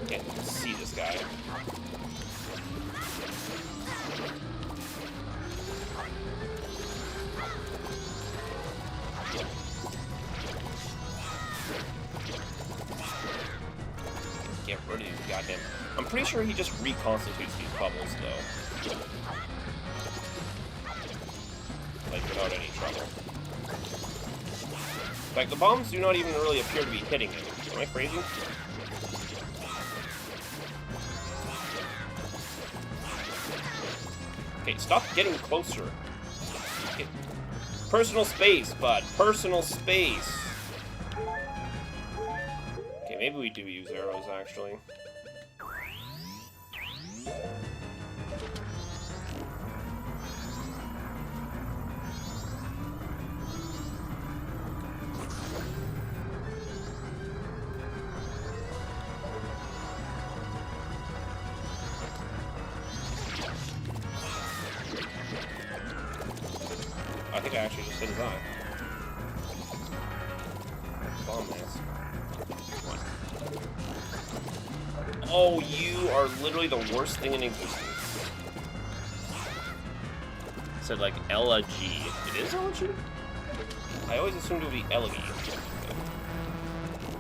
Can't see this guy. Get rid of these goddamn... I'm pretty sure he just reconstitutes these bubbles, though. Like, without any trouble. In fact, the bombs do not even really appear to be hitting him. Am I crazy? Okay, stop getting closer. Get... Personal space, bud. Personal space. Okay, maybe we do use arrows, actually. I think I actually just hit his eye. Bomb mask. Oh, you are literally the worst thing in existence. It said like Elegy. It is Elegy? I always assumed it would be Elegy.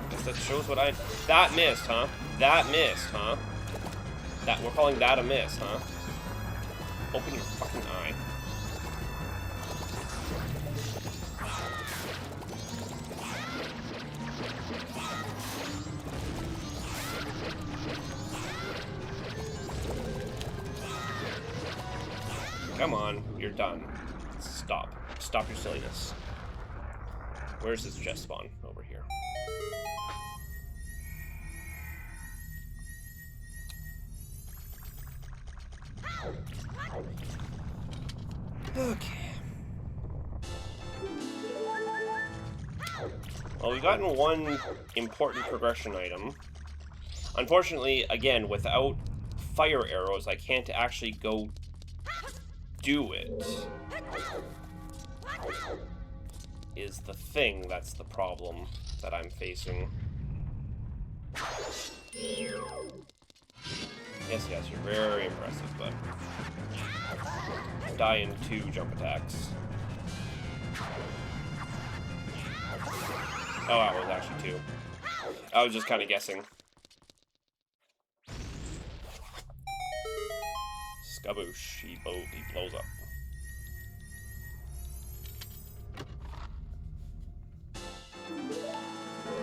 Guess that shows what I... That missed, huh? That missed, huh? That we're calling that a miss, huh? Open your fucking eye. Come on, you're done. Stop. Stop your silliness. Where's this chest spawn? Over here. Okay. Well, we've gotten one important progression item. Unfortunately, again, without fire arrows, I can't actually go do it. Is the thing that's the problem that I'm facing. Yes, you're very impressive, but die in 2 jump attacks. Oh, that was actually 2. I was just kind of guessing. Skaboosh, he blows up.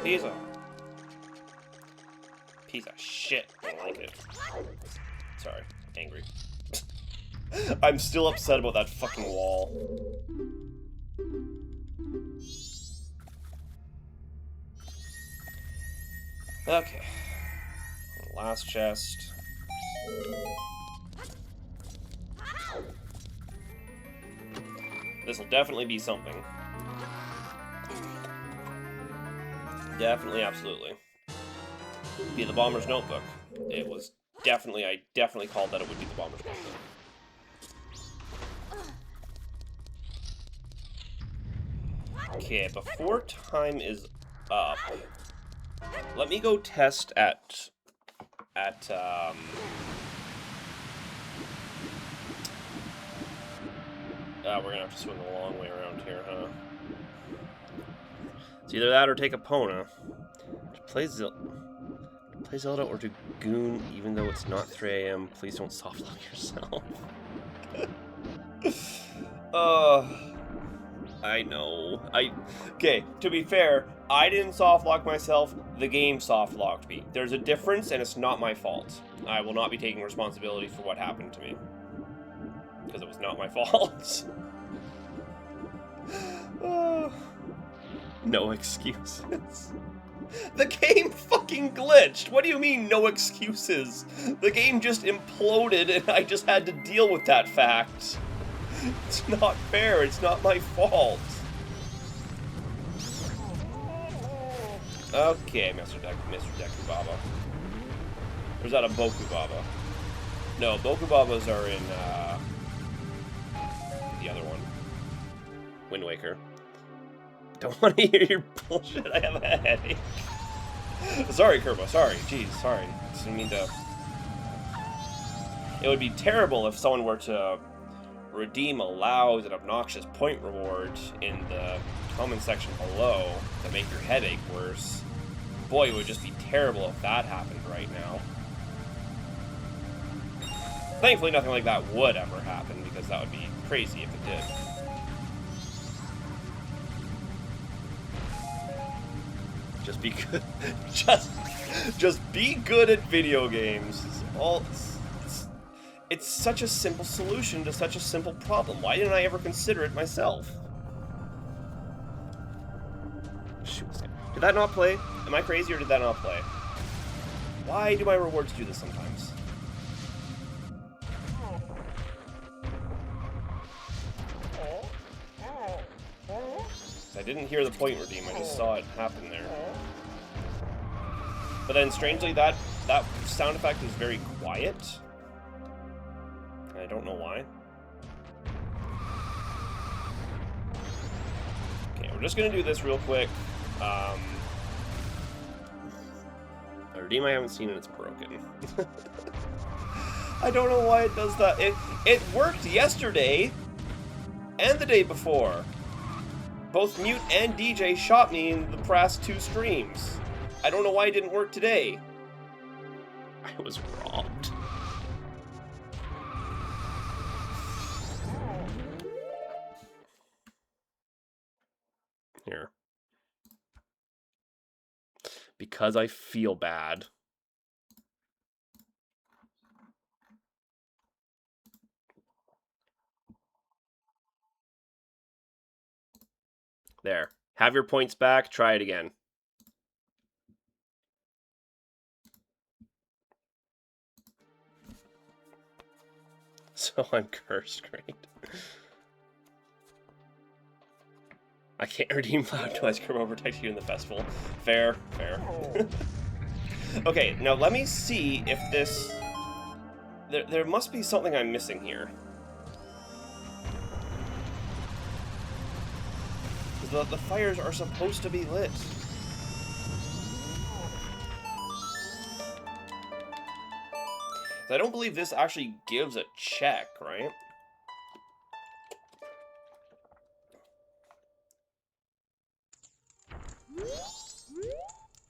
Piece of shit. I don't like it. Sorry. Angry. I'm still upset about that fucking wall. Okay. Last chest. This will definitely be something. Definitely, absolutely. Be the Bomber's Notebook. It was definitely, I definitely called that it would be the Bomber's Notebook. Okay, before time is up, let me go test at we're gonna have to swing the long way around here, huh? It's either that or take a Pona. To play Zelda or to Goon, even though it's not 3 AM. Please don't softlock yourself. I know. Okay, to be fair, I didn't softlock myself, the game softlocked me. There's a difference, and it's not my fault. I will not be taking responsibility for what happened to me. Because it was not my fault. No excuses. The game fucking glitched! What do you mean, no excuses? The game just imploded, and I just had to deal with that fact. It's not fair, it's not my fault. Okay, Mr. Deku Baba. Or is that a Boku Baba? No, Boku Babas are in, the other one. Wind Waker. Don't want to hear your bullshit, I have a headache. Sorry, Kerbo, sorry. Jeez, sorry. Didn't mean to... It would be terrible if someone were to redeem a loud and obnoxious point reward in the comment section below to make your headache worse. Boy, it would just be terrible if that happened right now. Thankfully, nothing like that would ever happen, because that would be crazy if it did. Just be good. just be good at video games. It's such a simple solution to such a simple problem. Why didn't I ever consider it myself? Shoot, did that not play? Am I crazy or did that not play? Why do my rewards do this sometimes? I didn't hear the point redeem, I just saw it happen there. But then, strangely, that sound effect is very quiet. And I don't know why. Okay, we're just gonna do this real quick. A redeem I haven't seen and it's broken. I don't know why it does that. It worked yesterday and the day before. Both Mute and DJ shot me in the past 2 streams. I don't know why it didn't work today. I was robbed. Here. Because I feel bad. There. Have your points back. Try it again. So I'm cursed. Great. I can't redeem Cloud twice. Kerbo will protect you in the festival. Fair. Fair. Okay, now let me see if this... There must be something I'm missing here. The fires are supposed to be lit. I don't believe this actually gives a check, right?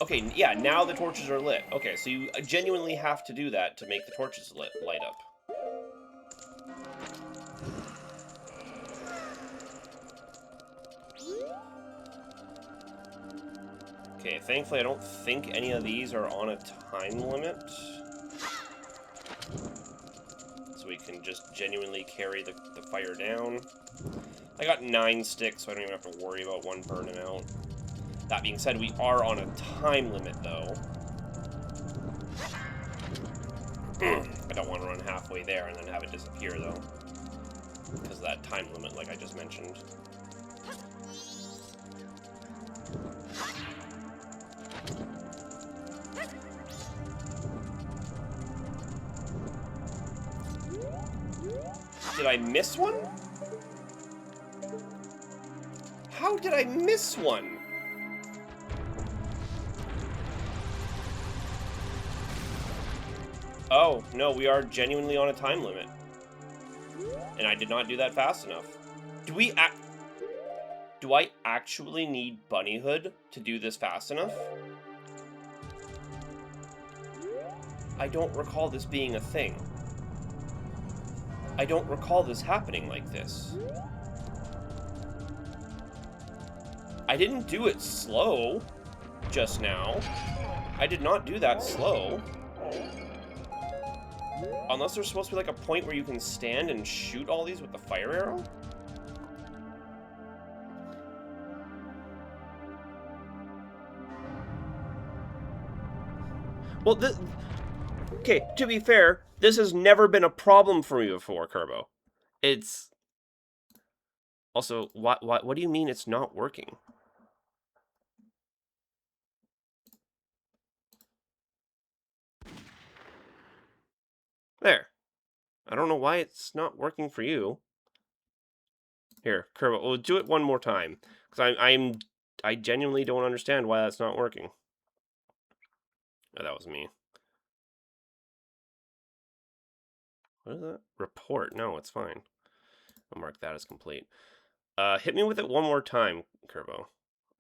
Okay, yeah, now the torches are lit. Okay, so you genuinely have to do that to make the torches light up. Okay, thankfully I don't think any of these are on a time limit. So we can just genuinely carry the fire down. I got 9 sticks, so I don't even have to worry about one burning out. That being said, we are on a time limit, though. I don't want to run halfway there and then have it disappear, though. Because of that time limit, like I just mentioned. Did I miss one? How did I miss one? Oh, no, we are genuinely on a time limit. And I did not do that fast enough. Do I actually need Bunnyhood to do this fast enough? I don't recall this being a thing. I don't recall this happening like this. I didn't do it slow just now. I did not do that slow. Unless there's supposed to be like a point where you can stand and shoot all these with the fire arrow? Well, okay, to be fair, this has never been a problem for me before, Kerbo. It's... Also, what do you mean it's not working? There. I don't know why it's not working for you. Here, Kerbo, we'll do it one more time. Because I genuinely don't understand why that's not working. Oh, that was me. What is that? Report. No, it's fine. I'll mark that as complete. Hit me with it one more time, Kerbo.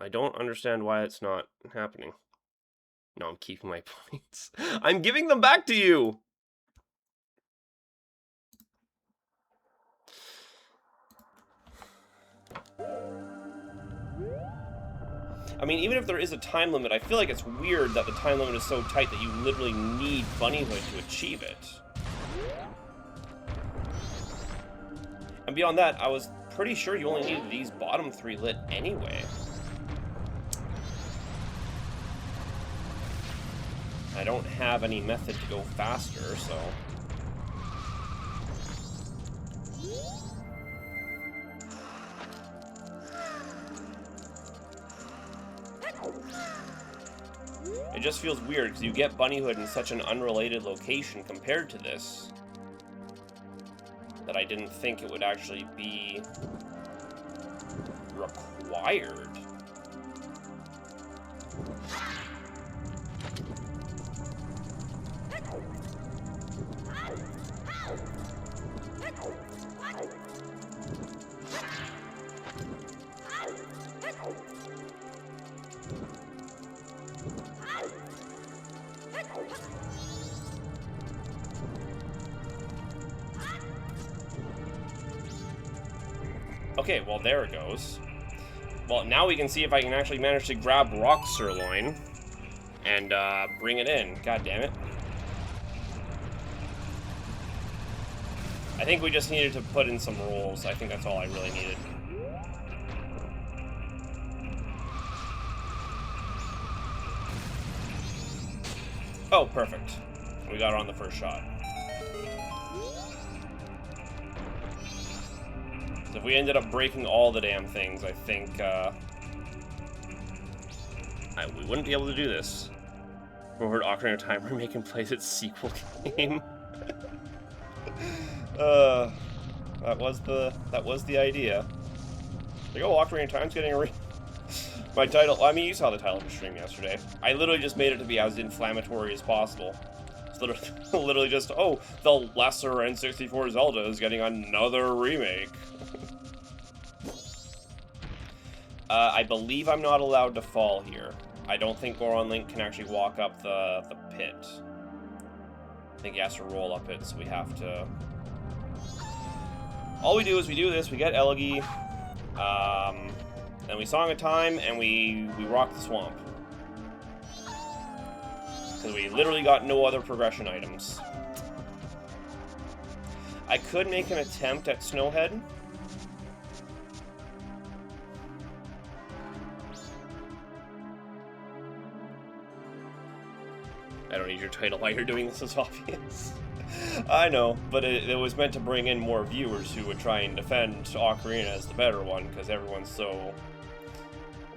I don't understand why it's not happening. No, I'm keeping my points. I'm giving them back to you! I mean, even if there is a time limit, I feel like it's weird that the time limit is so tight that you literally need Bunnyhood to achieve it. And beyond that, I was pretty sure you only needed these bottom 3 lit anyway. I don't have any method to go faster, so... It just feels weird, because you get Bunnyhood in such an unrelated location compared to this, that I didn't think it would actually be required. Okay, well, there it goes. Well, now we can see if I can actually manage to grab Rock Sirloin and bring it in. God damn it. I think we just needed to put in some rolls. I think that's all I really needed. Oh, perfect. We got her on the first shot. If we ended up breaking all the damn things, I think, we wouldn't be able to do this. We heard Ocarina of Time remaking plays its sequel game. That was the idea. Like, oh, Ocarina of Time's getting a my title, I mean, you saw the title of the stream yesterday. I literally just made it to be as inflammatory as possible. It's literally just, oh, the lesser N64 Zelda is getting another remake. I believe I'm not allowed to fall here. I don't think Goron Link can actually walk up the pit. I think he has to roll up it, so we have to... All we do is we do this, we get Elegy, then we Song of Time, and we rock the swamp. Because we literally got no other progression items. I could make an attempt at Snowhead. I don't need your title while you're doing this, is obvious. I know, but it was meant to bring in more viewers who would try and defend Ocarina as the better one, because everyone's so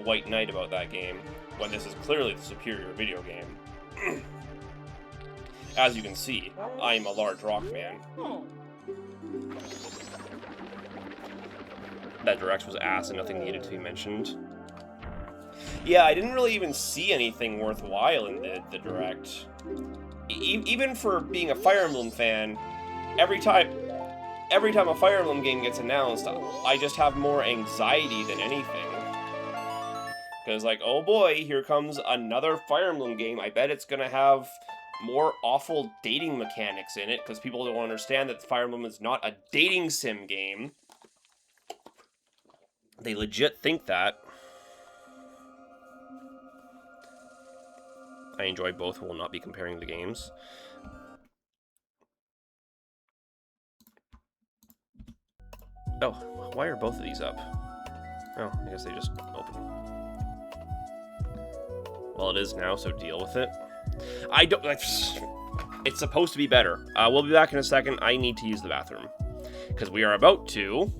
white knight about that game, when this is clearly the superior video game. As you can see, I am a large rock man. That Direct was ass and nothing needed to be mentioned. Yeah, I didn't really even see anything worthwhile in the Direct. Even for being a Fire Emblem fan, every time a Fire Emblem game gets announced, I just have more anxiety than anything. Because, like, oh boy, here comes another Fire Emblem game. I bet it's gonna have more awful dating mechanics in it, because people don't understand that Fire Emblem is not a dating sim game. They legit think that. I enjoy both, will not be comparing the games. Oh, why are both of these up? Oh, I guess they just open. Well, it is now, so deal with it. I don't... It's supposed to be better. We'll be back in a second. I need to use the bathroom. Because we are about to...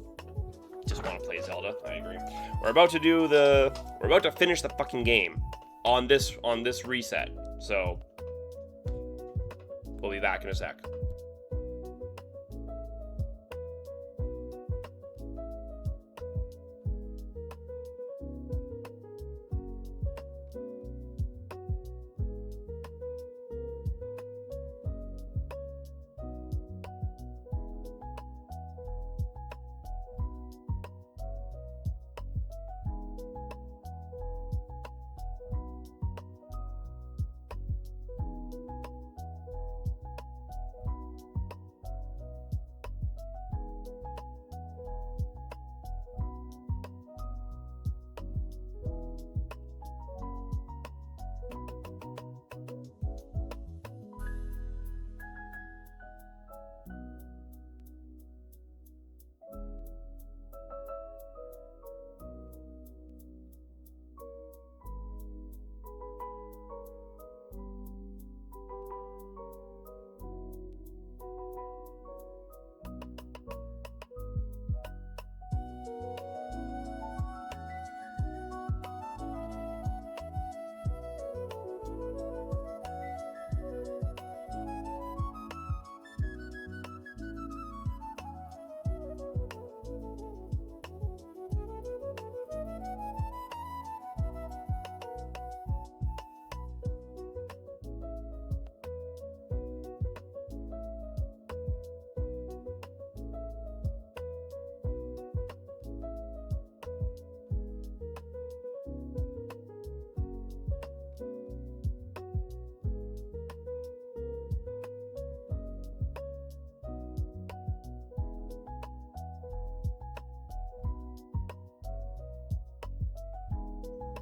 Just want to play Zelda. I agree. We're about to do the... We're about to finish the fucking game. On this reset. So... We'll be back in a sec.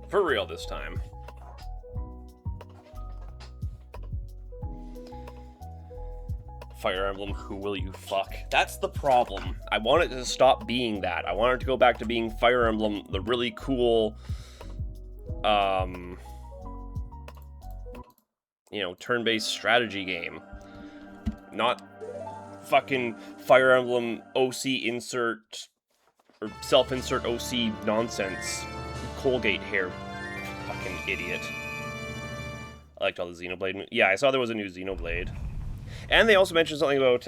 For real this time. Fire Emblem, who will you fuck? That's the problem. I want it to stop being that. I want it to go back to being Fire Emblem, the really cool, you know, turn-based strategy game. Not fucking Fire Emblem OC insert, or self-insert OC nonsense. Colgate hair. Fucking idiot. I liked all the Xenoblade. Yeah, I saw there was a new Xenoblade. And they also mentioned something about,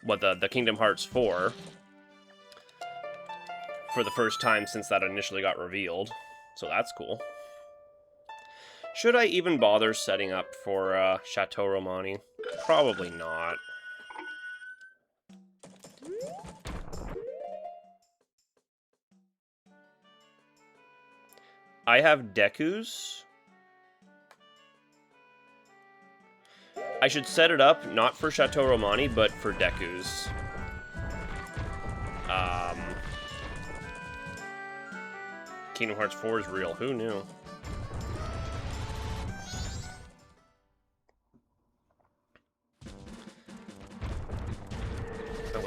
what, the Kingdom Hearts 4. For the first time since that initially got revealed. So that's cool. Should I even bother setting up for, Chateau Romani? Probably not. I have Deku's. I should set it up, not for Chateau Romani, but for Deku's. Kingdom Hearts 4 is real. Who knew?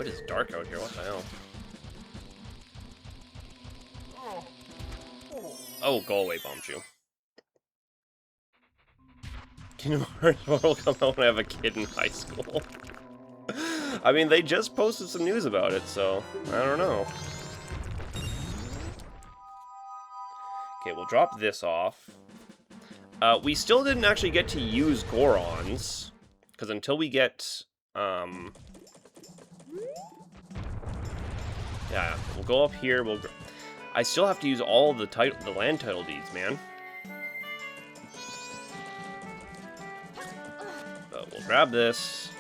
What is dark out here? What the hell? Oh, go away, Bombchu. Kingdom Hearts 4 will come out when I have a kid in high school. I mean, they just posted some news about it, so I don't know. Okay, we'll drop this off. We still didn't actually get to use Gorons, because until we get, yeah, we'll go up here, I still have to use all the land title deeds, man. But we'll grab this.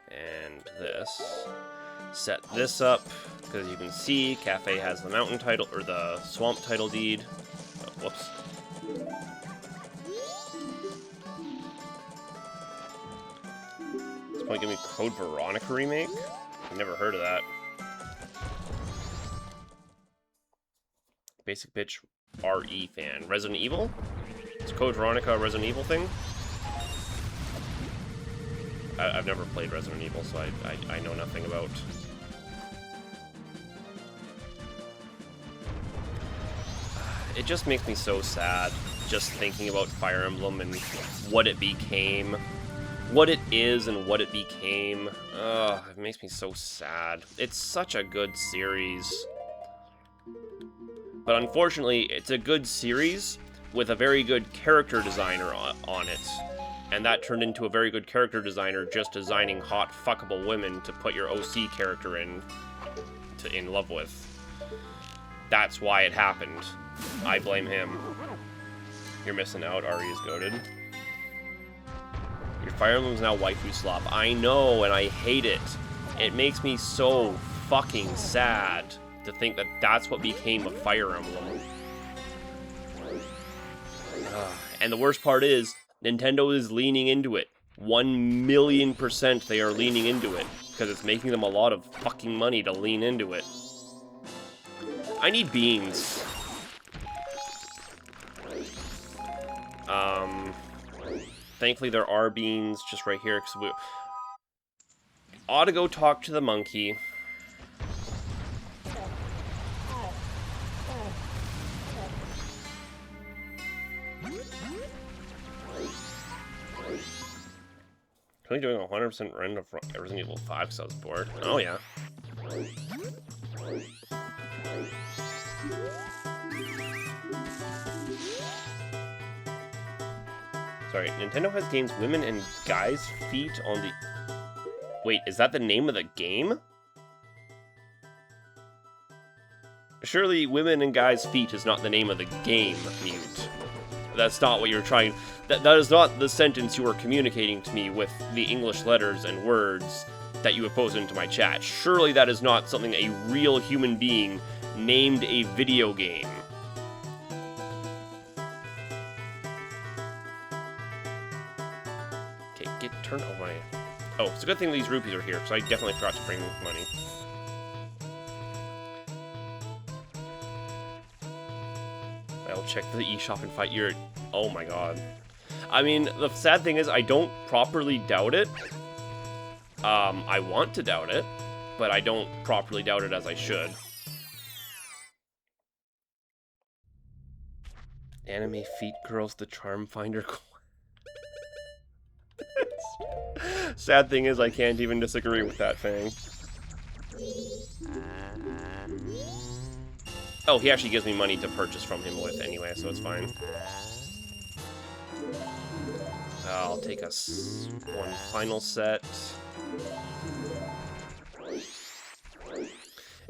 And this. Set this up, because you can see Cafe has the mountain title, or the swamp title deed. Oh, whoops. This point give me Code Veronica remake? I've never heard of that. Basic bitch RE fan. Resident Evil? Is Code Veronica a Resident Evil thing? I've never played Resident Evil, so I know nothing about. It just makes me so sad, just thinking about Fire Emblem and what it became. What it is and what it became. Ugh, it makes me so sad. It's such a good series. But unfortunately, it's a good series with a very good character designer on it. And that turned into a very good character designer just designing hot, fuckable women to put your OC character in love with. That's why it happened. I blame him. You're missing out. Ari is goated. Your Fire Emblem's now waifu slop. I know, and I hate it. It makes me so fucking sad to think that that's what became a Fire Emblem. And the worst part is, Nintendo is leaning into it. 1,000,000% they are leaning into it. Because it's making them a lot of fucking money to lean into it. I need beans. Thankfully there are beans just right here, because we ought to go talk to the monkey. Currently doing a 100% run of Resident Evil 5 because I was bored. Oh yeah. Sorry, Nintendo has games Women and Guys' Feet on the... Wait, is that the name of the game? Surely Women and Guys' Feet is not the name of the game, Mute. That's not what you're trying... That is not the sentence you were communicating to me with the English letters and words that you have posted into my chat. Surely that is not something a real human being named a video game. Turn away. Oh, it's a good thing these rupees are here, because I definitely forgot to bring money. I'll check the eShop and fight your... Oh my god. I mean, the sad thing is I don't properly doubt it. I want to doubt it, but I don't properly doubt it as I should. Anime Feet Girls, the Charm Finder. Sad thing is I can't even disagree with that thing. Oh, he actually gives me money to purchase from him with anyway, so it's fine. I'll take us one final set.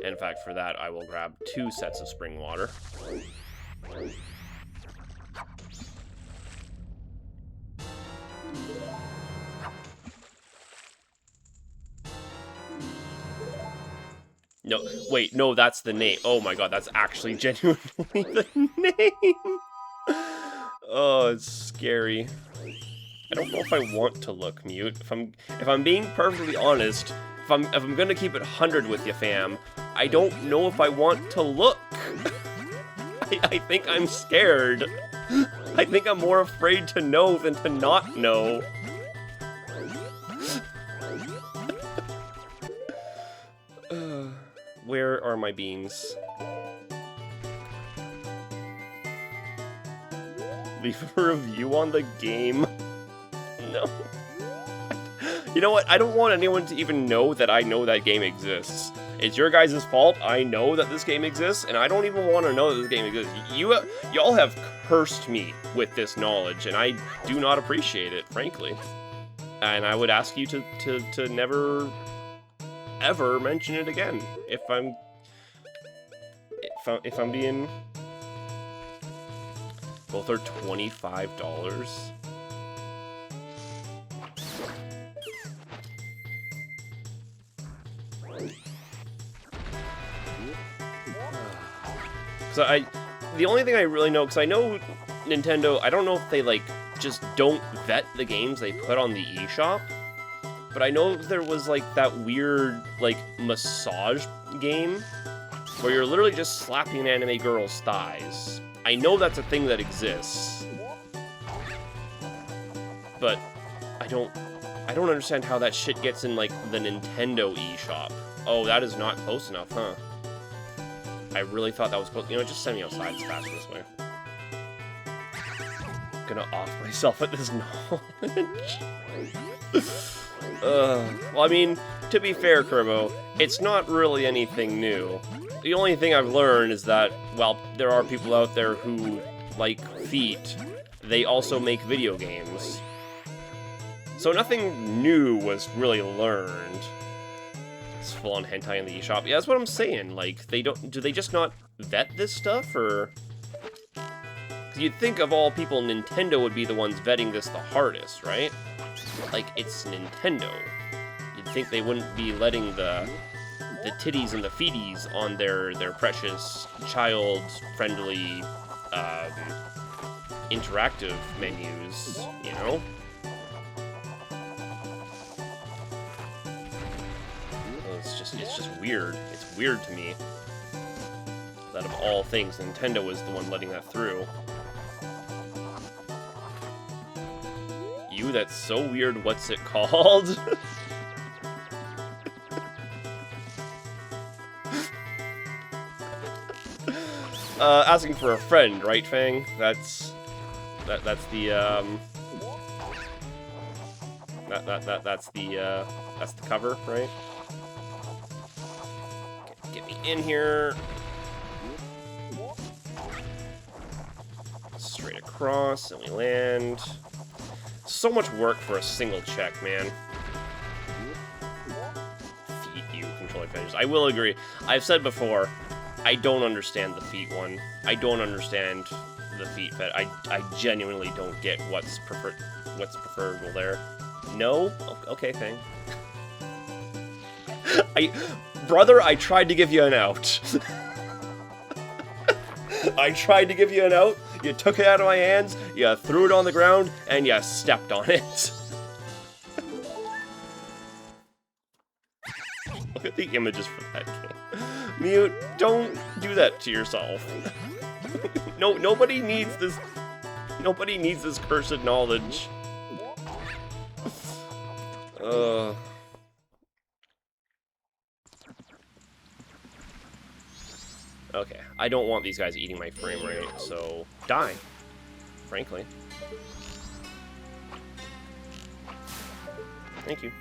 In fact, for that, I will grab 2 sets of spring water. No, wait, no, that's the name. Oh my god, that's actually genuinely the name. Oh, it's scary. I don't know if I want to look, Mute. If I'm being perfectly honest, if I'm gonna keep it 100 with you, fam, I don't know if I want to look. I think I'm scared. I think I'm more afraid to know than to not know. Where are my beans? Leave a review on the game. No. You know what? I don't want anyone to even know that I know that game exists. It's your guys' fault. I know that this game exists, and I don't even want to know that this game exists. Y'all have cursed me with this knowledge, and I do not appreciate it, frankly. And I would ask you to never, ever mention it again. If I'm being... Both are $25. So the only thing I really know, because I know Nintendo, I don't know if they, like, just don't vet the games they put on the eShop, but I know there was, like, that weird, like, massage game where you're literally just slapping an anime girl's thighs. I know that's a thing that exists, but I don't understand how that shit gets in, like, the Nintendo eShop. Oh, that is not close enough, huh? I really thought that was close. You know, just send me outside. It's faster this way. I'm gonna off myself at this knowledge. Well, I mean, to be fair, Kerbo, it's not really anything new. The only thing I've learned is that, while there are people out there who like feet, they also make video games. So nothing new was really learned. It's full-on hentai in the eShop. Yeah, that's what I'm saying. Like, do they just not vet this stuff, or? 'Cause you'd think of all people, Nintendo would be the ones vetting this the hardest, right? Like, it's Nintendo. You'd think they wouldn't be letting the titties and the feeties on their precious, child-friendly, interactive menus, you know? It's just weird. It's weird to me that of all things, Nintendo is the one letting that through. You, that's so weird. What's it called? Asking for a friend, right, Fang? That's the that's the cover, right? Get me in here. Straight across, and we land. So much work for a single check, man. Feet, you control advantages. I will agree. I've said before, I don't understand the feet one. I don't understand the feet fet. I genuinely don't get what's preferable there. No? Okay, thing. Brother, I tried to give you an out. I tried to give you an out. You took it out of my hands, you threw it on the ground, and you stepped on it. Look at the images for that game. Mute, don't do that to yourself. No, nobody needs this. Nobody needs this cursed knowledge. Okay, I don't want these guys eating my frame rate, so die, frankly. Thank you.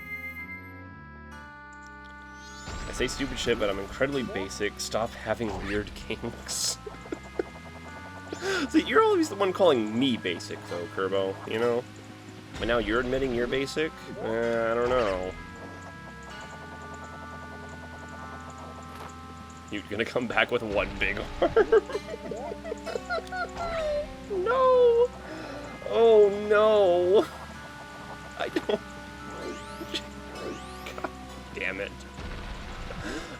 I say stupid shit, but I'm incredibly basic. Stop having weird kinks. See, you're always the one calling me basic, though, Kerbo, you know? But now you're admitting you're basic? I don't know. You're gonna come back with one big arm. No! Oh no! I don't... God damn it.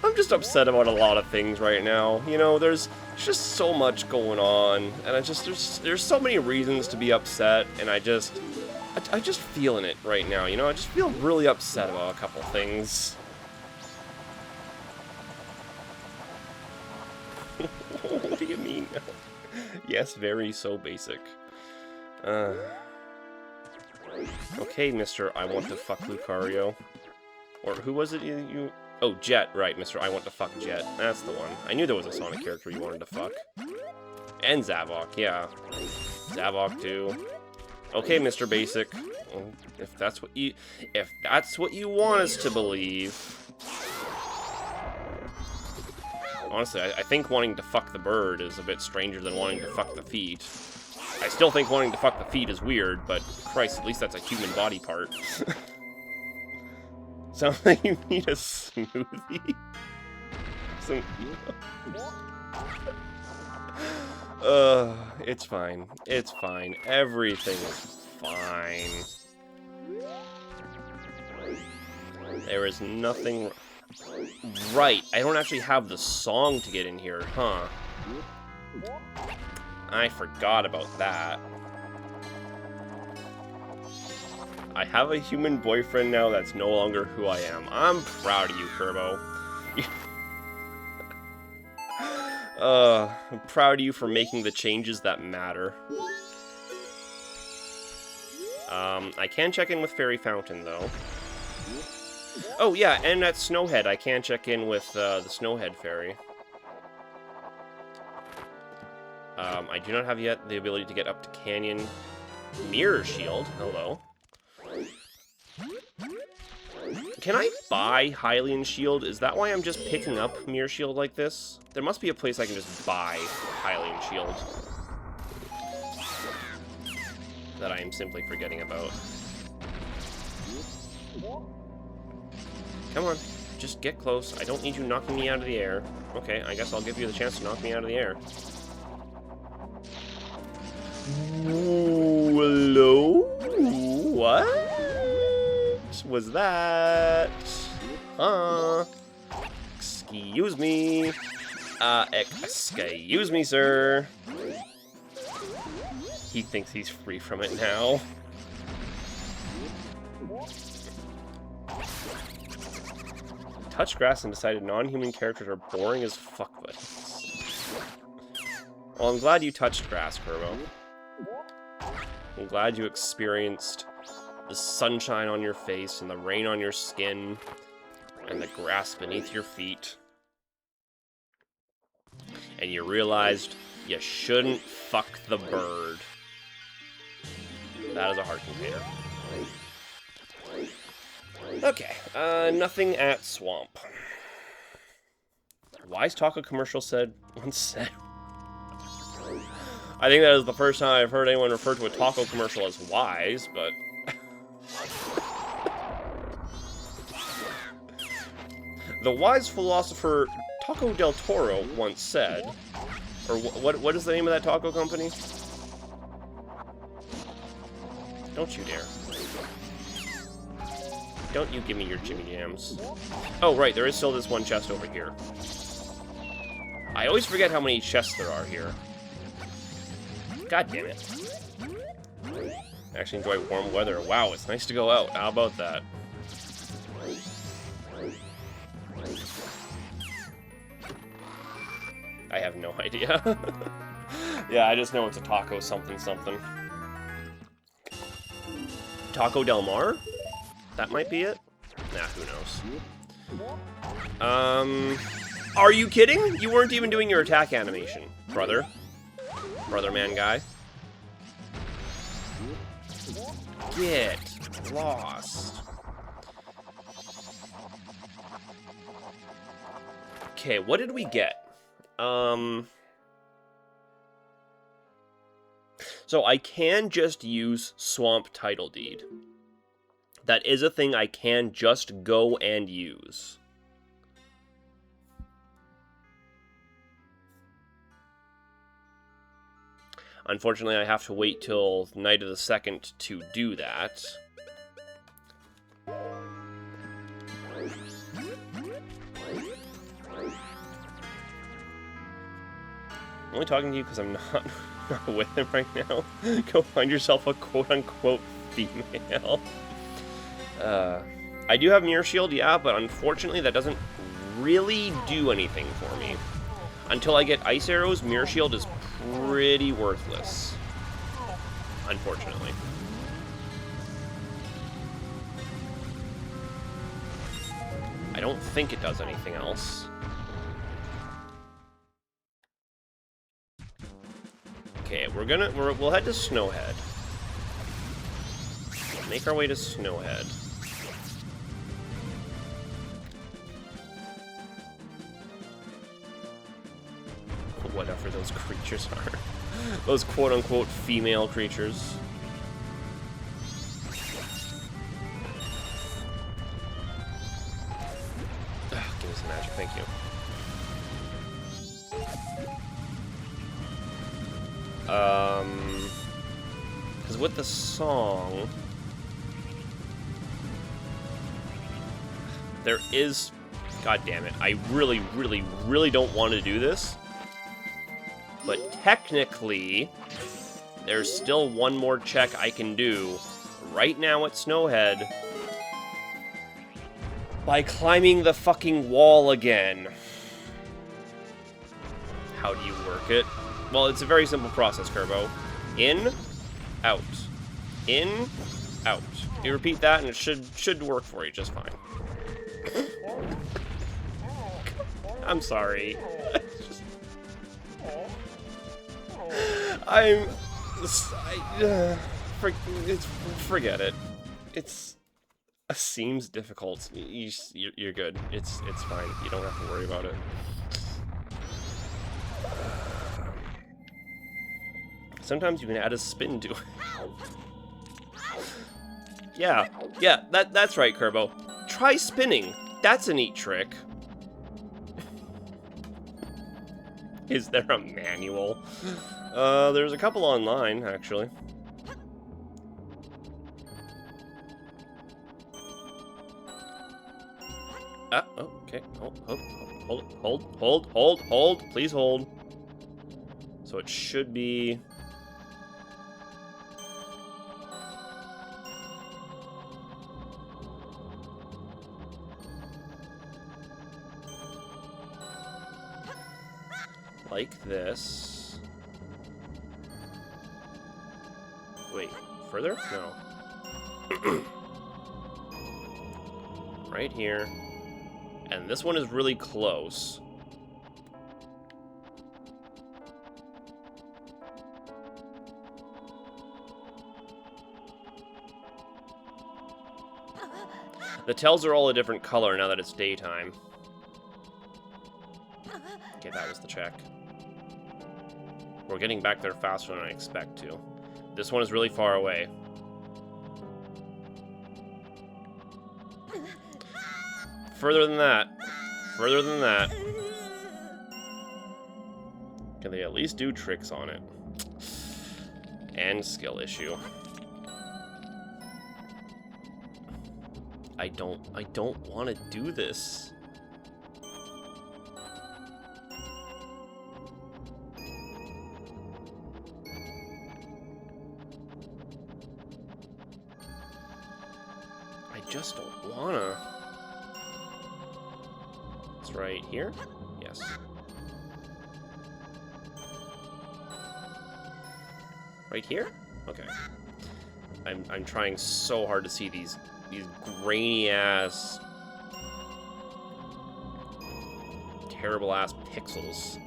I'm just upset about a lot of things right now. You know, there's just so much going on, and there's so many reasons to be upset, and I just feeling it right now, you know? I just feel really upset about a couple things. What do you mean? Yes, very so basic. Okay, Mr. I want to fuck Lucario. Or who was it you... Oh, Jet, right, Mr. I Want to Fuck Jet. That's the one. I knew there was a Sonic character you wanted to fuck. And Zavok, yeah. Zavok, too. Okay, Mr. Basic. If that's what you want us to believe. Honestly, I think wanting to fuck the bird is a bit stranger than wanting to fuck the feet. I still think wanting to fuck the feet is weird, but Christ, at least that's a human body part. Sounds like you need a smoothie. It's fine. It's fine. Everything is fine. There is nothing... Right, I don't actually have the song to get in here, huh? I forgot about that. I have a human boyfriend now that's no longer who I am. I'm proud of you, Kerbo. I'm proud of you for making the changes that matter. I can check in with Fairy Fountain, though. Oh, yeah, and at Snowhead, I can check in with the Snowhead Fairy. I do not have yet the ability to get up to Canyon. Mirror Shield, hello. Can I buy Hylian Shield? Is that why I'm just picking up Mirror Shield like this? There must be a place I can just buy Hylian Shield. That I am simply forgetting about. Come on, just get close. I don't need you knocking me out of the air. Okay, I guess I'll give you the chance to knock me out of the air. Ooh, hello? What was that? Excuse me. Excuse me, sir. He thinks he's free from it now. Touched grass and decided non-human characters are boring as fuck buddies. Well, I'm glad you touched grass, Kerbo. I'm glad you experienced the sunshine on your face and the rain on your skin and the grass beneath your feet. And you realized you shouldn't fuck the bird. That is a heart container. Okay, nothing at Swamp. Wise Taco commercial once said. I think that is the first time I've heard anyone refer to a taco commercial as wise, but... The wise philosopher Taco del Toro once said... Or what is the name of that taco company? Don't you dare. Don't you give me your Jimmy Jams. Oh, right, there is still this one chest over here. I always forget how many chests there are here. God damn it. I actually enjoy warm weather. Wow, it's nice to go out. How about that? I have no idea. Yeah, I just know it's a taco something something. Taco Del Mar? That might be it? Nah, who knows? Are you kidding? You weren't even doing your attack animation, brother. Brother man guy. Get lost. Okay, what did we get? So I can just use Swamp Title Deed. That is a thing I can just go and use. Unfortunately, I have to wait till Night of the 2nd to do that. I'm only talking to you because I'm not with him right now. Go find yourself a quote-unquote female. I do have Mirror Shield, yeah, but unfortunately that doesn't really do anything for me. Until I get Ice Arrows, Mirror Shield is pretty worthless. Unfortunately. I don't think it does anything else. Okay, we'll head to Snowhead. Make our way to Snowhead. Whatever those creatures are. Those quote-unquote female creatures. Ugh, give me some magic, thank you. Because with the song... There is... God damn it. I really, really, really don't want to do this. But technically, there's still one more check I can do right now at Snowhead by climbing the fucking wall again. How do you work it? Well, it's a very simple process, Kerbo. In, out. In, out. You repeat that and it should work for you just fine. I'm sorry. Forget it. It seems difficult. You're good. It's fine. You don't have to worry about it. Sometimes you can add a spin to it. Yeah, that's right, Kerbo. Try spinning. That's a neat trick. Is there a manual? There's a couple online, actually. Okay. Hold. Please hold. So it should be... like this. Wait, further? No. Right here. And this one is really close. The tells are all a different color now that it's daytime. Okay, that was the check. We're getting back there faster than I expect to. This one is really far away. Further than that. Further than that. Can they at least do tricks on it? And skill issue. I don't want to do this. I just don't wanna. It's right here? Yes. Right here? Okay. I'm trying so hard to see these grainy ass, terrible ass pixels.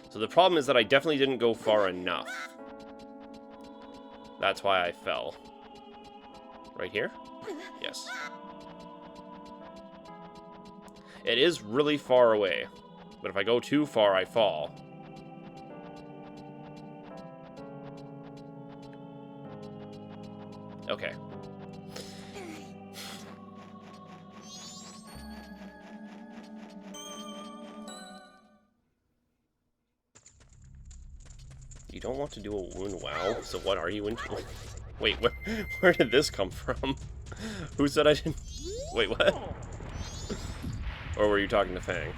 So the problem is that I definitely didn't go far enough. That's why I fell. Right here? Yes. It is really far away, but if I go too far, I fall. Okay. You don't want to do a wound wow, so what are you into? Wait, where did this come from? Who said I didn't... Wait, what? Or were you talking to Fang?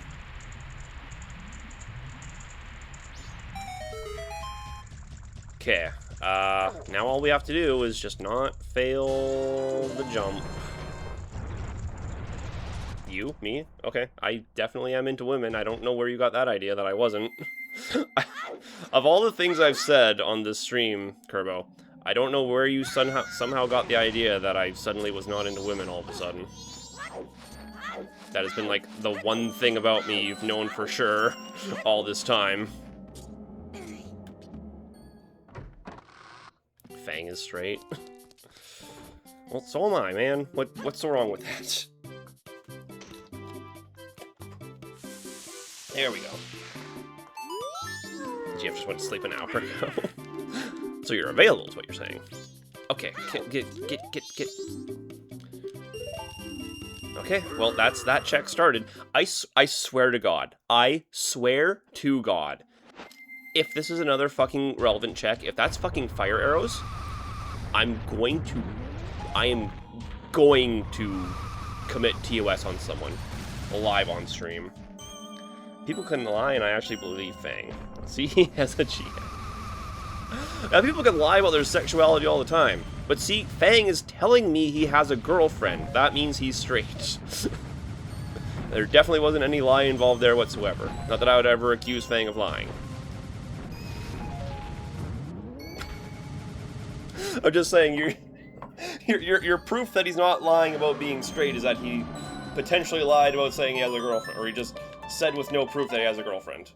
Okay, now all we have to do is just not fail the jump. You? Me? Okay, I definitely am into women. I don't know where you got that idea that I wasn't. Of all the things I've said on this stream, Kerbo, I don't know where you somehow got the idea that I suddenly was not into women all of a sudden. That has been, like, the one thing about me you've known for sure all this time. Fang is straight. Well, so am I, man. What's so wrong with that? There we go. Jeff just went to sleep an hour ago. So you're available is what you're saying. Okay, get. Okay, well, that's that check started. I swear to God. I swear to God. If this is another fucking relevant check, if that's fucking fire arrows, I am going to commit TOS on someone. Live on stream. People couldn't lie, and I actually believe Fang. See, he has a GM. Now, people can lie about their sexuality all the time. But see, Fang is telling me he has a girlfriend. That means he's straight. There definitely wasn't any lie involved there whatsoever. Not that I would ever accuse Fang of lying. I'm just saying, your proof that he's not lying about being straight is that he potentially lied about saying he has a girlfriend, or he just said with no proof that he has a girlfriend.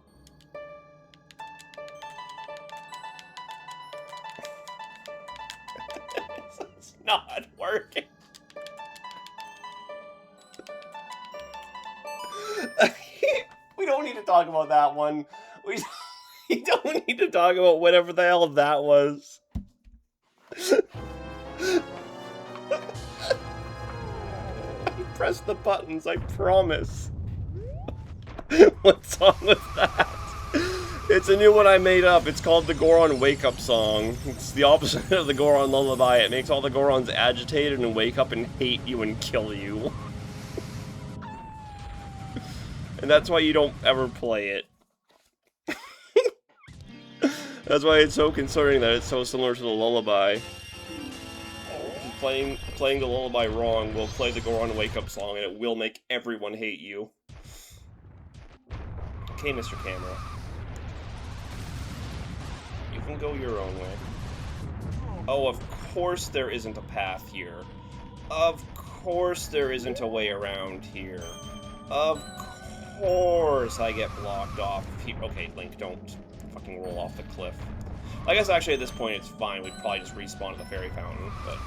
It's not working. We don't need to talk about that one. We don't need to talk about whatever the hell that was. Press the buttons, I promise. What song was that? It's a new one I made up. It's called the Goron Wake Up Song. It's the opposite of the Goron Lullaby. It makes all the Gorons agitated and wake up and hate you and kill you. And that's why you don't ever play it. That's why it's so concerning that it's so similar to the lullaby. Playing the lullaby wrong will play the Goron Wake Up Song, and it will make everyone hate you. Okay, Mr. Camera. You can go your own way. Oh, of course there isn't a path here. Of course there isn't a way around here. Of course I get blocked off here. Okay, Link, don't fucking roll off the cliff. I guess actually at this point it's fine. We'd probably just respawn at the fairy fountain, but...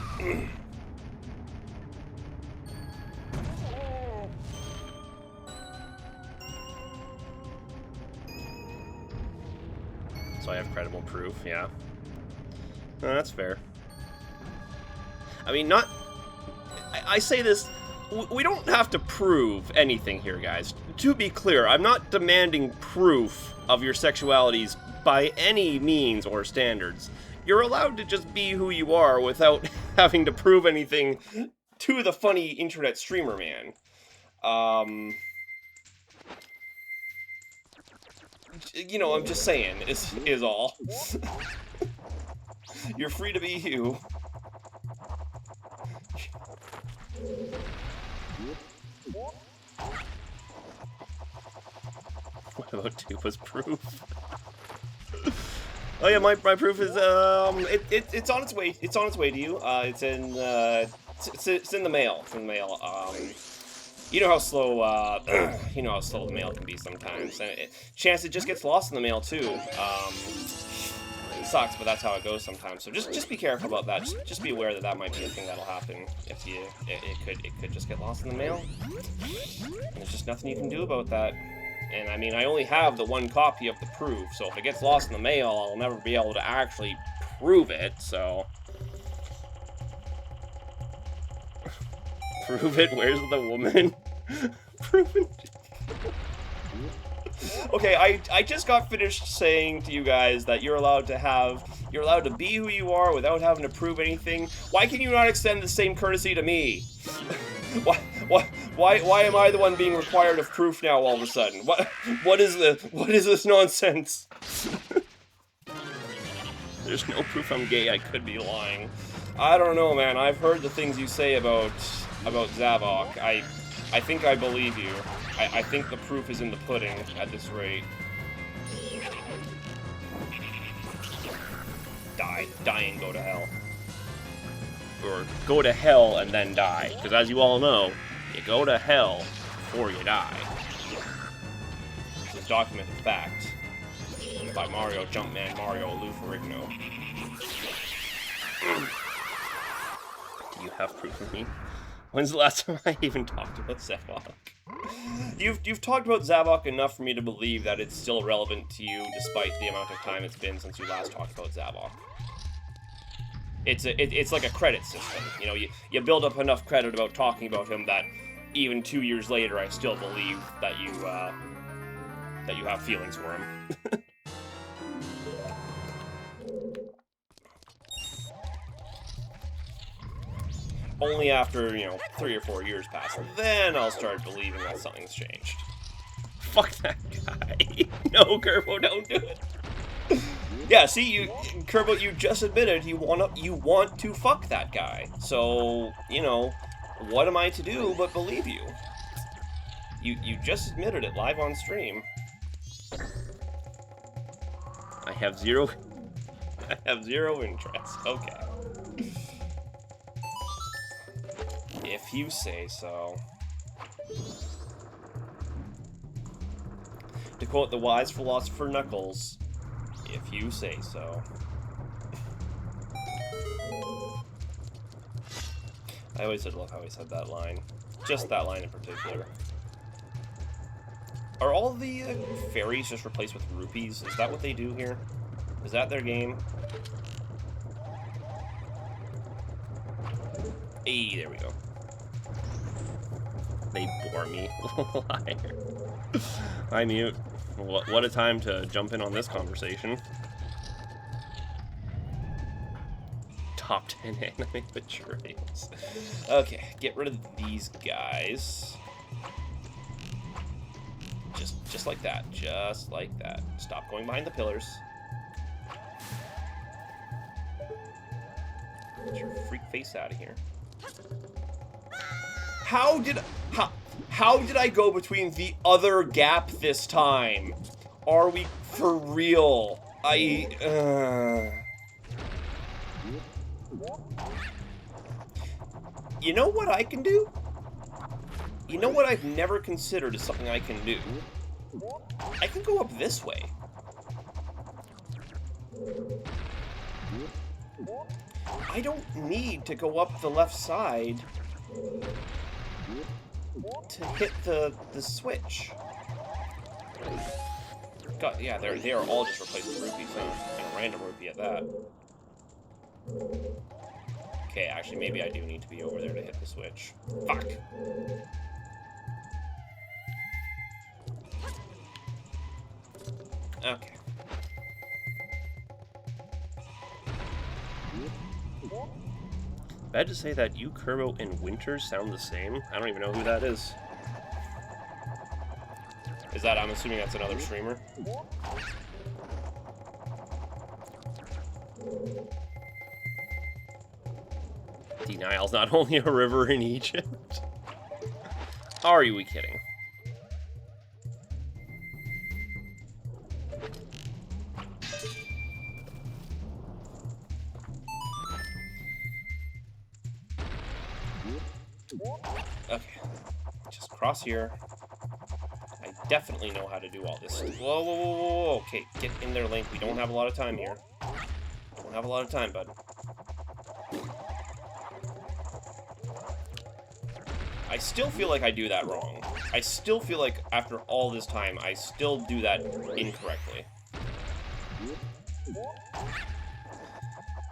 So I have credible proof, yeah. No, that's fair. I mean, not... I say this... We don't have to prove anything here, guys. To be clear, I'm not demanding proof of your sexualities by any means or standards. You're allowed to just be who you are without having to prove anything to the funny internet streamer man. You know, I'm just saying, is all. You're free to be you. What about Tupa's proof? Oh yeah, my proof is it's on its way. It's on its way to you. It's in it's in the mail. It's in the mail. You know how slow you know how slow the mail can be sometimes. And chance it just gets lost in the mail too. It sucks, but that's how it goes sometimes. So just be careful about that. Just be aware that that might be a thing that'll happen if you it could just get lost in the mail. And there's just nothing you can do about that. And I mean, I only have the one copy of the proof, so if it gets lost in the mail, I'll never be able to actually prove it, so... Prove it? Where's the woman? Prove it. Okay, I just got finished saying to you guys that you're allowed to be who you are without having to prove anything. Why can you not extend the same courtesy to me? Why am I the one being required of proof now all of a sudden? What is this nonsense? There's no proof I'm gay. I could be lying. I don't know, man. I've heard the things you say about Zavok. I think I believe you. I think the proof is in the pudding at this rate. Die. die. Die and go to hell. Or go to hell and then die. Because as you all know, you go to hell before you die. This is documented fact by Mario Jumpman Mario Luferigno. Do you have proof of me? When's the last time I even talked about Zavok? You've talked about Zavok enough for me to believe that it's still relevant to you, despite the amount of time it's been since you last talked about Zavok. It's like a credit system. You know, you build up enough credit about talking about him that even 2 years later, I still believe that you have feelings for him. Only after, 3 or 4 years pass, then I'll start believing that something's changed. Fuck that guy. No, Kerbo, don't do it. Yeah, see, Kerbo, you just admitted you want to fuck that guy. So, what am I to do but believe you? You just admitted it live on stream. I have zero interest. Okay. If you say so. To quote the wise philosopher Knuckles, if you say so. I always did love how he said that line. Just that line in particular. Are all the fairies just replaced with rupees? Is that what they do here? Is that their game? Hey, there we go. They bore me. Liar. I mute. What a time to jump in on this conversation. Top 10 anime betrayals. Okay, get rid of these guys. Just like that. Just like that. Stop going behind the pillars. Get your freak face out of here. How did I go between the other gap this time? Are we for real? You know what I can do? You know what I've never considered as something I can do? I can go up this way. I don't need to go up the left side to hit the switch. God, yeah, they are all just replaced with rupees, and a random rupee at that. Okay, actually, maybe I do need to be over there to hit the switch. Fuck. Okay. Bad to say that you, Kerbo, and Winters sound the same. I don't even know who that is. Is that, I'm assuming that's another streamer? Denial's not only a river in Egypt. Are you kidding? Okay, just cross here. I definitely know how to do all this. Whoa, whoa, whoa, whoa, whoa. Okay, get in there, Link. We don't have a lot of time here. Don't have a lot of time, bud. I still feel like I do that wrong. I still feel like after all this time, I still do that incorrectly.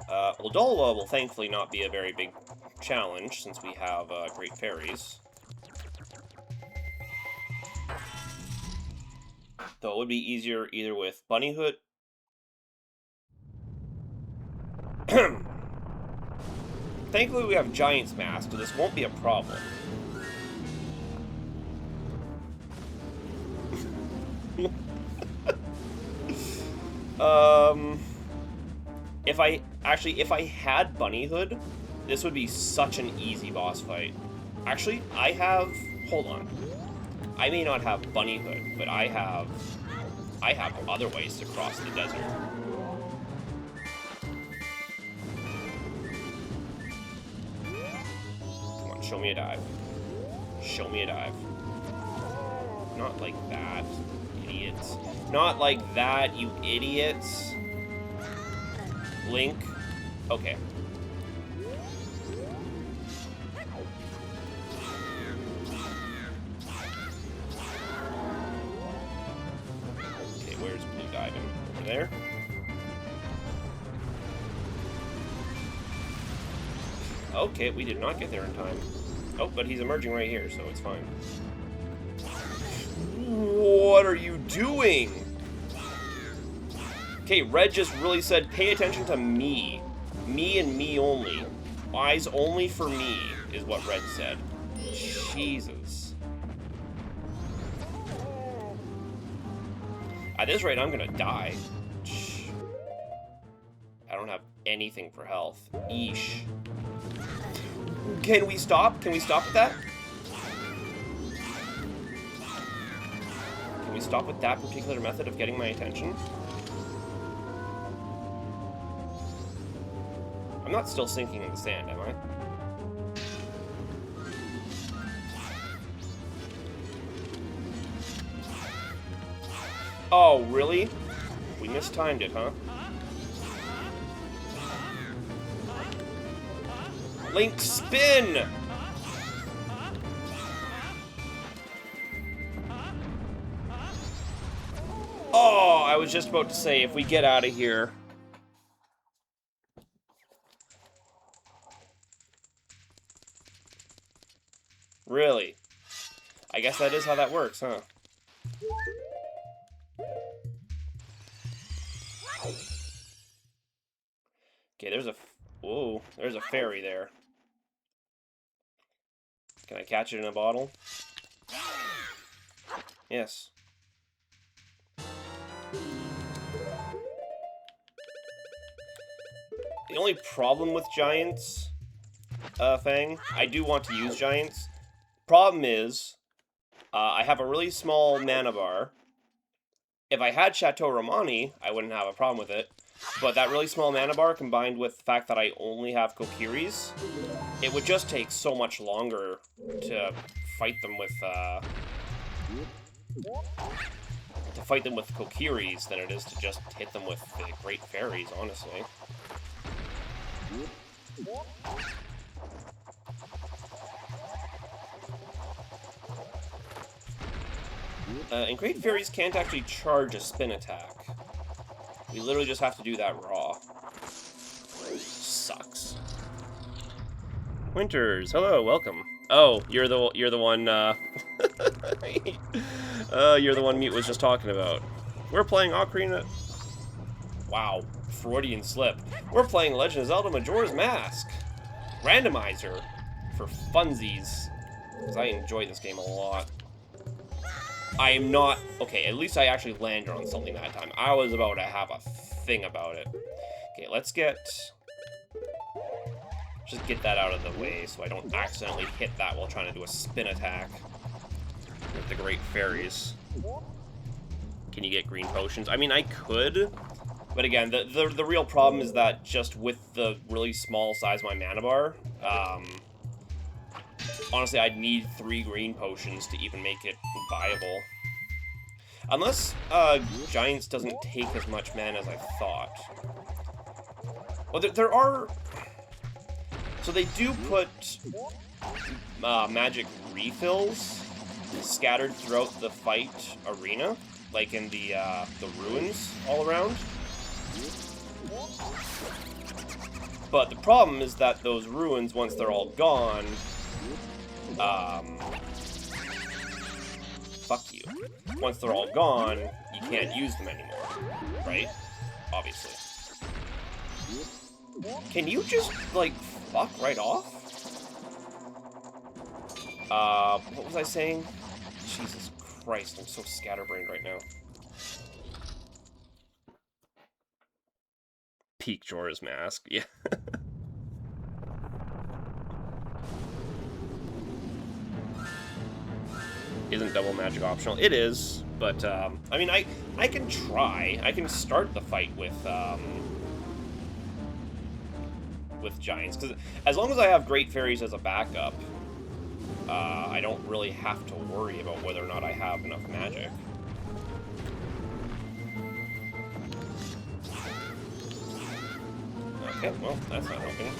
Uldola will thankfully not be a very big challenge since we have great fairies. Though it would be easier either with Bunnyhood. Thankfully we have Giant's Mask, so this won't be a problem. If I had Bunnyhood, this would be such an easy boss fight. Actually, hold on. I may not have Bunnyhood, but I have other ways to cross the desert. Show me a dive. Show me a dive. Not like that, idiots. Not like that, you idiots. Link. Okay. Okay, where's blue diving? Over there? Okay, we did not get there in time. Oh, but he's emerging right here, so it's fine. What are you doing? Okay, Red just really said, pay attention to me. Me and me only. Eyes only for me, is what Red said. Jesus. At this rate, I'm gonna die. I don't have anything for health. Eesh. Can we stop? Can we stop with that? Can we stop with that particular method of getting my attention? I'm not still sinking in the sand, am I? Oh, really? We mistimed it, huh? Link, spin! Oh, I was just about to say, if we get out of here... Really? I guess that is how that works, huh? Okay, there's a... Whoa, there's a fairy there. Can I catch it in a bottle? Yes. The only problem with giants, Fang, I do want to use giants. Problem is, I have a really small mana bar. If I had Chateau Romani, I wouldn't have a problem with it. But that really small mana bar, combined with the fact that I only have Kokiris, it would just take so much longer to fight them with, Kokiris than it is to just hit them with the Great Fairies, honestly. And Great Fairies can't actually charge a spin attack. We literally just have to do that raw. Sucks. Winters, hello, welcome. Oh, you're the one. You're the one Mute was just talking about. We're playing Ocarina. Wow, Freudian slip. We're playing Legend of Zelda: Majora's Mask randomizer for funsies, because I enjoy this game a lot. I am not... Okay, at least I actually landed on something that time. I was about to have a thing about it. Okay, let's get... Just get that out of the way so I don't accidentally hit that while trying to do a spin attack with the Great Fairies. Can you get green potions? I mean, I could, but again, the real problem is that just with the really small size of my mana bar, honestly, I'd need 3 green potions to even make it viable. Unless Giants doesn't take as much mana as I thought. Well, there are... So they do put magic refills scattered throughout the fight arena, like in the ruins all around. But the problem is that those ruins, once they're all gone, fuck you. Once they're all gone, you can't use them anymore, right? Obviously. Can you just, like, fuck right off? What was I saying? Jesus Christ, I'm so scatterbrained right now. Peak Jorah's Mask, yeah. Isn't double magic optional? It is, but, I mean, I can try. I can start the fight with Giants, because as long as I have Great Fairies as a backup, I don't really have to worry about whether or not I have enough magic. Okay, well, that's not helping.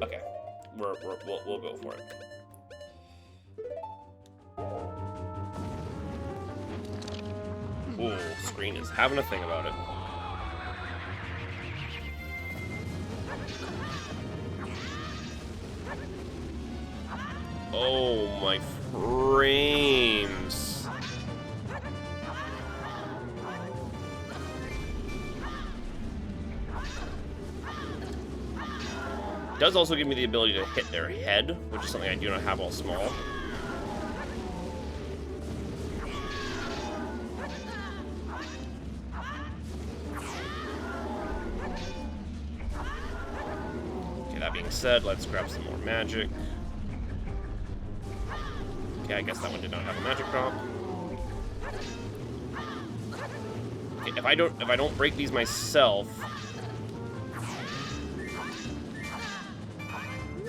Okay, we'll go for it. Ooh, screen is having a thing about it. Oh, my frames. It does also give me the ability to hit their head, which is something I do not have while small. Okay, that being said, let's grab some more magic. Okay, I guess that one did not have a magic drop. Okay, if I don't break these myself,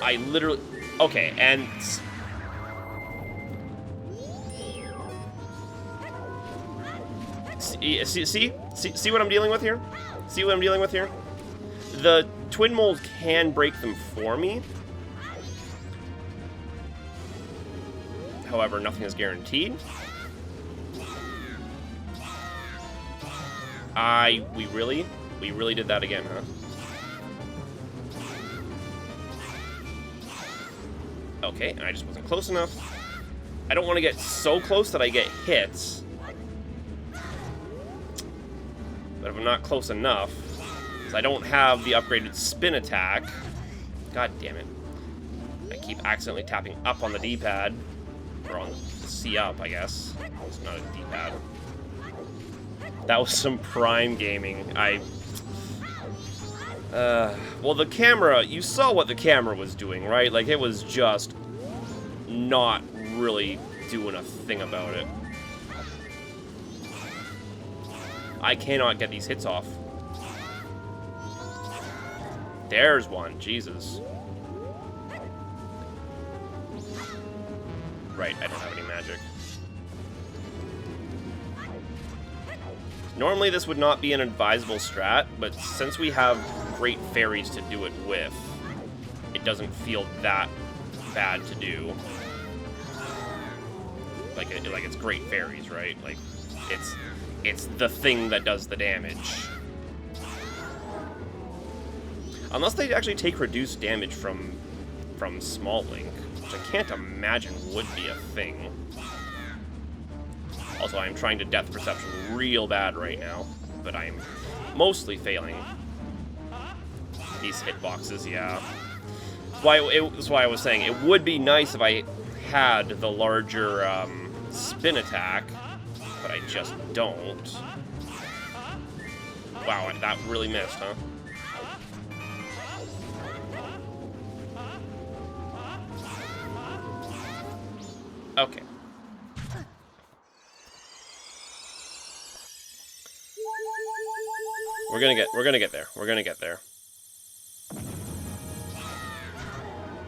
I literally... Okay, and... See what I'm dealing with here? See what I'm dealing with here? The twin mold can break them for me. However, nothing is guaranteed. We really did that again, huh? Okay, and I just wasn't close enough. I don't want to get so close that I get hits. But if I'm not close enough, because I don't have the upgraded spin attack. God damn it. I keep accidentally tapping up on the D-pad. Or on the C up, I guess. It's not a D-pad. That was some prime gaming. Well, the camera, you saw what the camera was doing, right? Like, it was just not really doing a thing about it. I cannot get these hits off. There's one, Jesus. Right, I don't have any magic. Normally this would not be an advisable strat, but since we have great fairies to do it with, it doesn't feel that bad to do. Like it's great fairies, right? Like it's the thing that does the damage. Unless they actually take reduced damage from Small Link, which I can't imagine would be a thing. Also, I'm trying to depth perception real bad right now, but I'm mostly failing. These hitboxes, yeah. That's why I was saying it would be nice if I had the larger spin attack, but I just don't. Wow, that really missed, huh? Okay. We're gonna get there. We're gonna get there.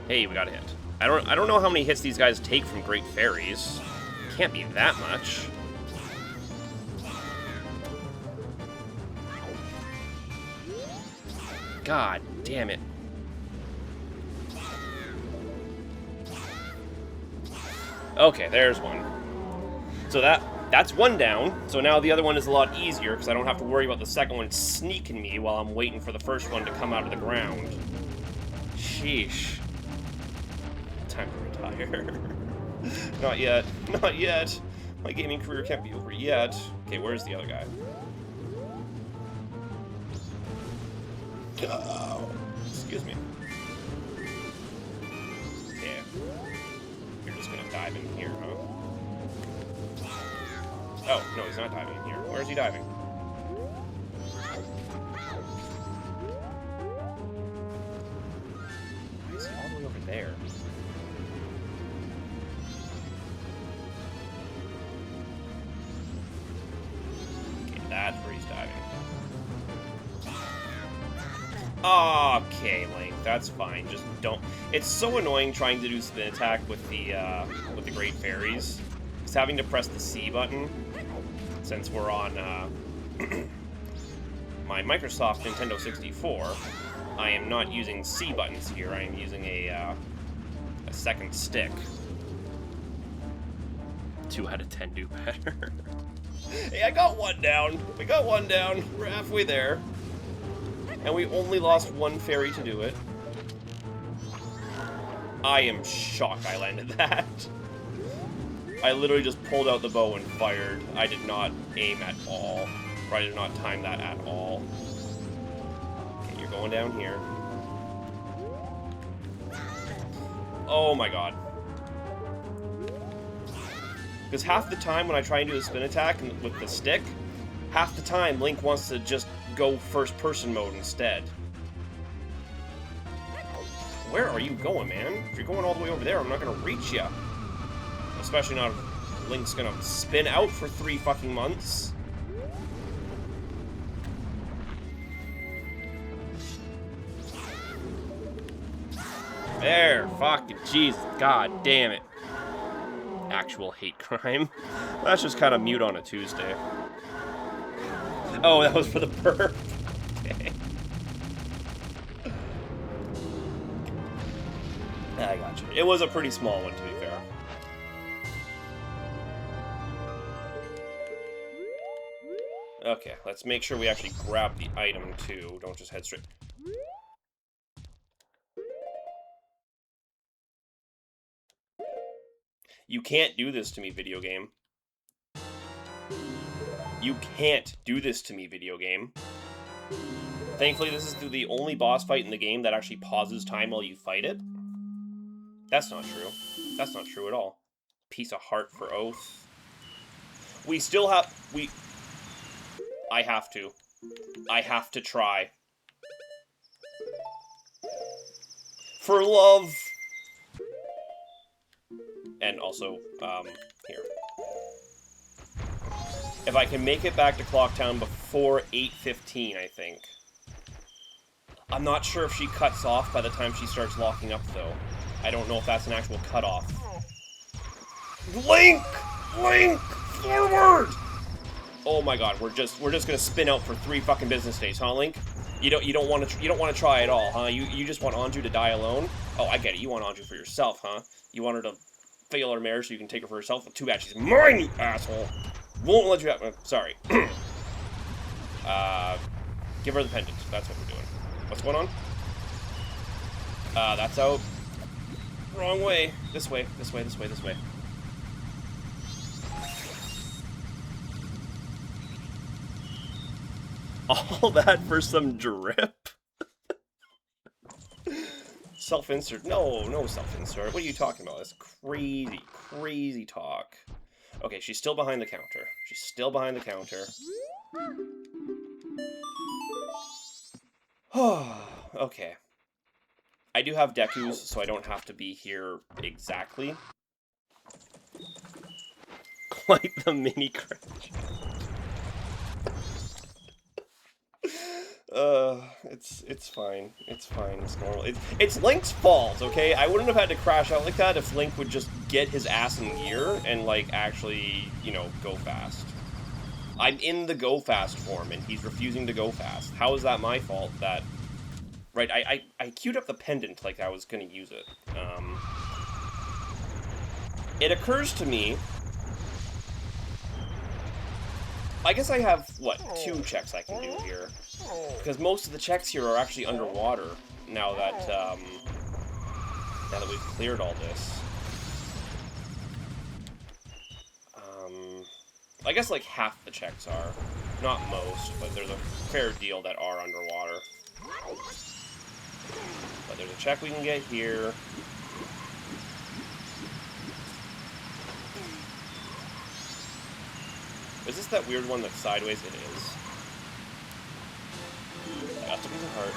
Hey, we got a hit. I don't know how many hits these guys take from Great Fairies. Can't be that much. God damn it. Okay, there's one. So that's one down. So now the other one is a lot easier because I don't have to worry about the second one sneaking me while I'm waiting for the first one to come out of the ground. Sheesh. Time to retire. Not yet. Not yet. My gaming career can't be over yet. Okay, where's the other guy? Oh, excuse me. Okay. You're just gonna dive in here, huh? Oh, no, he's not diving in here. Where is he diving? Why is he all the way over there? Okay, that's where he's diving. Okay, Link, that's fine. Just don't... It's so annoying trying to do spin attack with the Great Fairies. Just having to press the C button, since we're on my Microsoft Nintendo 64, I am not using C buttons here. I am using a second stick. 2 out of 10 do better. Hey, I got one down. We got one down. We're halfway there. And we only lost one fairy to do it. I am shocked I landed that. I literally just pulled out the bow and fired. I did not aim at all. Or I did not time that at all. Okay, you're going down here. Oh my god. Because half the time when I try and do a spin attack with the stick, half the time Link wants to just go first-person mode instead. Where are you going, man? If you're going all the way over there, I'm not going to reach you. Especially not if Link's going to spin out for 3 fucking months. There, fucking Jesus, god damn it. Actual hate crime. That's just kind of mute on a Tuesday. Oh, that was for the perp. Okay. I got you. It was a pretty small one, to be fair. Okay, let's make sure we actually grab the item, too. Don't just head straight... You can't do this to me, video game. You can't do this to me, video game. Thankfully, this is the only boss fight in the game that actually pauses time while you fight it. That's not true. That's not true at all. Piece of heart for oath. We still have... I have to. I have to try. For love! And also, here. If I can make it back to Clocktown before 8:15, I think. I'm not sure if she cuts off by the time she starts locking up, though. I don't know if that's an actual cutoff. Link! Link! Forward! Oh my god, we're just gonna spin out for 3 fucking business days, huh, Link? You don't want to try at all, huh? You just want Anju to die alone? Oh, I get it. You want Anju for yourself, huh? You want her to fail her marriage so you can take her for herself? Well, too bad she's mine, you asshole. Won't let you have... sorry. Give her the pendant. That's what we're doing. What's going on? That's out. Wrong way. This way. This way. This way. This way. All that for some drip? Self-insert. No self-insert. What are you talking about? That's crazy, crazy talk. Okay, she's still behind the counter. She's still behind the counter. Okay. I do have Deku's, so I don't have to be here exactly. Quite the mini crash. It's fine. It's fine. It's normal. It's Link's fault, okay? I wouldn't have had to crash out like that if Link would just get his ass in gear and, like, actually, you know, go fast. I'm in the go fast form, and he's refusing to go fast. How is that my fault that... Right, I queued up the pendant like I was gonna use it. It occurs to me... I guess I have, what, 2 checks I can do here. Because most of the checks here are actually underwater, now that we've cleared all this. I guess, like, half the checks are. Not most, but there's a fair deal that are underwater. But there's a check we can get here. Is this that weird one that's sideways? It is. Got the piece of heart.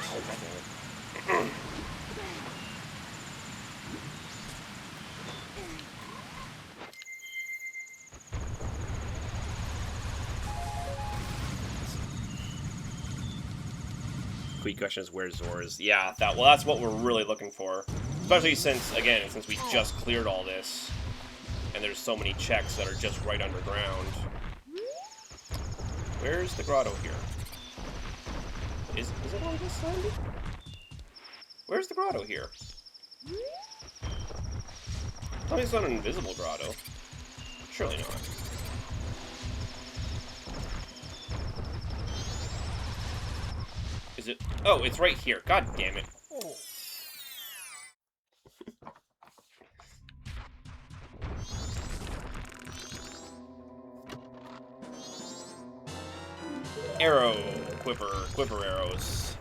Okay. tweet question is where's Zora's? Yeah, that's what we're really looking for. Especially since we just cleared all this. And there's so many checks that are just right underground. Where's the grotto here? Is it on this side? Where's the grotto here? Tell me it's not an invisible grotto. Surely not. Is it? Oh, it's right here. God damn it. Arrow, quiver arrows.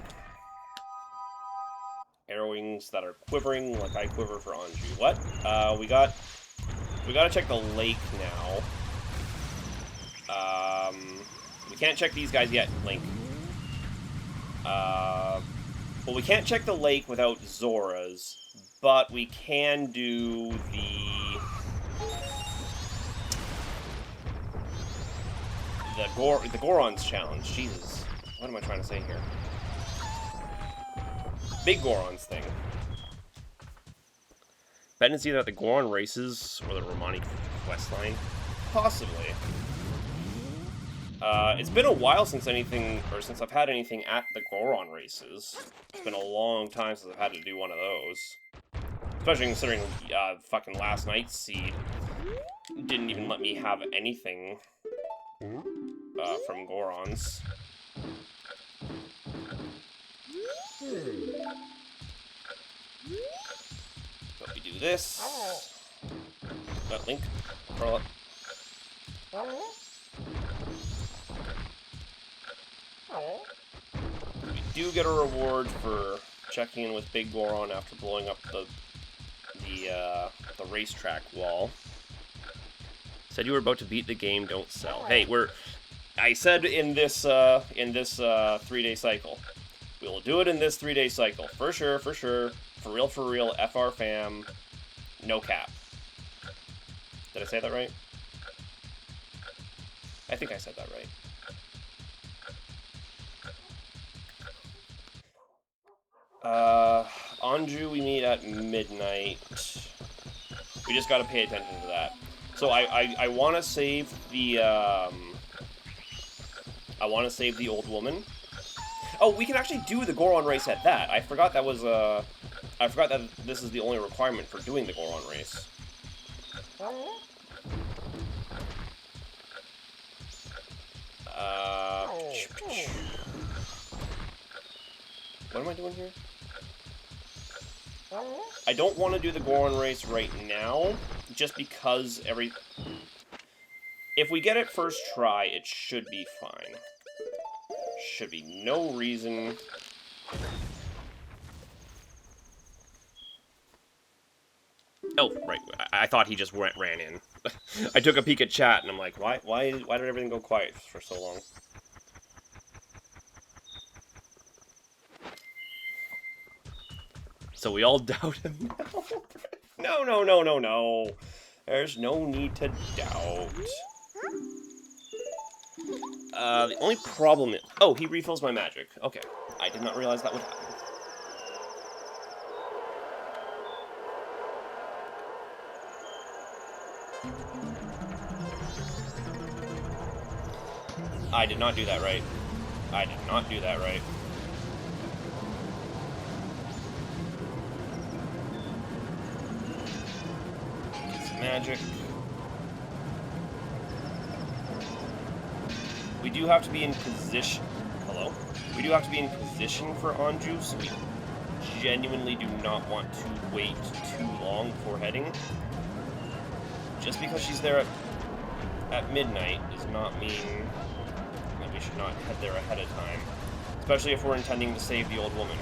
Arrowings that are quivering like I quiver for Anju. What? We gotta check the lake now. We can't check these guys yet, Link. Well, we can't check the lake without Zora's, but we can do the Goron's challenge. Jesus. What am I trying to say here? Big Goron's thing. Bet it's either at the Goron races or the Romani questline. Possibly. It's been a while since I've had anything at the Goron races. It's been a long time since I've had to do one of those. Especially considering, fucking last night's seed didn't even let me have anything, from Goron's. But we do this. Link, curl up. We do get a reward for checking in with Big Goron after blowing up the racetrack wall. Said you were about to beat the game, don't sell. Hey, I said in this 3-day cycle. We will do it in this 3-day cycle. For sure, for real, FR fam, no cap. Did I say that right? I think I said that right. Anju we meet at midnight. We just gotta pay attention to that. So I wanna save the old woman. Oh, we can actually do the Goron race at that. I forgot that this is the only requirement for doing the Goron race. What am I doing here? I don't want to do the Goron race right now, just because if we get it first try, it should be fine. Should be no reason. Oh, right. I thought he just ran in. I took a peek at chat, and I'm like, why did everything go quiet for so long? So we all doubt him now? No. There's no need to doubt. The only problem is... Oh, he refills my magic. Okay. I did not realize that would happen. I did not do that right. Get some magic. We do have to be in position... Hello? We do have to be in position for Anju, so we genuinely do not want to wait too long before heading. Just because she's there at midnight does not mean that we should not head there ahead of time. Especially if we're intending to save the old woman.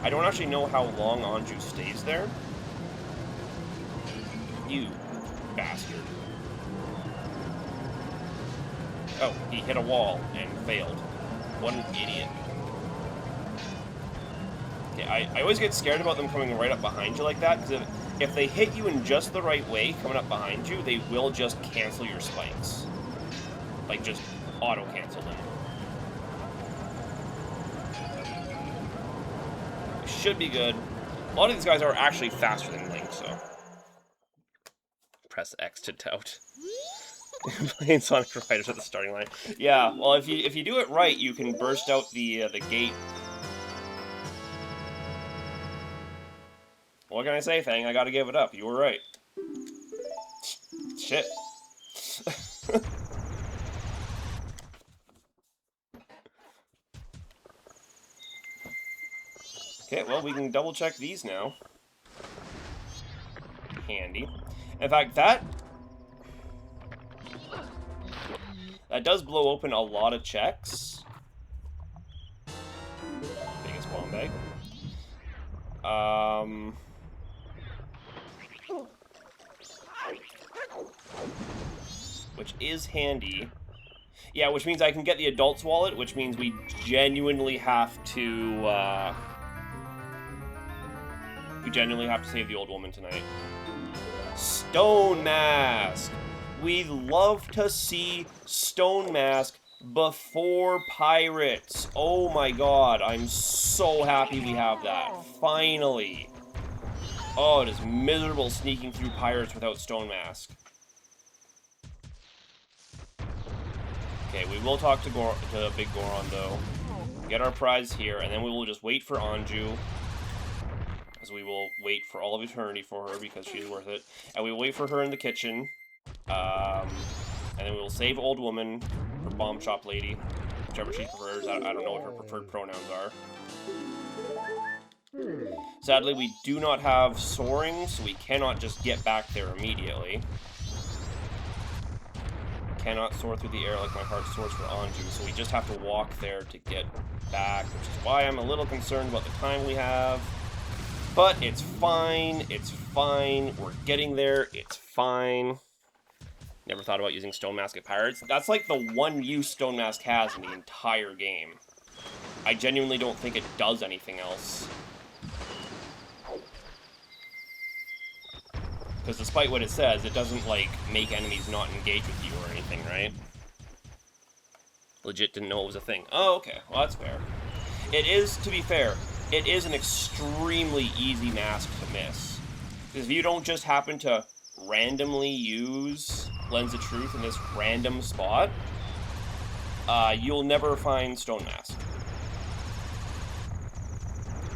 I don't actually know how long Anju stays there. You bastard. Oh, he hit a wall and failed. What an idiot. Okay, I always get scared about them coming right up behind you like that, because if they hit you in just the right way coming up behind you, they will just cancel your spikes. Like, just auto-cancel them. Should be good. A lot of these guys are actually faster than Link, so... Press X to tout. Playing Sonic Riders at the starting line. Yeah, well, if you do it right, you can burst out the gate. What can I say, Fang? I gotta give it up. You were right. Shit. Okay, well, we can double check these now. Handy. In fact, that does blow open a lot of checks. Biggest bomb bag. Which is handy. Yeah, which means I can get the adult's wallet, which means we genuinely have to, save the old woman tonight. Stone Mask! We love to see Stone Mask before Pirates. Oh my god, I'm so happy we have that. Finally. Oh, it is miserable sneaking through Pirates without Stone Mask. Okay, we will talk to Big Goron, though. Get our prize here, and then we will just wait for Anju. As we will wait for all of eternity for her, because she's worth it. And we will wait for her in the kitchen. And then we will save Old Woman, or Bomb Shop Lady, whichever she prefers. I don't know what her preferred pronouns are. Sadly, we do not have soaring, so we cannot just get back there immediately. Cannot soar through the air like my heart soars for Anju, so we just have to walk there to get back, which is why I'm a little concerned about the time we have. But it's fine, we're getting there, it's fine. Never thought about using Stone Mask at Pirates. That's like the one use Stone Mask has in the entire game. I genuinely don't think it does anything else. Because despite what it says, it doesn't, like, make enemies not engage with you or anything, right? Legit didn't know it was a thing. Oh, okay. Well, that's fair. It is, to be fair, it is an extremely easy mask to miss. Because if you don't just happen to randomly use Lens of Truth in this random spot, you'll never find Stone Mask.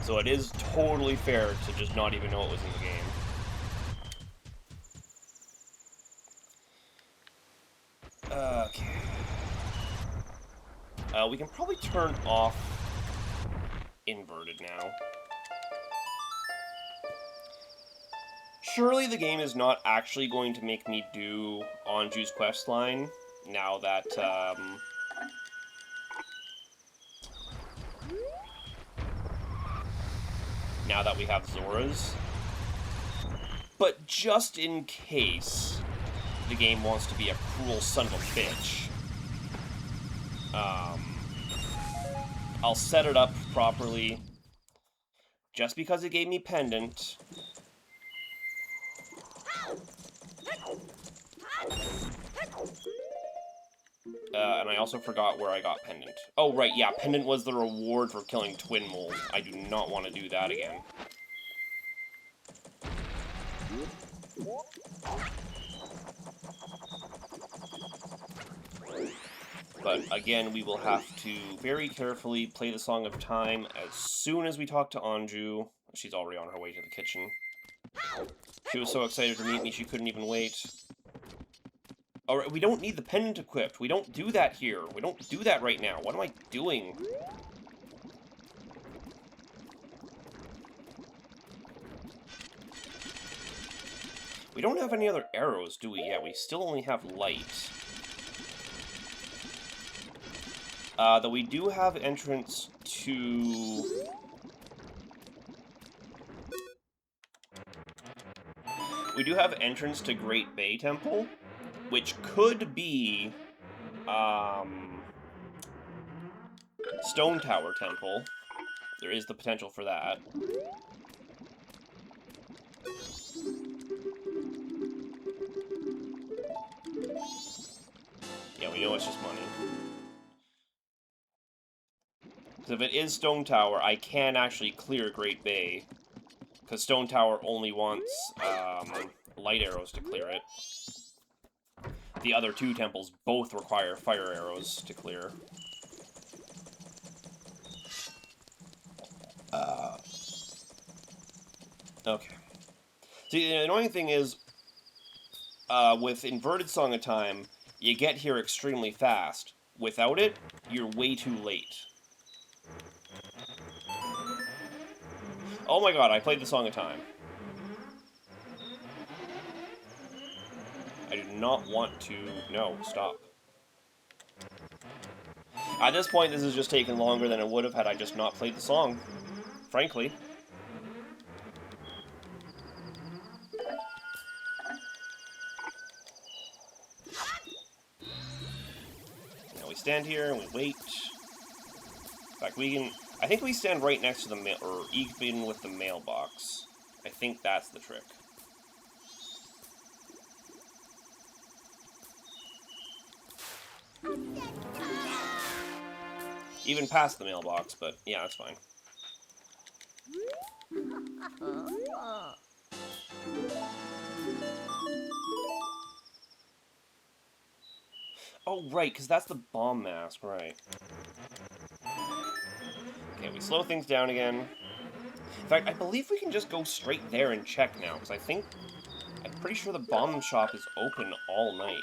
So it is totally fair to just not even know it was in the game. Okay. We can probably turn off inverted now. Surely the game is not actually going to make me do Anju's questline now that, now that we have Zora's. But just in case the game wants to be a cruel son of a bitch, I'll set it up properly. Just because it gave me Pendant. And I also forgot where I got Pendant. Oh, right, yeah, Pendant was the reward for killing Twin Mold. I do not want to do that again. But again, we will have to very carefully play the Song of Time as soon as we talk to Anju. She's already on her way to the kitchen. She was so excited to meet me, she couldn't even wait. Alright, we don't need the pendant equipped. We don't do that here. We don't do that right now. What am I doing? We don't have any other arrows, do we? Yeah, we still only have light. Though we do have entrance to... We do have entrance to Great Bay Temple, which could be, Stone Tower Temple. There is the potential for that. Yeah, we know it's just money. Because if it is Stone Tower, I can actually clear Great Bay. Because Stone Tower only wants light arrows to clear it. The other two temples both require fire arrows to clear. Okay. See, the annoying thing is, with Inverted Song of Time, you get here extremely fast. Without it, you're way too late. Oh my god, I played the Song of Time. I do not want to... No, stop. At this point, this is just taking longer than it would have had I just not played the song. Frankly. Now we stand here and we wait. In fact, we can... I think we stand right next to the mail... or even with the mailbox. I think that's the trick. Even past the mailbox, but yeah, that's fine. Oh, right, because that's the bomb mask, right. Okay, we slow things down again. In fact, I believe we can just go straight there and check now, because I'm pretty sure the bomb shop is open all night.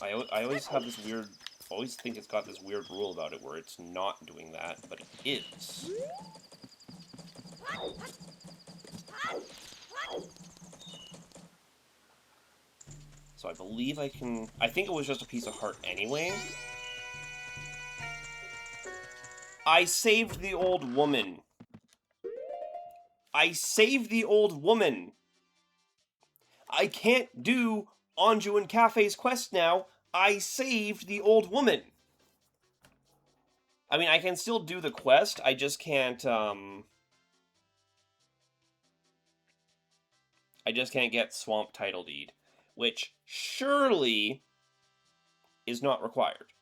I always have this weird... always think it's got this weird rule about it where it's not doing that, but it is. So I believe I can... I think it was just a piece of heart anyway. I saved the old woman. I saved the old woman. I can't do Anjou and Cafe's quest now. I saved the old woman. I mean, I can still do the quest. I just can't, I just can't get Swamp Title Deed, which surely is not required.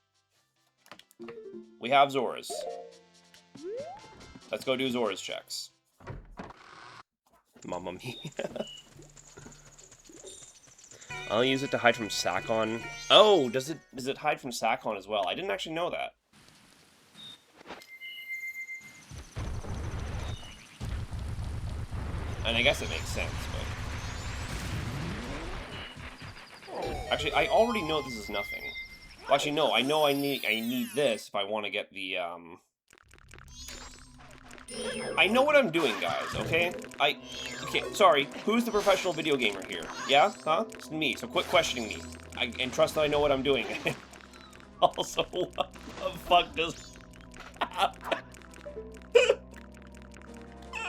We have Zora's. Let's go do Zora's checks. Mamma mia. I'll use it to hide from Sakon. Oh, does it hide from Sakon as well? I didn't actually know that. And I guess it makes sense, but... Actually, I already know this is nothing. Well, actually, no, I know I need this if I want to get the, I know what I'm doing, guys, okay? Okay, sorry, who's the professional video gamer here? Yeah? Huh? It's me, so quit questioning me. And trust that I know what I'm doing. Also, what the fuck does happen?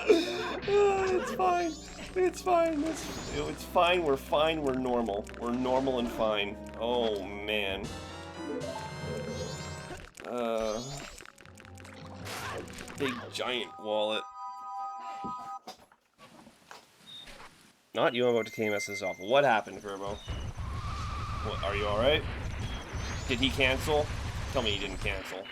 It's fine. It's fine. It's fine. We're fine. We're normal. We're normal and fine. Oh, man. Big giant wallet. Not you. I'm about to KMS this off. What happened, Kerbo? What, are you alright? Did he cancel? Tell me he didn't cancel.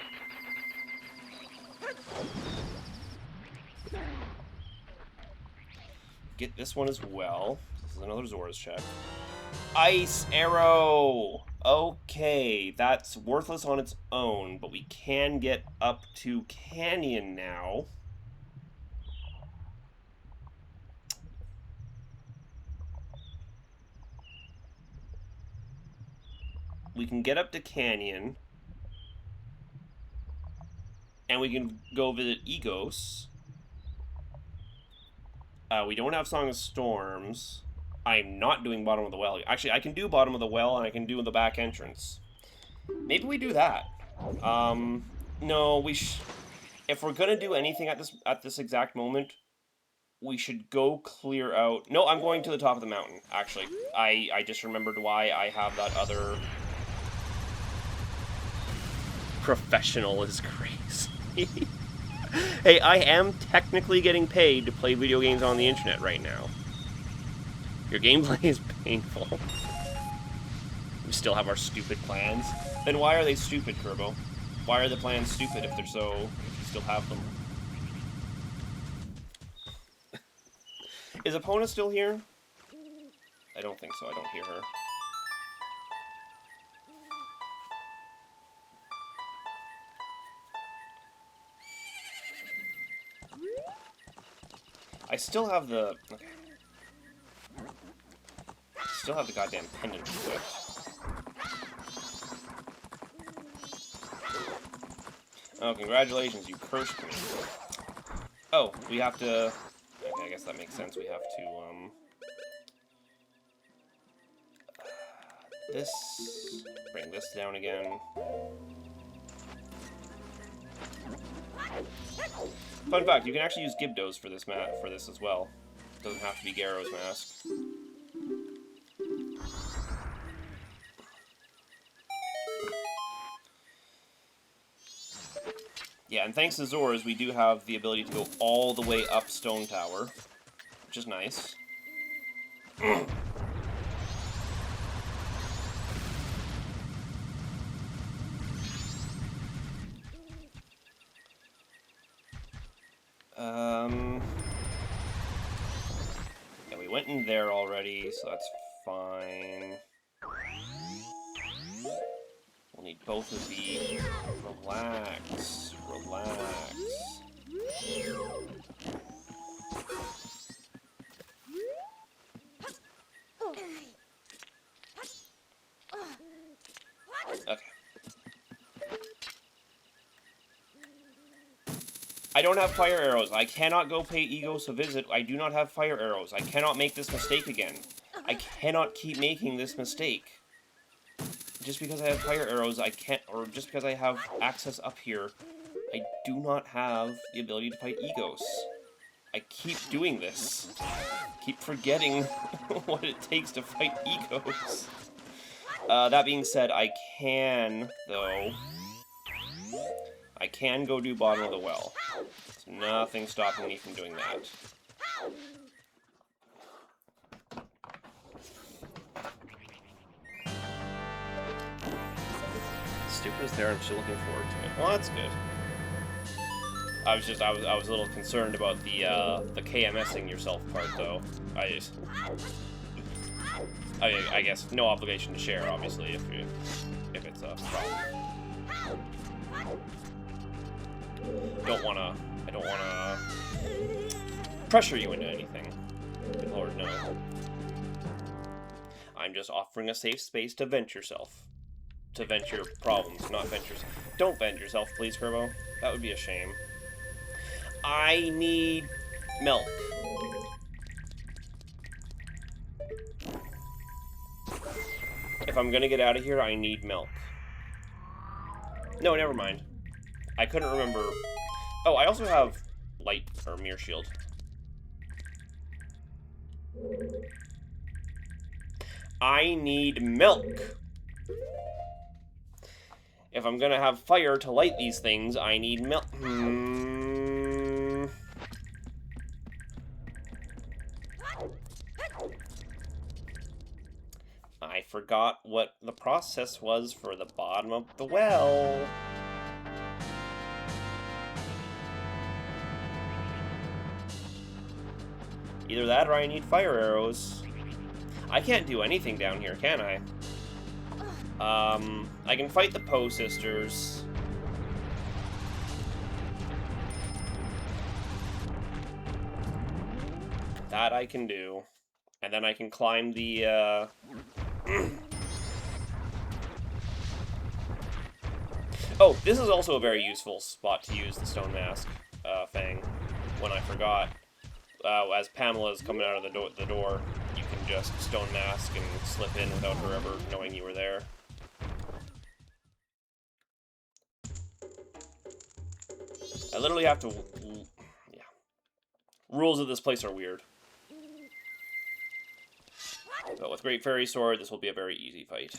Get this one as well. This is another Zora's check. Ice arrow! Okay, that's worthless on its own, but we can get up to Canyon now. We can get up to Canyon. And we can go visit Egos. We don't have Song of Storms. I'm not doing Bottom of the Well. Actually, I can do Bottom of the Well, and I can do the back entrance. Maybe we do that. No, if we're gonna do anything at this exact moment, we should go clear out... No, I'm going to the top of the mountain, actually. I just remembered why I have that other... Professional is crazy. Hey, I am technically getting paid to play video games on the internet right now. Your gameplay is painful. still have our stupid plans. Then why are they stupid, Kerbo? Why are the plans stupid if they're so... if you still have them? Is Epona still here? I don't think so. I don't hear her. I still have the... okay. Still have the goddamn pendant equipped. Oh, congratulations, you cursed me. Oh, we have to... okay, I guess that makes sense. We have to, this... bring this down again. Fun fact, you can actually use Gibdos for this for this as well. It doesn't have to be Garrow's mask. Yeah, and thanks to Zora's, we do have the ability to go all the way up Stone Tower, which is nice. Yeah, we went in there already, so that's fine. We'll need both of these. Relax. Relax. Okay. I don't have fire arrows. I cannot go pay Egos a visit. I do not have fire arrows. I cannot make this mistake again. I cannot keep making this mistake. Just because I have fire arrows, I can't, or just because I have access up here, I do not have the ability to fight Egos. I keep doing this. Keep forgetting what it takes to fight Egos. That being said, I can, though. I can go do bottom of the well. There's nothing stopping me from doing that. Stupid is there, I'm still looking forward to it. Well, that's good. I was a little concerned about the KMSing yourself part, though. I guess no obligation to share, obviously, if it's a problem. I don't wanna pressure you into anything. Good Lord, no. I'm just offering a safe space to vent yourself. To vent your problems, not vent yourself. Don't vent yourself, please, Kerbo. That would be a shame. I need milk. If I'm gonna get out of here, I need milk. No, never mind. I couldn't remember. Oh, I also have light or mirror shield. I need milk. If I'm gonna have fire to light these things, I need milk. I forgot what the process was for the bottom of the well. Either that or I need fire arrows. I can't do anything down here, can I? I can fight the Poe sisters. That I can do. And then I can climb the, Oh, this is also a very useful spot to use the Stone Mask, Fang, when I forgot. As Pamela's coming out of the door, you can just Stone Mask and slip in without her ever knowing you were there. I literally have to... yeah. Rules of this place are weird. But with Great Fairy Sword, this will be a very easy fight.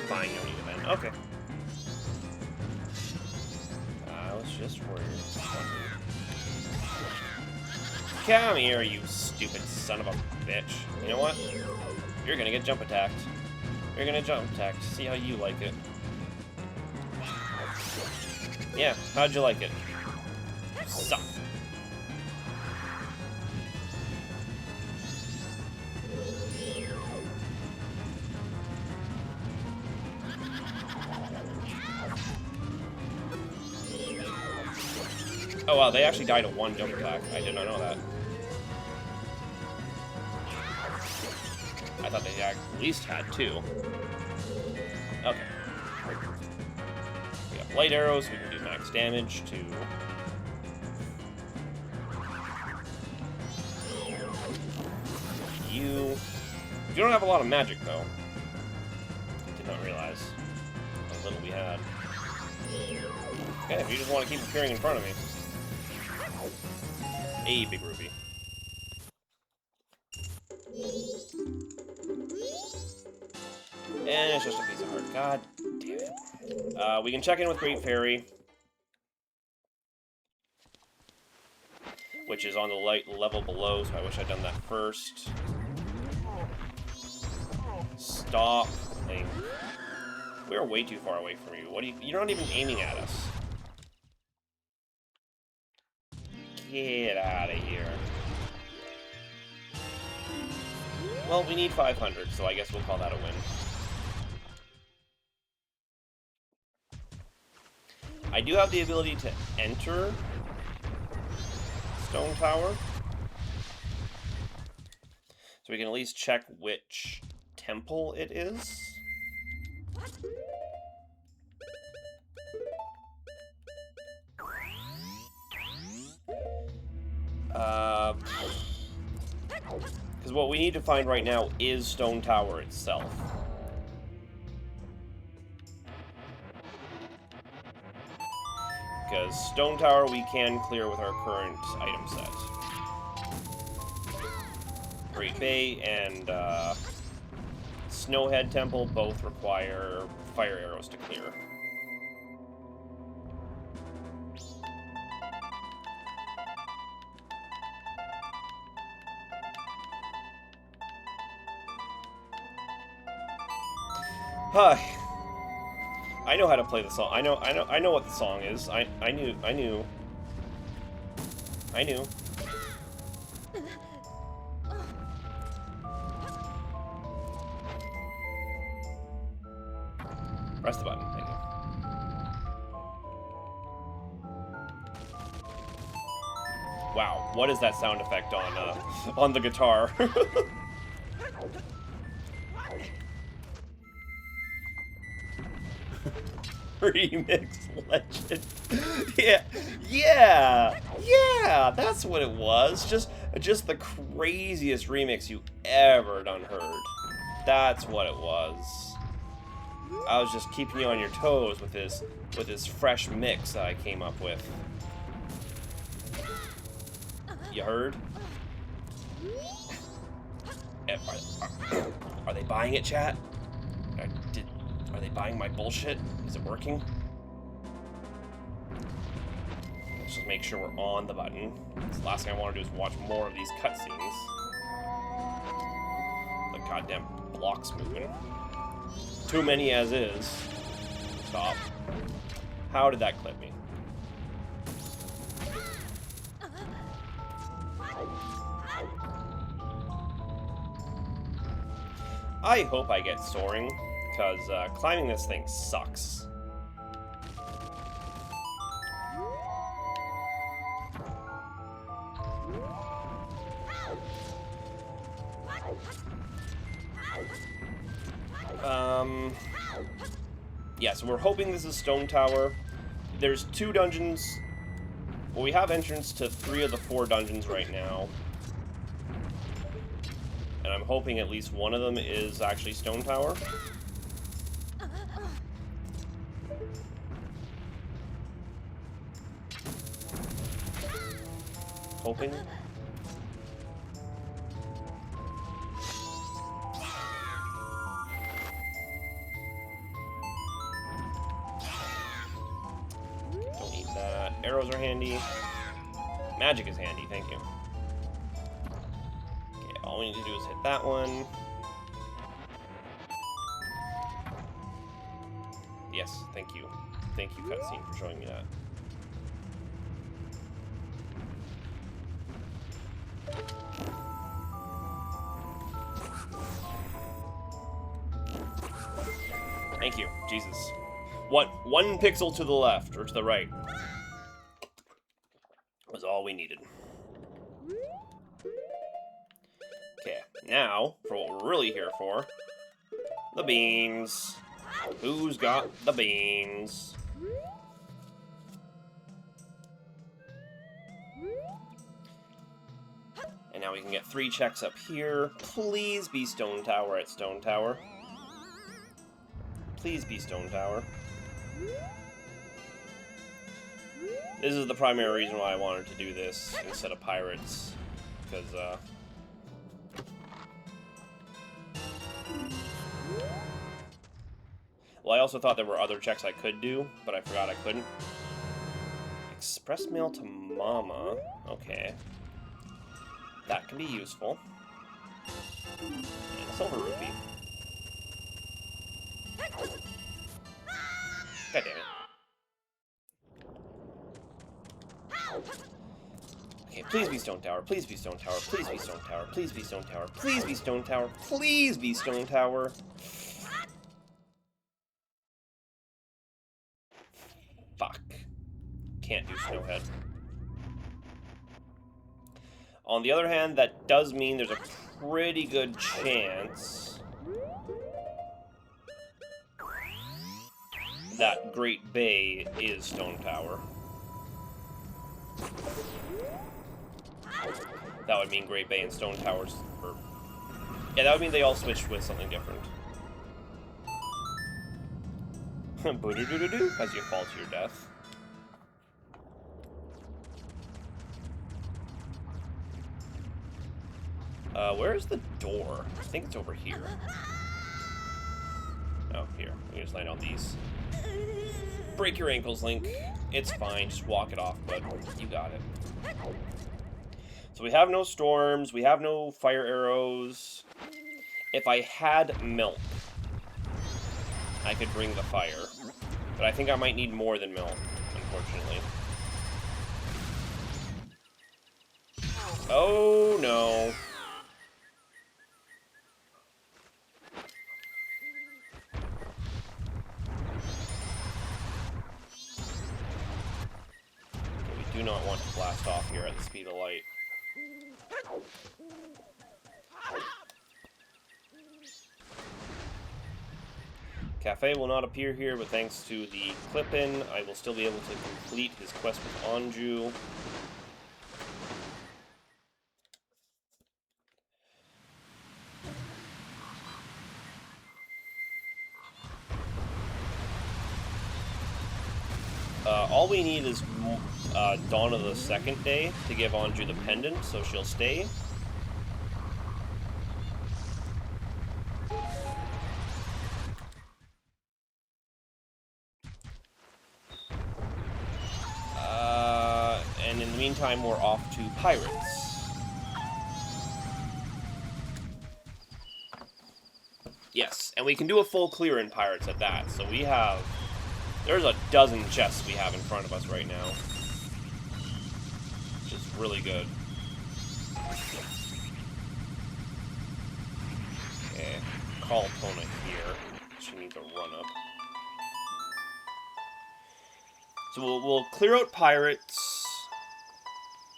Fine, you don't need a man. Okay. Come here, you stupid son of a bitch. You know what? You're gonna get jump attacked. You're gonna jump attacked. See how you like it. Yeah, how'd you like it? You suck. Oh wow, they actually died of one jump attack. I did not know that. I thought they at least had two. Okay. We got light arrows, we can do max damage to... you. You don't have a lot of magic, though. Did not realize how little we had. Okay, if you just want to keep appearing in front of me. Hey, Big Ruby. And it's just a piece of heart. God damn it. We can check in with Great Fairy, which is on the light level below, so I wish I'd done that first. Stop. Like, we're way too far away from you. What are you? You're not even aiming at us. Get out of here. Well, we need 500, so I guess we'll call that a win. I do have the ability to enter Stone Tower, so we can at least check which temple it is. Because what we need to find right now is Stone Tower itself. Because Stone Tower we can clear with our current item set. Great Bay and Snowhead Temple both require fire arrows to clear. Hi. I know how to play the song. I know what the song is. I knew. Press the button. Thank you. Wow, what is that sound effect on the guitar? Remix legend. Yeah, that's what it was. Just the craziest remix you ever done heard. That's what it was. I was just keeping you on your toes with this fresh mix that I came up with. You heard? Are they buying it, chat? Are they buying my bullshit? Is it working? Let's just make sure we're on the button. The last thing I want to do is watch more of these cutscenes. The goddamn blocks moving. Too many as is. Stop. How did that clip me? I hope I get soaring, because climbing this thing sucks. Yeah, so we're hoping this is Stone Tower. There's 2 dungeons. Well, we have entrance to 3 of the 4 dungeons right now. And I'm hoping at least one of them is actually Stone Tower. Hoping. Don't need that. Arrows are handy. Magic is handy, thank you. all we need to do is hit that one. Yes, thank you. Thank you, cutscene, for showing me that. Thank you, Jesus. What? 1 pixel to the left, or to the right, was all we needed. Okay, now, for what we're really here for, the beans. Who's got the beans? And now we can get 3 checks up here. Please be Stone Tower at Stone Tower. Please be Stone Tower. This is the primary reason why I wanted to do this instead of Pirates. Because, well, I also thought there were other checks I could do, but I forgot I couldn't. Express mail to Mama. Okay. That can be useful. And a silver rupee. God damn it. Okay, please be Stone Tower. Please be Stone Tower. Please be Stone Tower. Please be Stone Tower. Please be Stone Tower. Please be Stone Tower. Fuck. Can't do Snowhead. On the other hand, that does mean there's a pretty good chance that Great Bay is Stone Tower. That would mean Great Bay and Stone Towers, or... yeah, that would mean they all switched with something different. Boo-doo-doo-doo-doo, as you fall to your death. Where's the door? I think it's over here. Oh, here. We just land on these. Break your ankles, Link. It's fine. Just walk it off, bud. You got it. So we have no storms. We have no fire arrows. If I had milk, I could bring the fire. But I think I might need more than milk, unfortunately. Oh, no. We do not want to blast off here at the speed of light. Cafe will not appear here, but thanks to the clip-in, I will still be able to complete his quest with Anju. All we need is Dawn of the Second Day to give Anju the pendant, so she'll stay. And in the meantime, we're off to Pirates. Yes, and we can do a full clear in Pirates at that, so we have... there's a dozen chests we have in front of us right now. Which is really good. Okay, call opponent here. She needs a run-up. So we'll clear out Pirates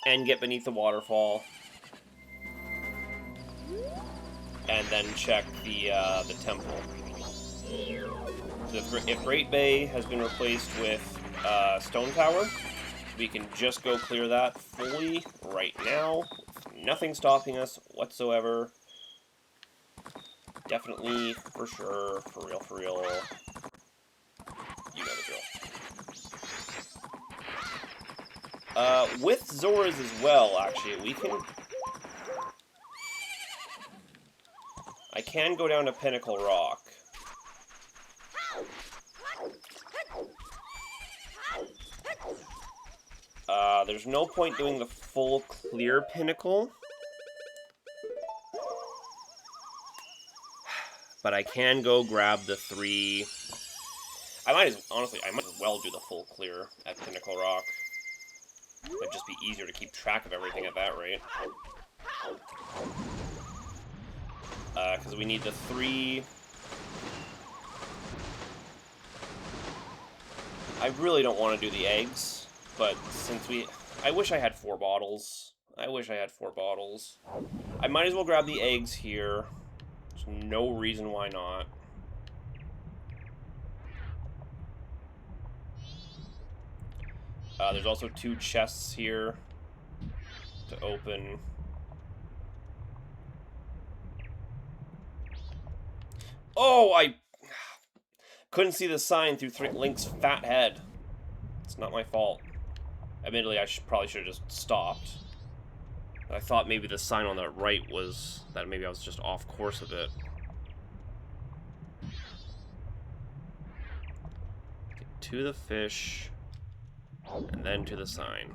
and get beneath the waterfall. And then check the temple. So if Great Bay has been replaced with Stone Tower, we can just go clear that fully right now. Nothing stopping us whatsoever. Definitely, for sure, for real. You know the drill. With Zoras as well, actually, we can... I can go down to Pinnacle Rock. There's no point doing the full clear pinnacle. But I can go grab the 3... I might as well do the full clear at Pinnacle Rock. It'd just be easier to keep track of everything at that rate. Because we need the 3... I really don't want to do the eggs, but since I wish I had 4 bottles. I might as well grab the eggs here. There's no reason why not. There's also 2 chests here to open. Oh, I couldn't see the sign through Link's fat head. It's not my fault. Admittedly, I probably should have just stopped. I thought maybe the sign on the right was that maybe I was just off course a bit. Get to the fish, and then to the sign.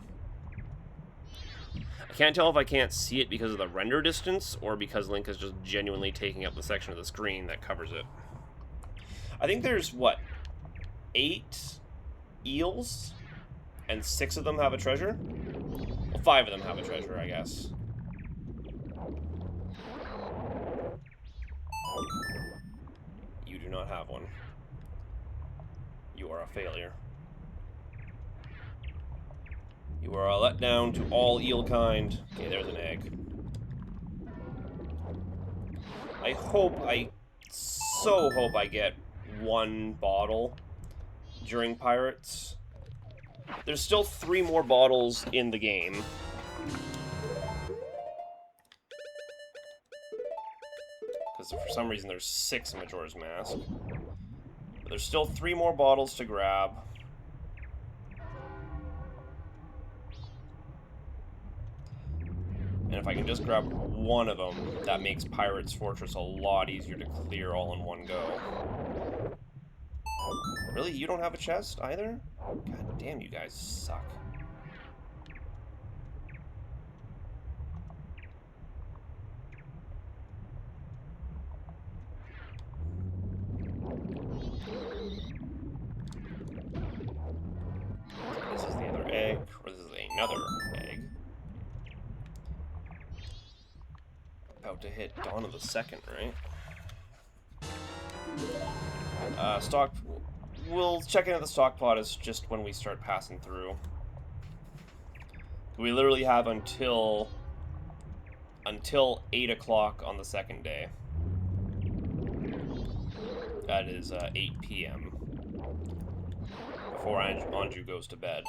I can't tell if I can't see it because of the render distance, or because Link is just genuinely taking up the section of the screen that covers it. I think there's, what, 8 eels? And 6 of them have a treasure? Well, 5 of them have a treasure, I guess. You do not have one. You are a failure. You are a letdown to all eel kind. Okay, there's an egg. I so hope I get 1 bottle during Pirates. There's still 3 more bottles in the game. Because for some reason there's 6 in Majora's Mask. But there's still 3 more bottles to grab. And if I can just grab 1 of them, that makes Pirate's Fortress a lot easier to clear all in one go. Really? You don't have a chest either? God damn, you guys suck. This is the other egg, or this is another egg. About to hit Dawn of the Second, right? Stock... We'll check into the stock plot as just when we start passing through. We literally have until 8 o'clock on the second day. That is 8 p.m. Before Anju goes to bed.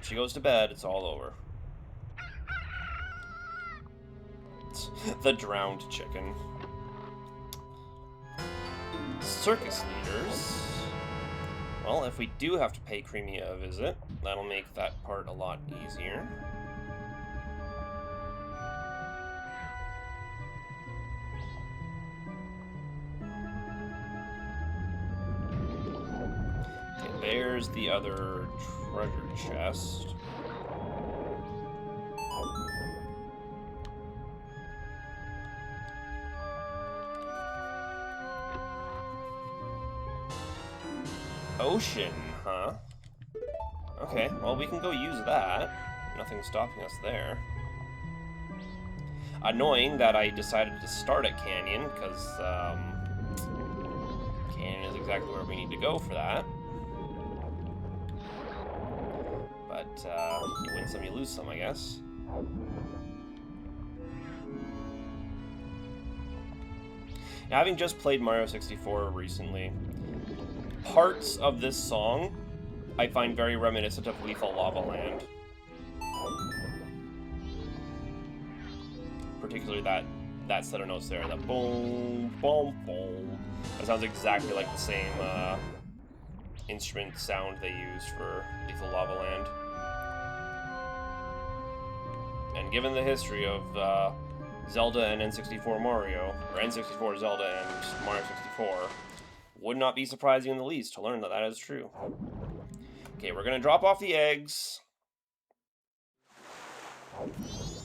If she goes to bed, it's all over. It's the drowned chicken. Circus leaders. Well, if we do have to pay Creamia a visit, that'll make that part a lot easier. Okay, there's the other treasure chest. Ocean, huh? Okay, well, we can go use that. Nothing's stopping us there. Annoying that I decided to start at Canyon, because Canyon is exactly where we need to go for that. But you win some, you lose some, I guess. Now, having just played Mario 64 recently, parts of this song I find very reminiscent of Lethal Lava Land. Particularly that set of notes there, the boom, boom, boom. That sounds exactly like the same instrument sound they used for Lethal Lava Land. And given the history of Zelda and N64 Mario, or N64 Zelda and Mario 64, would not be surprising in the least to learn that that is true. Okay, we're gonna drop off the eggs.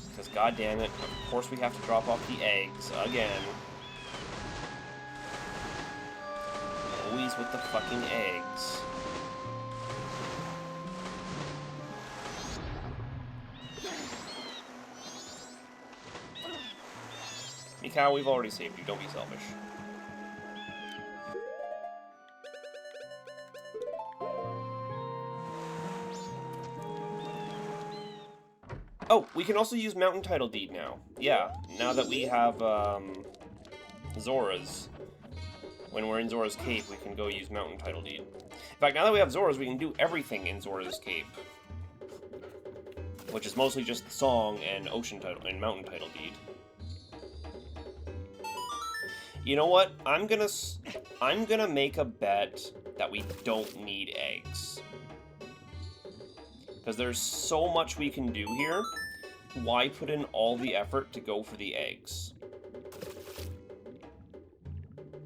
Because, goddammit, of course we have to drop off the eggs again. Always with the fucking eggs. Mikau, we've already saved you. Don't be selfish. Oh, we can also use Mountain Title Deed now. Yeah, now that we have Zora's. When we're in Zora's Cape, we can go use Mountain Title Deed. In fact, now that we have Zora's, we can do everything in Zora's Cape. Which is mostly just the song and Ocean Title and Mountain Title Deed. You know what? I'm gonna make a bet that we don't need eggs. Because there's so much we can do here. Why put in all the effort to go for the eggs?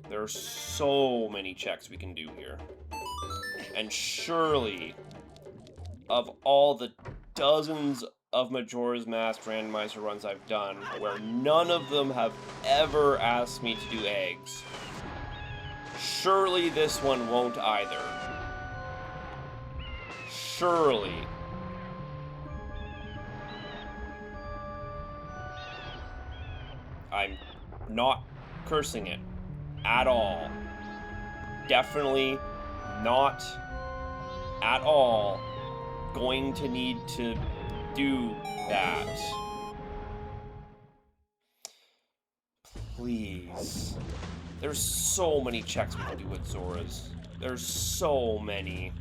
There are so many checks we can do here. And surely, of all the dozens of Majora's Mask randomizer runs I've done, where none of them have ever asked me to do eggs, surely this one won't either. Surely. I'm not cursing it at all. Definitely not at all going to need to do that. Please. There's so many checks we can do with Zora's. There's so many.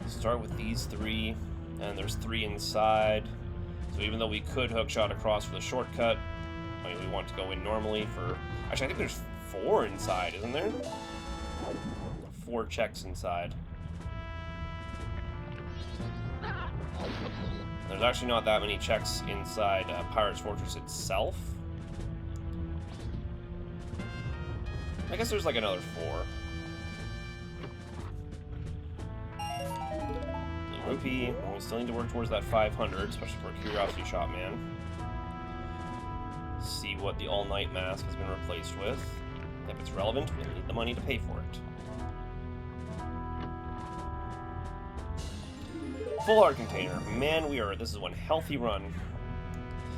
Start with these three, and there's 3 inside. So even though we could hookshot across for the shortcut, I mean, we want to go in normally for... Actually, I think there's 4 inside, isn't there? 4 checks inside. There's actually not that many checks inside Pirate's Fortress itself. I guess there's like another 4. Blue Rupee. Well, we still need to work towards that 500, especially for a Curiosity Shop Man. See what the All-Night Mask has been replaced with. If it's relevant, we'll need the money to pay for it. Full Art Container. Man, this is one healthy run.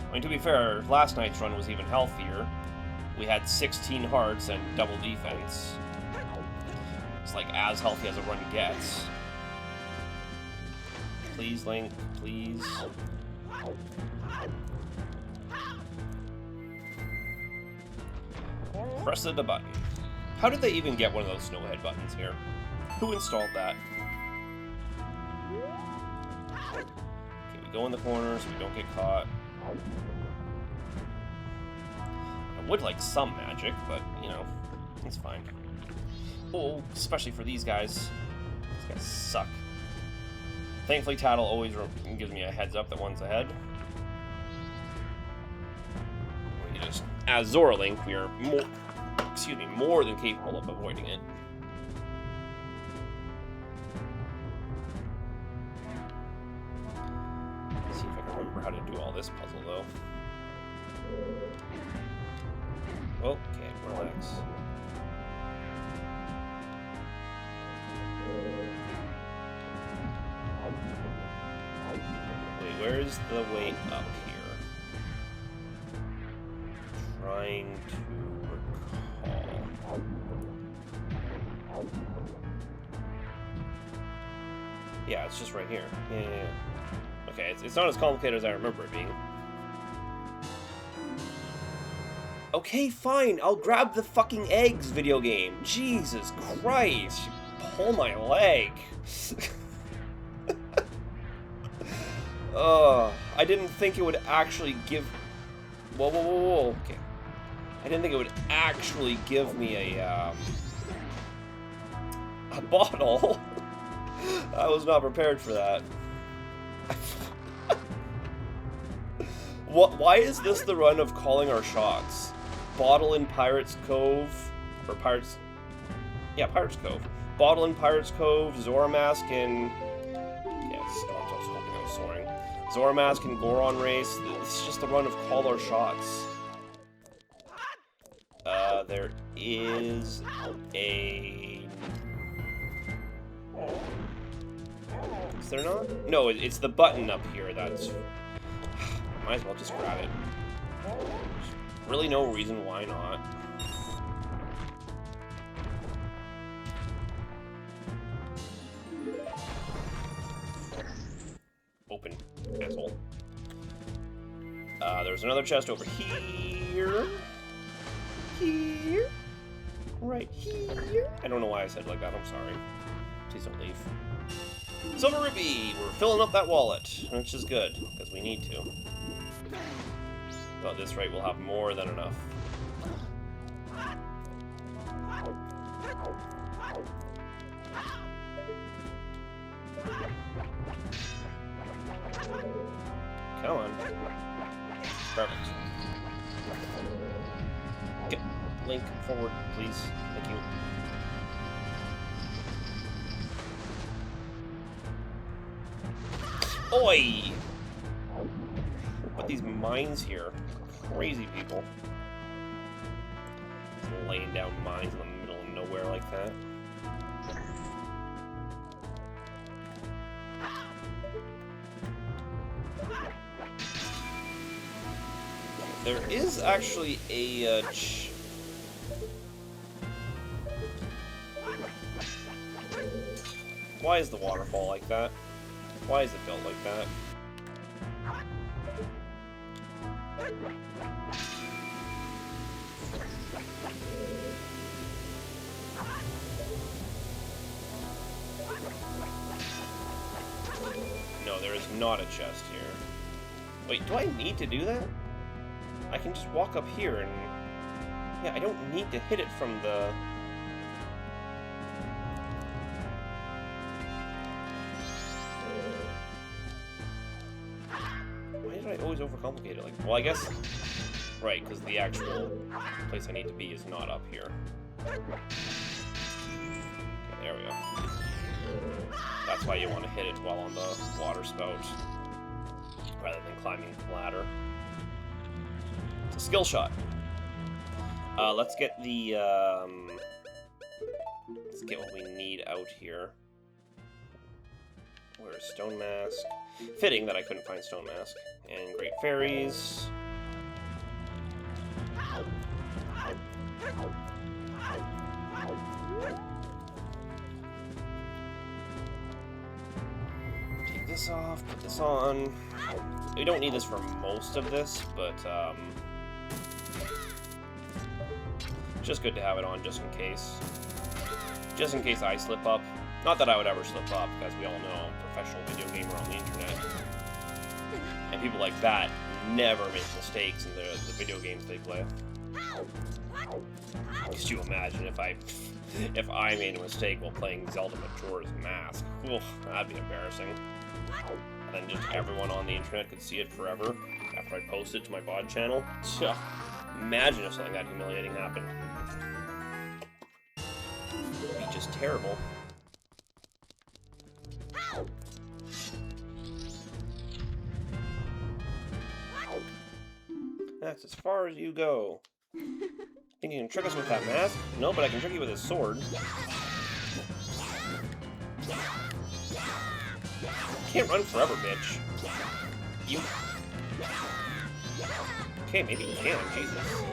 I mean, to be fair, last night's run was even healthier. We had 16 hearts and double defense. It's like as healthy as a run gets. Please, Link, please. Press the button. How did they even get one of those snowhead buttons here? Who installed that? Okay, we go in the corner so we don't get caught. I would like some magic, but, you know, it's fine. Oh, especially for these guys. These guys suck. Thankfully, Tattle always gives me a heads up that one's ahead. We just, as Zora Link, we are more than capable of avoiding it. Let's see if I can remember how to do all this puzzle, though. Okay, relax. Wait, where's the way up here? Trying to recall. Yeah, it's just right here. Yeah. Okay, it's not as complicated as I remember it being. Okay, fine, I'll grab the fucking eggs, video game. Jesus Christ, you pull my leg. I didn't think it would actually give... Whoa, okay. I didn't think it would actually give me a bottle. I was not prepared for that. Why is this the run of calling our shots? Bottle in Pirate's Cove, or Pirate's... Yeah, Pirate's Cove. Bottle in Pirate's Cove, Zora Mask in... Yes, I was hoping I was soaring. Zora Mask and Goron Race. It's just the run of call our shots. There is a... Is there not? No, it's the button up here that's... Might as well just grab it. Really no reason why not. Open, asshole. There's another chest over here. Here. Right here. I don't know why I said it like that, I'm sorry. Please don't leave. Silver Rupee! We're filling up that wallet, which is good, because we need to. But at this rate, we'll have more than enough. Come on. Perfect. Get Link forward, please. Thank you. Oi! Put these mines here. Crazy people. Just laying down mines in the middle of nowhere like that. There is actually a Why is the waterfall like that? Why is it built like that? No, there is not a chest here. Wait, do I need to do that? I can just walk up here and... Yeah, I don't need to hit it from the... Why did I always overcomplicate it? Like, well, I guess... Right, because the actual place I need to be is not up here. Okay, there we go. That's why you want to hit it while on the water spout, rather than climbing the ladder. It's a skill shot. Let's get the, let's get what we need out here. Where's Stone Mask? Fitting that I couldn't find Stone Mask. And Great Fairies. Take this off, put this on. We don't need this for most of this, but, just good to have it on, just in case. Just in case I slip up. Not that I would ever slip up, because we all know I'm a professional video gamer on the internet. And people like that never make mistakes in the video games they play. Could you imagine if I made a mistake while playing Zelda Majora's Mask? Oof, that'd be embarrassing. And then just everyone on the internet could see it forever after I post it to my VOD channel. Imagine if something that humiliating happened. It'd be just terrible. That's as far as you go. Think you can trick us with that mask? No, but I can trick you with his sword. Can't run forever, bitch. You... Okay, maybe you can, Jesus.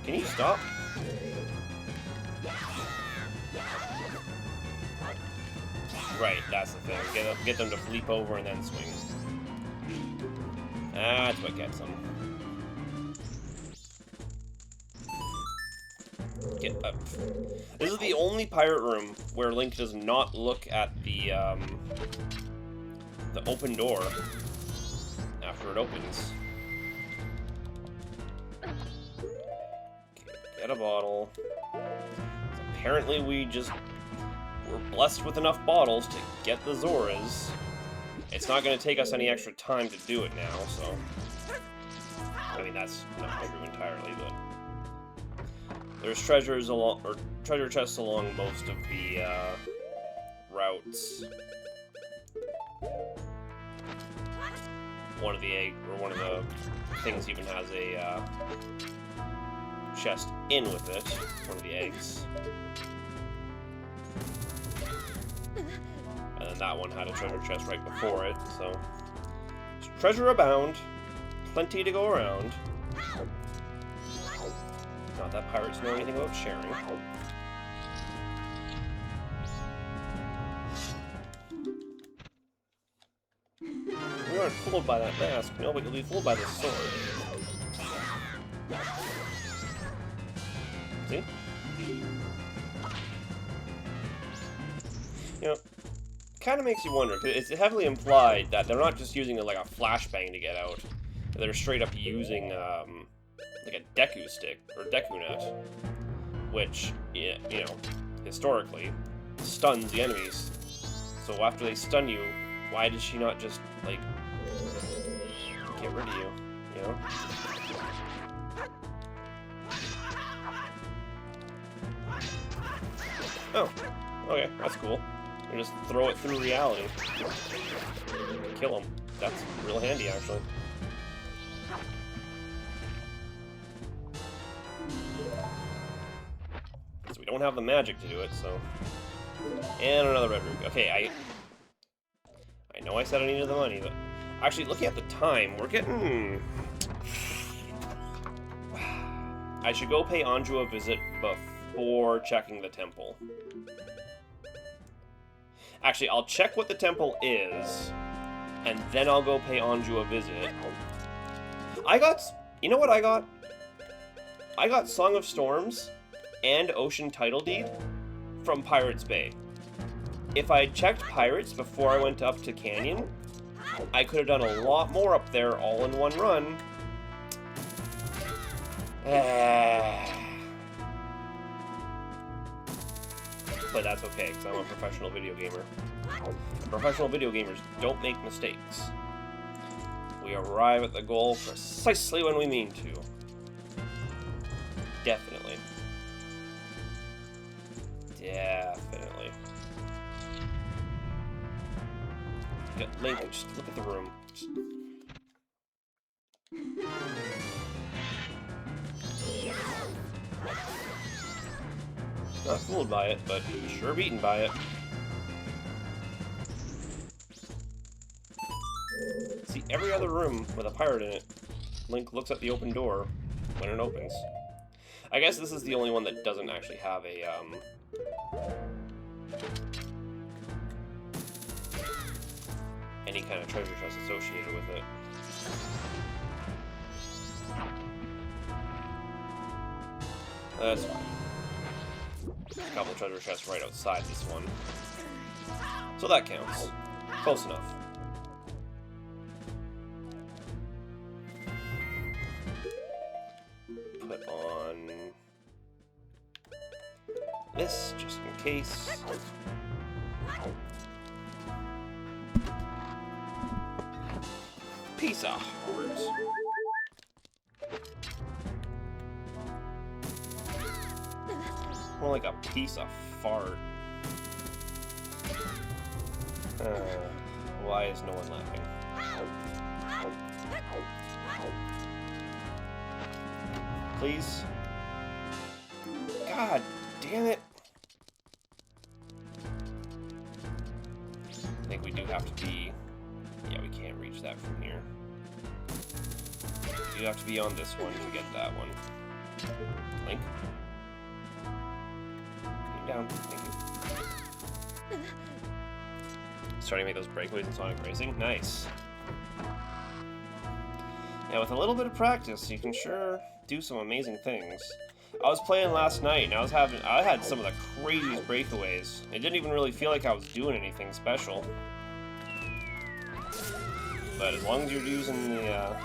Can you stop? Right, that's the thing. Get them to leap over and then swing. That's what gets them. Get up. This is the only pirate room where Link does not look at the open door after it opens. Okay, get a bottle. So apparently we just were blessed with enough bottles to get the Zoras. It's not going to take us any extra time to do it now, so... I mean, that's not true entirely, but... There's treasures along, or treasure chests along most of the routes. one of the egg, or one of the things even has a chest in with it. One of the eggs. And then that one had a treasure chest right before it, so... treasure abound. Plenty to go around. Not that pirates know anything about sharing. We aren't fooled by that mask. No, but you'll be fooled by this sword. See? You know, kind of makes you wonder, because it's heavily implied that they're not just using like a flashbang to get out. They're straight up using like a Deku stick, or Deku net, which, you know, historically, stuns the enemies. So after they stun you, why did she not just, like, get rid of you, you know? Oh, okay, that's cool. You just throw it through reality. Kill him. That's real handy, actually. Because we don't have the magic to do it, so... And another red ruby. Okay, I know I said I needed the money, but... Actually, looking at the time, we're getting... I should go pay Anju a visit before checking the temple. Actually, I'll check what the temple is, and then I'll go pay Anju a visit. I got... You know what I got? I got Song of Storms and Ocean Title Deed from Pirates Bay. If I checked Pirates before I went up to Canyon, I could have done a lot more up there all in one run. But that's okay, because I'm a professional video gamer. Professional video gamers don't make mistakes. We arrive at the goal precisely when we mean to. Definitely. Definitely. Link, just look at the room. Not fooled by it, but sure beaten by it. See, every other room with a pirate in it, Link looks at the open door when it opens. I guess this is the only one that doesn't actually have a, any kind of treasure chest associated with it. That's fine. There's a couple treasure chests right outside this one. So that counts. Close enough. Put on this, just in case. Piece of hearts. More like a piece of fart. Why is no one laughing? Please? God damn it! I think we do have to be... Yeah, we can't reach that from here. We do have to be on this one to get that one. Link? Down. Thank you. Starting to make those breakaways in Sonic Racing. Nice. Yeah, with a little bit of practice, you can sure do some amazing things. I was playing last night, and I had some of the craziest breakaways. It didn't even really feel like I was doing anything special. But as long as you're using the,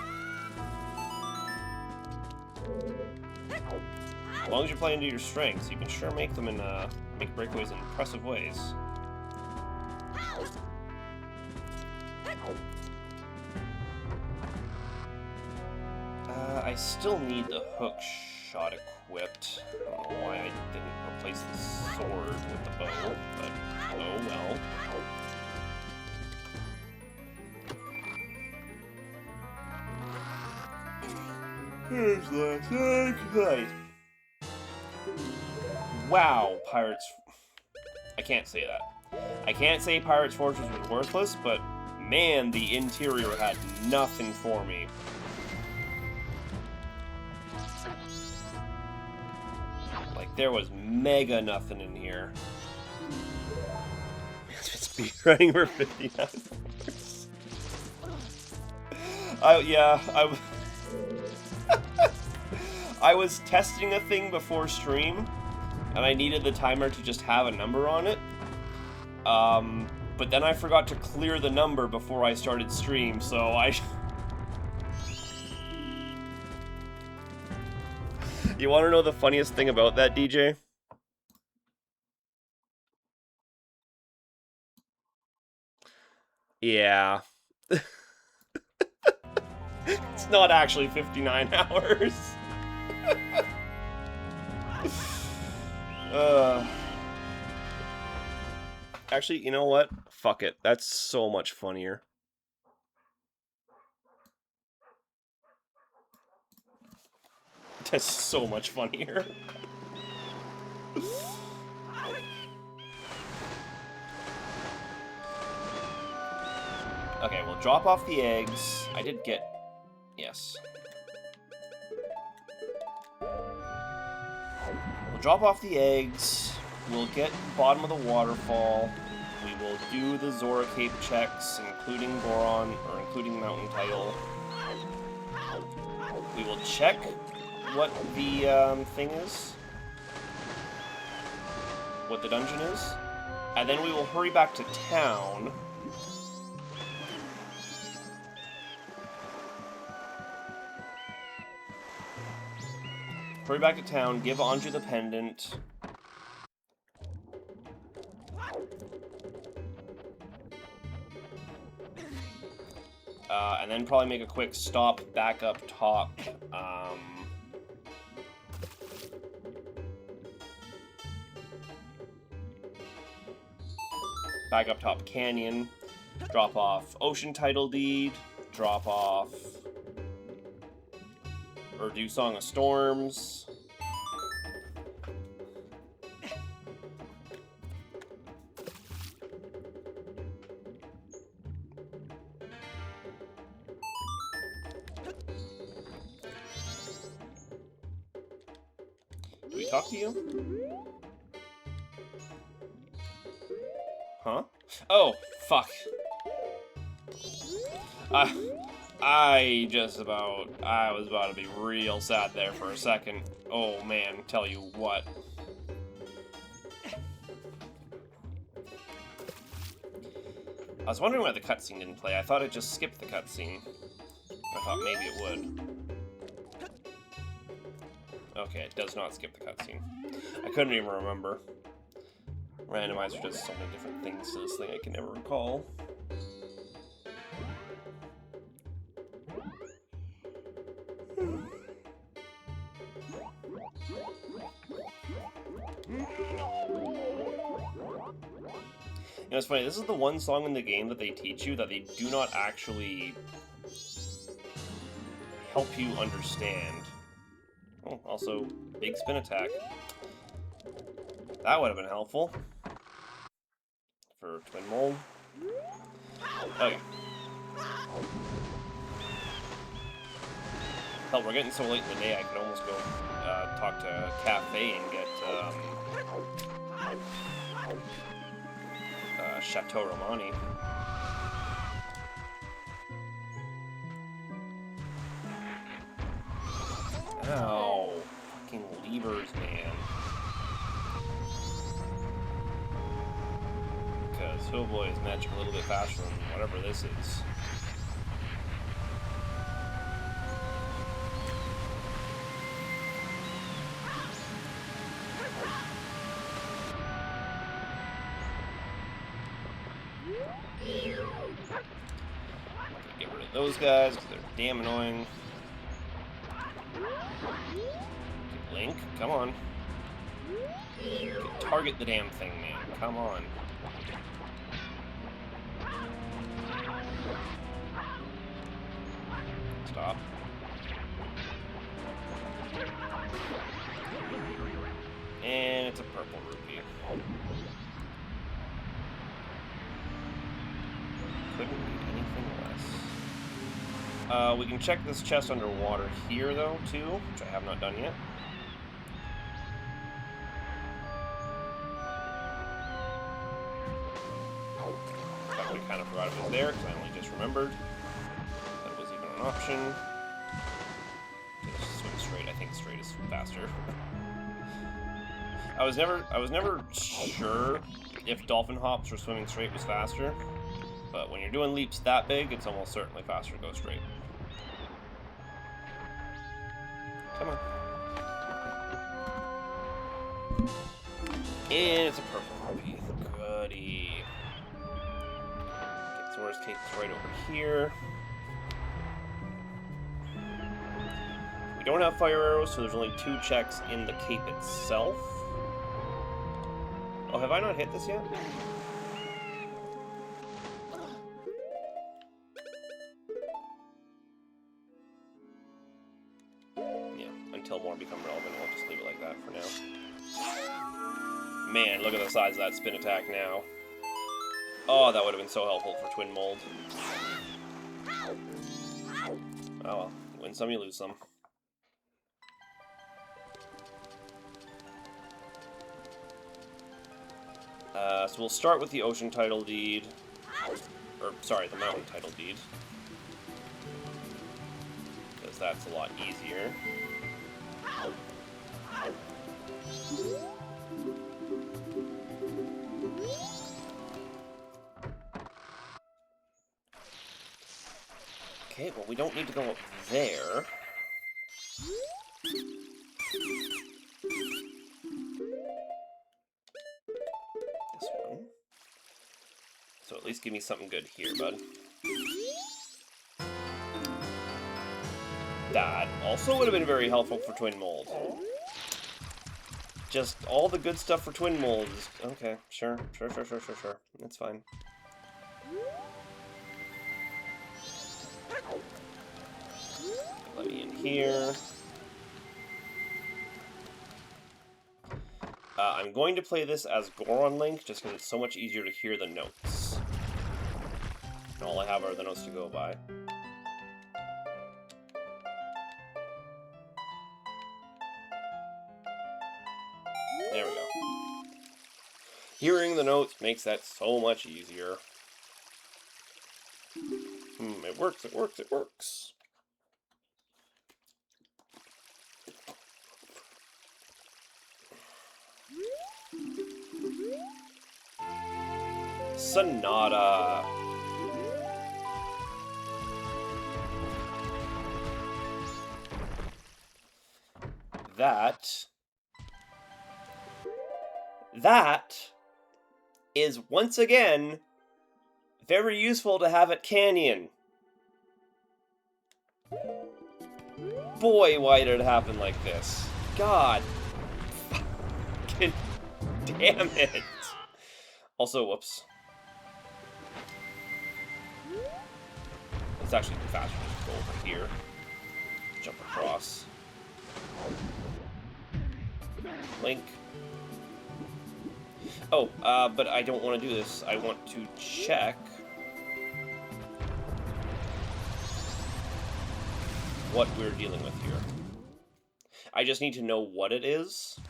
as long as you're playing to your strengths, you can sure make them in, make breakaways in impressive ways. I still need the hook shot equipped. I don't know why I didn't replace the sword with the bow, but oh well. Here's the thing. Wow, Pirates... I can't say that. I can't say Pirates Fortress was worthless, but man, the interior had nothing for me. Like, there was mega nothing in here. It's been speedrunning for 59 hours. I was testing a thing before stream, and I needed the timer to just have a number on it. But then I forgot to clear the number before I started stream, so You want to know the funniest thing about that, DJ? Yeah. It's not actually 59 hours. Actually, you know what? Fuck it. That's so much funnier. That's so much funnier. Okay, we'll drop off the eggs. I did get... Yes. We'll drop off the eggs. We'll get bottom of the waterfall. We will do the Zora Cape checks, including Goron, or including Mountain Title. We will check what the thing is. What the dungeon is. And then we will hurry back to town. Hurry back to town, give Anju the pendant. And then probably make a quick stop back up top. Back up top canyon. Drop off ocean title deed. Drop off... Or do Song of Storms. Do we talk to you? Huh? Oh, fuck. I was about to be real sad there for a second. Oh man, tell you what. I was wondering why the cutscene didn't play. I thought it just skipped the cutscene. I thought maybe it would. Okay, it does not skip the cutscene. I couldn't even remember. Randomizer does so many different things to this thing I can never recall. You know, it's funny, this is the one song in the game that they teach you that they do not actually help you understand. Oh, also, big spin attack. That would have been helpful. For Twin Mold. Okay. Hell, we're getting so late in the day I could almost go talk to Cafe and get Chateau Romani. Ow. Fucking levers, man. Because Hillboy is magic a little bit faster than whatever this is. Get rid of those guys because they're damn annoying. Link, come on. Target the damn thing, man. Come on. Stop. And it's a purple rupee. Couldn't need anything less. We can check this chest underwater here, though, too, which I have not done yet. We kind of forgot it was there, because I only just remembered that it was even an option. Just swim straight. I think straight is faster. I was never sure if dolphin hops or swimming straight was faster, but when you're doing leaps that big, it's almost certainly faster to go straight. Come on. And it's a purple rupee. Goody. Okay, so where's Kate's right over here? We don't have fire arrows, so there's only 2 checks in the cape itself. Oh, have I not hit this yet? Yeah, until more become relevant, we'll just leave it like that for now. Man, look at the size of that spin attack now. Oh, that would have been so helpful for Twin Mold. Oh well, you win some, you lose some. So we'll start with the ocean title deed. Or, sorry, the mountain title deed. Because that's a lot easier. Okay, well, we don't need to go up there. This one. So at least give me something good here, bud. That also would have been very helpful for Twin Mold. Just all the good stuff for Twin Mold is... Okay, sure. That's fine. Let me in here. I'm going to play this as Goron Link, just because it's so much easier to hear the notes. And all I have are the notes to go by. There we go. Hearing the notes makes that so much easier. It works, it works, it works. Sonata. That is once again very useful to have at Canyon. Boy, why did it happen like this? God. Fucking damn it. Also, whoops. It's actually faster to just go over here. Jump across. Link. Oh, but I don't want to do this. I want to check what we're dealing with here. I just need to know what it is.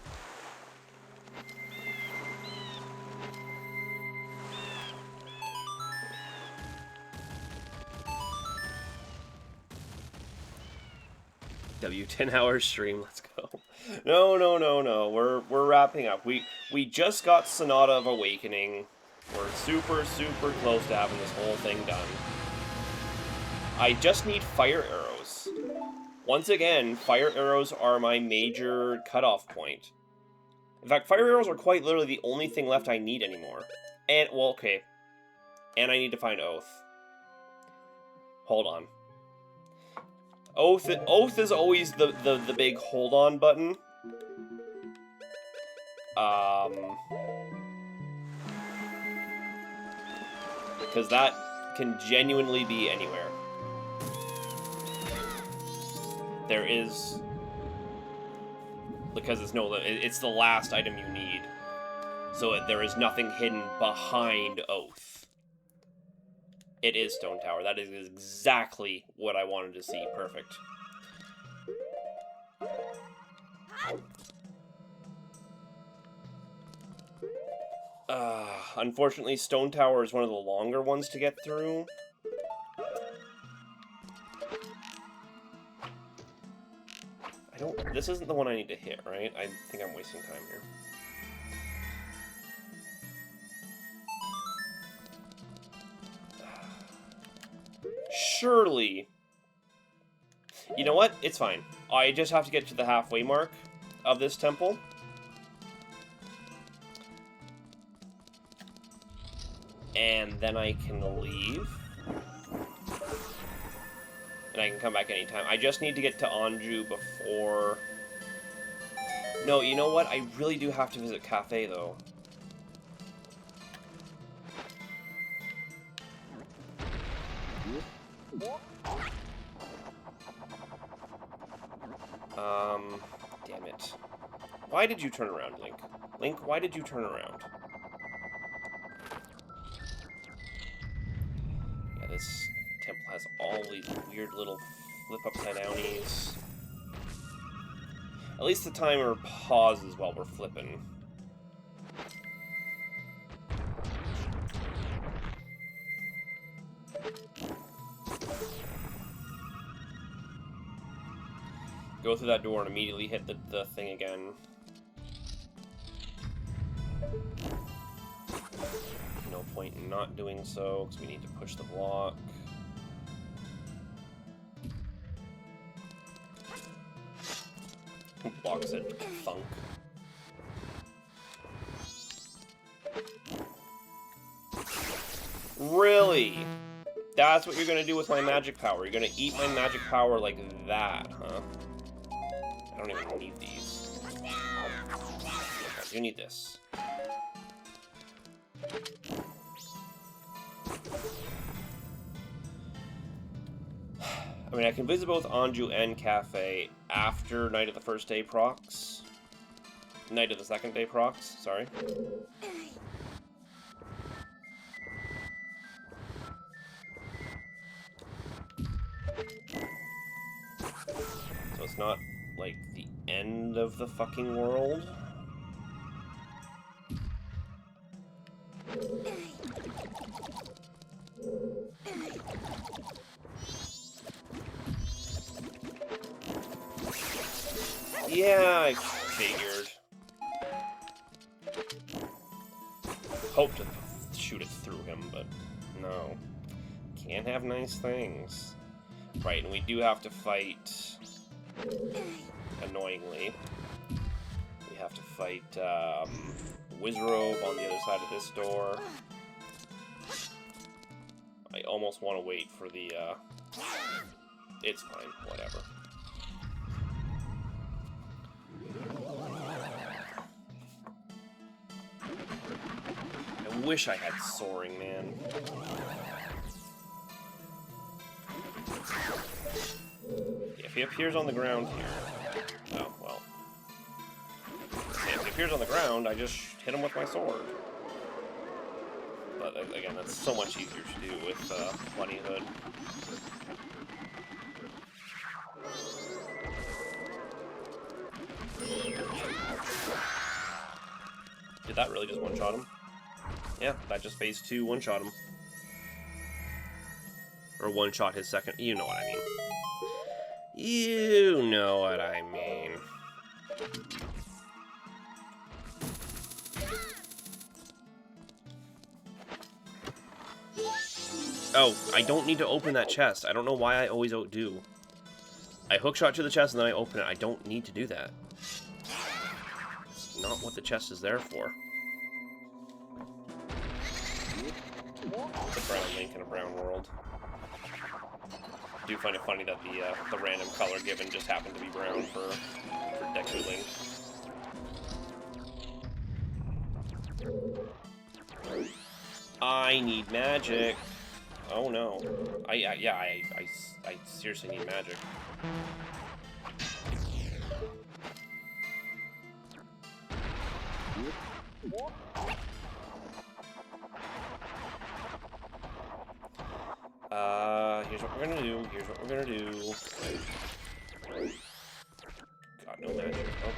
W10-hour stream, let's go. No. We're wrapping up. We just got Sonata of Awakening. We're super close to having this whole thing done. I just need fire arrows. Once again, fire arrows are my major cutoff point. In fact, fire arrows are quite literally the only thing left I need anymore. And, well, okay. And I need to find Oath. Hold on. Oath is always the big hold on button. Because that can genuinely be anywhere. because it's the last item you need. So there is nothing hidden behind Oath. It is Stone Tower. That is exactly what I wanted to see. Perfect. Unfortunately, Stone Tower is one of the longer ones to get through. This isn't the one I need to hit, right? I think I'm wasting time here. Surely. You know what? It's fine. I just have to get to the halfway mark of this temple. And then I can leave. And I can come back anytime. I just need to get to Anju before... No, you know what? I really do have to visit Cafe, though. Damn it. Why did you turn around, Link? Link, why did you turn around? Yeah, this temple has all these weird little flip-upside-downies. At least the timer pauses while we're flipping. Go through that door and immediately hit the thing again. No point in not doing so, because we need to push the block. Block said thunk. Really? That's what you're gonna do with my magic power? You're gonna eat my magic power like that, huh? I don't even need these. You need this. I mean, I can visit both Anju and Cafe after Night of the First Day procs. Night of the Second Day procs, sorry. So it's not, like, the end of the fucking world. Yeah, I figured. Hope to shoot it through him, but no. Can't have nice things. Right, and we do have to fight... Annoyingly. We have to fight, Wizrobe on the other side of this door. I almost want to wait for the, It's fine, whatever. I wish I had soaring, man. If he appears on the ground here... Oh, well. If he appears on the ground, I just hit him with my sword. But, again, that's so much easier to do with, Bunnyhood. Did that really just one-shot him? Yeah, that just phase 2 one-shot him. Or one-shot his second... You know what I mean. You know what I mean. Oh, I don't need to open that chest. I don't know why I always do. I hookshot to the chest and then I open it. I don't need to do that. It's not what the chest is there for. It's a brown Link in a brown world. I do find it funny that the random color given just happened to be brown for Deku Link. I need magic. Oh no. I seriously need magic. Here's what we're gonna do. Here's what we're gonna do. God, no magic. Oh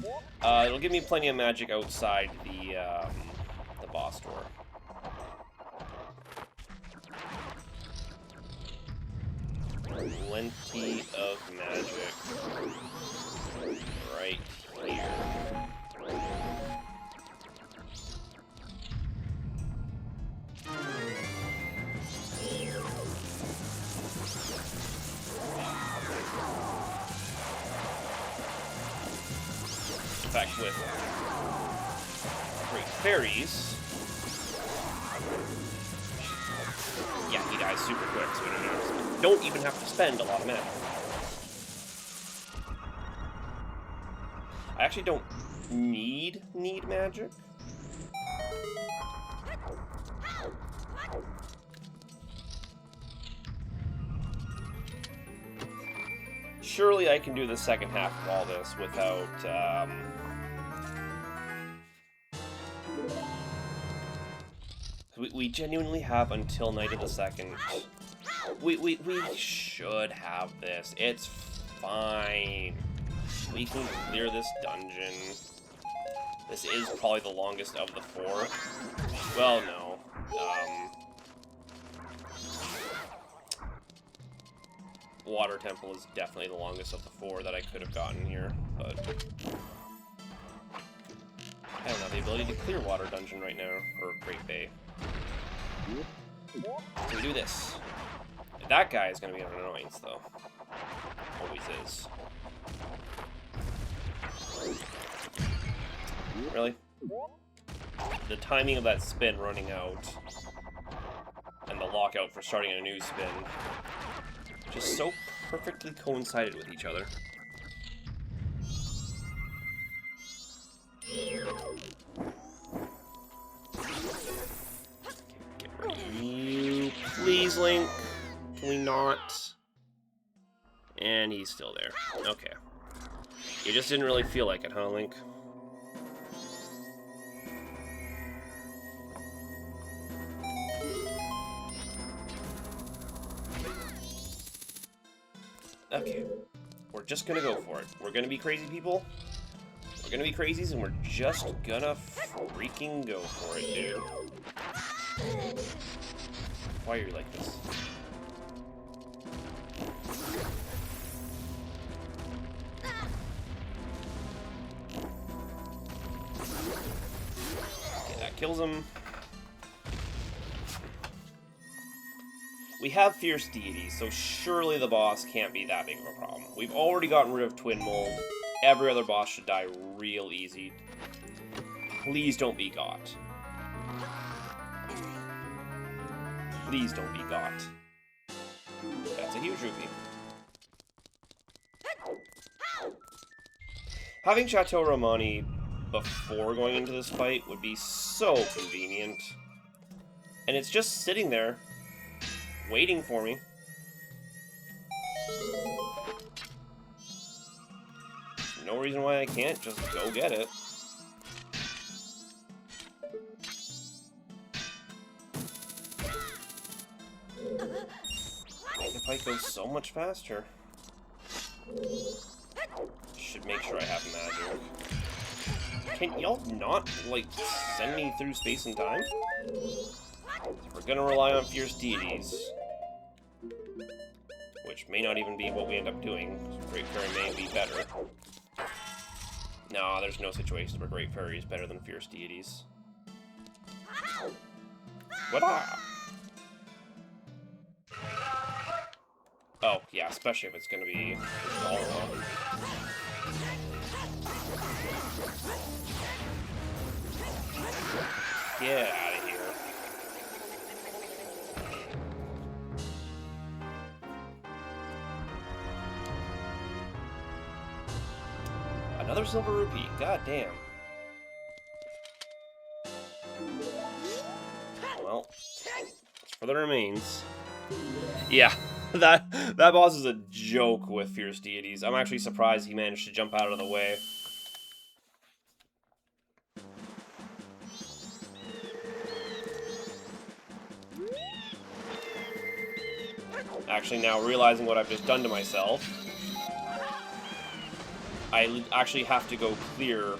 boy. It'll give me plenty of magic outside the boss door. Plenty of magic right here. In fact, with great fairies, yeah, he dies super quick, so we don't even have to spend a lot of mana. I actually don't need magic. Surely I can do the second half of all this without, we genuinely have until Night of the Second. We should have this. It's fine. We can clear this dungeon. This is probably the longest of the 4. Well, no. Water Temple is definitely the longest of the 4 that I could have gotten here, but I don't have the ability to clear Water Dungeon right now, or Great Bay. So we do this. That guy is going to be an annoyance, though. Always is. Really? The timing of that spin running out, and the lockout for starting a new spin, just so perfectly coincided with each other. Get rid of you, please, Link. Can we not? And he's still there. Okay. You just didn't really feel like it, huh, Link? Okay. We're just gonna go for it. We're gonna be crazy people. We're gonna be crazies, and we're just gonna freaking go for it, dude. Why are you like this? Okay, that kills him. We have Fierce Deities, so surely the boss can't be that big of a problem. We've already gotten rid of Twin Mold. Every other boss should die real easy. Please don't be got. Please don't be got. That's a huge rupee. Having Chateau Romani before going into this fight would be so convenient. And it's just sitting there, waiting for me. No reason why I can't just go get it. Make the fight go so much faster. Should make sure I have magic. Can y'all not, like, send me through space and time? We're gonna rely on Fierce Deities, which may not even be what we end up doing. Great Fairy may be better. No, there's no situations where Great Fairy is better than Fierce Deities. What? Oh, yeah, especially if it's gonna be all of them. Get out of here. Another silver rupee. God damn. Well, it's for the remains. Yeah, that boss is a joke with Fierce Deities. I'm actually surprised he managed to jump out of the way. Actually, now realizing what I've just done to myself, I actually have to go clear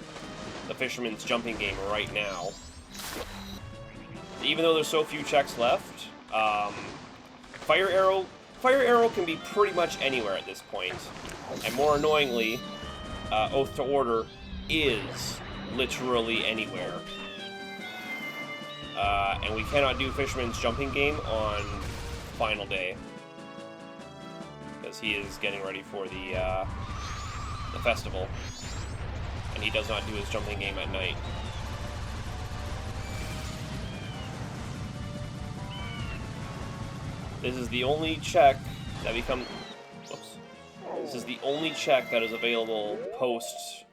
the Fisherman's Jumping Game right now. Even though there's so few checks left, Fire Arrow can be pretty much anywhere at this point. And more annoyingly, Oath to Order is literally anywhere. And we cannot do Fisherman's Jumping Game on final day, because he is getting ready for the festival, and he does not do his jumping game at night. This is the only check that becomes... Whoops. This is the only check that is available post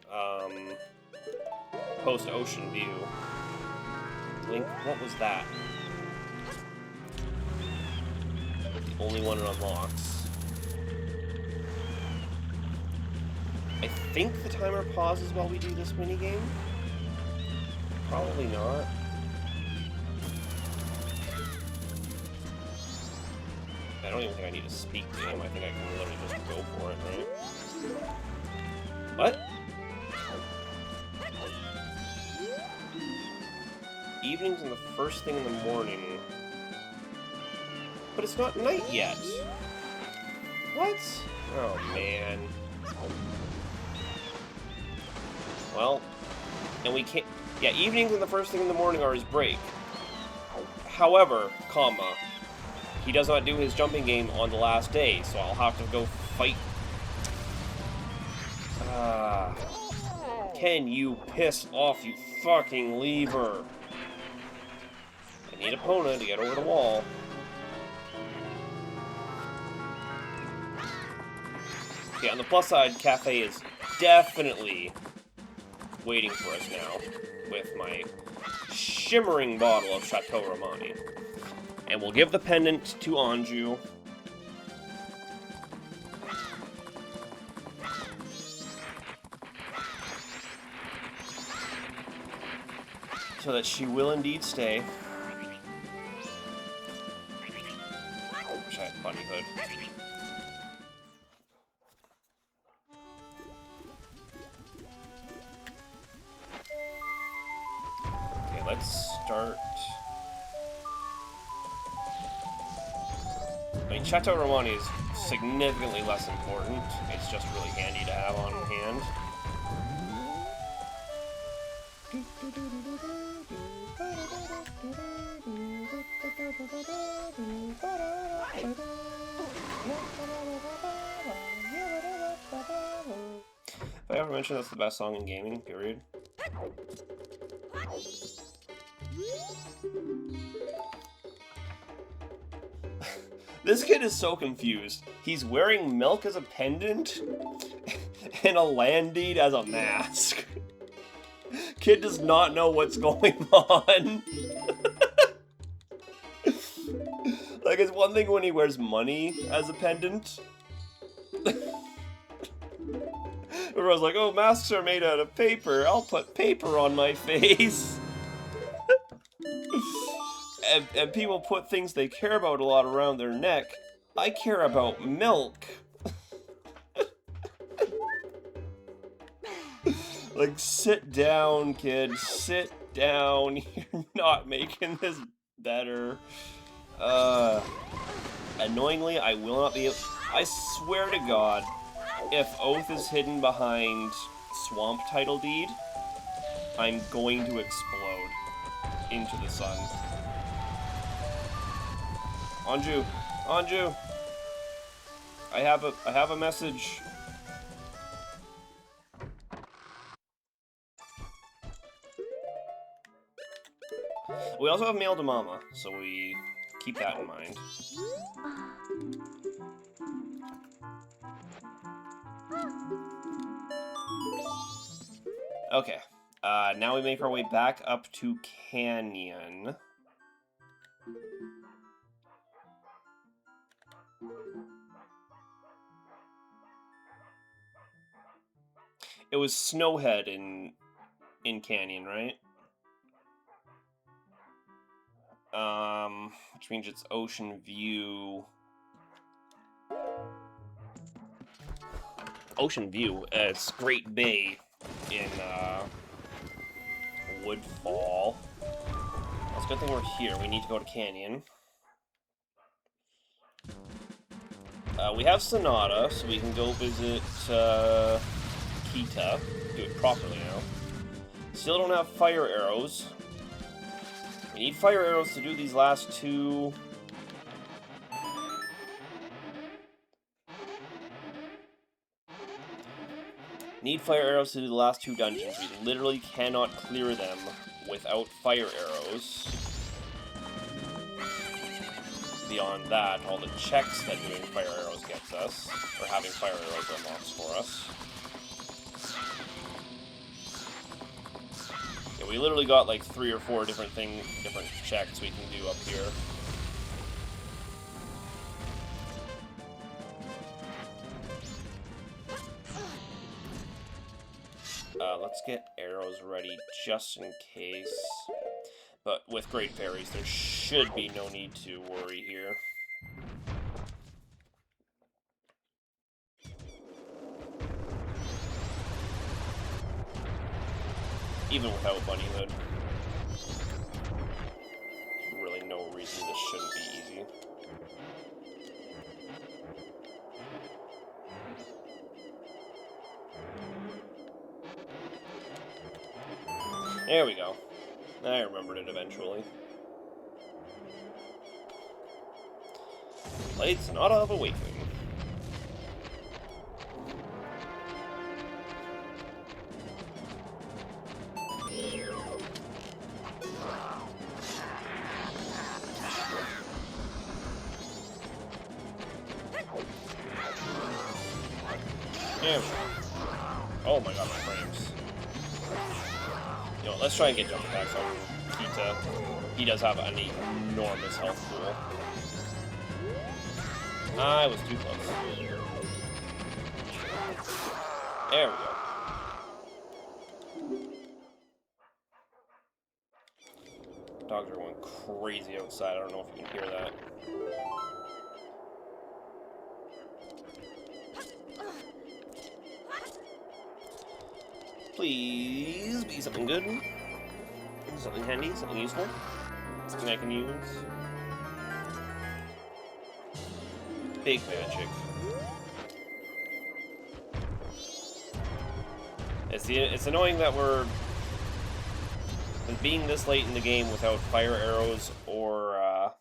Ocean View. Link, what was that? The only one it unlocks. I think the timer pauses while we do this minigame. Probably not. I don't even think I need to speak to him. I think I can literally just go for it, right? What? Evenings and the first thing in the morning. But it's not night yet. What? Oh, man. Well, and we can't... Yeah, evenings and the first thing in the morning are his break. However, comma, he does not do his jumping game on the last day, so I'll have to go fight. Can you piss off, you fucking lever? I need Epona to get over the wall. Okay, on the plus side, Cafe is definitely waiting for us now with my shimmering bottle of Chateau Romani. And we'll give the pendant to Anju. So that she will indeed stay. Wish I had Bunny Hood. Okay, let's start. I mean, Chateau Romani is significantly less important. It's just really handy to have on hand. Have I ever mentioned that's the best song in gaming, period? This kid is so confused. He's wearing milk as a pendant and a land deed as a mask. Kid does not know what's going on. Like, it's one thing when he wears money as a pendant. Everyone's like, oh, masks are made out of paper. I'll put paper on my face. And people put things they care about a lot around their neck. I care about milk. Like, sit down, kid. Sit down. You're not making this better. Annoyingly, I will not be able... I swear to God, if Oath is hidden behind Swamp Title Deed, I'm going to explode into the sun. Anju! Anju! I have a message. We also have Mail to Mama, so we keep that in mind. Okay, now we make our way back up to Canyon. It was Snowhead in Canyon, right? Which means it's Ocean View Ocean View. It's Great Bay in Woodfall. That's a good thing we're here. We need to go to Canyon. We have Sonata, so we can go visit Kita. Do it properly now. Still don't have fire arrows. We need fire arrows to do these last two. Need fire arrows to do the last two dungeons. We literally cannot clear them without fire arrows. Beyond that, all the checks that doing fire arrows gets us, or having fire arrows unlocks for us. Yeah, we literally got like 3 or 4 different checks we can do up here. Let's get arrows ready just in case. But with Great Fairies, there should be no need to worry here. Even without Bunny Hood. There's really no reason this shouldn't be easy. There we go. I remembered it eventually. Played Sonata of Awakening. There we go. Oh my god, my frames. You know, let's try and get jump attacks on Kita. He does have an enormous health pool. I was too close. There we go. Dogs are going crazy outside. I don't know if you can hear that. Please be something good. Something handy, something useful. Something I can use. Big magic. It's annoying that we're being this late in the game without fire arrows or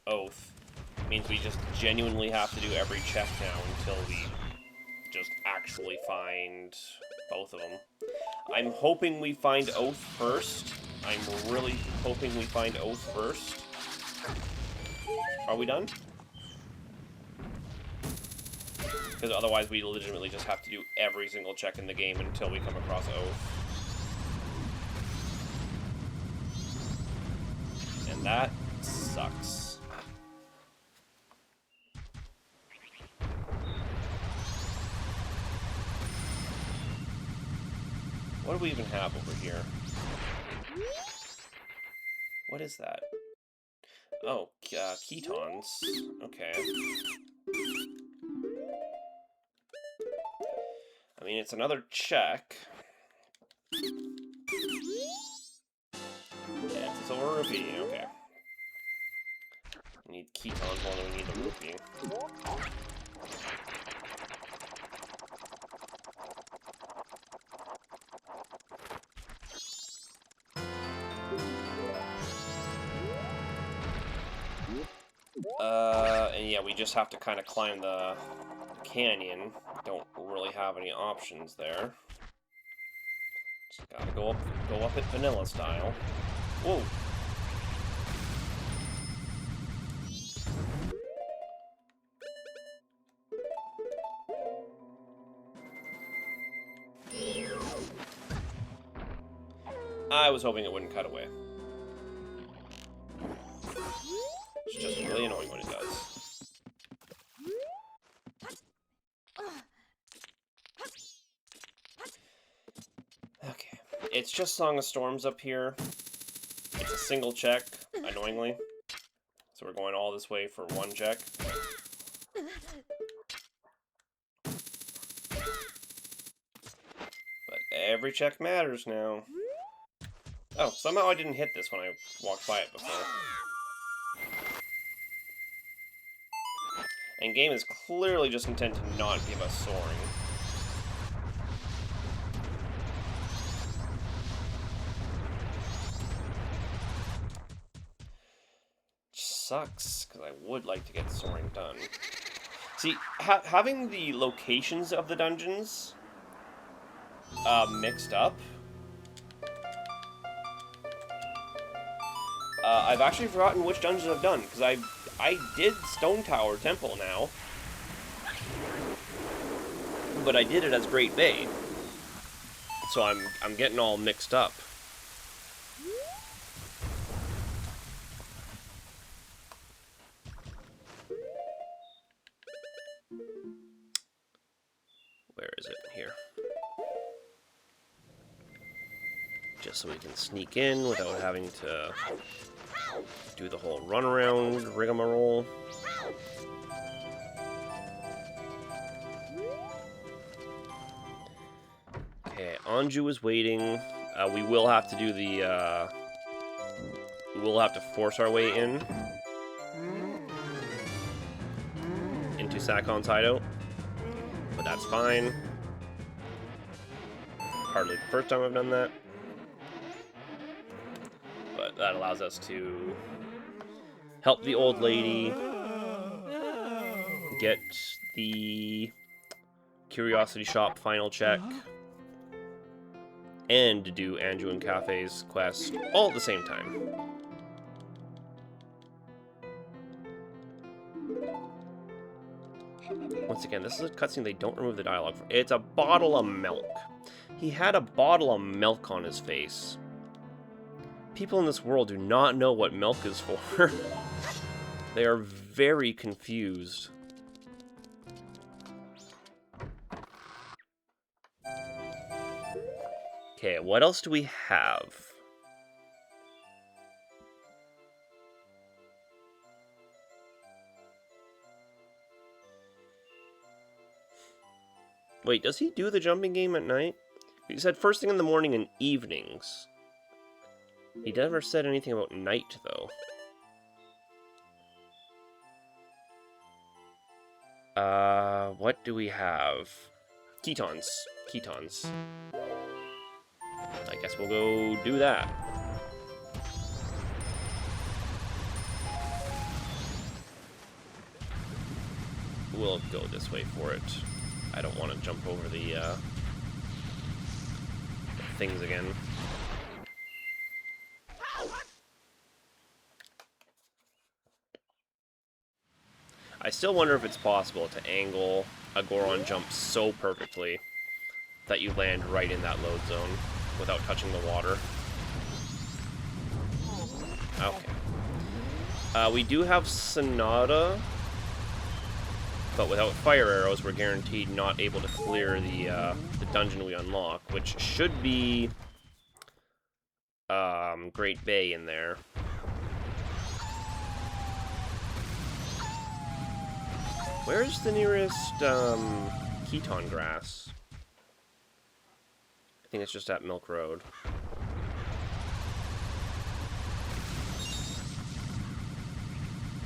oath. Means we just genuinely have to do every check now until we just actually find both of them. I'm hoping we find Oath first. I'm really hoping we find Oath first. Are we done? Because otherwise we legitimately just have to do every single check in the game until we come across Oath. And that sucks. What do we even have over here? What is that? Oh, ketons. Okay. I mean, it's another check. Yeah, it's a silver rupee. Okay. We need ketons more than we need the rupee. And yeah, we just have to kind of climb the canyon. Don't really have any options there. Just gotta go up it vanilla style. Whoa! I was hoping it wouldn't cut away. It's just really annoying when it does. Okay. It's just Song of Storms up here. It's a single check, annoyingly. So we're going all this way for one check. But every check matters now. Oh, somehow I didn't hit this when I walked by it before. And game is clearly just intent to not give us soaring. Sucks, because I would like to get soaring done. See, having the locations of the dungeons mixed up, I've actually forgotten which dungeons I've done, because I did Stone Tower Temple now, but I did it as Great Bay, so I'm getting all mixed up. Where is it? Here. Just so we can sneak in without having to do the whole runaround rigmarole. Okay, Anju is waiting. We will have to do the, we'll have to force our way in into Sakon's hideout, but that's fine. Hardly the first time I've done that. But that allows us to help the old lady, get the Curiosity Shop final check, and to do Anju and Cafe's quest all at the same time. Once again, this is a cutscene they don't remove the dialogue from. It's a bottle of milk. He had a bottle of milk on his face. People in this world do not know what milk is for. They are very confused. Okay, what else do we have? Wait, does he do the jumping game at night? He said first thing in the morning and evenings. He never said anything about night, though. What do we have? Ketons. Ketons. I guess we'll go do that. We'll go this way for it. I don't want to jump over the things again. I still wonder if it's possible to angle a Goron jump so perfectly that you land right in that load zone without touching the water. Okay. We do have Sonata, but without fire arrows, we're guaranteed not able to clear the dungeon we unlock, which should be Great Bay in there. Where's the nearest Keton grass? I think it's just at Milk Road.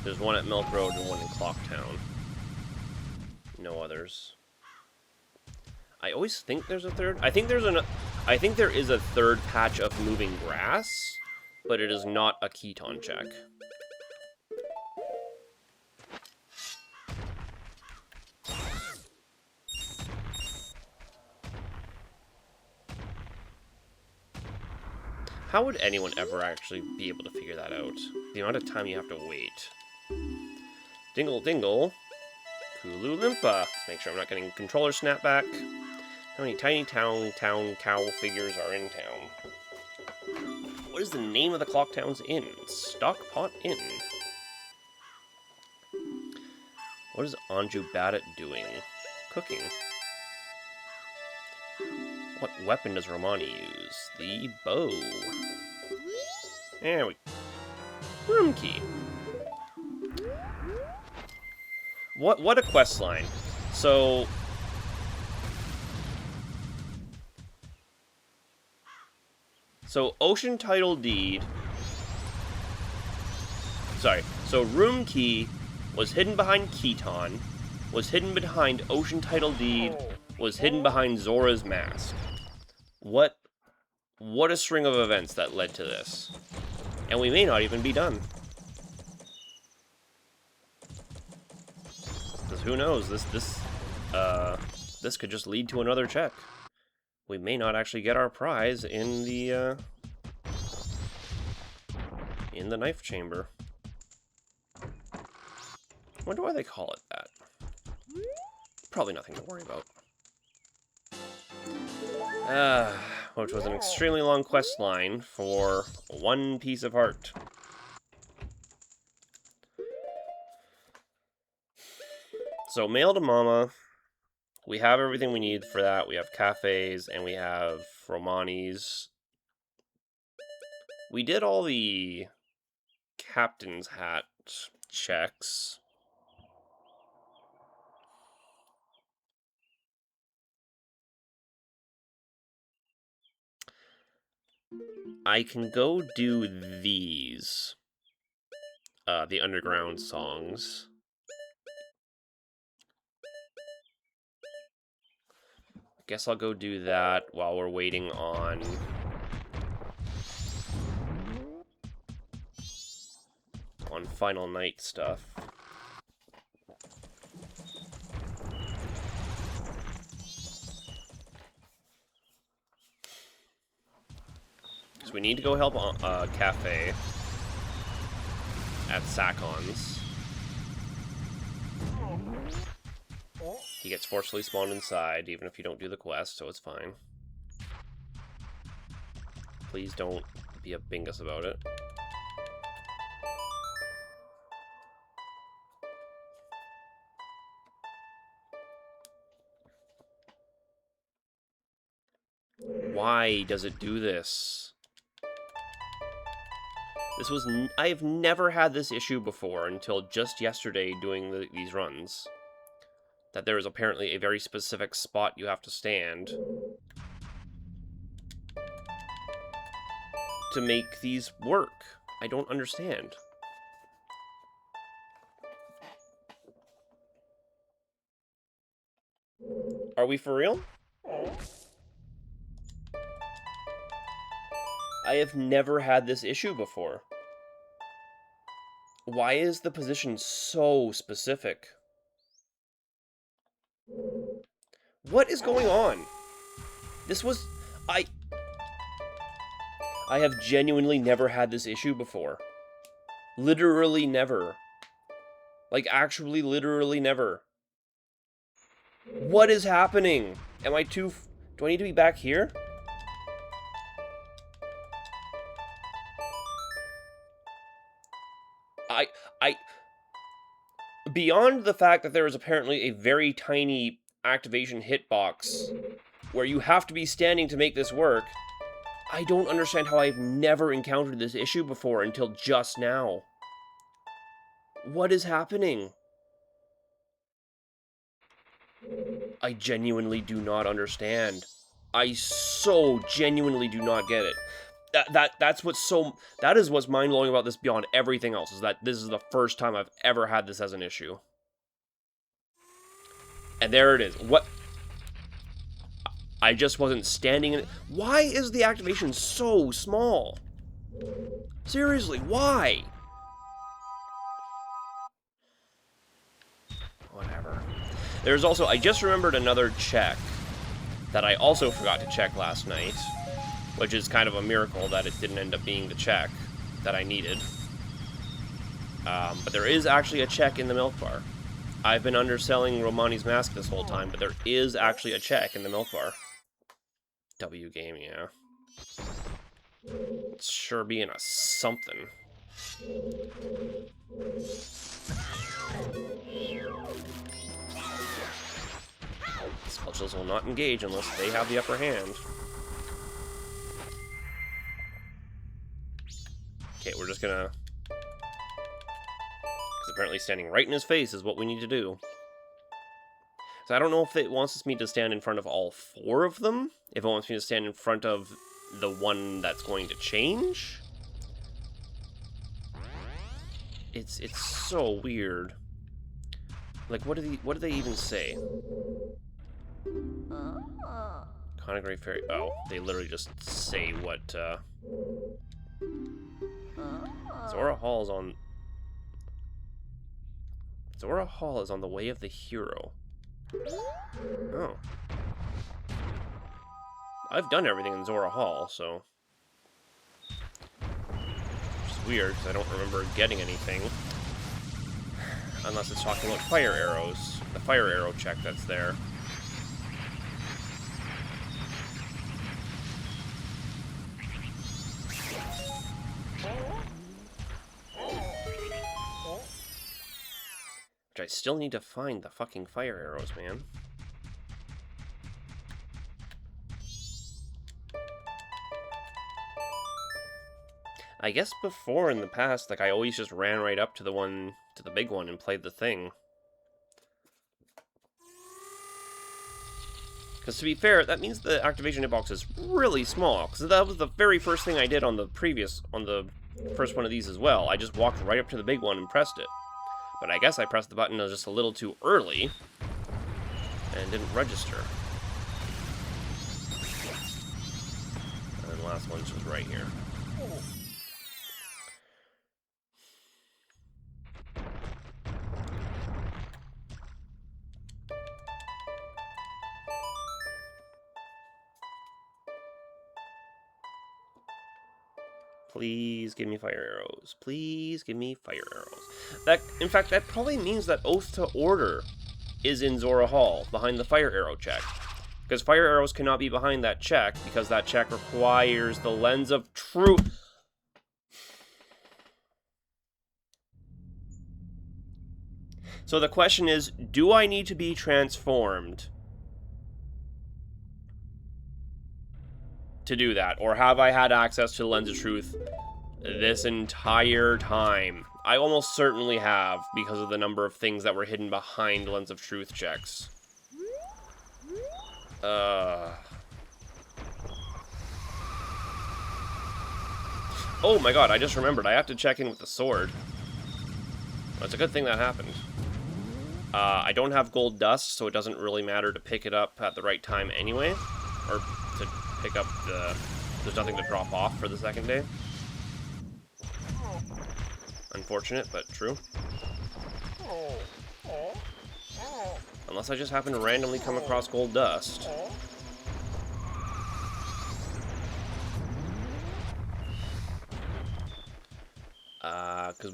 There's one at Milk Road and one in Clocktown. No others. I always think there's a third. I think there is a third patch of moving grass, but it is not a Keton check. How would anyone ever actually be able to figure that out? The amount of time you have to wait. Dingle Dingle. Kulu Limpa. Let's make sure I'm not getting controller snapback. How many tiny town cow figures are in town? What is the name of the Clocktown's inn? Stockpot Inn. What is Anju bad at doing? Cooking. What weapon does Romani use? The bow. There we go. Room key. What a quest line. So Ocean Title Deed. Sorry. So Room Key was hidden behind Keton, was hidden behind Ocean Title Deed, was hidden behind Zora's Mask. What a string of events that led to this. And we may not even be done. Because who knows, this could just lead to another check. We may not actually get our prize in the knife chamber. Wonder why they call it that. Probably nothing to worry about. Which was an extremely long quest line for one piece of heart. So, Mail to Mama. We have everything we need for that. We have cafes, and we have Romani's. We did all the captain's hat checks. I can go do these. The underground songs. Guess I'll go do that while we're waiting on Final Night stuff. So we need to go help Cafe at Sakon's. He gets forcefully spawned inside, even if you don't do the quest, so it's fine. Please don't be a bingus about it. Why does it do this? I've never had this issue before until just yesterday doing these runs. That there is apparently a very specific spot you have to stand to make these work. I don't understand. Are we for real? I have never had this issue before. Why is the position so specific? What is going on? I have genuinely never had this issue before. Literally never. Like, actually, literally never. What is happening? Do I need to be back here? Beyond the fact that there is apparently a very tiny activation hitbox where you have to be standing to make this work, I don't understand how I've never encountered this issue before until just now. What is happening? I genuinely do not understand. I so genuinely do not get it. That is what's mind-blowing about this beyond everything else, is that this is the first time I've ever had this as an issue. And there it is. What? I just wasn't standing in it. Why is the activation so small? Seriously, why? Whatever. There's also, I just remembered another check that I also forgot to check last night, which is kind of a miracle that it didn't end up being the check that I needed. But there is actually a check in the milk bar. I've been underselling Romani's Mask this whole time, but there is actually a check in the milk bar. W game, yeah. It's sure being a something. Specials will not engage unless they have the upper hand. Okay, we're just gonna... Because apparently standing right in his face is what we need to do. So I don't know if it wants me to stand in front of all 4 of them, if it wants me to stand in front of the one that's going to change. It's so weird. Like, what do they even say? Conagray Fairy. Oh, they literally just say what, Zora Hall is on the way of the hero. Oh. I've done everything in Zora Hall, so... Which is weird, because I don't remember getting anything. Unless it's talking about fire arrows. The fire arrow check that's there. Which I still need to find the fucking fire arrows, man. I guess before, in the past, like, I always just ran right up to the big one and played the thing. Because to be fair, that means the activation hitbox is really small. Because that was the very first thing I did on the first one of these as well. I just walked right up to the big one and pressed it. But I guess I pressed the button just a little too early and didn't register. And then the last one's just right here. Please give me fire arrows. Please give me fire arrows. In fact, that probably means that Oath to Order is in Zora Hall, behind the fire arrow check. Because fire arrows cannot be behind that check, because that check requires the Lens of Truth. So the question is, do I need to be transformed to do that? Or have I had access to the Lens of Truth this entire time? I almost certainly have, because of the number of things that were hidden behind Lens of Truth checks. Oh my god, I just remembered. I have to check in with the sword. Well, it's a good thing that happened. I don't have gold dust, so it doesn't really matter to pick it up at the right time anyway. Or to pick up the... There's nothing to drop off for the second day. Unfortunate, but true. Unless I just happen to randomly come across gold dust. Because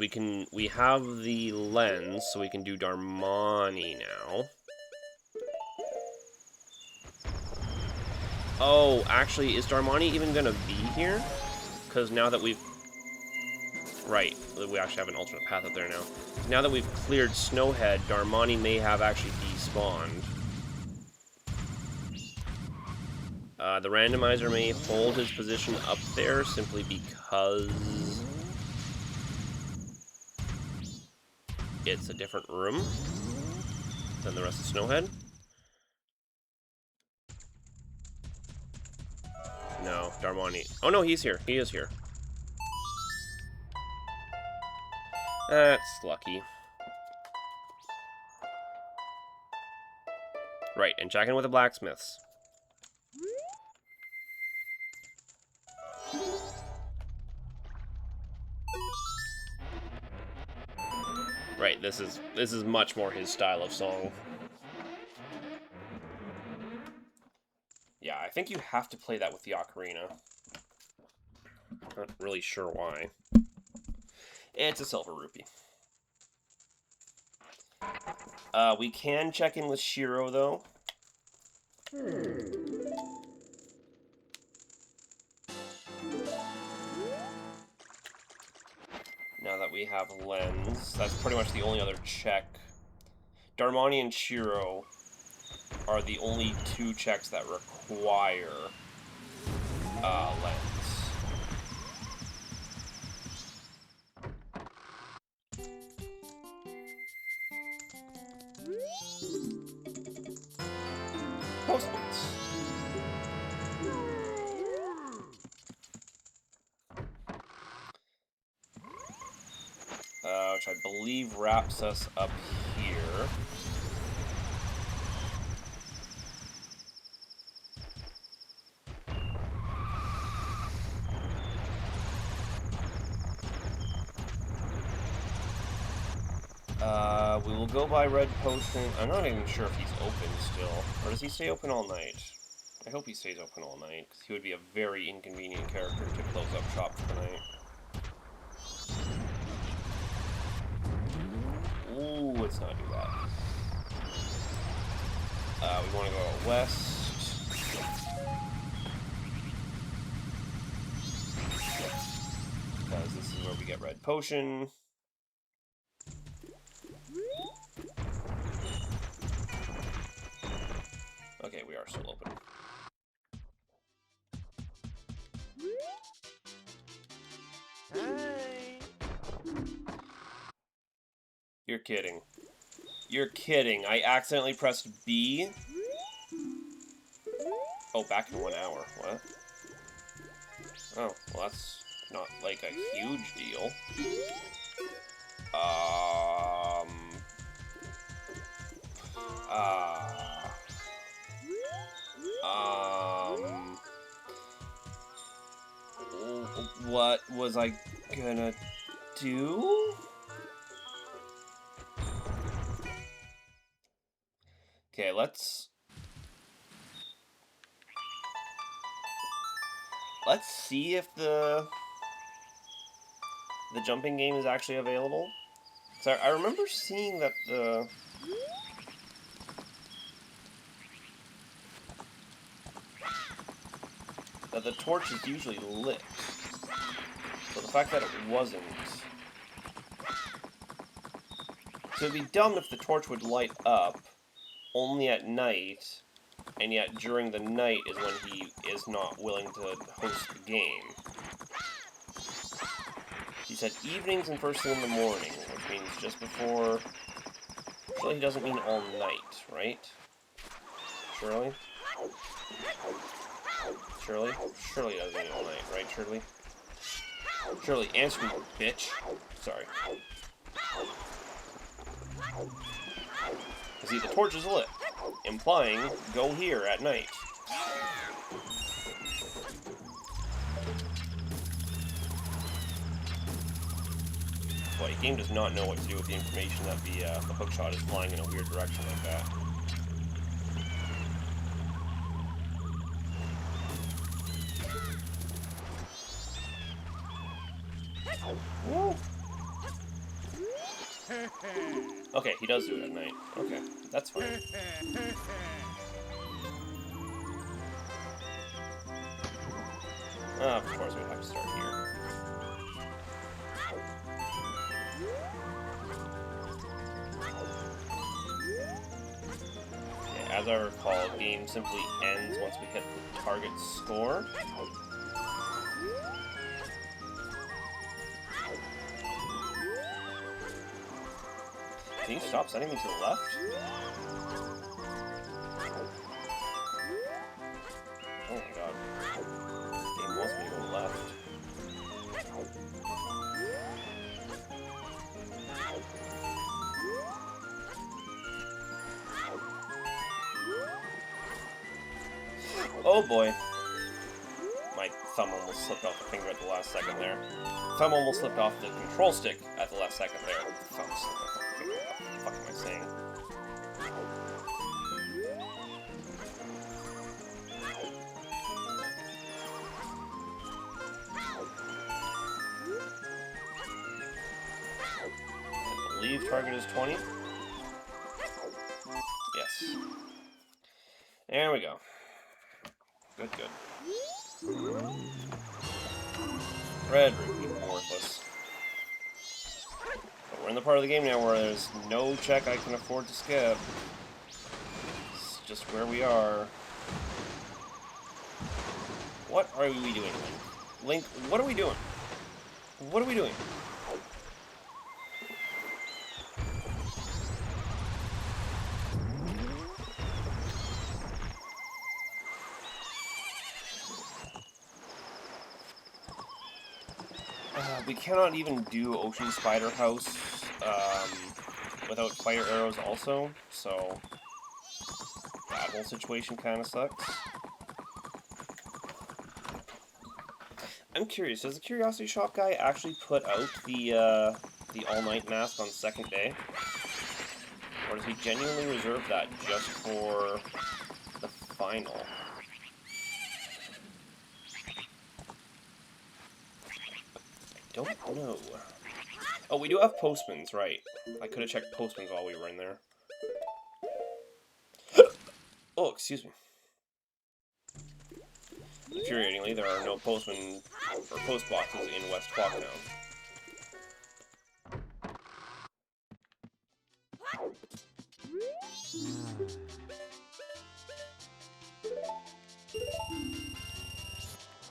we have the lens, so we can do Darmani now. Oh, actually, is Darmani even gonna be here? Because now that we've... Right, we actually have an alternate path up there now. Now that we've cleared Snowhead, Darmani may have actually despawned. The randomizer may hold his position up there simply because it's a different room than the rest of Snowhead. No, Darmani. Oh no, he's here. He is here. That's lucky. Right, and check in with the blacksmiths. Right, this is much more his style of song. Yeah, I think you have to play that with the ocarina. Not really sure why. It's a silver rupee. We can check in with Shiro, though. Now that we have Lens, that's pretty much the only other check. Darmani and Shiro are the only two checks that require Lens. which I believe wraps us up here. We will go by Red Potion. I'm not even sure if he's open still. Or does he stay open all night? I hope he stays open all night, because he would be a very inconvenient character to close up shop for the night. Ooh, let's not do that. We want to go west. Because this is where we get Red Potion. Okay, we are still open. Hi. You're kidding. You're kidding. I accidentally pressed B. Oh, back in 1 hour. What? Oh, well that's not like a huge deal. What was I gonna do? Okay, let's see if the jumping game is actually available. So I remember seeing that the torch is usually lit. So the fact that it wasn't... So it'd be dumb if the torch would light up only at night, and yet during the night is when he is not willing to host the game. He said evenings and first thing in the morning, which means just before... Surely he doesn't mean all night, right? Surely? Surely? Surely he doesn't mean all night, right, Shirley? Shirley, answer me, bitch. Sorry. See, the torch is lit, implying go here at night. Boy, the game does not know what to do with the information that the hookshot is flying in a weird direction like that. Woo. Okay, he does do it at night. Okay, that's fine. Of course we'd have to start here. Okay, as I recall, the game simply ends once we hit the target score. Can you stop sending me to the left? Oh my god. The game wants me to go left. Oh boy. My thumb almost slipped off the finger at the last second there. Thumb almost slipped off the control stick at the last second there. Thumb slipped off the finger. What the fuck am I saying? I believe target is 20. Yes. There we go. Good, good. Red rupee, worthless. But we're in the part of the game now where there's no check I can afford to skip. It's just where we are. What are we doing, Link? Link, what are we doing? What are we doing? We cannot even do Ocean Spider House without fire arrows also, so that whole situation kind of sucks. I'm curious, does the Curiosity Shop guy actually put out the all-night mask on the second day? Or does he genuinely reserve that just for the final? I don't know. Oh, we do have Postman's, right. I could have checked Postman's while we were in there. Oh, excuse me. Infuriatingly, there are no postman or post boxes in West Clocktown.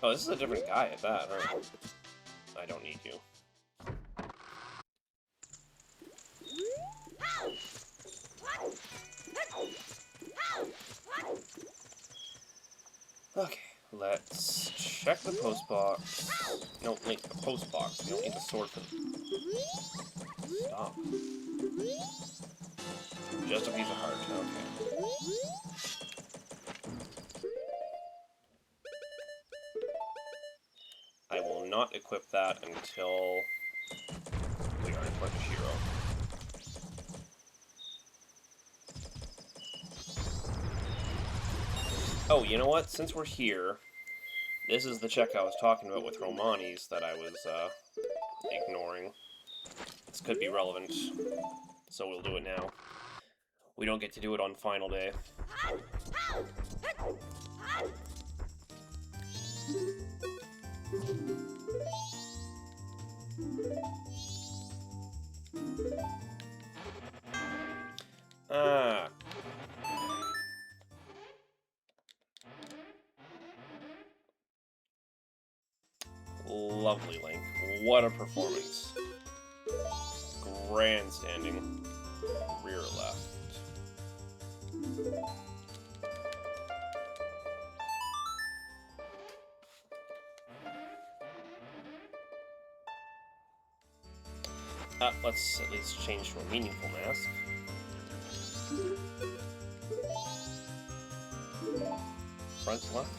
Oh, this is a different guy at that, huh? I don't need you. Okay, let's check the post box. No, wait, the post box. We don't need the sword for the... Stop. Just a piece of heart, okay. I will not equip that until we are in front of Shiro. Oh, you know what? Since we're here, this is the check I was talking about with Romani's that I was ignoring. This could be relevant, so we'll do it now. We don't get to do it on final day. Lovely, Link. What a performance. Grandstanding. Rear left. Let's at least change to a meaningful mask. Front left.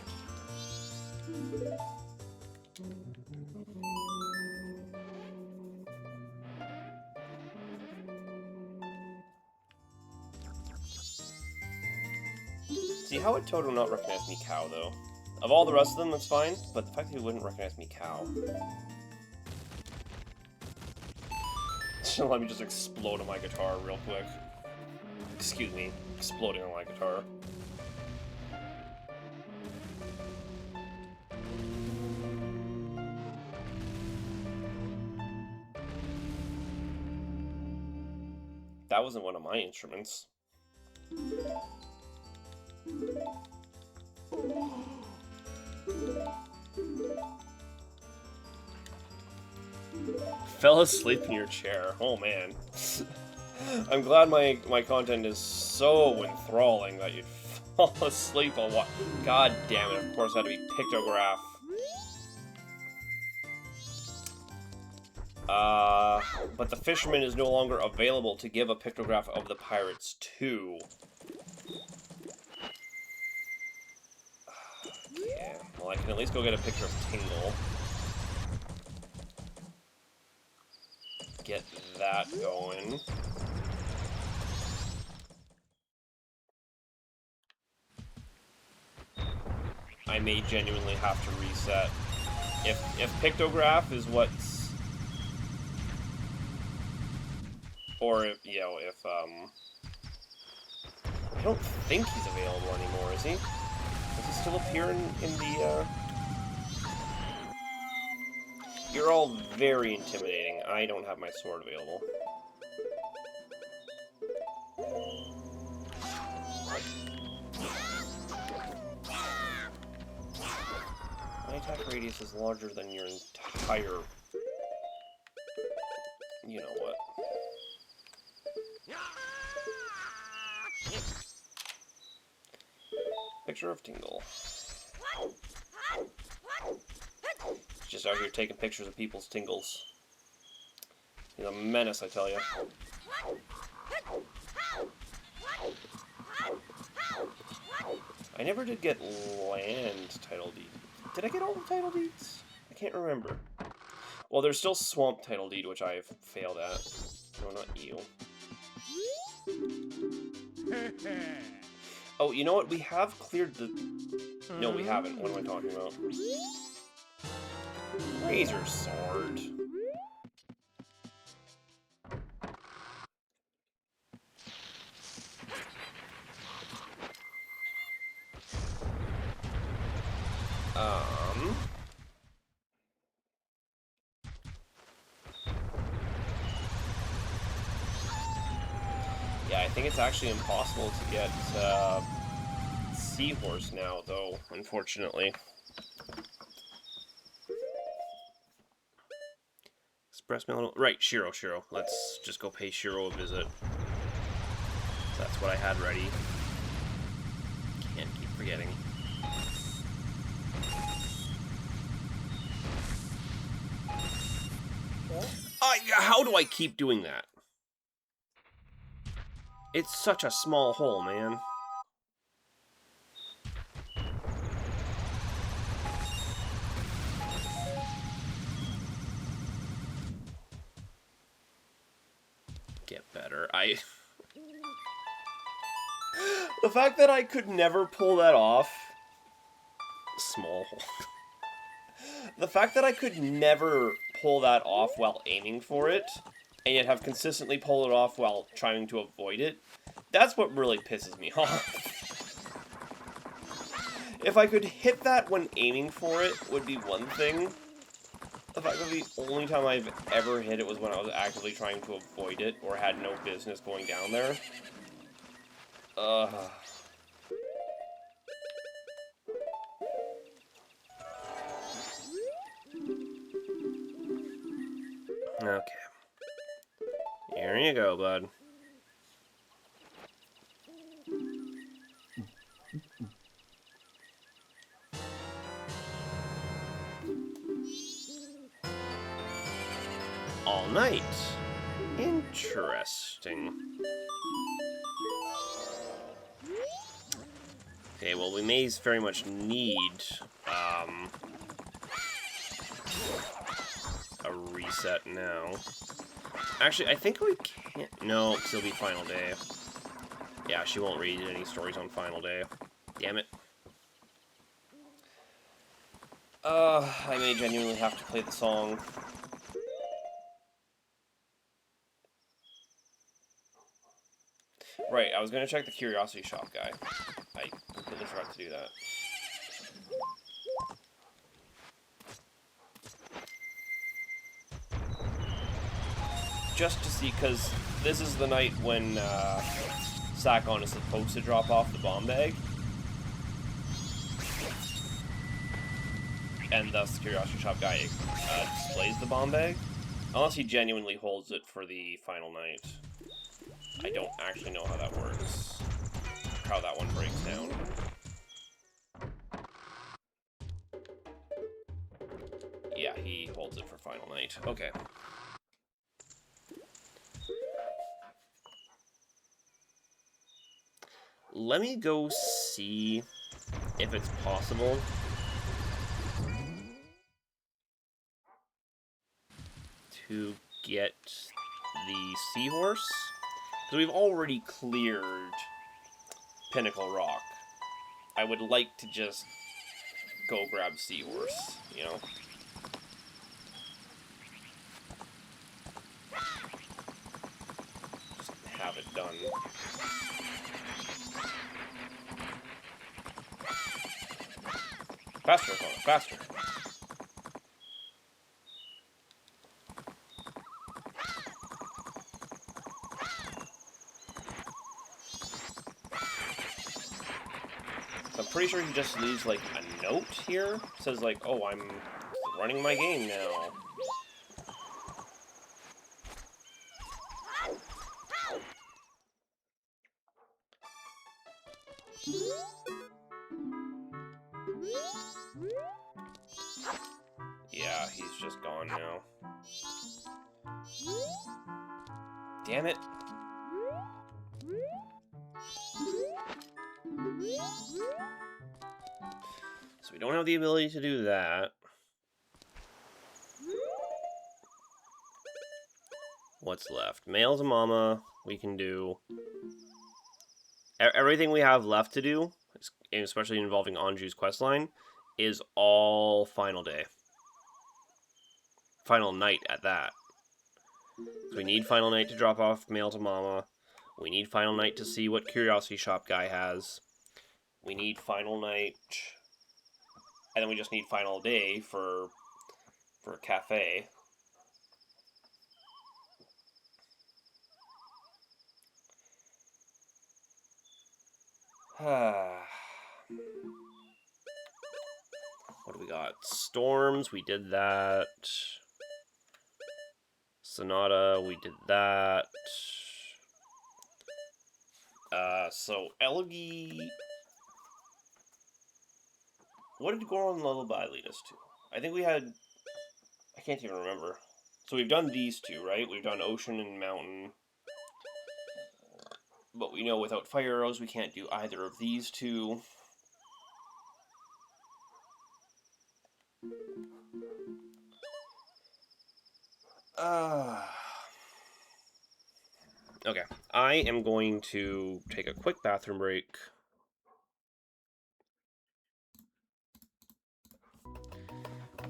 See, how would Toto not recognize Mikau, though? Of all the rest of them, that's fine, but the fact that he wouldn't recognize Mikau... Let me just explode on my guitar real quick. Excuse me, exploding on my guitar. That wasn't one of my instruments. Fell asleep in your chair. Oh man. I'm glad my content is so enthralling that you'd fall asleep on what. God damn it, of course it had to be pictograph. But the fisherman is no longer available to give a pictograph of the pirates to. Yeah, well I can at least go get a picture of Tingle. Get that going. I may genuinely have to reset. If pictograph is what's... Or if, you know, if, I don't think he's available anymore, is he? Does he still appear in the, You're all very intimidating. I don't have my sword available. My attack radius is larger than your entire... You know what. Picture of Tingle. Just out here taking pictures of people's tingles. He's a menace, I tell you. I never did get land title deed. Did I get all the title deeds? I can't remember. Well, there's still swamp title deed, which I've failed at. No, not you. Oh, you know what? We have cleared the... No, we haven't. What am I talking about? Razor sword. Yeah, I think it's actually impossible to get Seahorse now, though, unfortunately. Express mail. Right, Shiro. Let's just go pay Shiro a visit. That's what I had ready. Can't keep forgetting. How do I keep doing that? It's such a small hole, man. Get better. The fact that I could never pull that off... Small hole. The fact that I could never pull that off while aiming for it, and yet have consistently pulled it off while trying to avoid it, that's what really pisses me off. If I could hit that when aiming for it, would be one thing. The fact that the only time I've ever hit it was when I was actively trying to avoid it, or had no business going down there. Okay. Here you go, bud. All night. Interesting. Okay, well, we may very much need a reset now. Actually, I think we can't. No, it'll be final day. Yeah, she won't read any stories on final day. Damn it. I may genuinely have to play the song. Right, I was gonna check the curiosity shop guy. I completely forgot to do that. Just to see, because this is the night when Sakon is supposed to drop off the bomb bag. And thus the curiosity shop guy displays the bomb bag. Unless he genuinely holds it for the final night. I don't actually know how that works. How that one breaks down. Yeah, he holds it for final night. Okay. Let me go see if it's possible to get the Seahorse. So we've already cleared Pinnacle Rock. I would like to just go grab Seahorse, you know? Just have it done. Faster, Connor, faster. I'm pretty sure he just leaves, like, a note here. Says, like, oh, I'm running my game now. Yeah, he's just gone now. Damn it. So we don't have the ability to do that. What's left? Male to Mama, we can do. Everything we have left to do, especially involving Anju's questline, is all Final Day. Final Night at that. So we need Final Night to drop off Male to Mama. We need Final Night to see what Curiosity Shop guy has. We need Final Night. And then we just need Final Day for Cafe. What do we got? Storms, we did that. Sonata, we did that. So Elgie... What did Goron Lullaby lead us to? I think we had... I can't even remember. So we've done these two, right? We've done Ocean and Mountain. But we know without fire arrows we can't do either of these two. Okay, I am going to take a quick bathroom break.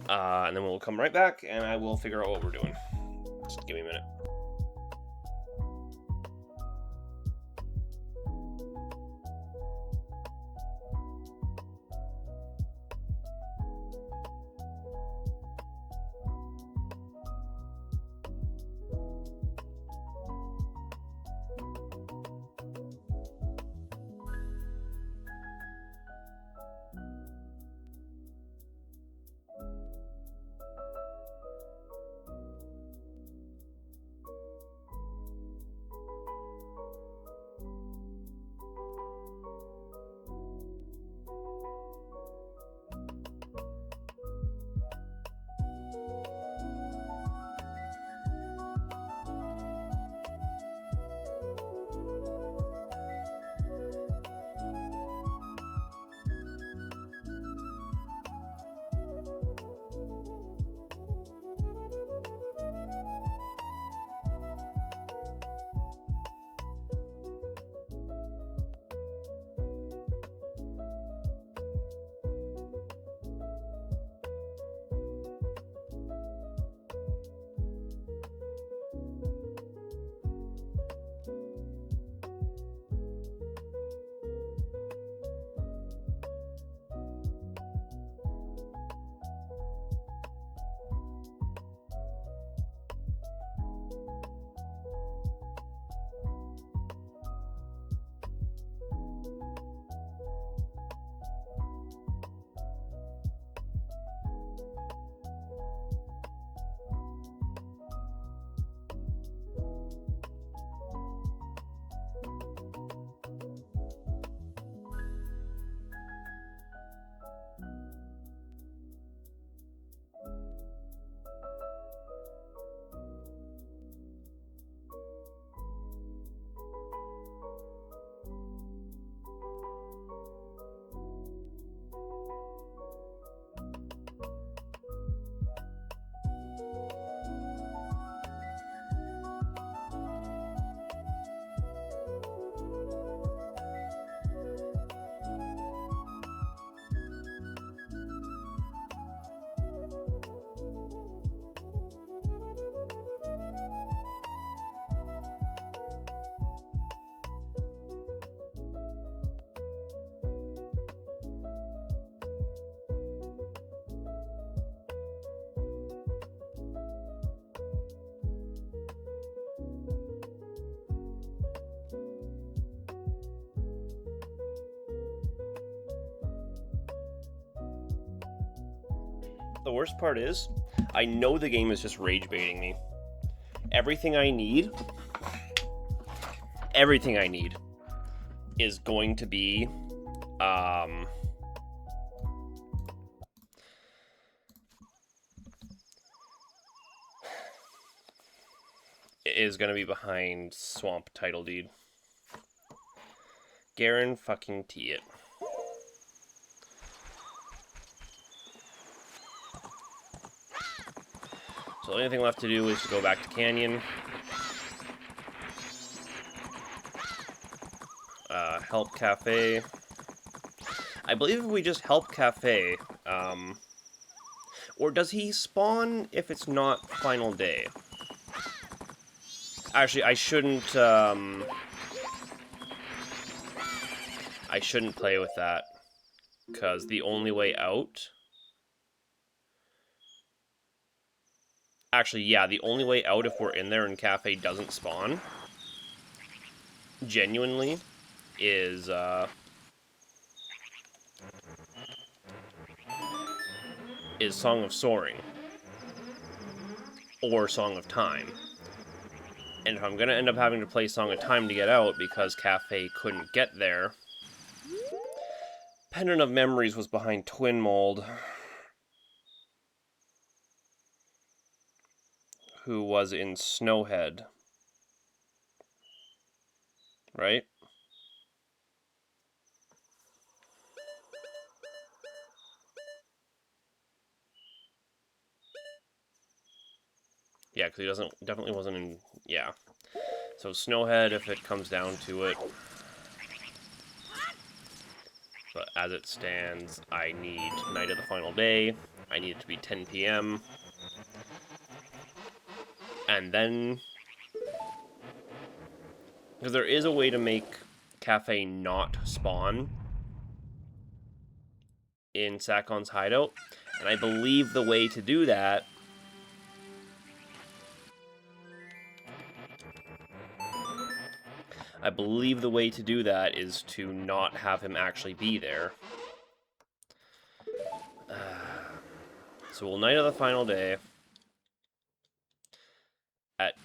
And then we'll come right back and I will figure out what we're doing. Just give me a minute. The worst part is, I know the game is just rage baiting me. Everything I need is going to be, is going to be behind Swamp Title Deed. Garen fucking T it. So the only thing left to do is to go back to Canyon. Help Cafe. I believe if we just help Cafe, or does he spawn if it's not final day? Actually, I shouldn't play with that, because the only way out... Actually, yeah, the only way out if we're in there and Cafe doesn't spawn, genuinely, is Song of Soaring. Or Song of Time. And if I'm going to end up having to play Song of Time to get out because Cafe couldn't get there... Pendant of Memories was behind Twin Mold, who was in Snowhead. Right? Yeah, because he definitely wasn't in... Yeah. So Snowhead, if it comes down to it. But as it stands, I need Night of the Final Day. I need it to be 10 p.m. And then... Because there is a way to make Cafe not spawn in Sakon's hideout. And I believe the way to do that... is to not have him actually be there. So we'll Night of the Final Day. At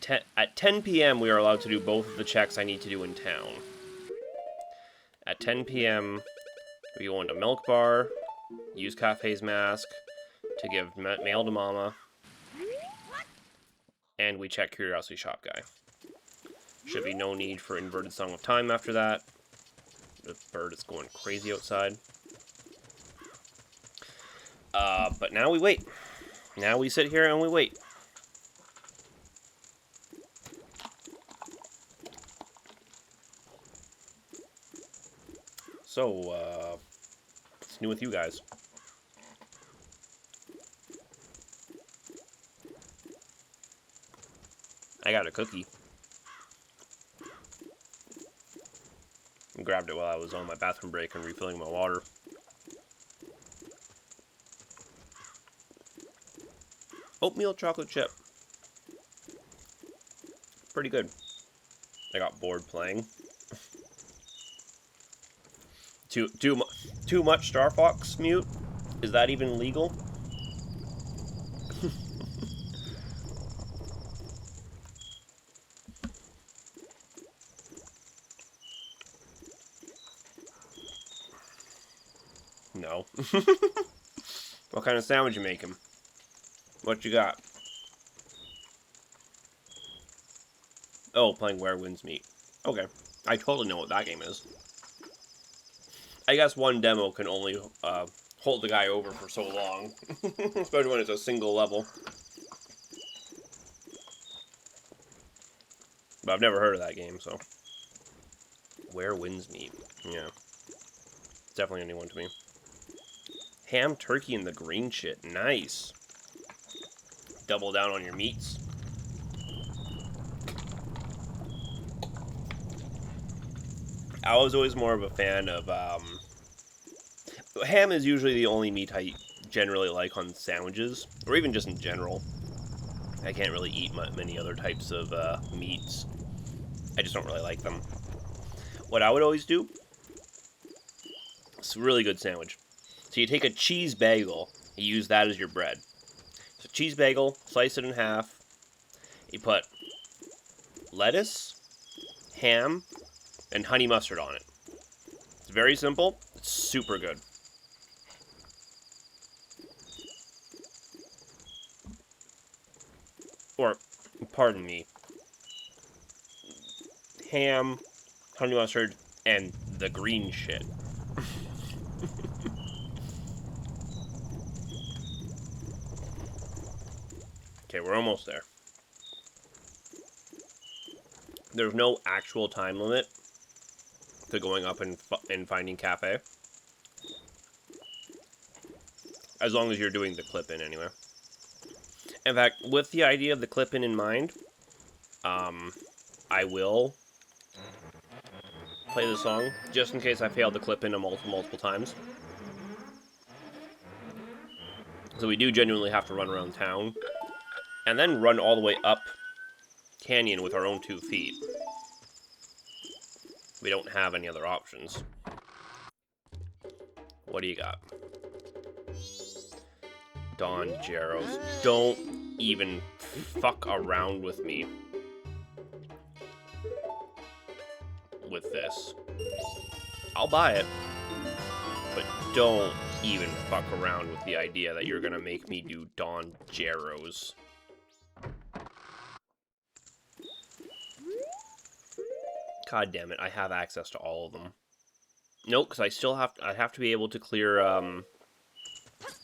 10 p.m. we are allowed to do both of the checks I need to do in town. At 10 p.m. we go into Milk Bar, use Cafe's mask to give mail to Mama, and we check Curiosity Shop Guy. Should be no need for Inverted Song of Time after that. The bird is going crazy outside. But now we wait. Now we sit here and we wait. So, what's new with you guys? I got a cookie. I grabbed it while I was on my bathroom break and refilling my water. Oatmeal chocolate chip. Pretty good. I got bored playing. Too much Star Fox mute? Is that even legal? No. What kind of sandwich you making? What you got? Oh, playing Where Winds Meet. Okay. I totally know what that game is. I guess one demo can only hold the guy over for so long. Especially when it's a single level. But I've never heard of that game, so. Where Winds Meet. Yeah. Definitely a new one to me. Ham, turkey, and the green shit. Nice. Double down on your meats. I was always more of a fan of, ham is usually the only meat I generally like on sandwiches, or even just in general. I can't really eat many other types of, meats. I just don't really like them. What I would always do, it's a really good sandwich. So you take a cheese bagel, you use that as your bread. So cheese bagel, slice it in half, you put lettuce, ham, and honey mustard on it. It's very simple, it's super good. Or, pardon me, ham, honey mustard, and the green shit. Okay, we're almost there. There's no actual time limit to going up and finding cafe. As long as you're doing the clip-in anyway. In fact, with the idea of the clip-in in mind, I will play the song, just in case I failed the clip-in multiple times. So we do genuinely have to run around town, and then run all the way up canyon with our own 2 feet. We don't have any other options. What do you got? Don Jaros. Don't even fuck around with me with this. I'll buy it, but don't even fuck around with the idea that you're gonna make me do Don Jaros. God damn it, I have access to all of them. Nope, because I still have to, I have to be able to clear,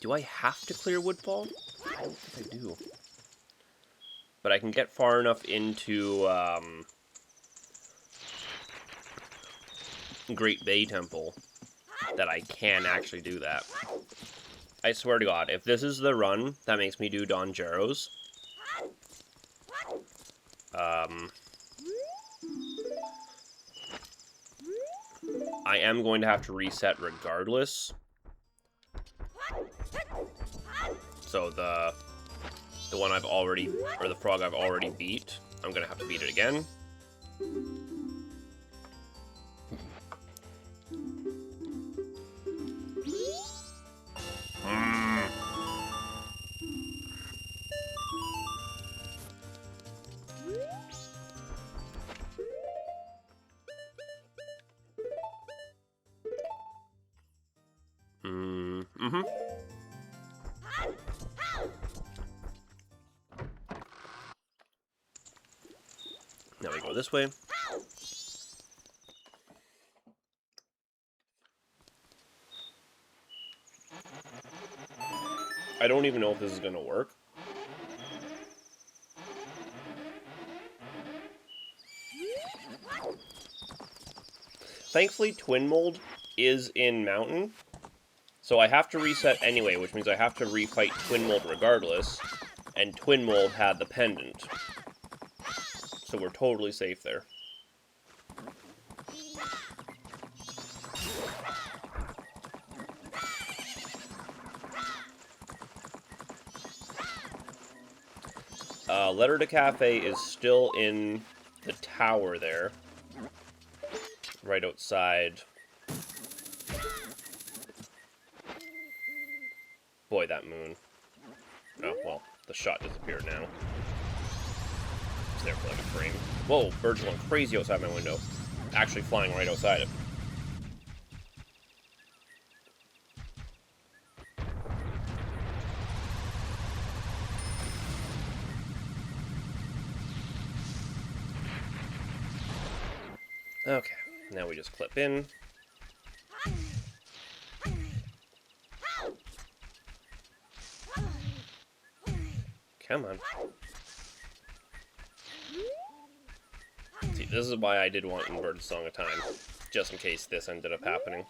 do I have to clear Woodfall? I don't think I do. But I can get far enough into, Great Bay Temple that I can actually do that. I swear to God, if this is the run that makes me do Don Jaros, I am going to have to reset regardless. So the one I've already, or the frog I've already beat, I'm going to have to beat it again. Now we go this way. I don't even know if this is going to work. Thankfully, Twin Mold is in Mountain, so I have to reset anyway, which means I have to refight Twin Mold regardless, and Twin Mold had the pendant. So we're totally safe there. Letter to Cafe is still in the tower there. Right outside. Boy, that moon. Oh, well, the shot disappeared now. It's there for like a frame. Whoa, birds are going crazy outside my window. Actually flying right outside it. Okay, now we just clip in. Come on. See, this is why I did want Inverted Song of Time, just in case this ended up happening.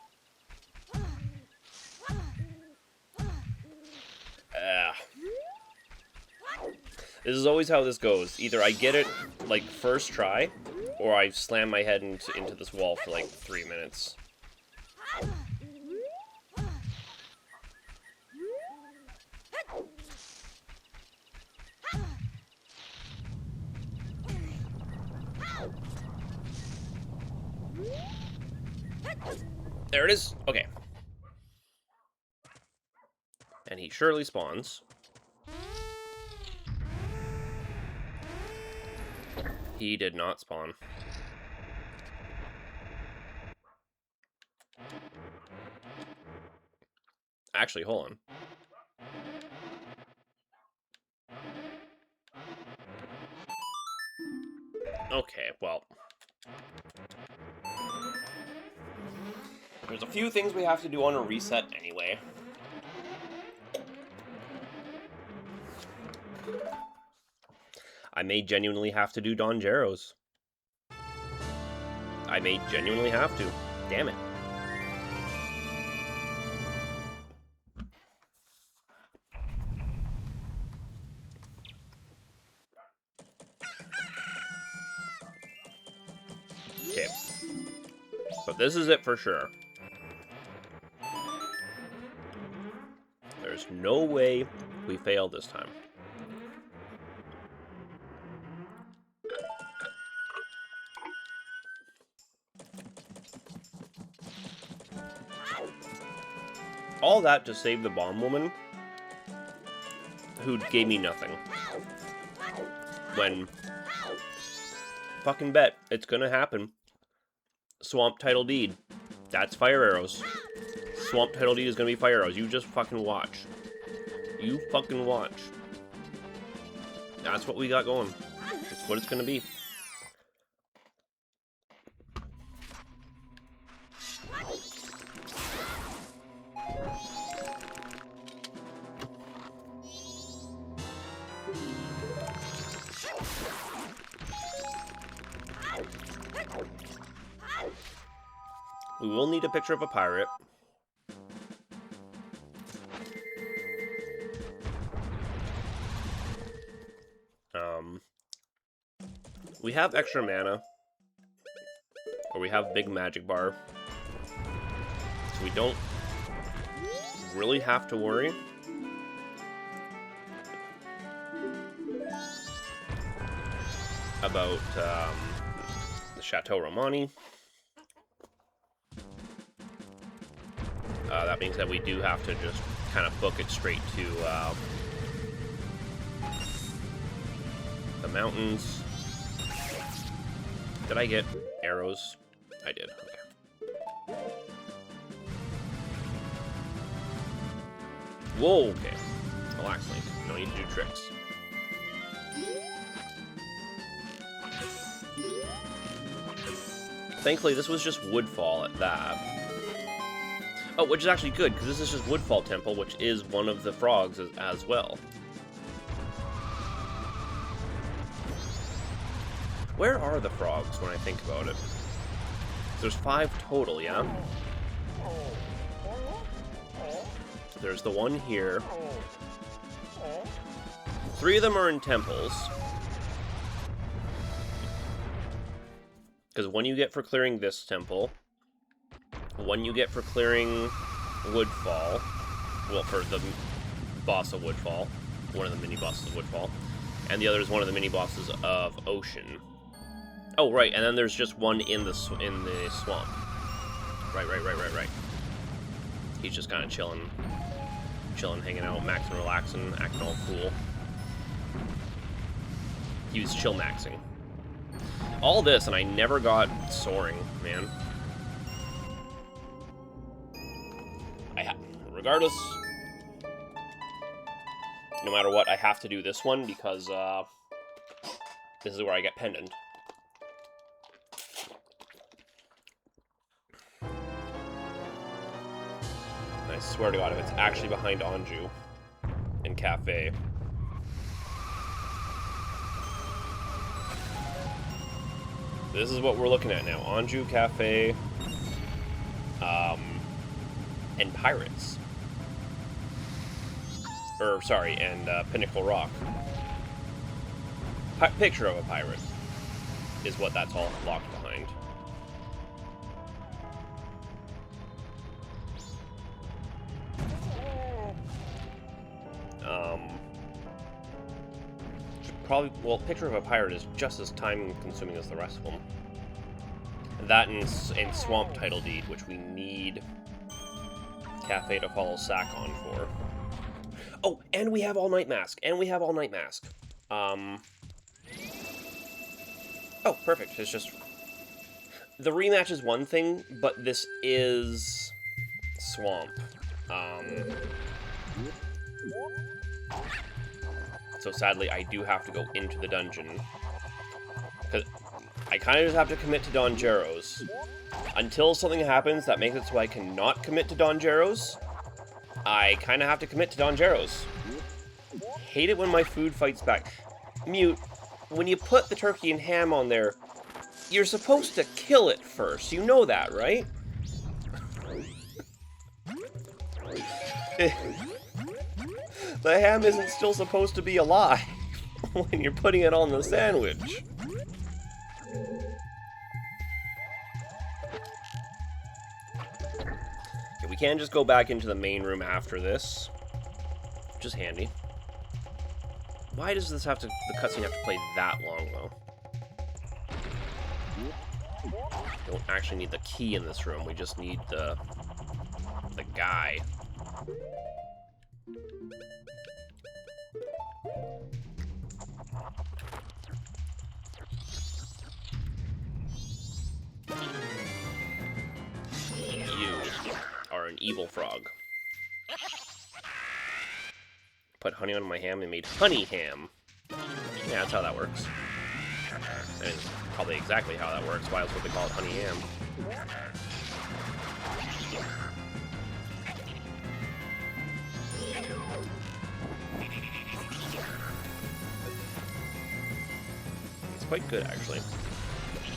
This is always how this goes. Either I get it, like, first try, or I slam my head into this wall for, like, 3 minutes. There it is. Okay. And he surely spawns. He did not spawn. Actually, hold on. Okay, well, There's a few things we have to do on a reset anyway. I may genuinely have to do Don Gero's. I may genuinely have to. Damn it. Okay. But this is it for sure. There's no way we fail this time. All that to save the bomb woman, who gave me nothing. When, fucking bet, it's gonna happen. Swamp Title Deed. That's fire arrows. Swamp Title Deed is gonna be fire arrows. You just fucking watch. You fucking watch. That's what we got going. That's what it's gonna be. We will need a picture of a pirate. We have extra mana. Or we have big magic bar. So we don't really have to worry. About the Chateau Romani. That means that we do have to just kind of book it straight to the mountains. Did I get arrows? I did, okay. Whoa, okay. Relax, Link. No need to do tricks. Thankfully, this was just Woodfall at that. Oh, which is actually good, because this is just Woodfall Temple, which is one of the frogs as well. Where are the frogs when I think about it? There's 5 total, yeah? There's the one here. 3 of them are in temples. Because one you get for clearing this temple. One you get for clearing Woodfall. Well, for the boss of Woodfall. One of the mini-bosses of Woodfall. And the other is one of the mini-bosses of Ocean. Oh, right, and then there's just one in the swamp. Right. He's just kind of chilling, hanging out, maxing, relaxing, acting all cool. He was chill maxing. All this, and I never got soaring, man. Regardless, no matter what, I have to do this one because this is where I get pendant. I swear to God, if it's actually behind Anju in Cafe. This is what we're looking at now. Anju, Cafe, and Pirates. Or, sorry, and Pinnacle Rock. Picture of a pirate is what that's all locked behind. Probably, well, Picture of a Pirate is just as time-consuming as the rest of them. That and Swamp Title Deed, which we need Cafe to follow Sack on for. Oh, and we have All Night Mask. Oh, perfect. It's just... The rematch is one thing, but this is... Swamp. So sadly, I do have to go into the dungeon. Because I kind of just have to commit to Dongeros. Until something happens that makes it so I cannot commit to Dongeros, I kind of have to commit to Dongeros. Hate it when my food fights back. Mute, when you put the turkey and ham on there, you're supposed to kill it first. You know that, right? The ham isn't still supposed to be alive when you're putting it on the sandwich. Okay, we can just go back into the main room after this, which is handy. Why does this have to, the cutscene have to play that long, though? Don't actually need the key in this room, we just need the guy. You are an evil frog. Put honey on my ham and made honey ham. Yeah, that's how that works. That is probably exactly how that works. Why else would they call it honey ham? It's quite good, actually.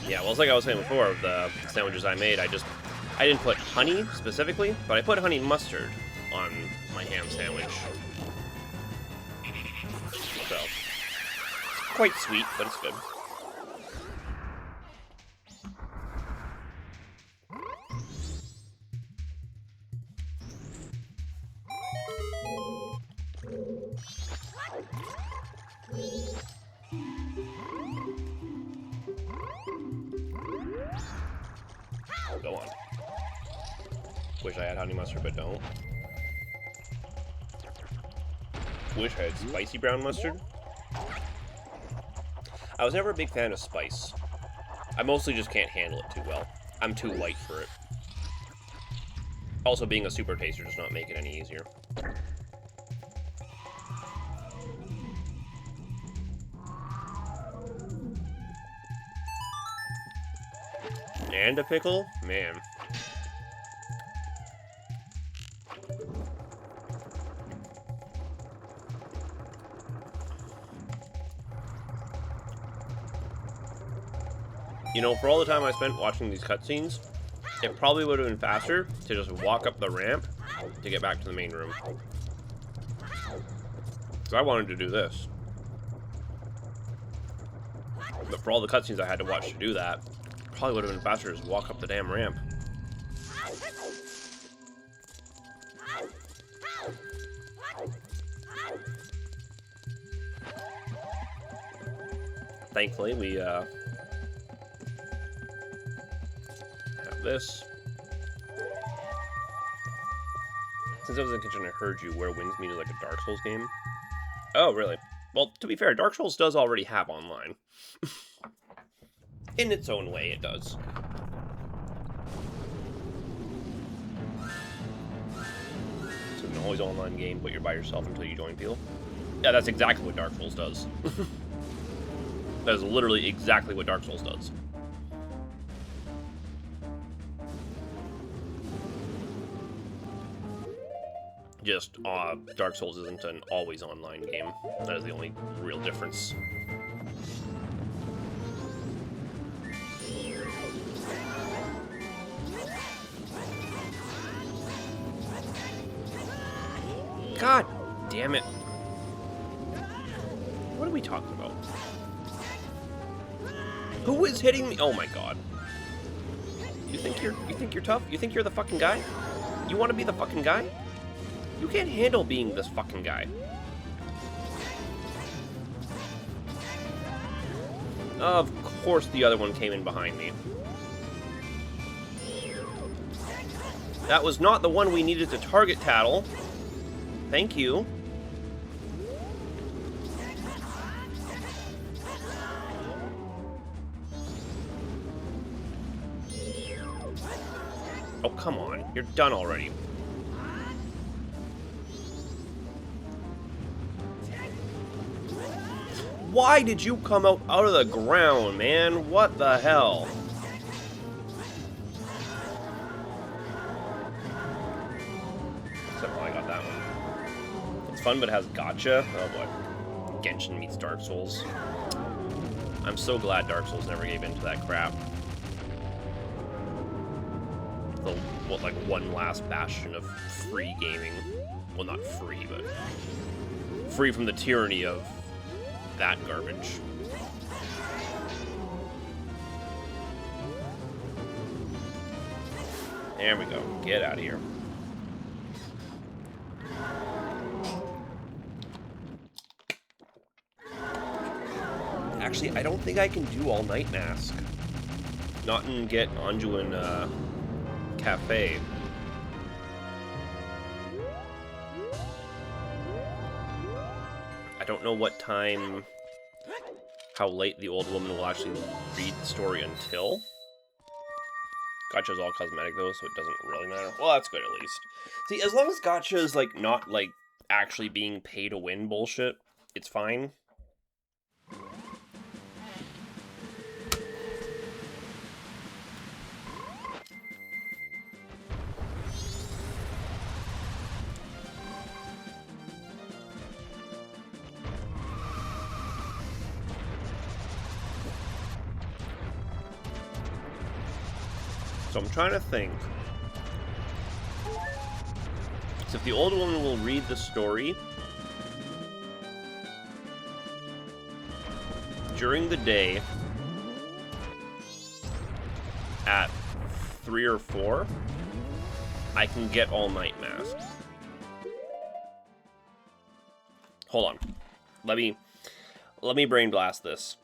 Yeah, well, it's like I was saying before, the sandwiches I made, I didn't put honey specifically, but I put honey mustard on my ham sandwich. So, it's quite sweet, but it's good. Go on. Wish I had honey mustard, but don't. Wish I had spicy brown mustard. I was never a big fan of spice. I mostly just can't handle it too well. I'm too light for it. Also, being a super taster does not make it any easier. And a pickle? Man. You know, for all the time I spent watching these cutscenes, it probably would have been faster to just walk up the ramp to get back to the main room. Because I wanted to do this. But for all the cutscenes I had to watch to do that, probably would have been faster to just walk up the damn ramp. Thankfully, we have this. Since I was in the kitchen, I heard you. Where wins me is like a Dark Souls game. Oh, really? Well, to be fair, Dark Souls does already have online. In its own way, it does. It's an always online game, but you're by yourself until you join people. Yeah, that's exactly what Dark Souls does. That is literally exactly what Dark Souls does. Just, Dark Souls isn't an always online game. That is the only real difference. God damn it. What are we talking about? Who is hitting me? Oh my god. You think you're tough? You think you're the fucking guy? You want to be the fucking guy? You can't handle being this fucking guy. Of course the other one came in behind me. That was not the one we needed to target, Tattle. Thank you. Oh, come on. You're done already. Why did you come out of the ground, man? What the hell? Except I got that one. It's fun, but it has gotcha. Oh boy. Genshin meets Dark Souls. I'm so glad Dark Souls never gave into that crap. The, what, like, one last bastion of free gaming. Well, not free, but free from the tyranny of that garbage. There we go. Get out of here. Actually, I don't think I can do all night mask. Not in Get Anju and Cafe. I don't know what time, how late the old woman will actually read the story until. Gacha's all cosmetic though, so it doesn't really matter. Well, that's good at least. See, as long as Gacha is like not like actually being pay to win bullshit, it's fine. So I'm trying to think. So if the old woman will read the story during the day at 3 or 4, I can get all night masked. Hold on. Let me brain blast this.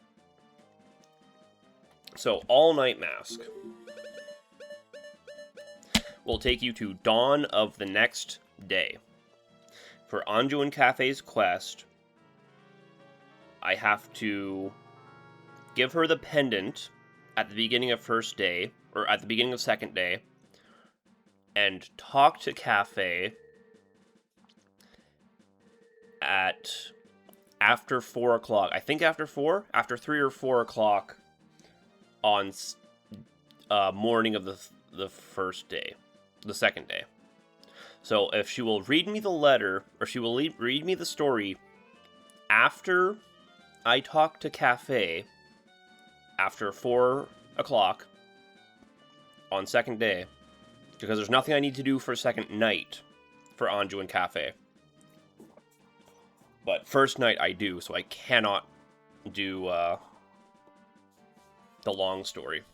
So all night mask will take you to dawn of the next day. For Anju and Cafe's quest, I have to give her the pendant at the beginning of first day, or at the beginning of second day, and talk to Cafe at after 4 o'clock. I think after 4? After 3 or 4 o'clock on morning of the first day. The second day. So if she will read me the letter, or she will read me the story after I talk to Cafe, after 4 o'clock on second day, because there's nothing I need to do for second night for Anju and Cafe. But first night I do, so I cannot do the long story.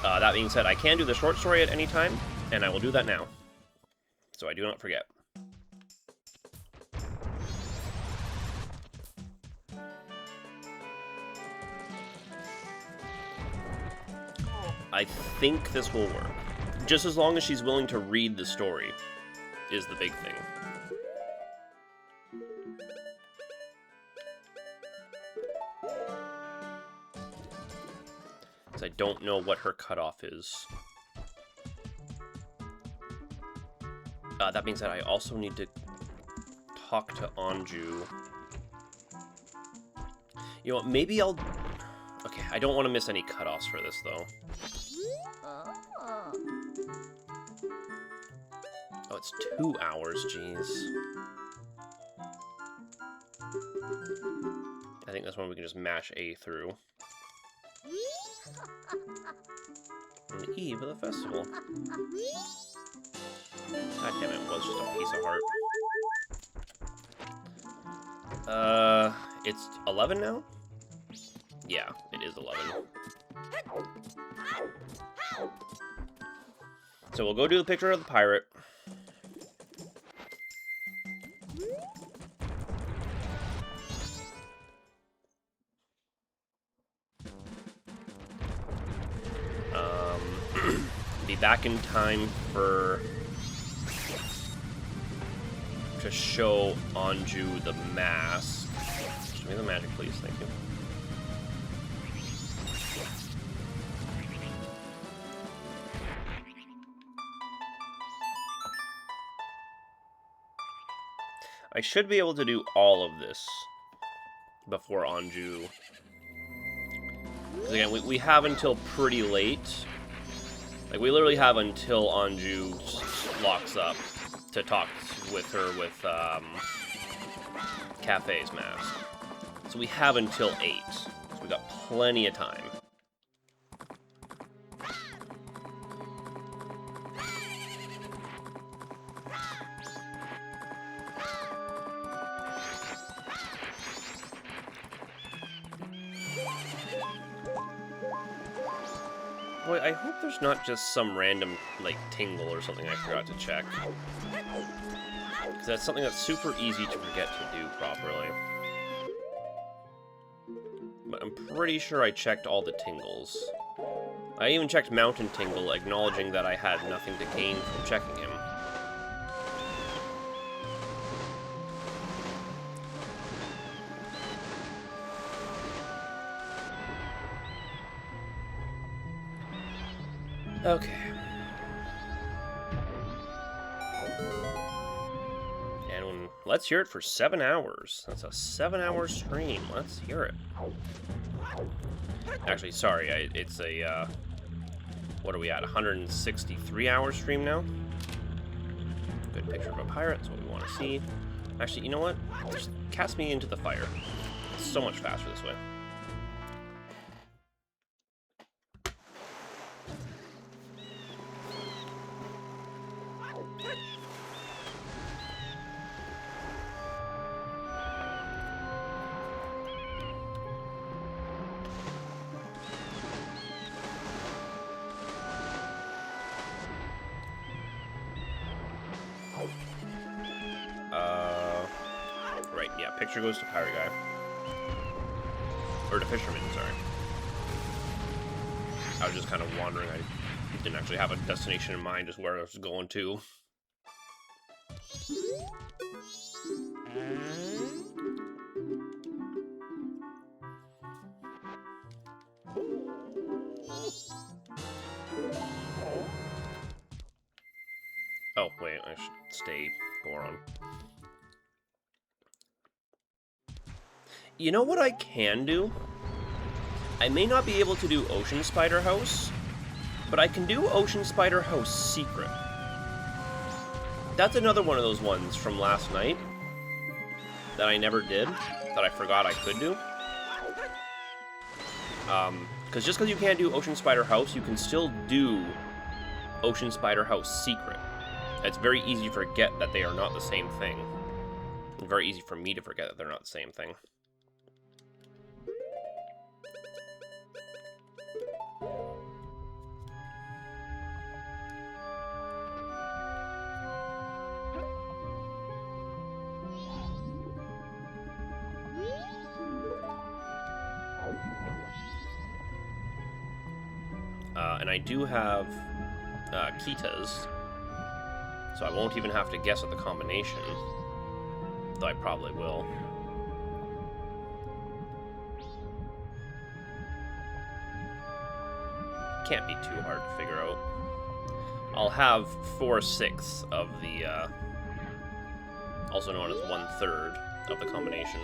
That being said, I can do the short story at any time, and I will do that now. So I do not forget. I think this will work. Just as long as she's willing to read the story is the big thing. I don't know what her cutoff is. That being said, I also need to talk to Anju. You know what, maybe I'll... Okay, I don't want to miss any cutoffs for this, though. Oh, it's 2 hours, jeez. I think that's one we can just mash A through. On the eve of the festival. God damn it, it was just a piece of heart. It's 11 now? Yeah, it is 11. So we'll go do the picture of the pirate. Be back in time to show Anju the mask. Show me the magic, please. Thank you. I should be able to do all of this before Anju. Because again, we have until pretty late. Like, we literally have until Anju locks up to talk with her with Cafe's mask. So we have until 8. So we got plenty of time. Boy, I hope there's not just some random, like, tingle or something I forgot to check. Because that's something that's super easy to forget to do properly. But I'm pretty sure I checked all the tingles. I even checked Mountain Tingle, acknowledging that I had nothing to gain from checking him. Okay. And let's hear it for 7 hours. That's a 7-hour stream. Let's hear it. Actually, sorry, it's a, what are we at? 163-hour stream now? Good picture of a pirate, that's what we want to see. Actually, you know what? Just cast me into the fire. It's so much faster this way. Right, yeah, picture goes to Pirate Guy. Or to Fisherman, sorry. I was just kind of wandering. I didn't actually have a destination in mind, just where I was going to. Oh, wait, I should stay Goron. You know what I can do? I may not be able to do Ocean Spider House, but I can do Ocean Spider House Secret. That's another one of those ones from last night that I never did, that I forgot I could do. Because just because you can't do Ocean Spider House, you can still do Ocean Spider House Secret. It's very easy to forget that they are not the same thing. It's very easy for me to forget that they're not the same thing. And I do have Kitas, so I won't even have to guess at the combination, though I probably will. Can't be too hard to figure out. I'll have 4/6 of the, also known as 1/3 of the combination.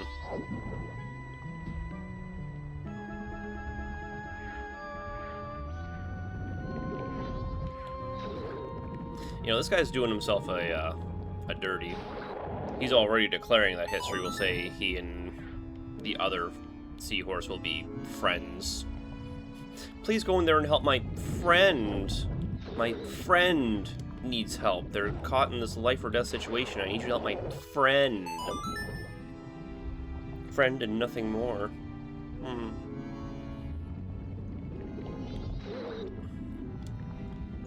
You know, this guy's doing himself a dirty. He's already declaring that history will say he and the other seahorse will be friends. Please go in there and help my friend. My friend needs help. They're caught in this life or death situation. I need you to help my friend. Friend and nothing more.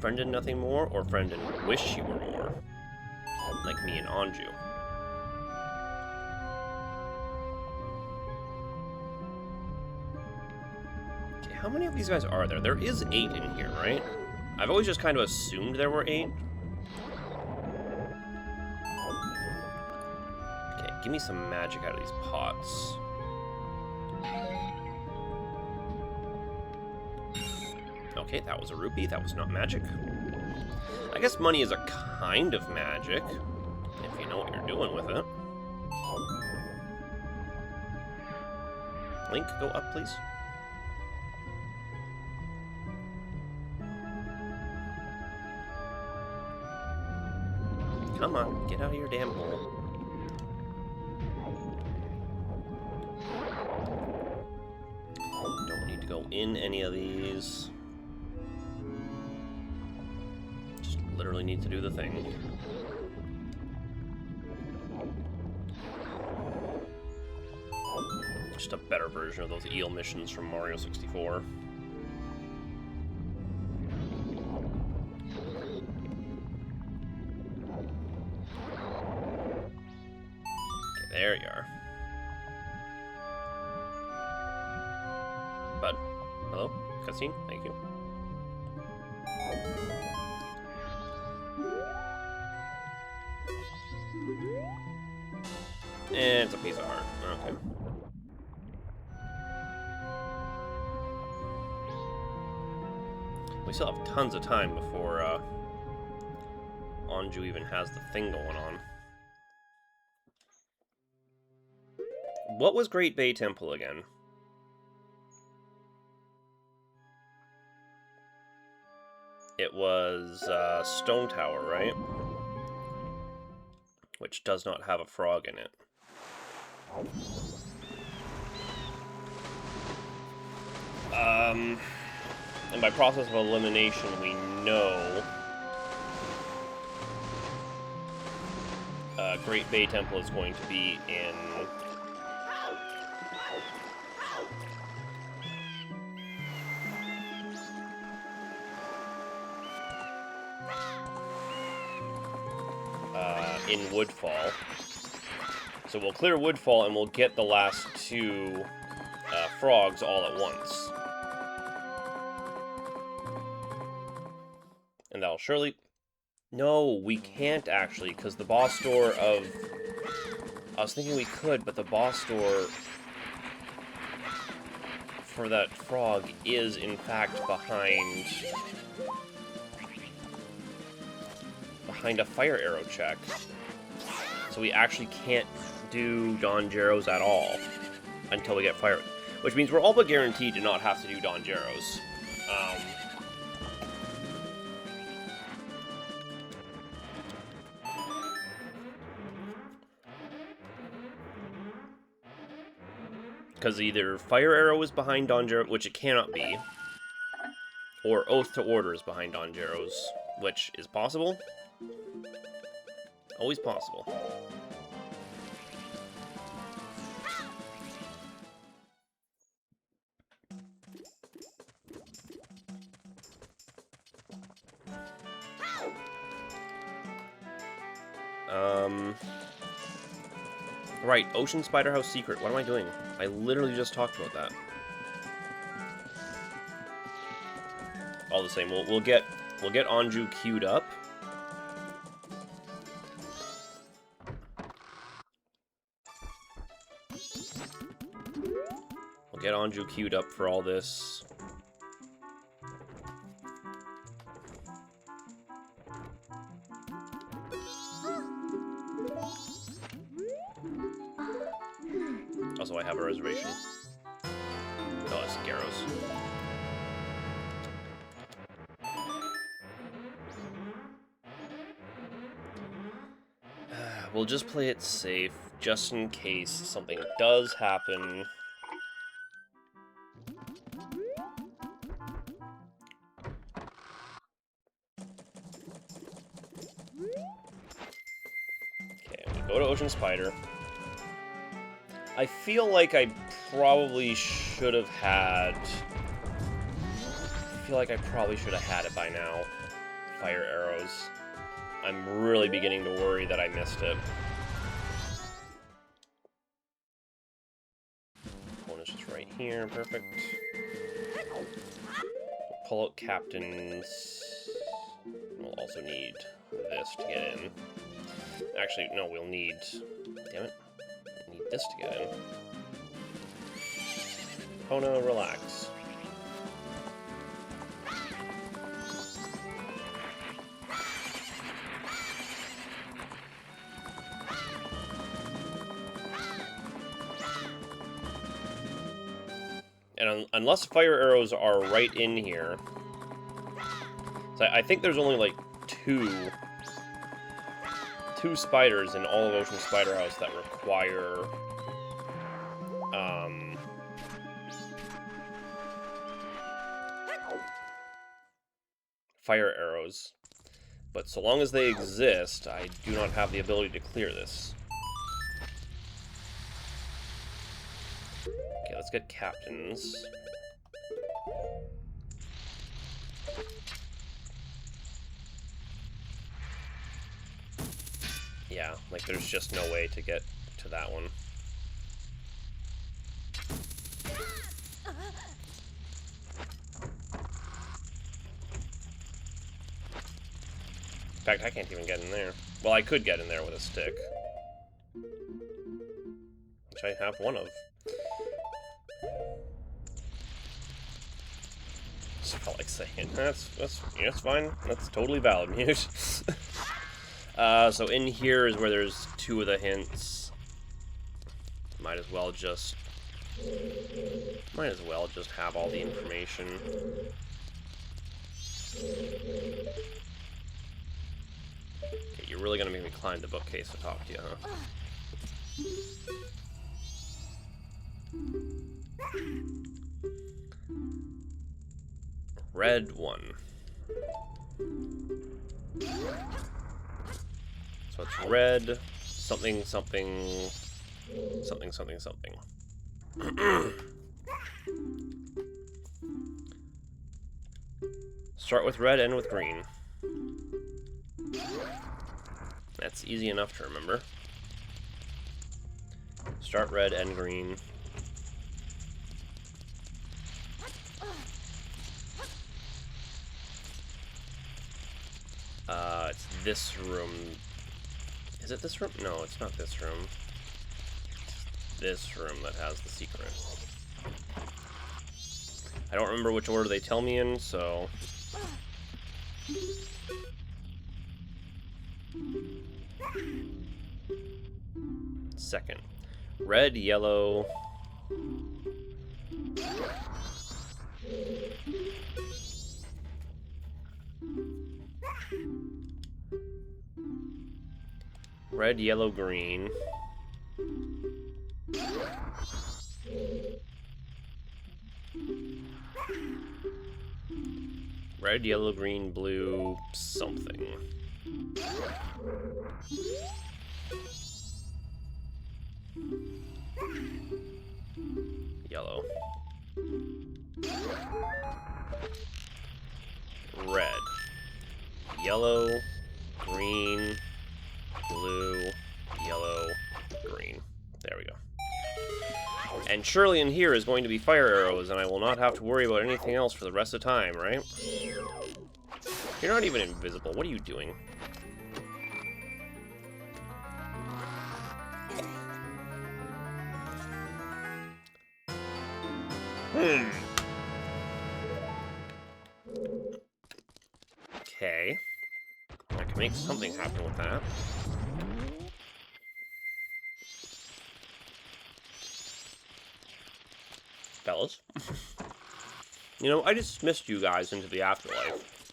Friend and nothing more, or friend and wish you were more? Like me and Anju. Okay, how many of these guys are there? There is 8 in here, right? I've always just kind of assumed there were 8. Okay, give me some magic out of these pots. Okay, that was a rupee. That was not magic. I guess money is a kind of magic, if you know what you're doing with it. Link, go up, please. Come on, get out of your damn hole. Don't need to go in any of these. Just literally need to do the thing. Just a better version of those eel missions from Mario 64. Okay, there you are. Bud, hello? Cutscene? Thank you. And it's a piece of heart. Okay. We still have tons of time before Anju even has the thing going on. What was Great Bay Temple again? It was Stone Tower, right? Which does not have a frog in it. And by process of elimination, we know Great Bay Temple is going to be in Woodfall. So we'll clear Woodfall and we'll get the last two frogs all at once. And that'll surely... No, we can't actually, because the boss door of... I was thinking we could, but the boss door for that frog is, in fact, behind a fire arrow check. So we actually can't do Don Geros at all until we get fire... Which means we're all but guaranteed to not have to do Don Geros. Because either Fire Arrow is behind Don Geros, which it cannot be, or Oath to Order is behind Don Geros, which is possible. Always possible. Right, Ocean Spider House Secret. What am I doing? I literally just talked about that. All the same, we'll get Anju queued up. We'll get Anju queued up for all this. Also, I have a reservation. Oh, it's Garros. We'll just play it safe, just in case something does happen. Okay, we go to Ocean Spider. I feel like I probably should have had... I feel like I probably should have had it by now. Fire arrows. I'm really beginning to worry that I missed it. One is just right here, perfect. We'll pull out Captain's... We'll also need this to get in. Actually, no, we'll need... Damn it. Need this to get in. Kono, relax. And unless fire arrows are right in here... So I think there's only, like, two spiders in all of Ocean Spider House that require... fire arrows. But so long as they exist, I do not have the ability to clear this. Okay, let's get captains. Yeah, like there's just no way to get to that one. In fact, I can't even get in there. Well, I could get in there with a stick. Which I have one of. Just felt like saying, that's fine. That's totally valid, Mute. So in here is where there's two of the hints. Might as well just have all the information. Okay, you're really gonna make me climb the bookcase to talk to you, huh? Red 1. So it's red, something, something, something, something, something. Start with red, end with green. That's easy enough to remember. Start red, end green. It's this room. Is it this room? No, it's not this room. It's this room that has the secret. I don't remember which order they tell me in, so... Second. Red, yellow... Red, yellow, green. Red, yellow, green, blue, something. Yellow. Red. Yellow, green, blue, yellow, green. There we go. And surely in here is going to be fire arrows, and I will not have to worry about anything else for the rest of the time, right? You're not even invisible. What are you doing? Okay. I can make something happen with that. Fellas. You know, I dismissed you guys into the afterlife.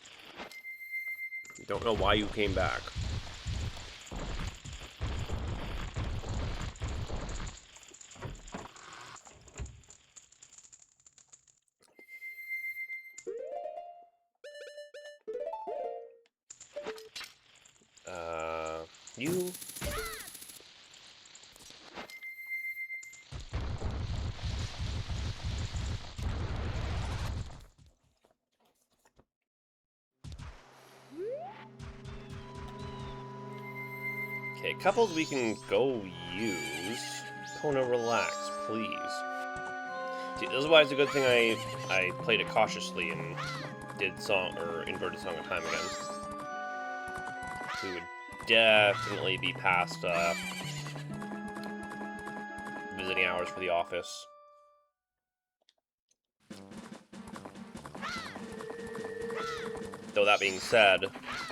Don't know why you came back. You... Okay, couples we can go use. Pono, relax, please. See, this is why it's a good thing I played it cautiously and did song, or inverted song of time again. We would definitely be past, visiting hours for the office. Though that being said,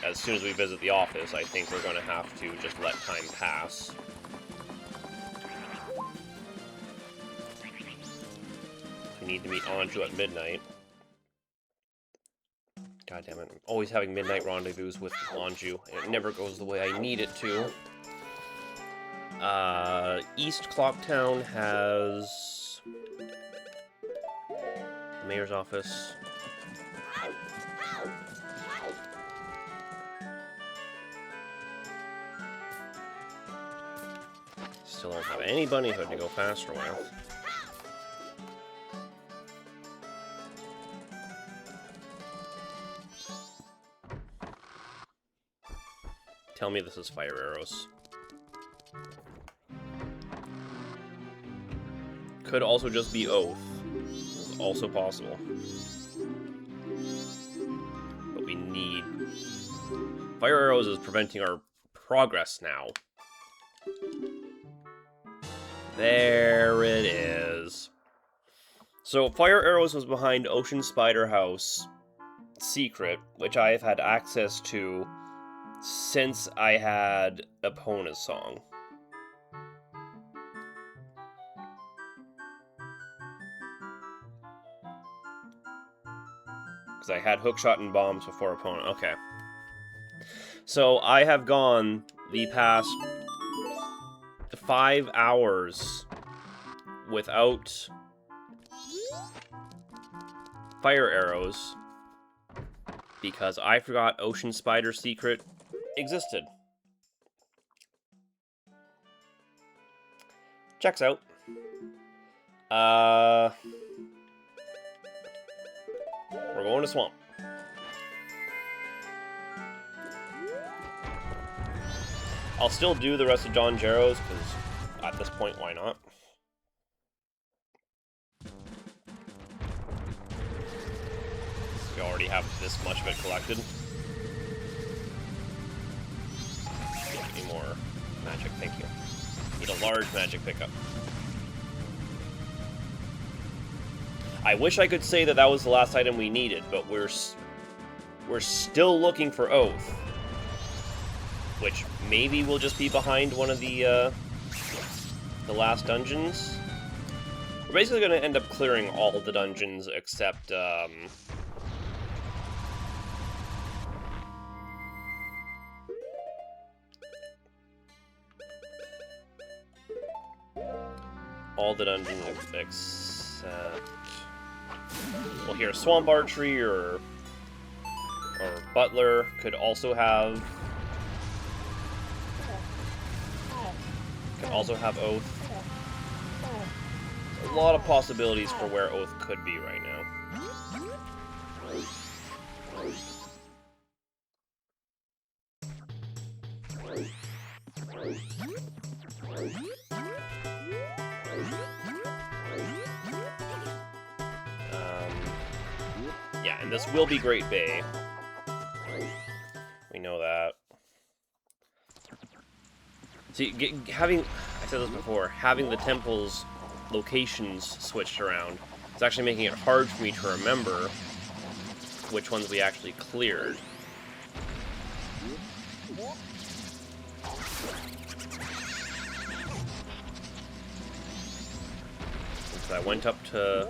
as soon as we visit the office, I think we're going to have to just let time pass. need to meet Anju at midnight. God damn it. I'm always having midnight rendezvous with Anju, and it never goes the way I need it to. East Clocktown has the mayor's office. Still don't have any bunnyhood to go faster with. Tell me this is fire arrows. Could also just be Oath. It's also possible. But we need... Fire arrows is preventing our progress now. There it is. So, Fire Arrows was behind Ocean Spider House Secret, which I have had access to since I had Epona's song. Because I had Hookshot and Bombs before Epona. Okay. So, I have gone the past 5 hours without fire arrows because I forgot Ocean Spider Secret existed. Checks out. We're going to Swamp. I'll still do the rest of John Jarrow's, because at this point, why not? We already have this much of it collected. Need more magic, thank you. Need a large magic pickup. I wish I could say that that was the last item we needed, but we're still looking for Oath. Which maybe will just be behind one of the last dungeons. We're basically going to end up clearing all of the dungeons except, all the dungeons except... Well, here, Swamp Archery or Butler could also have... Can also have Oath. A lot of possibilities for where Oath could be right now. Yeah, and this will be Great Bay. We know that. See, having, I said this before, having the temple's locations switched around is actually making it hard for me to remember which ones we actually cleared. So I went up to,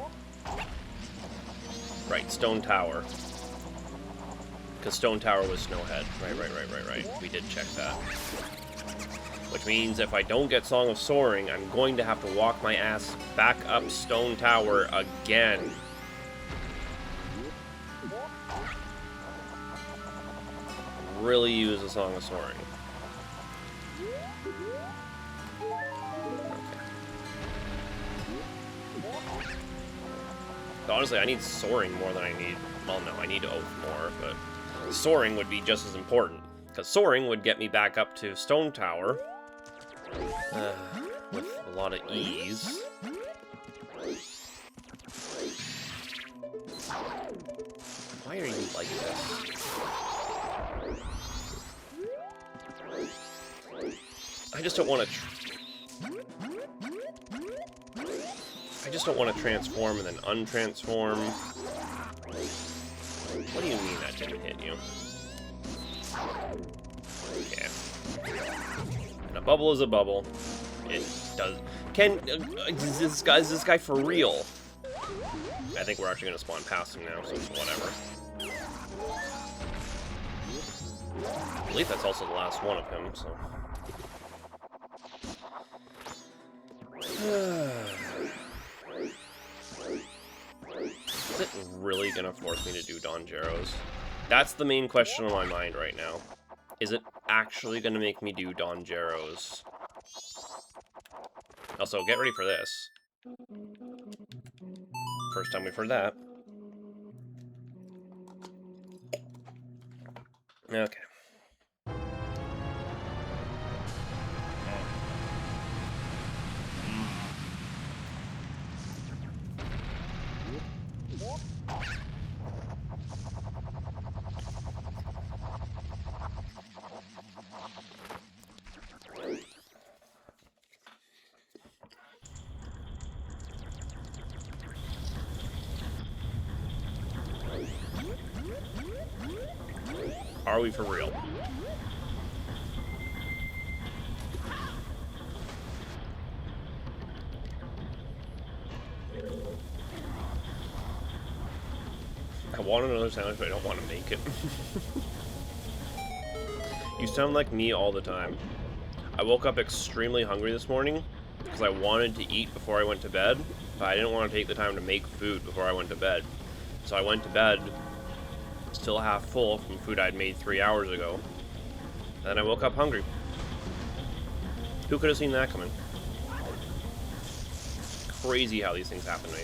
right, Stone Tower. Because Stone Tower was Snowhead. Right. We did check that. Which means if I don't get Song of Soaring, I'm going to have to walk my ass back up Stone Tower again. Really use the Song of Soaring. Okay. So honestly, I need Soaring more than I need... Well, no, I need Oath more, but... Soaring would be just as important. Because Soaring would get me back up to Stone Tower. With a lot of ease. Why are you like this? I just don't want to... I just don't want to transform and then untransform. What do you mean that didn't hit you? Okay. And a bubble is a bubble. It does... Is this guy for real? I think we're actually going to spawn past him now, so whatever. I believe that's also the last one of him, so... Is it really going to force me to do Donjeros? That's the main question on my mind right now. Is it actually going to make me do Donjeros? Also, get ready for this. First time we've heard that. Okay. Are we for real? I want another sandwich, but I don't want to make it. You sound like me all the time. I woke up extremely hungry this morning because I wanted to eat before I went to bed, but I didn't want to take the time to make food before I went to bed. So I went to bed still half full from food I'd made 3 hours ago. And then I woke up hungry. Who could have seen that coming? Crazy how these things happen to me.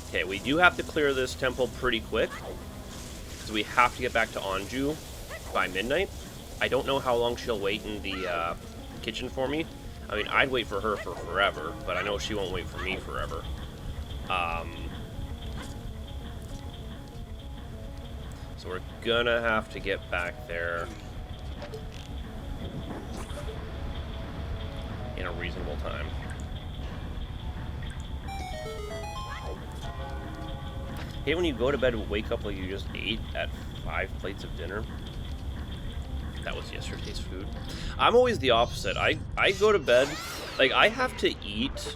Okay, we do have to clear this temple pretty quick, because we have to get back to Anju by midnight. I don't know how long she'll wait in the kitchen for me. I mean, I'd wait for her for forever, but I know she won't wait for me forever. So we're gonna have to get back there in a reasonable time. Hey, when you go to bed and wake up like you just ate at 5 plates of dinner. That was yesterday's food. I'm always the opposite. I go to bed, like, I have to eat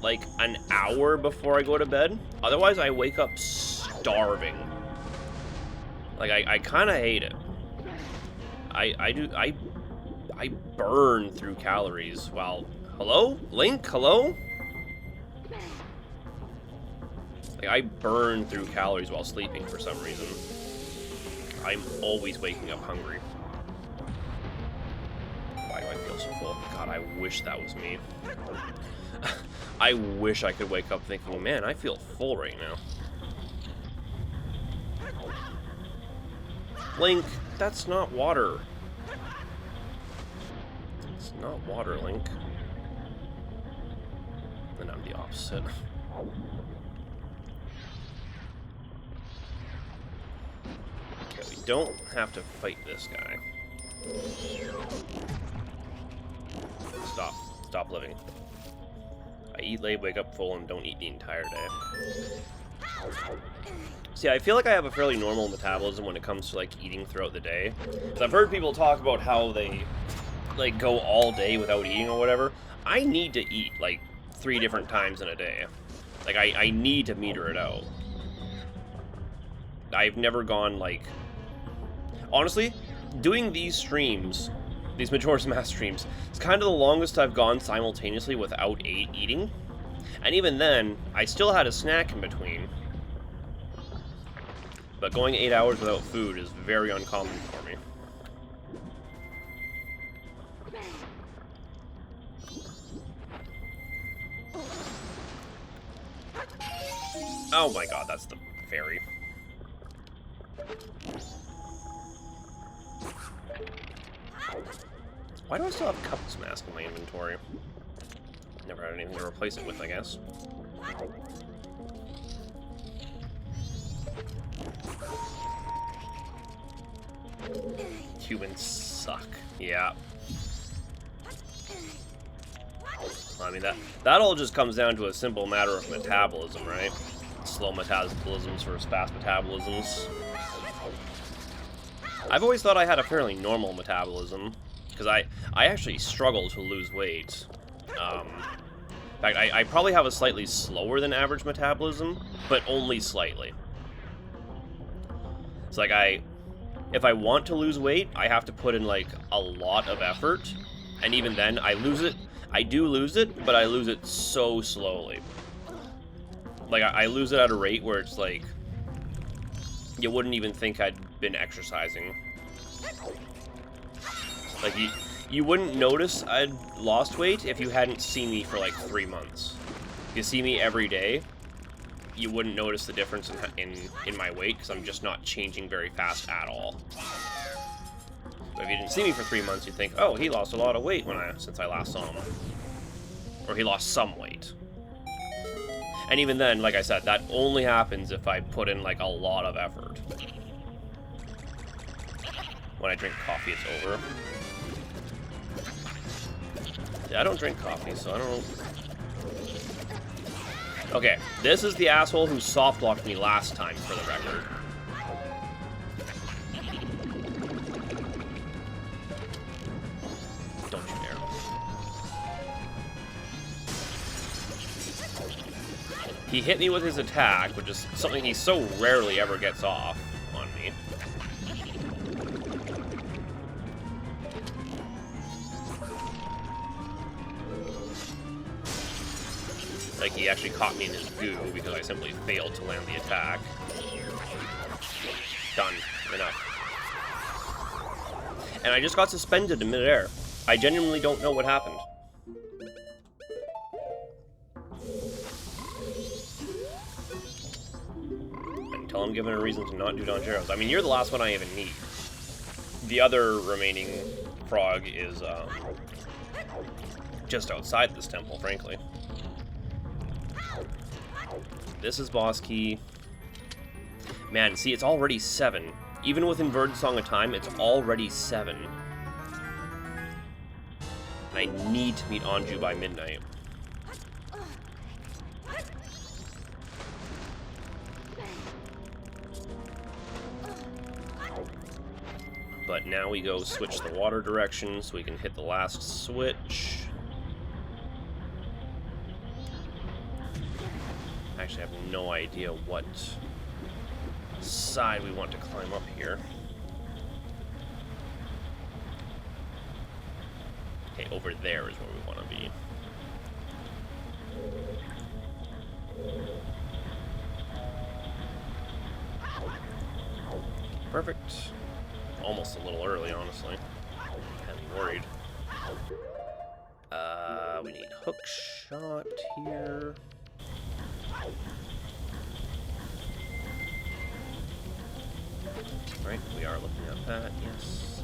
like an hour before I go to bed. Otherwise, I wake up starving. Like, I kind of hate it. I burn through calories while... Hello? Link? Hello? Like, I burn through calories while sleeping for some reason. I'm always waking up hungry. Why do I feel so full? God, I wish that was me. I wish I could wake up thinking, man, I feel full right now. Link, that's not water. It's not water, Link. And I'm the opposite. Okay, we don't have to fight this guy. Stop living. I eat late, wake up full, and don't eat the entire day. See, I feel like I have a fairly normal metabolism when it comes to, like, eating throughout the day. 'Cause I've heard people talk about how they, like, go all day without eating or whatever. I need to eat, like, 3 different times in a day. Like, I need to meter it out. I've never gone, like... Honestly, doing these streams, these Majora's Mask streams, it's kind of the longest I've gone simultaneously without eating. And even then, I still had a snack in between. But going 8 hours without food is very uncommon for me. Oh my god, that's the fairy. Why do I still have Couples Mask in my inventory? Never had anything to replace it with, I guess. Humans suck. Yeah. I mean, that all just comes down to a simple matter of metabolism, right? Slow metabolisms versus fast metabolisms. I've always thought I had a fairly normal metabolism, because I actually struggle to lose weight. In fact, I probably have a slightly slower than average metabolism, but only slightly. It's like if I want to lose weight, I have to put in like a lot of effort, and even then I lose it. I do lose it, but I lose it so slowly. Like I lose it at a rate where it's like you wouldn't even think I'd been exercising. Like you wouldn't notice I'd lost weight if you hadn't seen me for like 3 months. If you see me every day, you wouldn't notice the difference in my weight because I'm just not changing very fast at all. So if you didn't see me for 3 months, you'd think, oh, he lost a lot of weight since I last saw him. Or he lost some weight. And even then, like I said, that only happens if I put in like a lot of effort. When I drink coffee, it's over. Yeah, I don't drink coffee, so I don't... Okay, this is the asshole who soft-locked me last time, for the record. Don't you dare. He hit me with his attack, which is something he so rarely ever gets off on me. Like, he actually caught me in his goo because I simply failed to land the attack. Done. Enough. And I just got suspended in midair. I genuinely don't know what happened. Until I'm given a reason to not do Donjeros. I mean, you're the last one I even need. The other remaining frog is, just outside this temple, frankly. This is boss key. Man, see, it's already 7. Even with Inverted Song of Time, it's already 7. And I need to meet Anju by midnight. But now we go switch the water direction so we can hit the last switch. Actually, I have no idea what side we want to climb up here. Okay, over there is where we want to be. Perfect. Almost a little early, honestly. I'm worried. We need hook shot here. Right, we are looking at that, yes.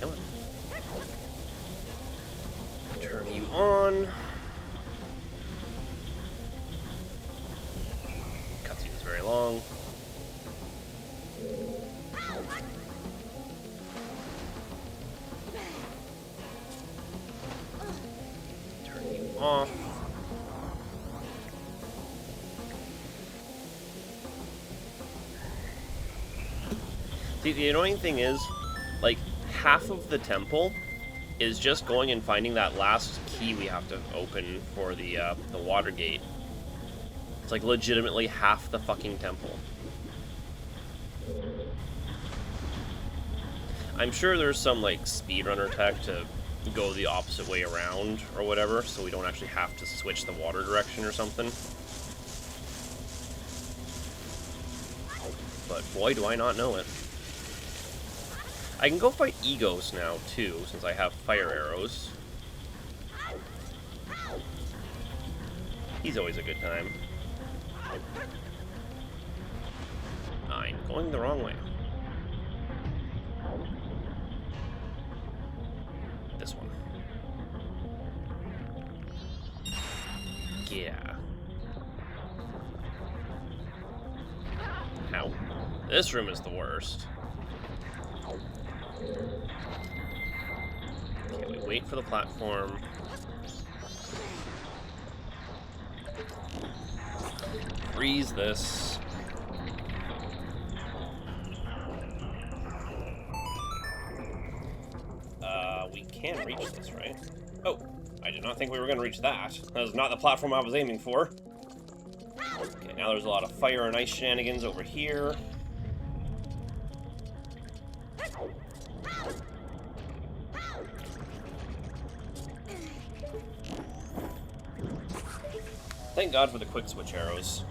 Come on. Turn you on. Cutscene is very long. Off. See, the annoying thing is, like, half of the temple is just going and finding that last key we have to open for the water gate. It's like legitimately half the fucking temple. I'm sure there's some, like, speedrunner tech to go the opposite way around or whatever, so we don't actually have to switch the water direction or something. But boy, do I not know it. I can go fight Egos now, too, since I have fire arrows. He's always a good time. I'm going the wrong way. This one. Yeah. Ow. This room is the worst. Okay, we wait for the platform. Freeze this. can reach this, right? Oh, I did not think we were going to reach that. That was not the platform I was aiming for. Okay, now there's a lot of fire and ice shenanigans over here. Thank God for the quick switch arrows.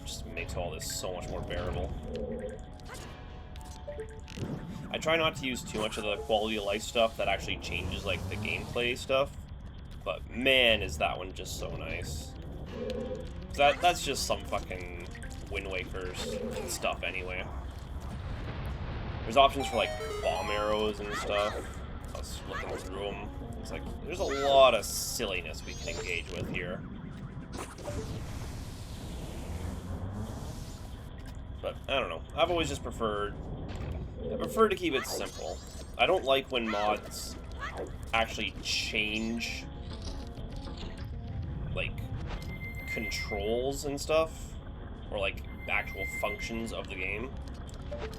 Just makes all this so much more bearable. I try not to use too much of the quality of life stuff that actually changes, like, the gameplay stuff. But, man, is that one just so nice. That's just some fucking Wind Waker's stuff anyway. There's options for, like, bomb arrows and stuff. I was looking through them. It's like, there's a lot of silliness we can engage with here. But, I don't know. I've always just preferred... I prefer to keep it simple. I don't like when mods actually change, like, controls and stuff, or, like, actual functions of the game.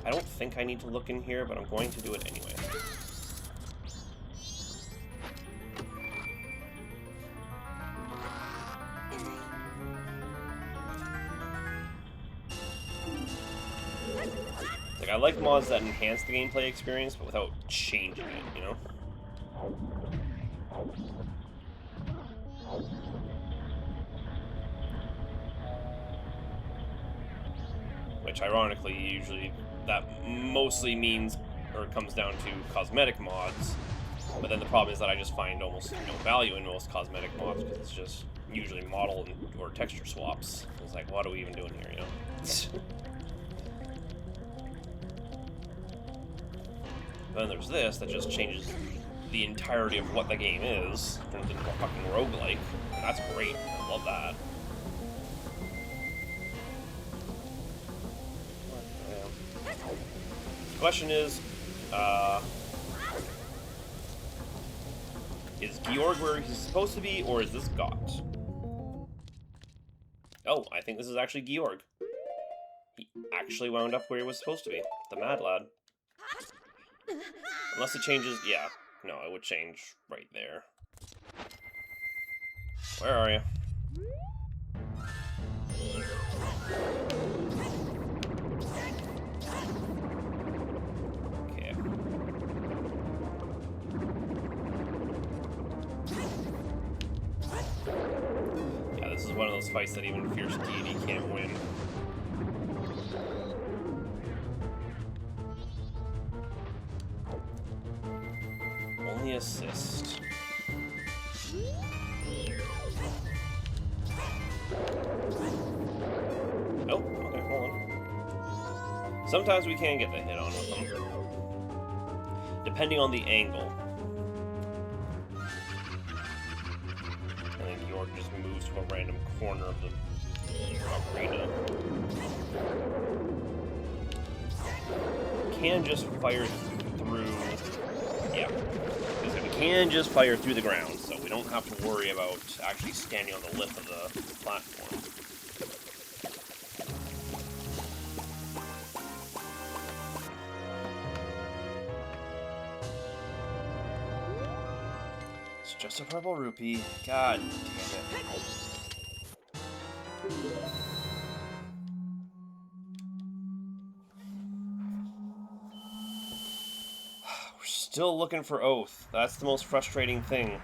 I don't think I need to look in here, but I'm going to do it anyway. Like, I like mods that enhance the gameplay experience, but without changing it, you know? Which, ironically, usually, that mostly means, or comes down to cosmetic mods. But then the problem is that I just find almost no value in most cosmetic mods, because it's just usually model or texture swaps. It's like, what are we even doing here, you know? Then there's this that just changes the entirety of what the game is, turns into a fucking roguelike. And that's great. I love that. The question is Georg where he's supposed to be, or is this Gott? Oh, I think this is actually Georg. He actually wound up where he was supposed to be. The Mad Lad. Unless it changes, yeah. No, it would change right there. Where are you? Okay. Yeah, this is one of those fights that even Fierce Deity can't win. Only assist. Oh, okay, hold on. Sometimes we can get the hit on with them, depending on the angle. I think York just moves to a random corner of the arena. Can just fire through. Yeah, because we can just fire through the ground, so we don't have to worry about actually standing on the lip of the platform. It's just a purple rupee. God damn it. Still looking for Oath. That's the most frustrating thing.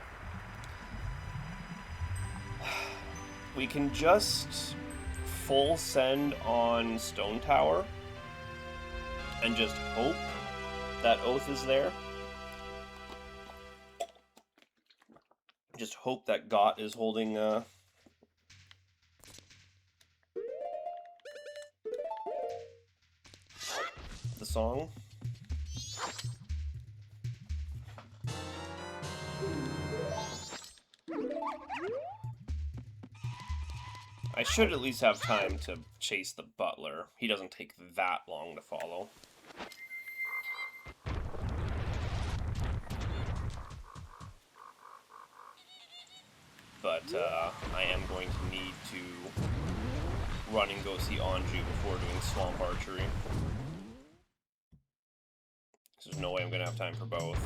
We can just full send on Stone Tower and just hope that Oath is there. Just hope that Gott is holding the song. I should at least have time to chase the butler. He doesn't take that long to follow. But I am going to need to run and go see Anju before doing Swamp Archery. There's there's no way I'm gonna have time for both.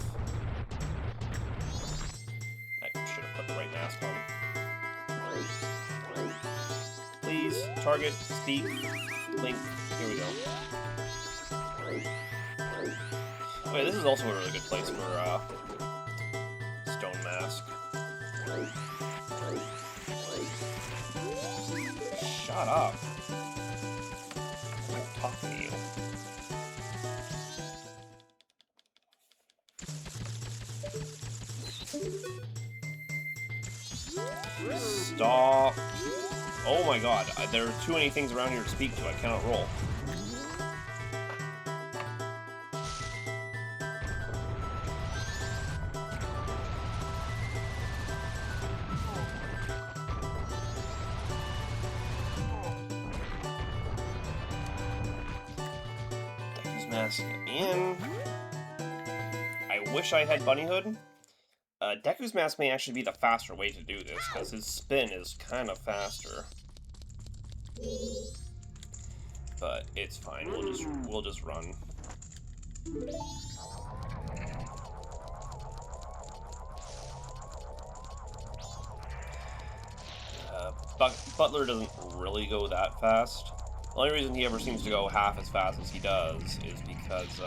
I should have put the right mask on. Please, target, speak, link. Here we go. Wait, this is also a really good place for stone mask. Shut up. I'm talking to you. Stop. Oh my god, there are too many things around here to speak to. I cannot roll. Deku's mask in. I wish I had Bunnyhood. Deku's mask may actually be the faster way to do this, because his spin is kind of faster. But it's fine. We'll just run. Butler doesn't really go that fast. The only reason he ever seems to go half as fast as he does is because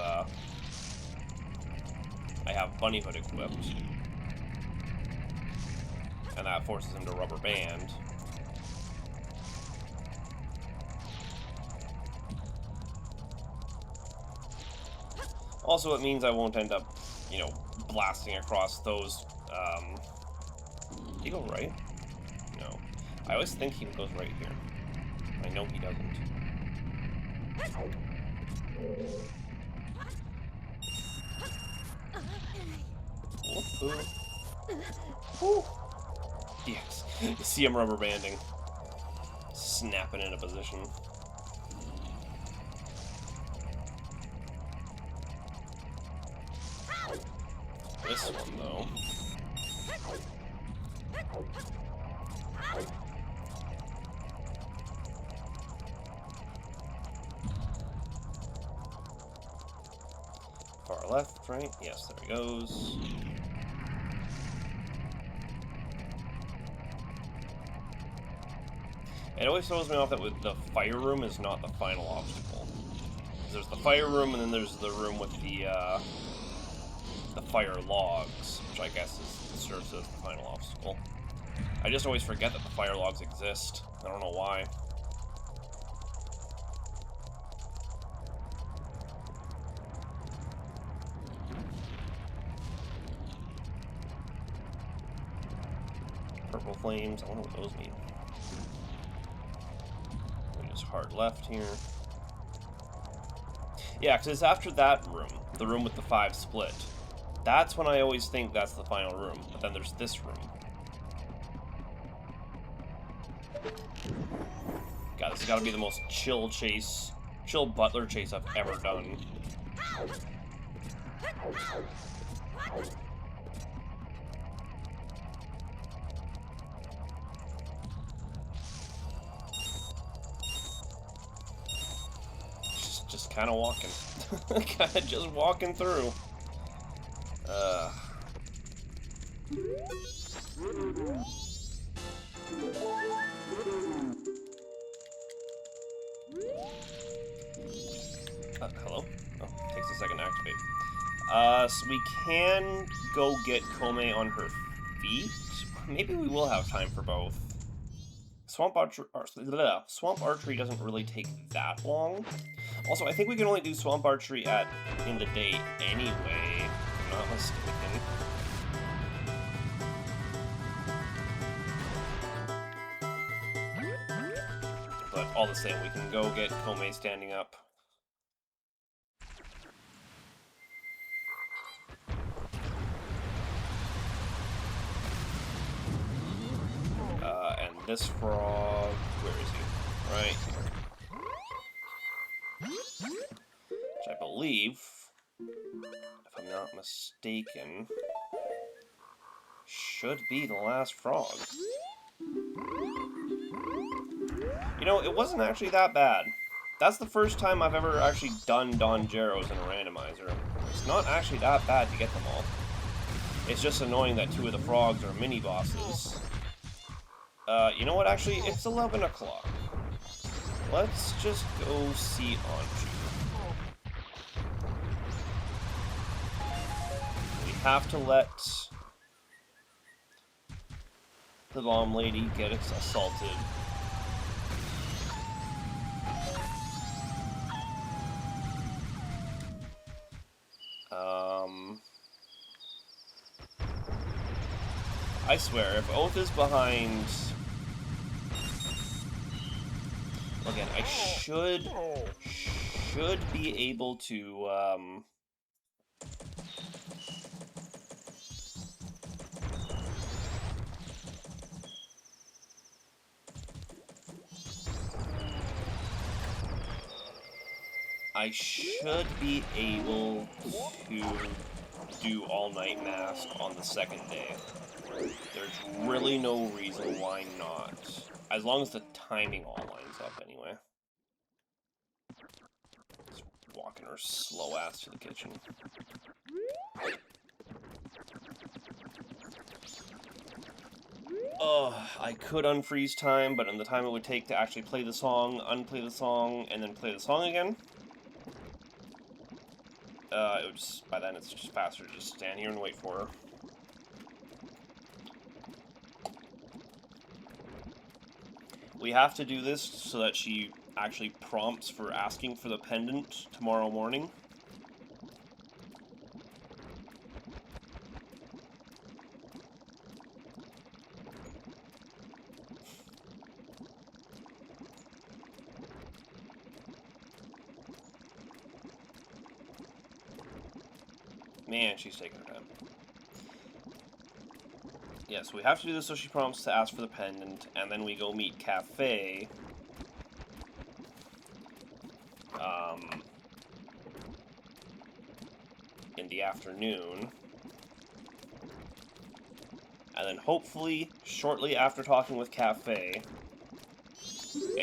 I have Bunnyhood equipped. And that forces him to rubber band. Also, it means I won't end up, you know, blasting across those, Did he go right? No. I always think he goes right here. I know he doesn't. Woo. Yes. You see him rubber banding. Snapping into position. This one, though. Far left, right? Yes, there he goes. It always throws me off that with the fire room is not the final obstacle. There's the fire room, and then there's the room with the fire logs, which I guess serves as the final obstacle. I just always forget that the fire logs exist. I don't know why. Purple flames, I wonder what those mean. We just hard left here. Yeah, because it's after that room, the room with the 5 split. That's when I always think that's the final room, but then there's this room. God, this has got to be the most chill Butler chase I've ever done. Just kind of walking. Kind of just walking through. Hello? Oh, takes a second to activate. So we can go get Kome on her feet. Maybe we will have time for both. Swamp Archery doesn't really take that long. Also, I think we can only do Swamp Archery in the day anyway, if I'm not mistaken. But all the same, we can go get Kome standing up. And this frog, where is he? Right here. Which I believe, if I'm not mistaken, should be the last frog. You know, it wasn't actually that bad. That's the first time I've ever actually done Don Geros in a randomizer. It's not actually that bad to get them all. It's just annoying that 2 of the frogs are mini-bosses. You know what, actually? It's 11 o'clock. Let's just go see Anju. We have to let the bomb lady get assaulted. I swear, if Oath is behind... Again, I should be able to, I should be able to do all-night mask on the second day. There's really no reason why not. As long as the timing all lines up, anyway. Just walking her slow ass to the kitchen. I could unfreeze time, but in the time it would take to actually play the song, unplay the song, and then play the song again, it would just, by then it's just faster to just stand here and wait for her. We have to do this so that she actually prompts for asking for the pendant tomorrow morning. Man, she's taking her time. Yes, we have to do this so she prompts to ask for the pendant, and then we go meet Cafe. In the afternoon. And then hopefully, shortly after talking with Cafe,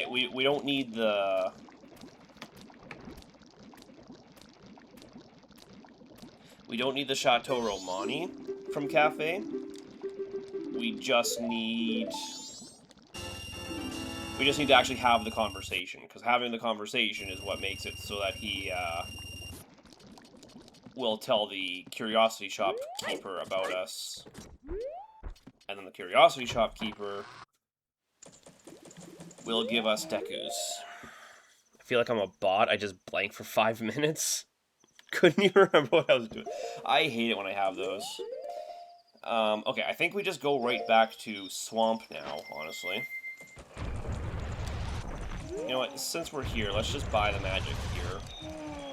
we don't need the... We don't need the Chateau Romani from Cafe. We just need to actually have the conversation, because having the conversation is what makes it so that he will tell the curiosity shopkeeper about us, and then the curiosity shopkeeper will give us Dekus. I feel like I'm a bot. I just blanked for 5 minutes. Couldn't even remember what I was doing. I hate it when I have those. Okay, I think we just go right back to Swamp now, honestly. You know what, since we're here, let's just buy the magic here.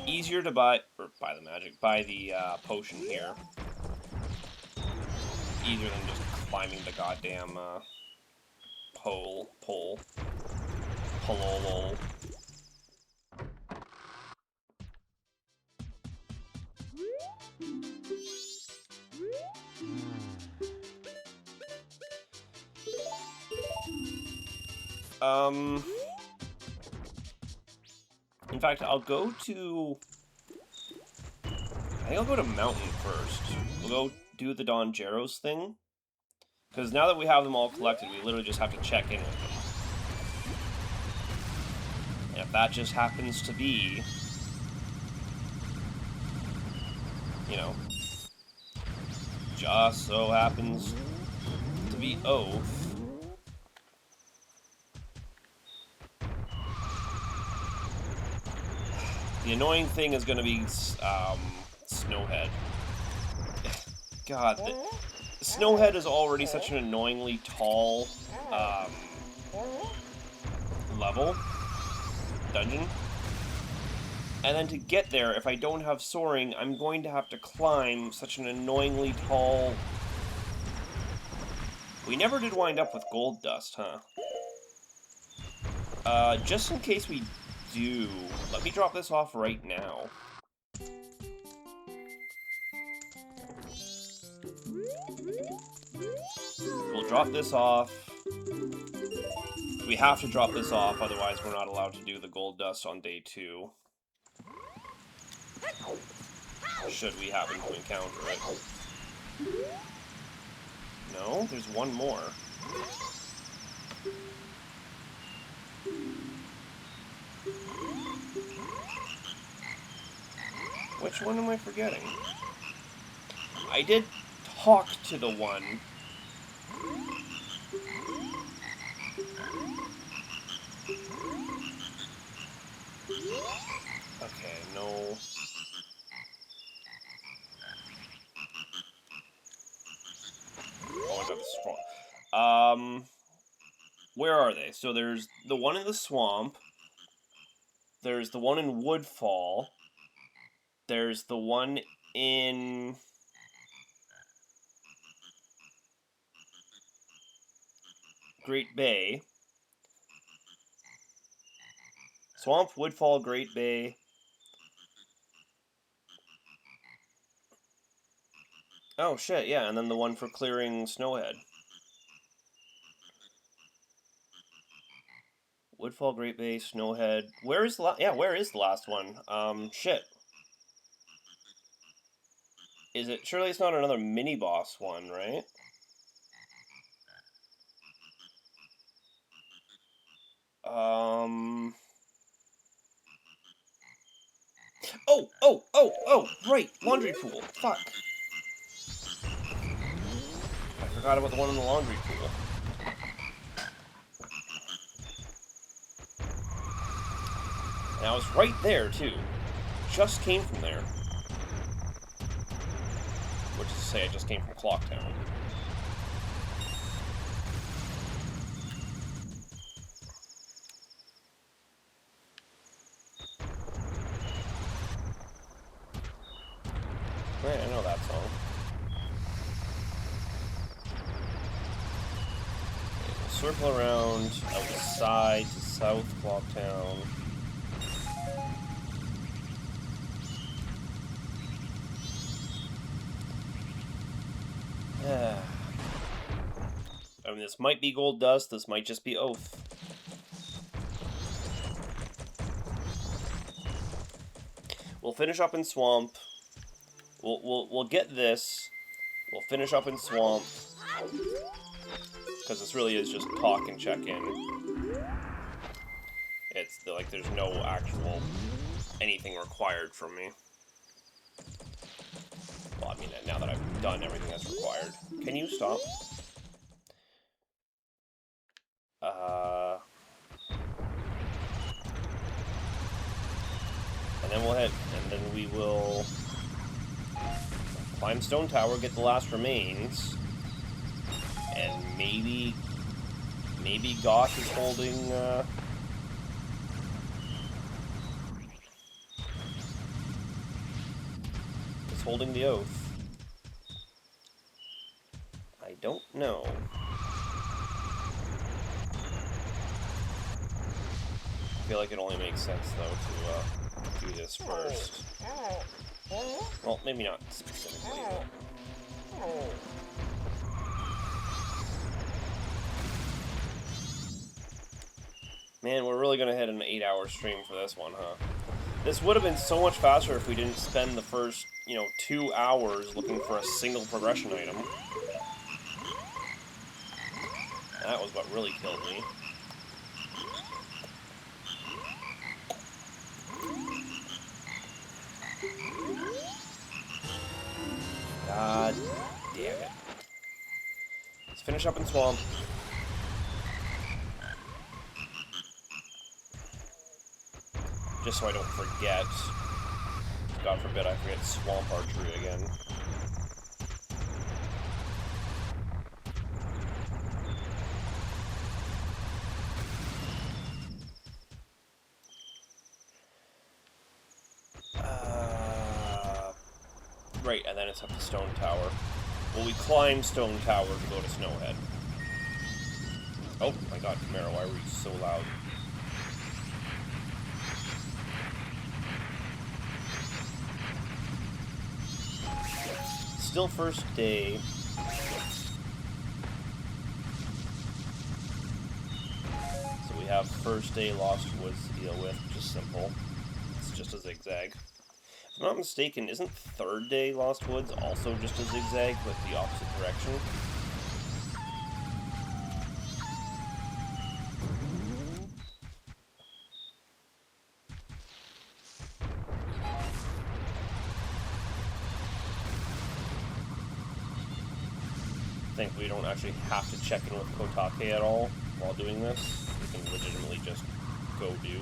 Easier to buy, or buy the magic, buy the potion here. Easier than just climbing the goddamn pole. In fact, I'll go to... I think I'll go to Mountain first. We'll go do the Don Geros thing. Because now that we have them all collected, we literally just have to check in with them. And if that just happens to be... You know... Just so happens to be Oath. The annoying thing is going to be Snowhead. God, Snowhead is already such an annoyingly tall dungeon. And then to get there, if I don't have soaring, I'm going to have to climb such an annoyingly tall... We never did wind up with gold dust, huh? Just in case we do, let me drop this off right now. We'll drop this off. We have to drop this off, otherwise we're not allowed to do the gold dust on day 2. Should we happen to encounter it. No, there's one more. Which one am I forgetting? I did talk to the one. Okay, no. Oh, I got the swamp. Where are they? So there's the one in the swamp. There's the one in Woodfall. There's the one in... Great Bay. Swamp, Woodfall, Great Bay. Oh, shit, yeah, and then the one for clearing Snowhead. Woodfall, Great Bay, Snowhead. Where is the where is the last one? Shit. Is it... Surely it's not another mini-boss one, right? Oh, right! Laundry pool! Fuck! I forgot about the one in the laundry pool. And I was right there, too. Just came from there. Which is to say, I just came from Clocktown. Right, I know that song. Okay, we'll circle around outside to South Clocktown. I mean, this might be gold dust, this might just be oath. We'll finish up in Swamp. We'll get this. We'll finish up in Swamp. Because this really is just talk and check in. It's like there's no actual anything required from me. Well, I mean, now that I've done everything that's required. Can you stop? And then we'll head, and then we will climb Stone Tower, get the last remains, and maybe Gosh is holding, the oath. I don't know. I feel like it only makes sense, though, to do this first. Well, maybe not specifically. Man, we're really gonna hit an 8-hour stream for this one, huh? This would have been so much faster if we didn't spend the first, 2 hours looking for a single progression item. That was what really killed me. God damn it. Let's finish up in Swamp. Just so I don't forget. God forbid I forget Swamp Archery again. Right, and then it's up to Stone Tower. Well, we climb Stone Tower to go to Snowhead. Oh my god, Camaro, why were you so loud? Still first day. first day Lost Woods to deal with, which is simple. It's just a zigzag. If I'm not mistaken, isn't third day Lost Woods also just a zigzag, but the opposite direction? Thankfully, we don't actually have to check in with Kotake at all while doing this. We can legitimately just go do.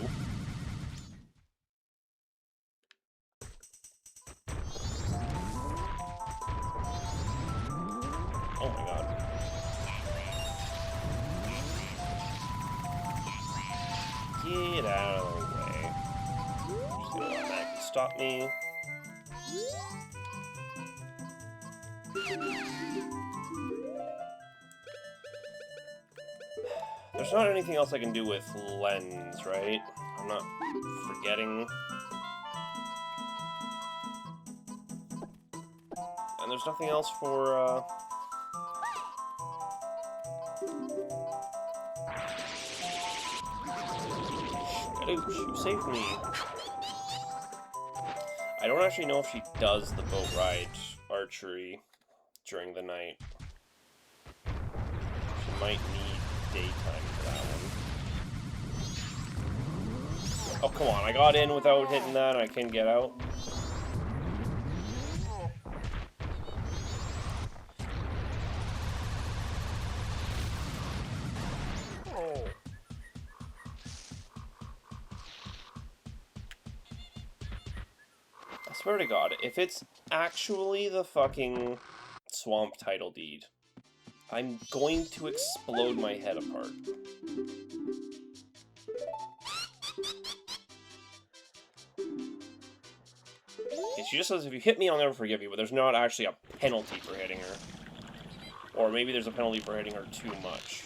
Oh my god. Get out of the way. Just gonna automatically stop me. There's not anything else I can do with lens, right? I'm not forgetting. And there's nothing else for, Shadoosh, you saved me. I don't actually know if she does the boat ride archery during the night. She might need daytime for that one. Oh, come on. I got in without hitting that and I can get out. I swear to God, if it's actually the fucking swamp title deed, I'm going to explode my head apart. Okay, she just says, if you hit me, I'll never forgive you, but there's not actually a penalty for hitting her. Or maybe there's a penalty for hitting her too much.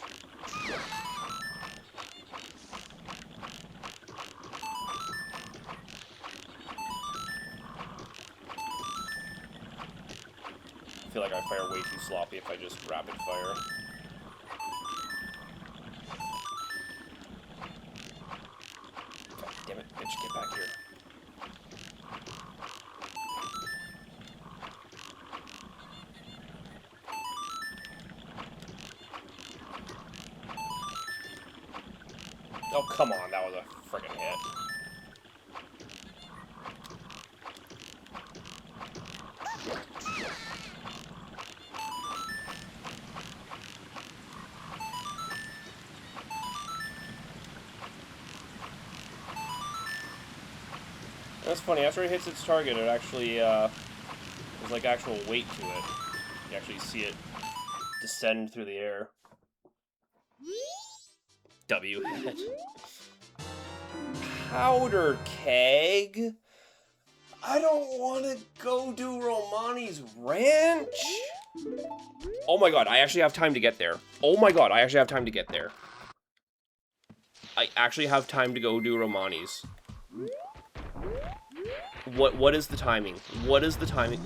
I feel like I fire way too sloppy if I just rapid fire. God damn it, bitch, get back here. Oh, come on, that was a friggin' hit. That's funny, after it hits its target, it actually, there's like actual weight to it. You actually see it descend through the air. W hit. Powder keg? I don't want to go do Romani's Ranch? Oh my god, I actually have time to get there. Oh my god, I actually have time to get there. I actually have time to go do Romani's. What is the timing? What is the timing?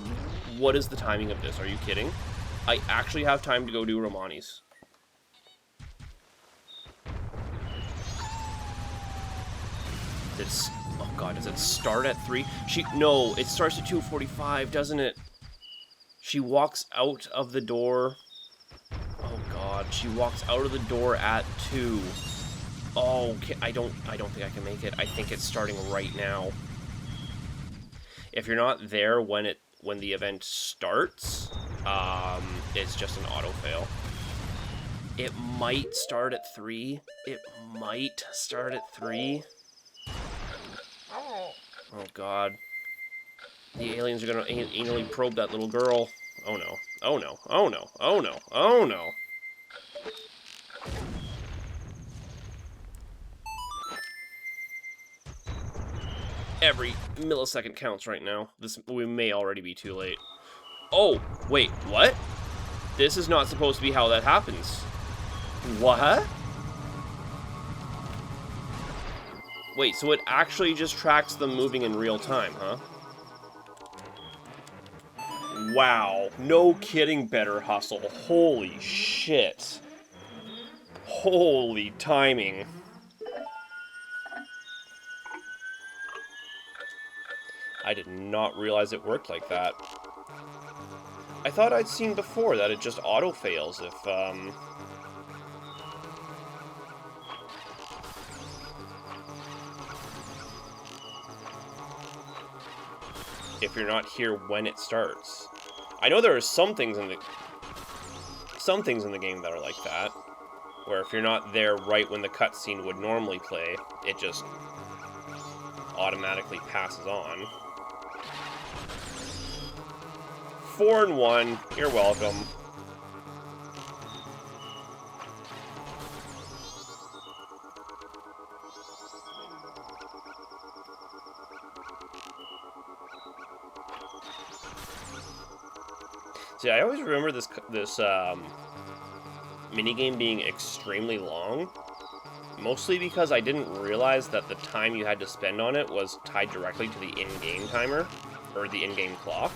What is the timing of this? Are you kidding? I actually have time to go do Romani's. It's, oh god, does it start at 3? No, it starts at 2:45, doesn't it? She walks out of the door. Oh god, she walks out of the door at 2. Oh, okay, I don't think I can make it. I think it's starting right now. If you're not there when the event starts, it's just an auto fail. It might start at 3. It might start at 3. Oh god. The aliens are gonna anally probe that little girl. Oh no. Oh no. Oh no. Oh no. Oh no. Every millisecond counts right now. We may already be too late. Oh, wait, what? This is not supposed to be how that happens. What? Wait, so it actually just tracks them moving in real time, huh? Wow. No kidding, Better Hustle. Holy shit. Holy timing. I did not realize it worked like that. I thought I'd seen before that it just auto-fails if you're not here when it starts. I know there are some things in the game that are like that, where if you're not there right when the cutscene would normally play, it just automatically passes on. 4-1, you're welcome. See, I always remember this minigame being extremely long, mostly because I didn't realize that the time you had to spend on it was tied directly to the in-game timer, or the in-game clock.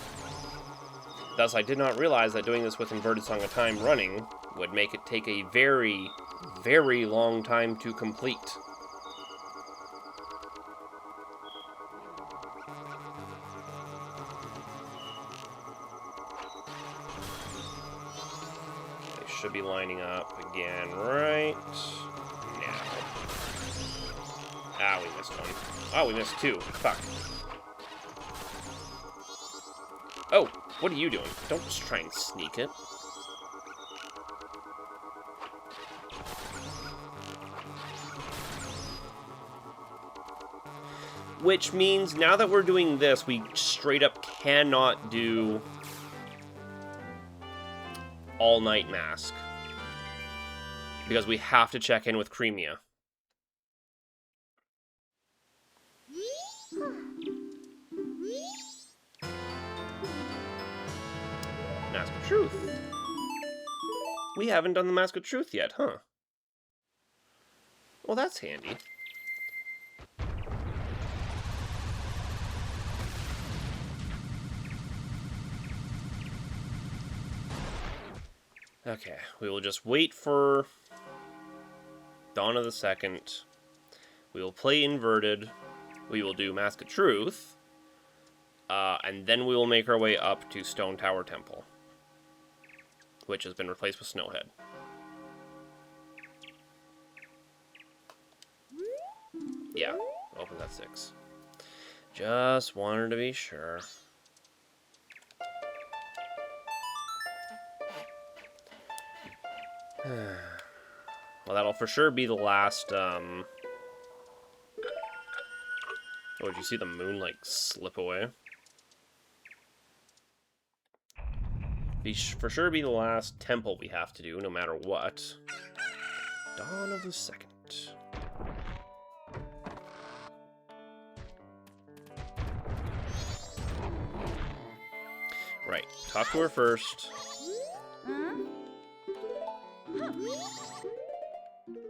Thus, I did not realize that doing this with Inverted Song of Time running would make it take a very, very long time to complete. They should be lining up again right now. Ah, we missed one. Oh, we missed two. Fuck. Oh, what are you doing? Don't just try and sneak it. Which means now that we're doing this, we straight up cannot do all-night mask. Because we have to check in with Cremia. Mask of Truth. We haven't done the Mask of Truth yet, huh? Well, that's handy. Okay, we will just wait for Dawn of the Second. We will play Inverted. We will do Mask of Truth. And then we will make our way up to Stone Tower Temple, which has been replaced with Snowhead. Yeah, opens at 6. Just wanted to be sure. Well, that'll for sure be the last, Oh, did you see the moon, like, slip away? For sure be the last temple we have to do, no matter what. Dawn of the Second. Right, talk to her first.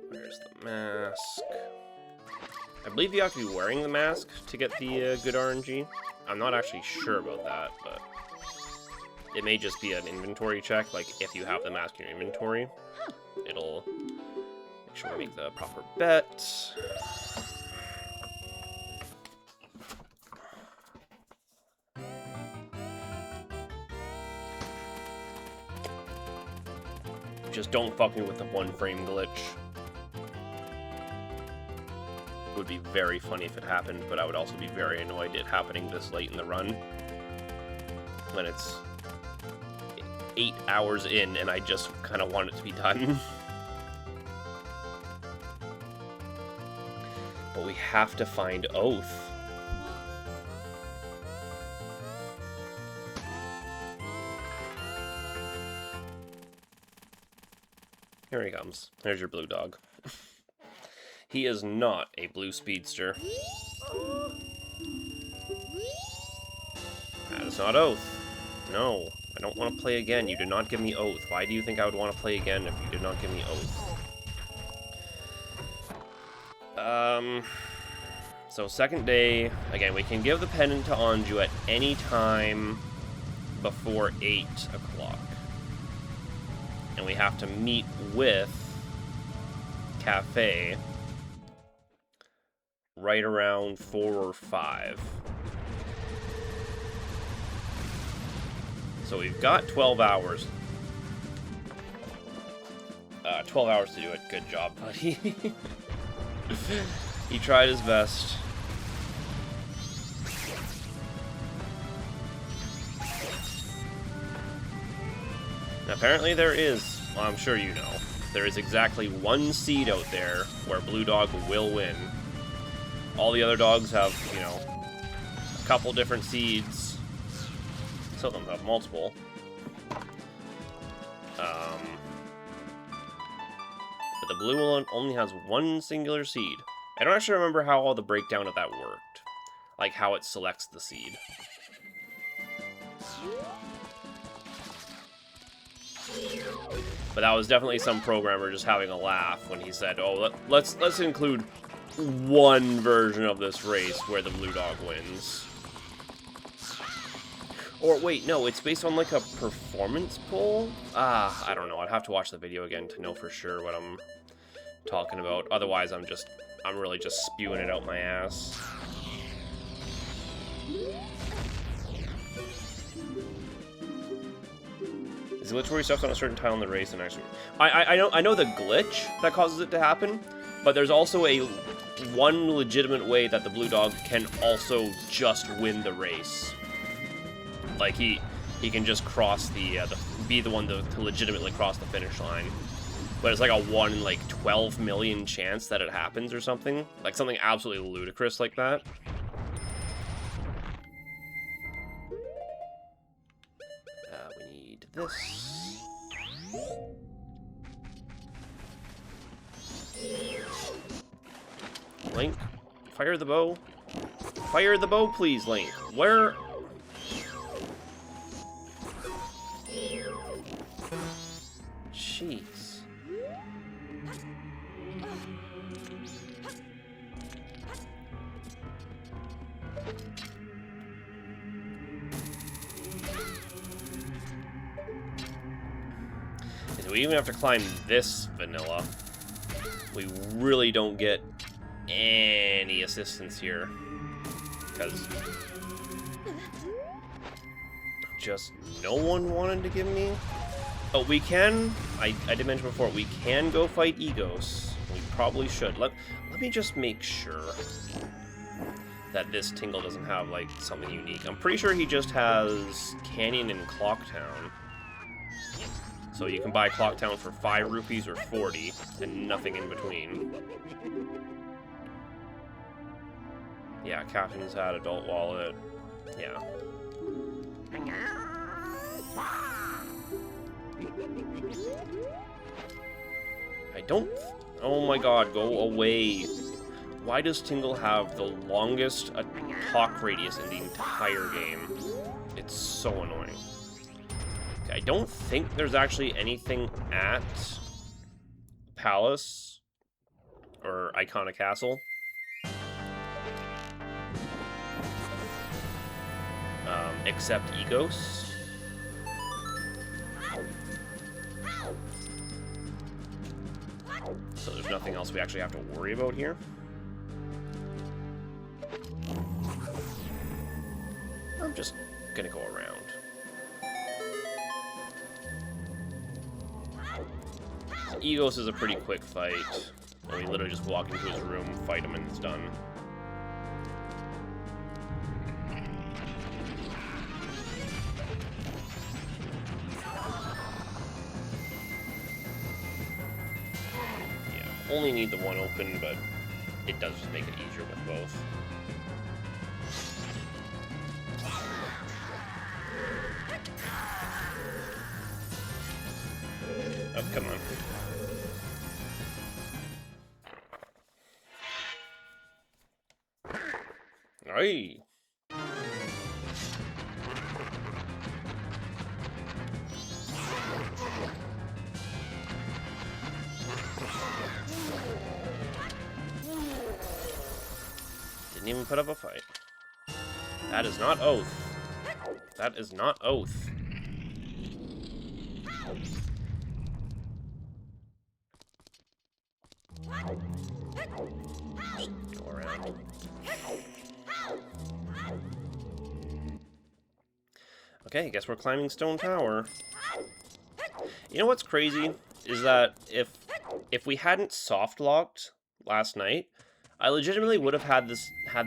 Where's the mask? I believe you have to be wearing the mask to get the good RNG. I'm not actually sure about that, but it may just be an inventory check. Like, if you have the mask in your inventory, it'll make sure we make the proper bet. Just don't fuck me with the one frame glitch. It would be very funny if it happened, but I would also be very annoyed it happening this late in the run. When it's 8 hours in and I just kind of want it to be done. But we have to find Oath. Here he comes. There's your blue dog. He is not a blue speedster. That is not Oath. No, I don't want to play again. You did not give me Oath. Why do you think I would want to play again if you did not give me Oath? So second day, again, we can give the pendant to Anju at any time before 8 o'clock. And we have to meet with Cafe right around 4 or 5. So we've got 12 hours. 12 hours to do it. Good job, buddy. He tried his best. Apparently there is, well, I'm sure you know, there is exactly one seed out there where Blue Dog will win. All the other dogs have, you know, a couple different seeds. Some of them have multiple. But the blue one only has one singular seed. I don't actually remember how all the breakdown of that worked. Like how it selects the seed. But that was definitely some programmer just having a laugh when he said, "Oh, let's include one version of this race where the Blue Dog wins." Or wait, no, it's based on like a performance poll? I don't know. I'd have to watch the video again to know for sure what I'm talking about. Otherwise, I'm really just spewing it out my ass. Is the glitch where he steps on a certain tile in the race and actually... I know the glitch that causes it to happen, but there's also one legitimate way that the Blue Dog can also just win the race. Like he can just cross be the one to legitimately cross the finish line. But it's like a 1 in like 12 million chance that it happens or something. Like something absolutely ludicrous like that. We need this. Link, fire the bow. Fire the bow, please, Link. Where... Jeez. Do we even have to climb this vanilla? We really don't get any assistance here. Because just no one wanted to give me... Oh, we can... I did mention before, we can go fight Egos. We probably should. Let me just make sure that this Tingle doesn't have, like, something unique. I'm pretty sure he just has Canyon and Clocktown. So you can buy Clocktown for 5 rupees or 40, and nothing in between. Yeah, Captain's Hat, Adult Wallet. Yeah. I don't... Oh my god, go away. Why does Tingle have the longest talk radius in the entire game? It's so annoying. Okay, I don't think there's actually anything at Palace or Iconic Castle. Except Egos. So there's nothing else we actually have to worry about here. I'm just gonna go around. Egos is a pretty quick fight. We literally just walk into his room, fight him, and it's done. Only need the one open, but it does just make it easier with both. Oh, come on. Aye. Didn't even put up a fight. That is not Oath. That is not Oath. Just go around. Okay, I guess we're climbing Stone Tower. You know what's crazy? Is that if we hadn't soft-locked last night, I legitimately would have had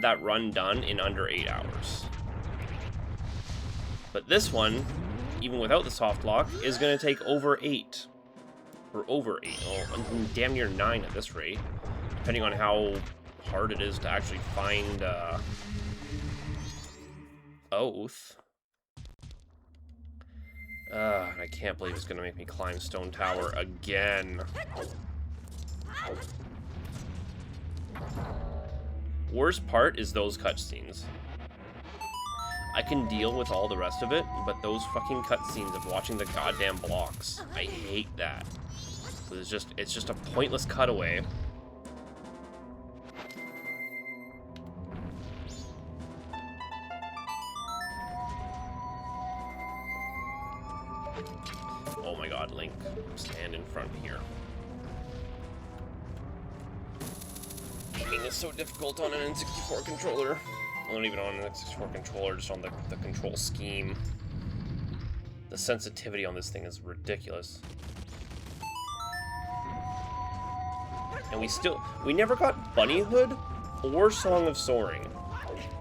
that run done in under 8 hours. But this one, even without the soft lock, is going to take over 8. Or over 8. Oh, damn near 9 at this rate. Depending on how hard it is to actually find Oath. I can't believe it's going to make me climb Stone Tower again. Worst part is those cutscenes. I can deal with all the rest of it, but those fucking cutscenes of watching the goddamn blocks, I hate that. It's just a pointless cutaway. Oh my god, Link, stand in front here. Aiming is so difficult on an N64 controller. Well, not even on an N64 controller, just on the control scheme. The sensitivity on this thing is ridiculous. And we never got Bunnyhood or Song of Soaring.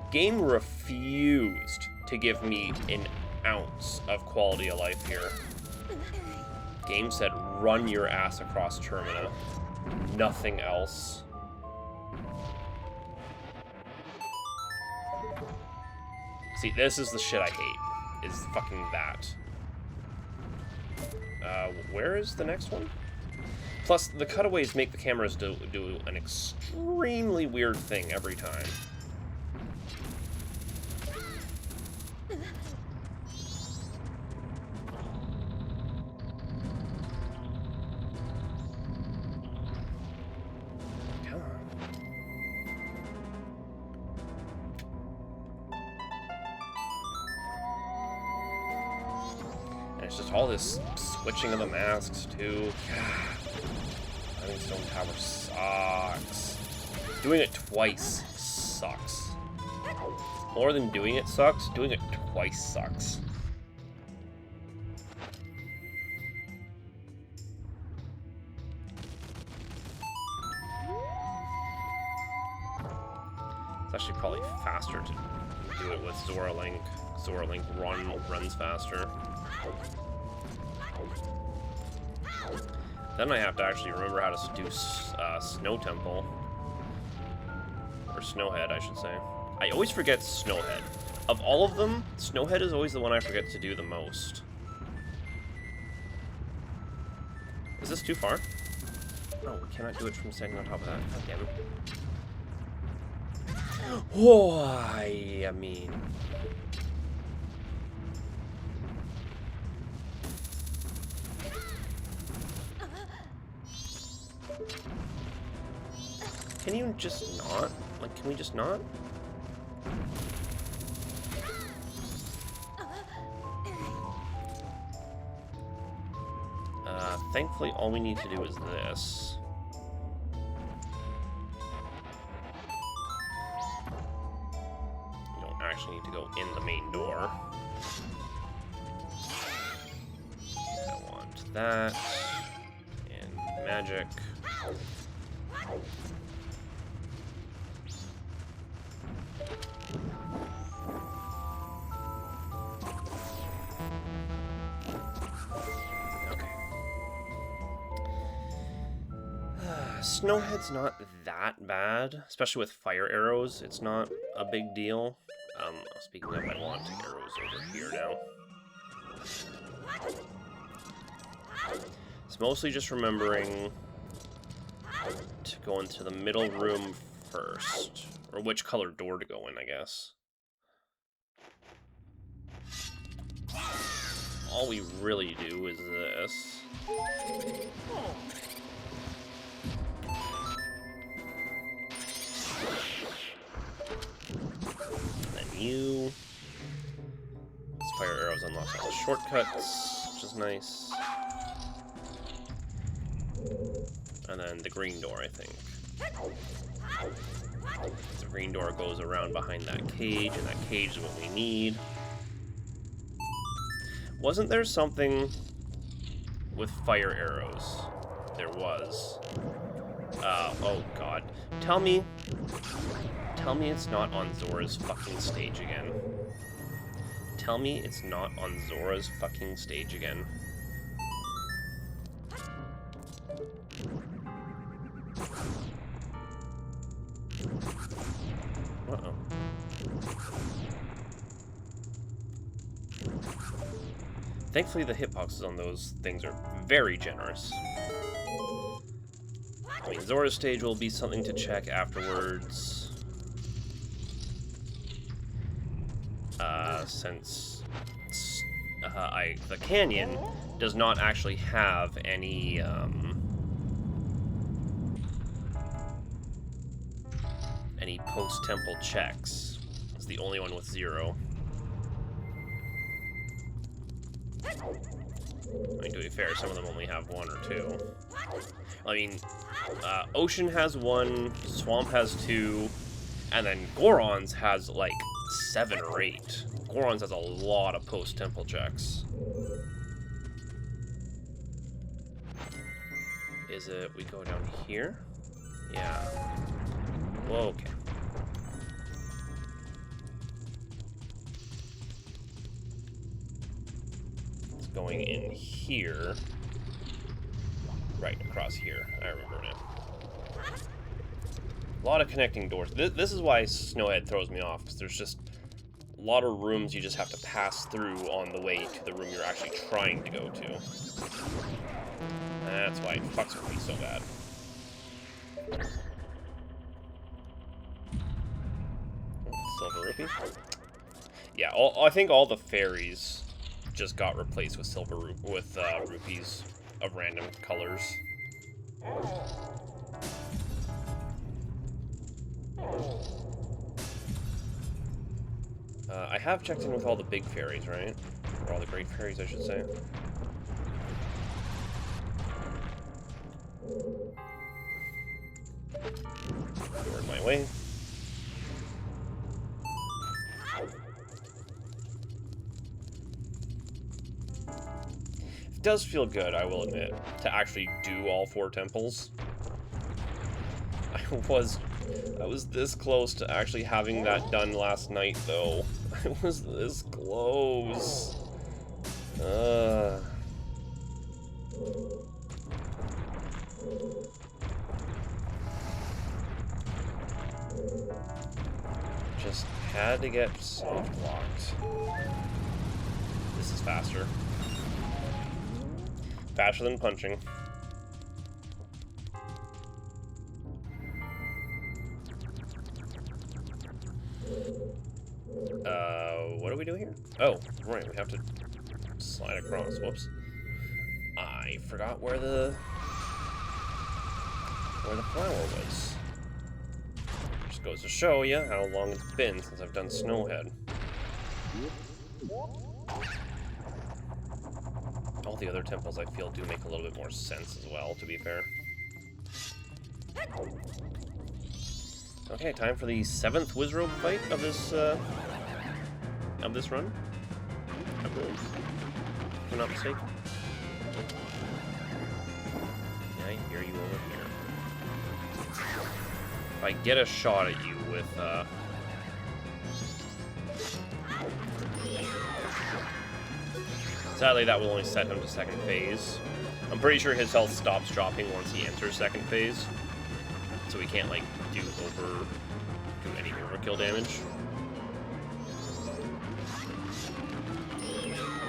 Game refused to give me an ounce of quality of life here. Game said, run your ass across Termina. Nothing else. See, this is the shit I hate. Is fucking that. Where is the next one? Plus, the cutaways make the cameras do an extremely weird thing every time. Come on. And it's just all this switching of the masks, too. God. I think Stone Tower sucks. Doing it twice sucks. More than doing it sucks, doing it twice sucks. It's actually probably faster to do it with Zora Link. Zora Link runs faster. Then I have to actually remember how to do Snow Temple. Or Snowhead, I should say. I always forget Snowhead. Of all of them, Snowhead is always the one I forget to do the most. Is this too far? Oh, we cannot do it from standing on top of that. God damn it. Why? I mean... Can you just not? Like, can we just not? Thankfully, all we need to do is this. You don't actually need to go in the main door. I want that. And magic. Snowhead's not that bad, especially with fire arrows. It's not a big deal. Speaking of, I want arrows over here now. It's mostly just remembering to go into the middle room first, or which color door to go in, I guess. All we really do is this. You. This fire arrows unlocks all the shortcuts, which is nice. And then the green door, I think. The green door goes around behind that cage, and that cage is what we need. Wasn't there something with fire arrows? There was. Oh god. Tell me it's not on Zora's fucking stage again. Tell me it's not on Zora's fucking stage again. Uh-oh. Thankfully, the hitboxes on those things are very generous. I mean, Zora's stage will be something to check afterwards. Since the canyon does not actually have any, any post-temple checks. It's the only one with 0. I mean, to be fair, some of them only have 1 or 2. I mean, Ocean has 1, Swamp has 2, and then Goron's has, like, 7 or 8. Goron's has a lot of post-temple checks. Is it, we go down here? Yeah. Whoa, okay. Going in here. Right, across here. I remember now. A lot of connecting doors. This is why Snowhead throws me off, because there's just a lot of rooms you just have to pass through on the way to the room you're actually trying to go to. That's why it fucks with me so bad. Silver rupee? Yeah, I think all the fairies just got replaced with rupees of random colors. I have checked in with all the big fairies, right? Or all the great fairies, I should say. Door in my way. It does feel good, I will admit, to actually do all 4 temples. I was this close to actually having that done last night, though. I was this close. Just had to get soft-locked. This is faster. Faster than punching. What do we do here? Oh, right, we have to slide across. Whoops. I forgot where the flower was. Just goes to show you how long it's been since I've done Snowhead. All the other temples, I feel, do make a little bit more sense as well, to be fair. Okay, time for the 7th Wizrobe fight of this run. I believe. If I'm not mistaken. Yeah, I hear you over here. If I get a shot at you with, sadly, that will only set him to 2nd phase. I'm pretty sure his health stops dropping once he enters 2nd phase. So he can't, like, do any overkill damage.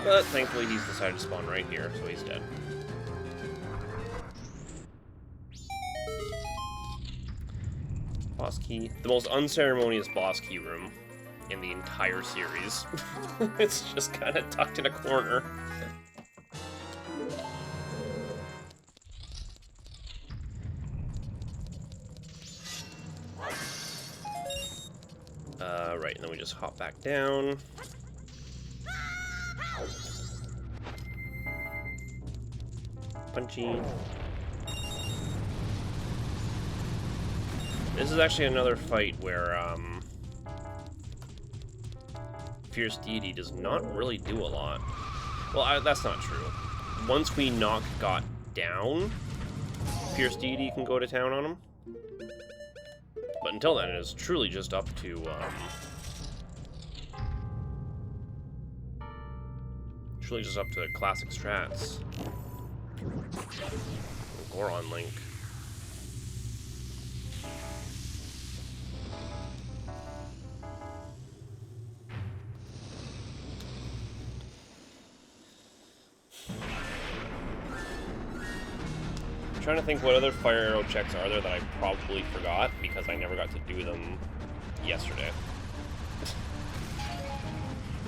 But thankfully he's decided to spawn right here, so he's dead. Boss key. The most unceremonious boss key room in the entire series. It's just kind of tucked in a corner. Right, and then we just hop back down. Punchy. This is actually another fight where, Fierce Deity does not really do a lot. Well, that's not true. Once we knock God down, Pierce Deity can go to town on him. But until then, it is truly just up to, truly just up to the classic strats. Goron Link. I'm trying to think what other fire arrow checks are there that I probably forgot because I never got to do them yesterday.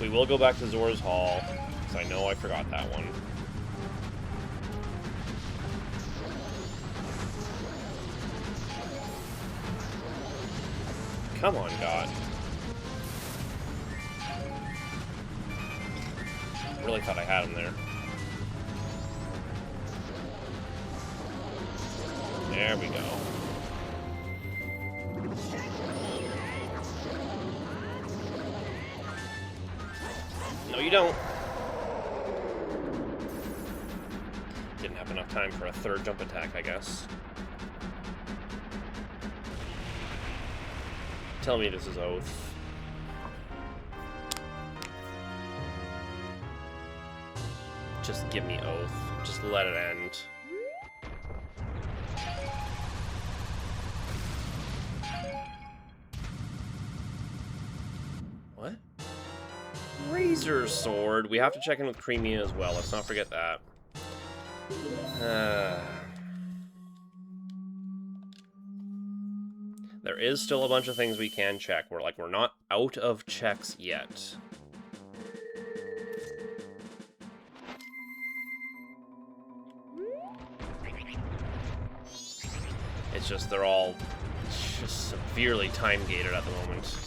We will go back to Zora's Hall because I know I forgot that one. Come on, God. I really thought I had him there. There we go. No, you don't. Didn't have enough time for a third jump attack, I guess. Tell me this is Oath. Just give me Oath. Just let it end. What? Razor Sword. We have to check in with Creamy as well. Let's not forget that. There is still a bunch of things we can check. We're not out of checks yet. It's just they're all just severely time-gated at the moment.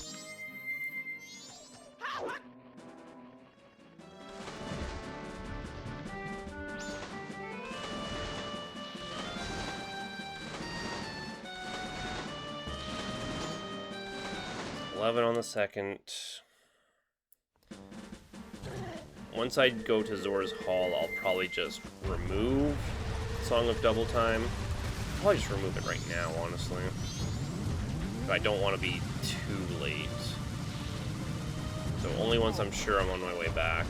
On the second. Once I go to Zora's Hall, I'll probably just remove Song of Double Time. I'll probably just remove it right now, honestly. But I don't want to be too late. So only once I'm sure I'm on my way back.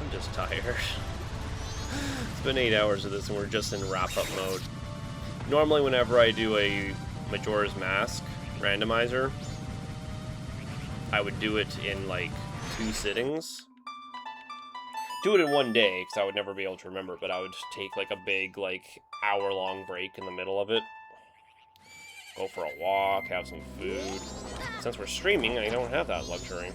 I'm just tired. It's been 8 hours of this and we're just in wrap-up mode. Normally whenever I do a Majora's Mask randomizer, I would do it in like 2 sittings. Do it in one day, because I would never be able to remember, but I would take like a big like hour-long break in the middle of it. Go for a walk, have some food. Since we're streaming, I don't have that luxury.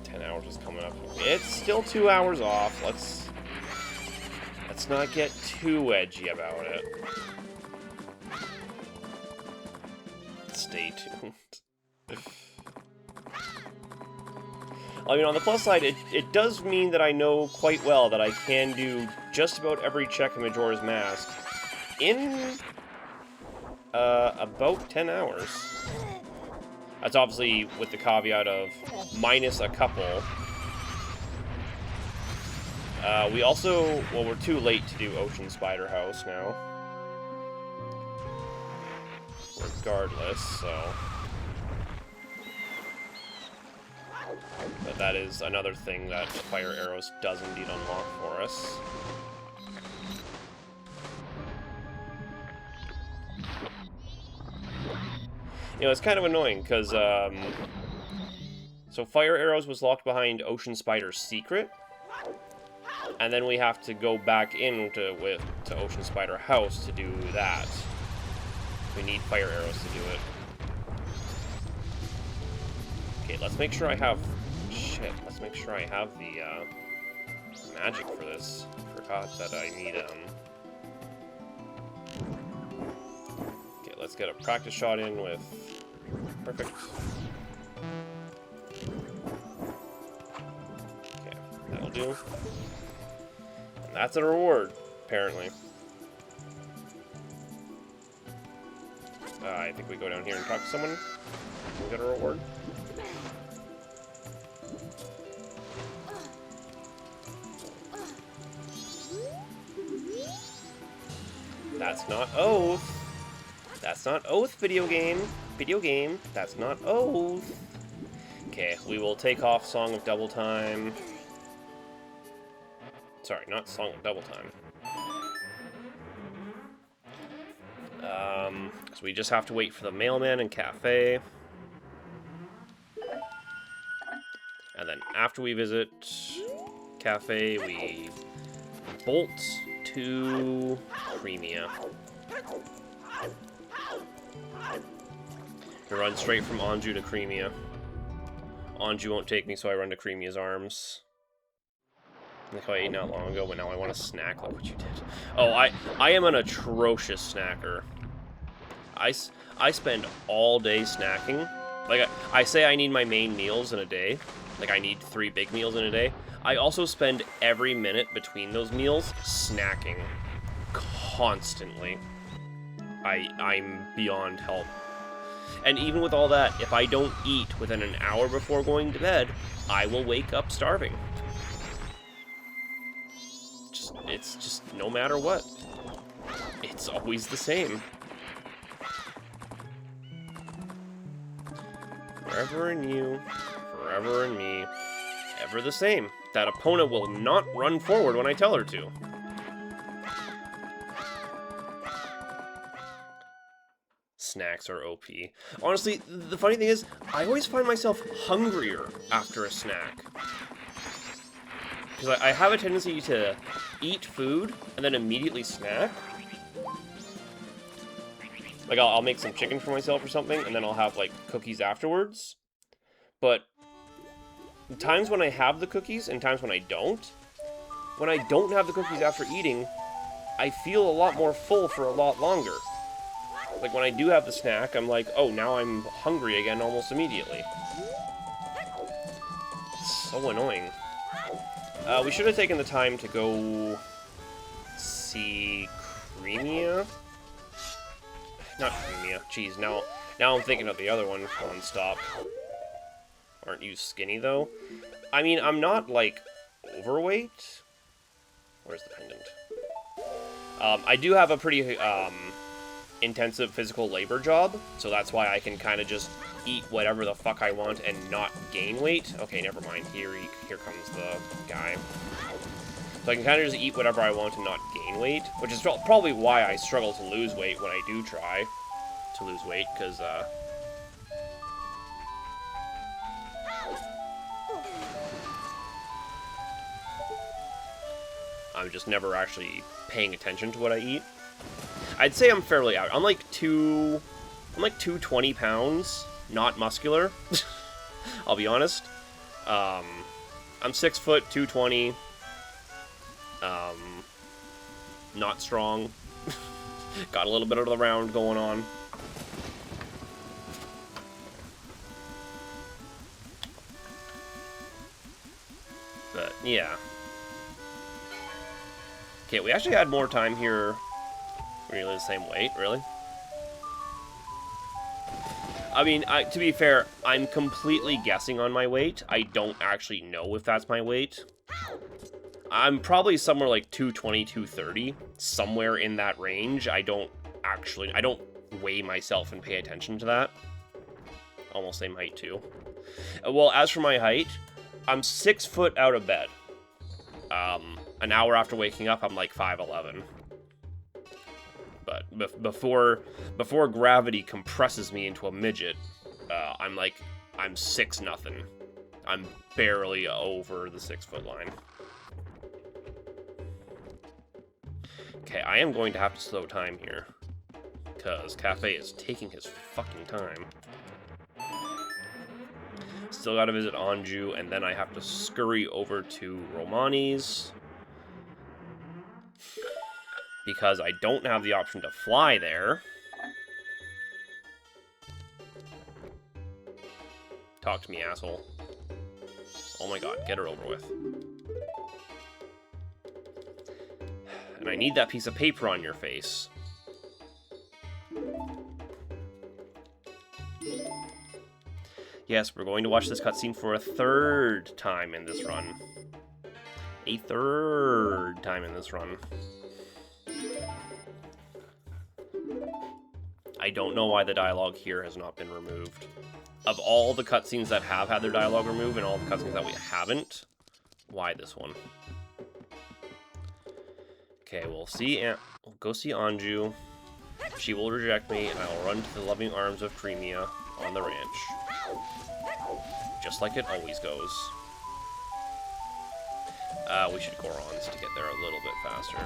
10 hours is coming up. It's still 2 hours off. Let's not get too edgy about it. Stay tuned. I mean, on the plus side, it does mean that I know quite well that I can do just about every check in Majora's Mask in about 10 hours. That's obviously with the caveat of minus a couple. We also, well, we're too late to do Ocean Spider House now. Regardless, so. But that is another thing that Fire Arrows does indeed unlock for us. You know, it's kind of annoying, because, so Fire Arrows was locked behind Ocean Spider's secret, and then we have to go back into to Ocean Spider House to do that. We need Fire Arrows to do it. Okay, let's make sure I have... Shit, let's make sure I have the, magic for this. Forgot that I need, Okay, let's get a practice shot in with Perfect. Okay, that'll do. And that's a reward, apparently. I think we go down here and talk to someone. We'll get a reward. That's not oath. That's not oath, video game. Video game. That's not oath. Okay, we will take off Song of Double Time. Sorry, not Song of Double Time. Because we just have to wait for the mailman and cafe. And then after we visit cafe, we bolt to Cremia. We run straight from Anju to Cremia. Anju won't take me, so I run to Cremia's arms. Like how I ate not long ago, but now I want a snack. Look what you did. Oh, I am an atrocious snacker. I spend all day snacking. Like, I say I need my main meals in a day. Like, I need 3 big meals in a day. I also spend every minute between those meals snacking. Constantly. I'm beyond help. And even with all that, if I don't eat within an hour before going to bed, I will wake up starving. It's just no matter what. It's always the same. Forever in you, forever in me, ever the same. That opponent will not run forward when I tell her to. Snacks are OP. Honestly, the funny thing is, I always find myself hungrier after a snack. Because I have a tendency to eat food and then immediately snack. Like, I'll make some chicken for myself or something, and then I'll have, like, cookies afterwards. But times when I have the cookies and times when I don't have the cookies after eating, I feel a lot more full for a lot longer. Like, when I do have the snack, I'm like, oh, now I'm hungry again almost immediately. It's so annoying. We should have taken the time to go see Cremia. Not Cremia. Jeez, now I'm thinking of the other one non-stop. Aren't you skinny, though? I mean, I'm not, like, overweight. Where's the pendant? I do have a pretty, intensive physical labor job, so that's why I can kind of just eat whatever the fuck I want and not gain weight. Okay, never mind. Here comes the guy. So I can kind of just eat whatever I want and not gain weight, which is probably why I struggle to lose weight when I do try to lose weight, because, I'm just never actually paying attention to what I eat. I'd say I'm fairly out. I'm like 220 pounds, not muscular. I'll be honest. I'm 6 foot, 220. Not strong. Got a little bit of the round going on. But, yeah. Okay, we actually had more time here. Really the same weight, really? I mean, to be fair, I'm completely guessing on my weight. I don't actually know if that's my weight. I'm probably somewhere like 220, 230. Somewhere in that range. I don't weigh myself and pay attention to that. Almost same height, too. Well, as for my height, I'm 6 foot out of bed. An hour after waking up, I'm like 5'11". But before gravity compresses me into a midget, I'm 6'0". I'm barely over the 6 foot line. Okay, I am going to have to slow time here, because Cafe is taking his fucking time. Still gotta visit Anju, and then I have to scurry over to Romani's, because I don't have the option to fly there. Talk to me, asshole. Oh my god, get her over with. And I need that piece of paper on your face. Yes, we're going to watch this cutscene for a third time in this run. A third time in this run. I don't know why the dialogue here has not been removed. Of all the cutscenes that have had their dialogue removed and all the cutscenes that we haven't, why this one? Okay, we'll go see Anju. She will reject me, and I will run to the loving arms of Cremia on the ranch. Just like it always goes. We should Gorons to get there a little bit faster.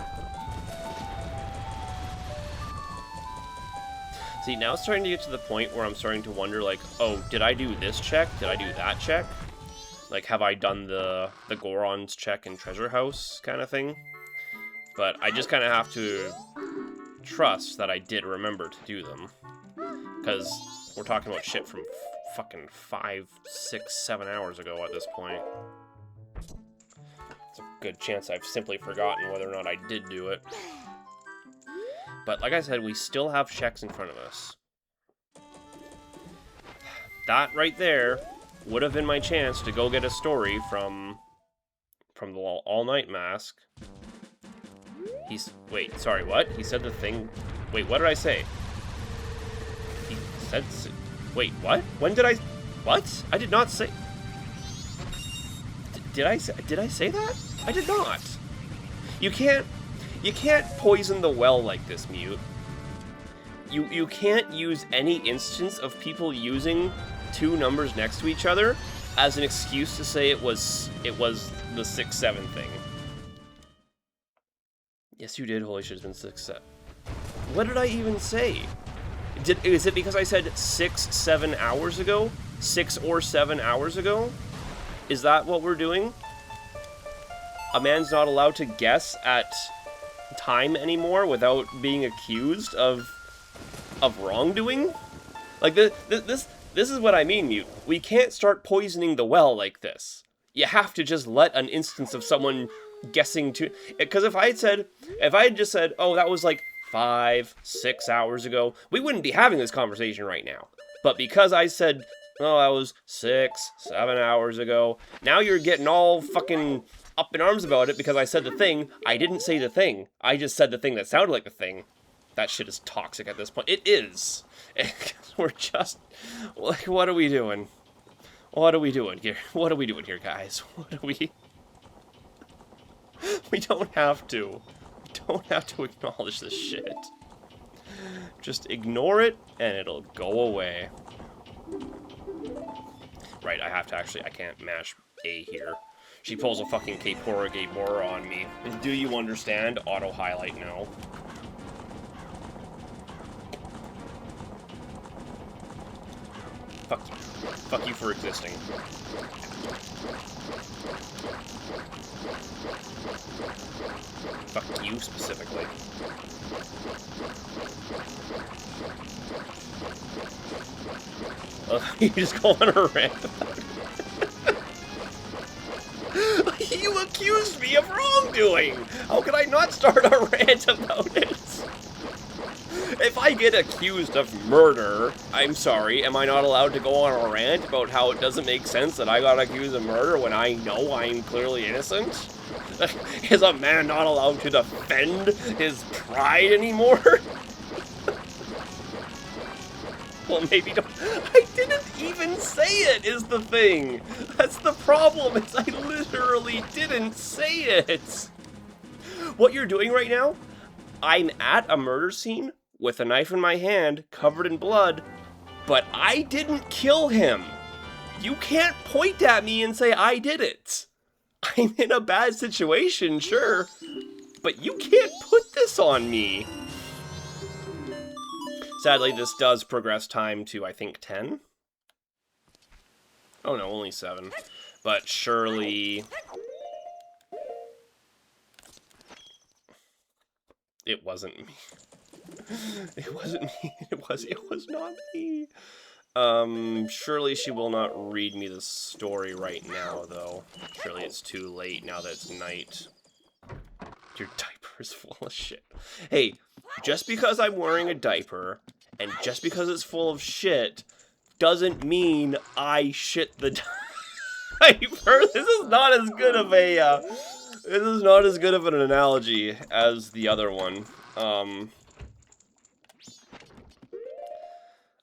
See, now it's starting to get to the point where I'm starting to wonder, like, oh, did I do this check? Did I do that check? Like, have I done the Gorons check in Treasure House kind of thing? But I just kind of have to trust that I did remember to do them. Because we're talking about shit from fucking 5, 6, 7 hours ago at this point. It's a good chance I've simply forgotten whether or not I did do it. But like I said, we still have checks in front of us. That right there would have been my chance to go get a story from the all-night mask. Wait, sorry, what? He said the thing... Wait, what did I say? He said... Wait, what? When did I... What? I did not say... Did I say that? I did not. You can't poison the well like this, Mute. You can't use any instance of people using two numbers next to each other as an excuse to say it was the 6-7 thing. Yes, you did. Holy shit, it's been 6-7. What did I even say? Is it because I said 6-7 hours ago? 6 or 7 hours ago? Is that what we're doing? A man's not allowed to guess at time anymore without being accused of wrongdoing? Like, this is what I mean, Mute. We can't start poisoning the well like this. You have to just let an instance of someone guessing to... Because if I had just said, oh, that was like 5, 6 hours ago, we wouldn't be having this conversation right now. But because I said, oh, that was 6, 7 hours ago, now you're getting all fucking up in arms about it because I said the thing. I didn't say the thing. I just said the thing that sounded like the thing. That shit is toxic at this point. It is. We're just... Like, what are we doing? What are we doing here? What are we doing here, guys? What are we... We don't have to. We don't have to acknowledge this shit. Just ignore it, and it'll go away. Right, I have to actually... I can't mash A here. She pulls a fucking Kapora Gabora on me. And do you understand? Auto-highlight now. Fuck you. Fuck you for existing. Fuck you, specifically. You just go on a rant about it. You accused me of wrongdoing! How could I not start a rant about it? If I get accused of murder, I'm sorry, am I not allowed to go on a rant about how it doesn't make sense that I got accused of murder when I know I'm clearly innocent? Is a man not allowed to defend his pride anymore? Well, maybe don't. I didn't even say it, is the thing. That's the problem, is I literally didn't say it. What you're doing right now, I'm at a murder scene with a knife in my hand, covered in blood, but I didn't kill him. You can't point at me and say I did it. I'm in a bad situation, sure, but you can't put this on me. Sadly, this does progress time to, I think, 10? Oh no, only 7. But surely... It wasn't me. It wasn't me. It was not me. Surely she will not read me the story right now, though. Surely it's too late now that it's night. Your diaper is full of shit. Hey, just because I'm wearing a diaper, and just because it's full of shit, doesn't mean I shit the diaper. This is not as good of a, this is not as good of an analogy as the other one.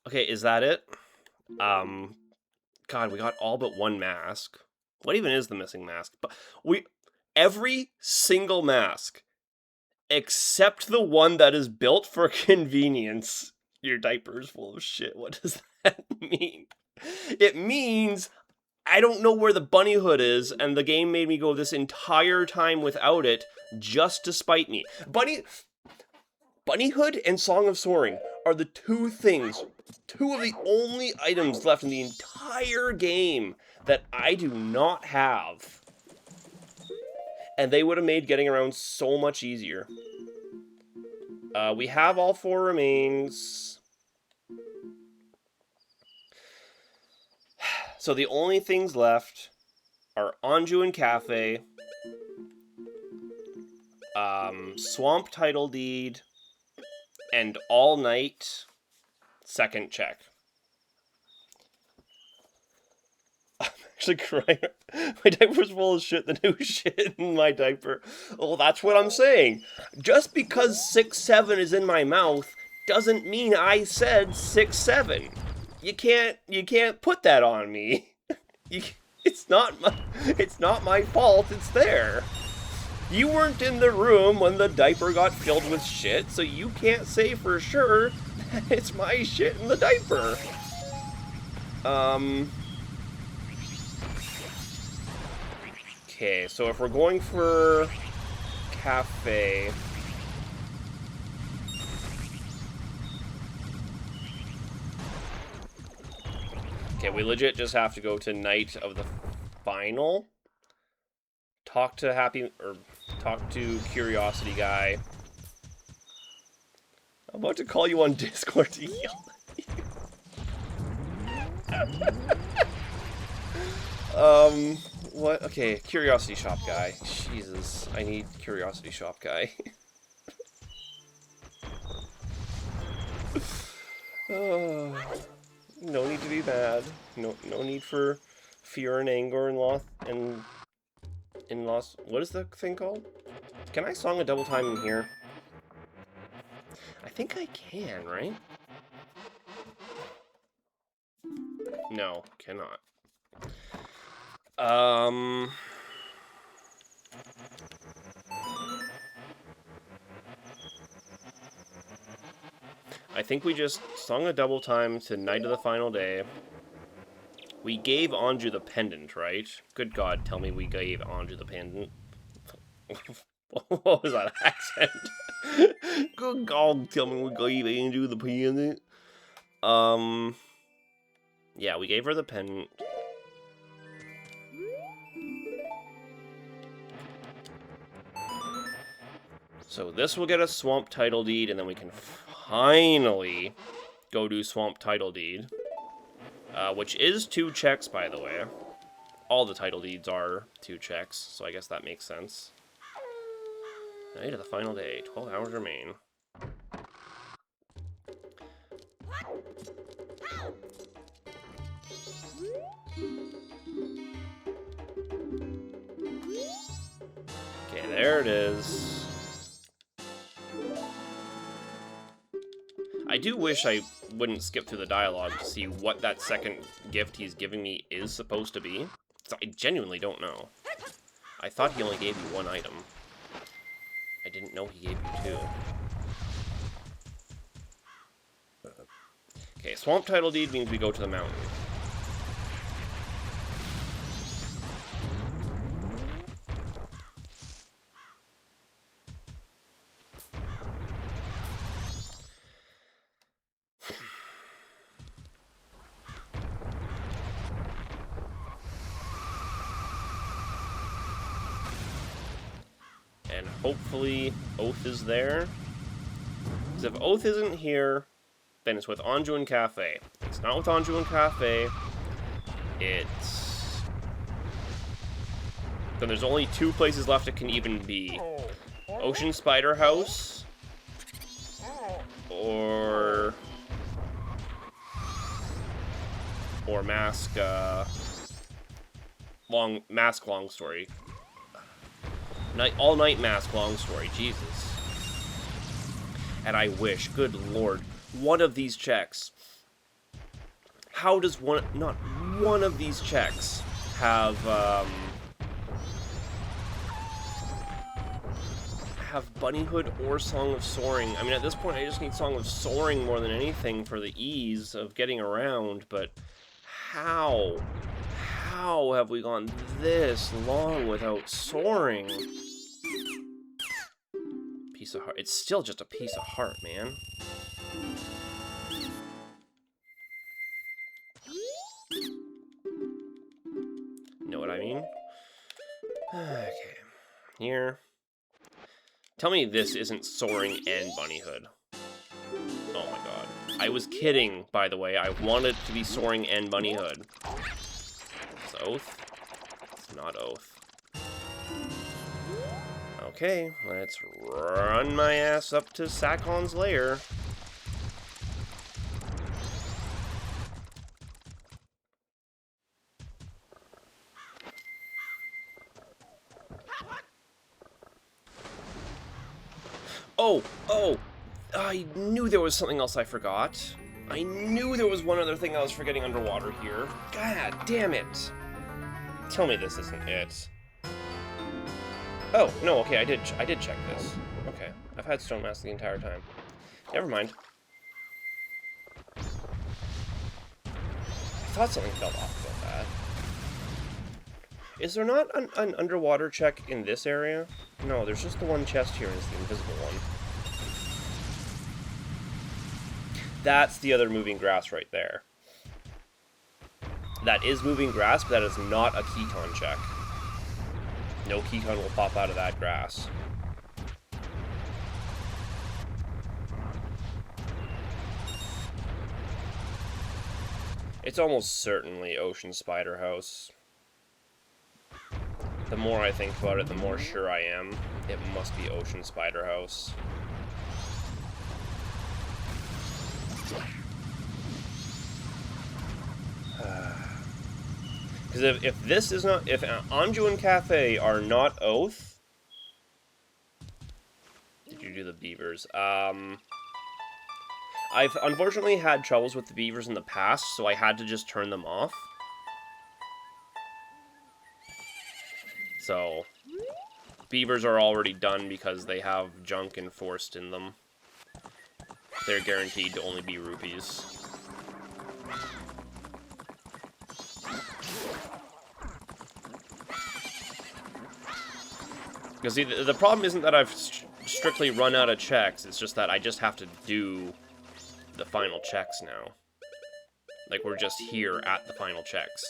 Okay, is that it? God, we got all but one mask. What even is the missing mask? But every single mask, except the one that is built for convenience. Your diaper is full of shit. What does that mean? It means I don't know where the bunny hood is, and the game made me go this entire time without it, just to spite me. Bunny Hood and Song of Soaring are the two of the only items left in the entire game that I do not have. And they would have made getting around so much easier. We have all 4 remains. So the only things left are Anju and Cafe, Swamp Title Deed, and All Night second check. I'm actually crying. My diaper's full of shit. The new shit in my diaper. Oh, that's what I'm saying. Just because 6-7 is in my mouth doesn't mean I said 6-7. You can't put that on me. It's not my fault. It's there. You weren't in the room when the diaper got filled with shit, so you can't say for sure that it's my shit in the diaper. Okay, so if we're going for Cafe, okay, we legit just have to go to night of the final. Talk to Curiosity Guy. I'm about to call you on Discord to yell at you. What? Okay, Curiosity Shop Guy. Jesus, I need Curiosity Shop Guy. Oh, no need to be mad. No need for fear and anger and loss and loss. What is the thing called? Can I song a double time in here? I think I can, right? No, cannot. I think we just sung a double time to Night of the Final Day. We gave Anju the pendant, right? Good God, tell me we gave Anju the pendant. What was that accent? Good God, tell me we gave Anju the pendant. Yeah, we gave her the pendant. So this will get us Swamp Title Deed, and then we can finally go do Swamp Title Deed. Which is 2 checks, by the way. All the title deeds are 2 checks, so I guess that makes sense. Night of the Final Day, 12 hours remain. Okay, there it is. I do wish I wouldn't skip through the dialogue to see what that second gift he's giving me is supposed to be. I genuinely don't know. I thought he only gave you 1 item. I didn't know he gave you 2. Okay, Swamp Title Deed means we go to the mountain. Hopefully Oath is there. Because if Oath isn't here, then it's with Anjouan Cafe. It's not with Anjouan Cafe. It's... Then there's only 2 places left it can even be. Ocean Spider House. Or Mask, Long Story. All Night Mask Long Story. Jesus. And I wish, good lord, one of these checks. How does not one of these checks have Bunnyhood or Song of Soaring? I mean, at this point, I just need Song of Soaring more than anything for the ease of getting around, but how? How have we gone this long without soaring? Piece of heart. It's still just a piece of heart, man. Know what I mean? Okay. Here. Tell me this isn't soaring and bunnyhood. Oh my god. I was kidding, by the way. I wanted it to be soaring and bunnyhood. It's oath? It's not oath. Okay, let's run my ass up to Sakon's lair. Oh! I knew there was something else I forgot. I knew there was one other thing I was forgetting underwater here. God damn it. Tell me this isn't it. Oh, no, okay, I did check this. Okay, I've had Stone Mask the entire time. Never mind. I thought something fell off about that. Is there not an underwater check in this area? No, there's just the one chest here, and it's the invisible one. That's the other moving grass right there. That is moving grass, but that is not a Keton check. No Keton will pop out of that grass. It's almost certainly Ocean Spider House. The more I think about it, the more sure I am. It must be Ocean Spider House. Because if this is not... If Anjouan Cafe are not Oath... Did you do the beavers? I've unfortunately had troubles with the beavers in the past, so I had to just turn them off. So, beavers are already done because they have junk enforced in them. They're guaranteed to only be rupees. Because see, the problem isn't that I've strictly run out of checks, it's just that I just have to do the final checks now. Like, we're just here at the final checks.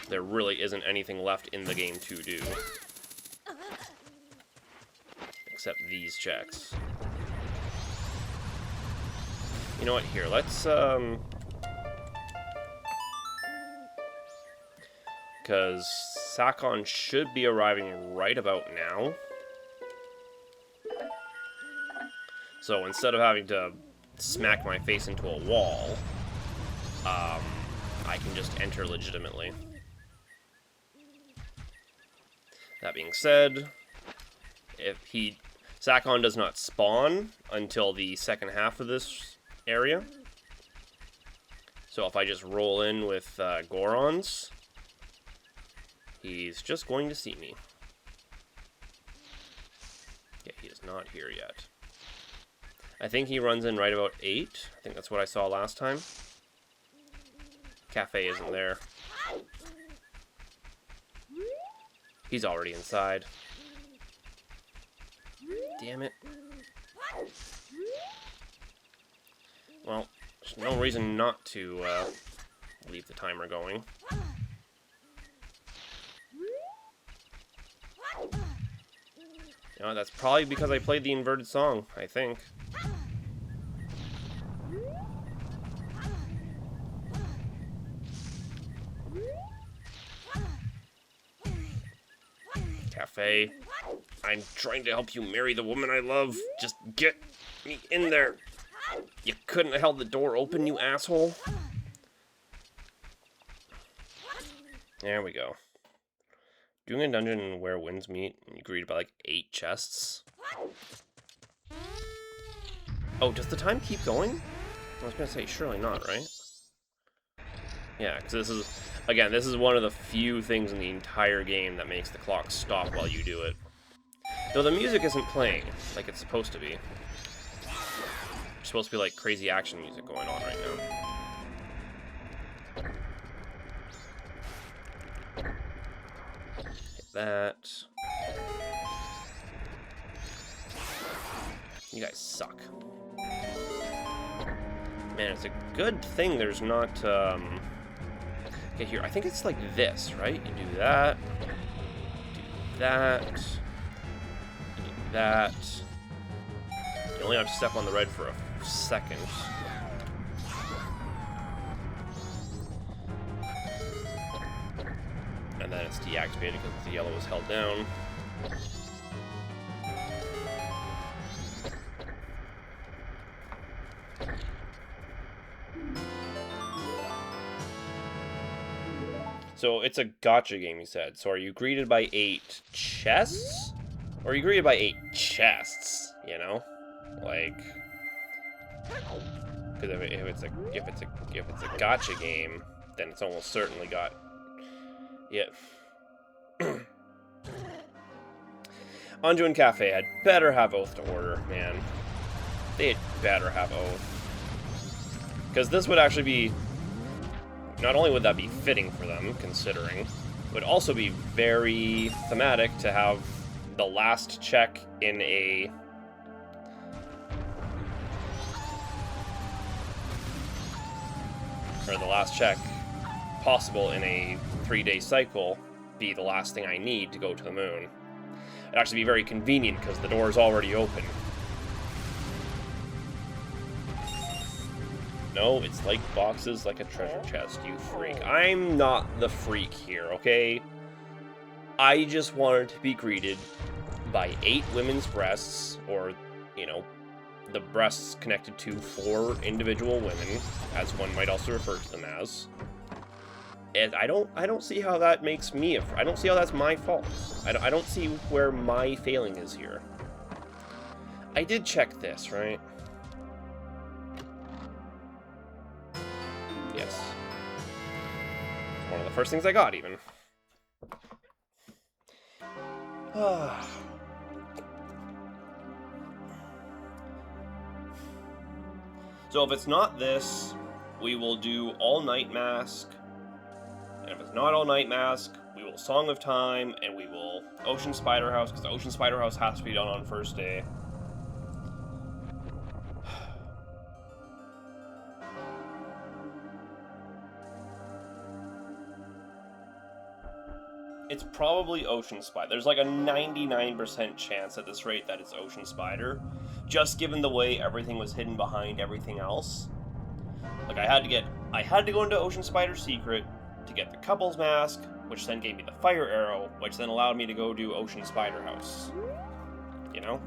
There really isn't anything left in the game to do. Except these checks. You know what, here, let's, because Sakon should be arriving right about now. So instead of having to smack my face into a wall, I can just enter legitimately. That being said, if Sakon does not spawn until the second half of this area. So if I just roll in with Gorons, he's just going to see me. Yeah, he is not here yet. I think he runs in right about 8. I think that's what I saw last time. Cafe isn't there. He's already inside. Damn it. Well, there's no reason not to leave the timer going. You know, that's probably because I played the inverted song, I think. Cafe, I'm trying to help you marry the woman I love. Just get me in there. You couldn't have held the door open, you asshole. There we go. Doing a dungeon where winds meet, and you greeted by like 8 chests. Oh, does the time keep going? I was gonna say, surely not, right? Yeah, because this is, again, this is one of the few things in the entire game that makes the clock stop while you do it. Though the music isn't playing like it's supposed to be. It's supposed to be like crazy action music going on right now. Hit that. You guys suck. Man, it's a good thing there's not, okay, here, I think it's like this, right? You do that, do that. You only have to step on the red for a second. And then it's deactivated because the yellow is held down. So it's a gacha game, you said. So are you greeted by 8 chests? Or are you greeted by 8 chests? You know, like, because if it's a gacha game, then it's almost certainly got, yeah. Anju and Cafe had better have Oath to Order, man. They'd better have Oath, because this would actually be. Not only would that be fitting for them, considering, it would also be very thematic to have the last check in a... or the last check possible in a 3-day cycle be the last thing I need to go to the moon. It'd actually be very convenient because the door is already open. No, it's like boxes, like a treasure chest, you freak. I'm not the freak here, okay? I just wanted to be greeted by 8 women's breasts, or, you know, the breasts connected to 4 individual women, as one might also refer to them as. And I don't see how that makes me I don't see how that's my fault. I don't see where my failing is here. I did check this, right? Yes. It's one of the first things I got, even. So if it's not this, we will do All Night Mask. And if it's not All Night Mask, we will Song of Time, and we will Ocean Spider House, because Ocean Spider House has to be done on first day. It's probably Ocean Spider. There's like a 99% chance at this rate that it's Ocean Spider, just given the way everything was hidden behind everything else. Like, I had to go into Ocean Spider Secret to get the couple's mask, which then gave me the fire arrow, which then allowed me to go do Ocean Spider House. You know?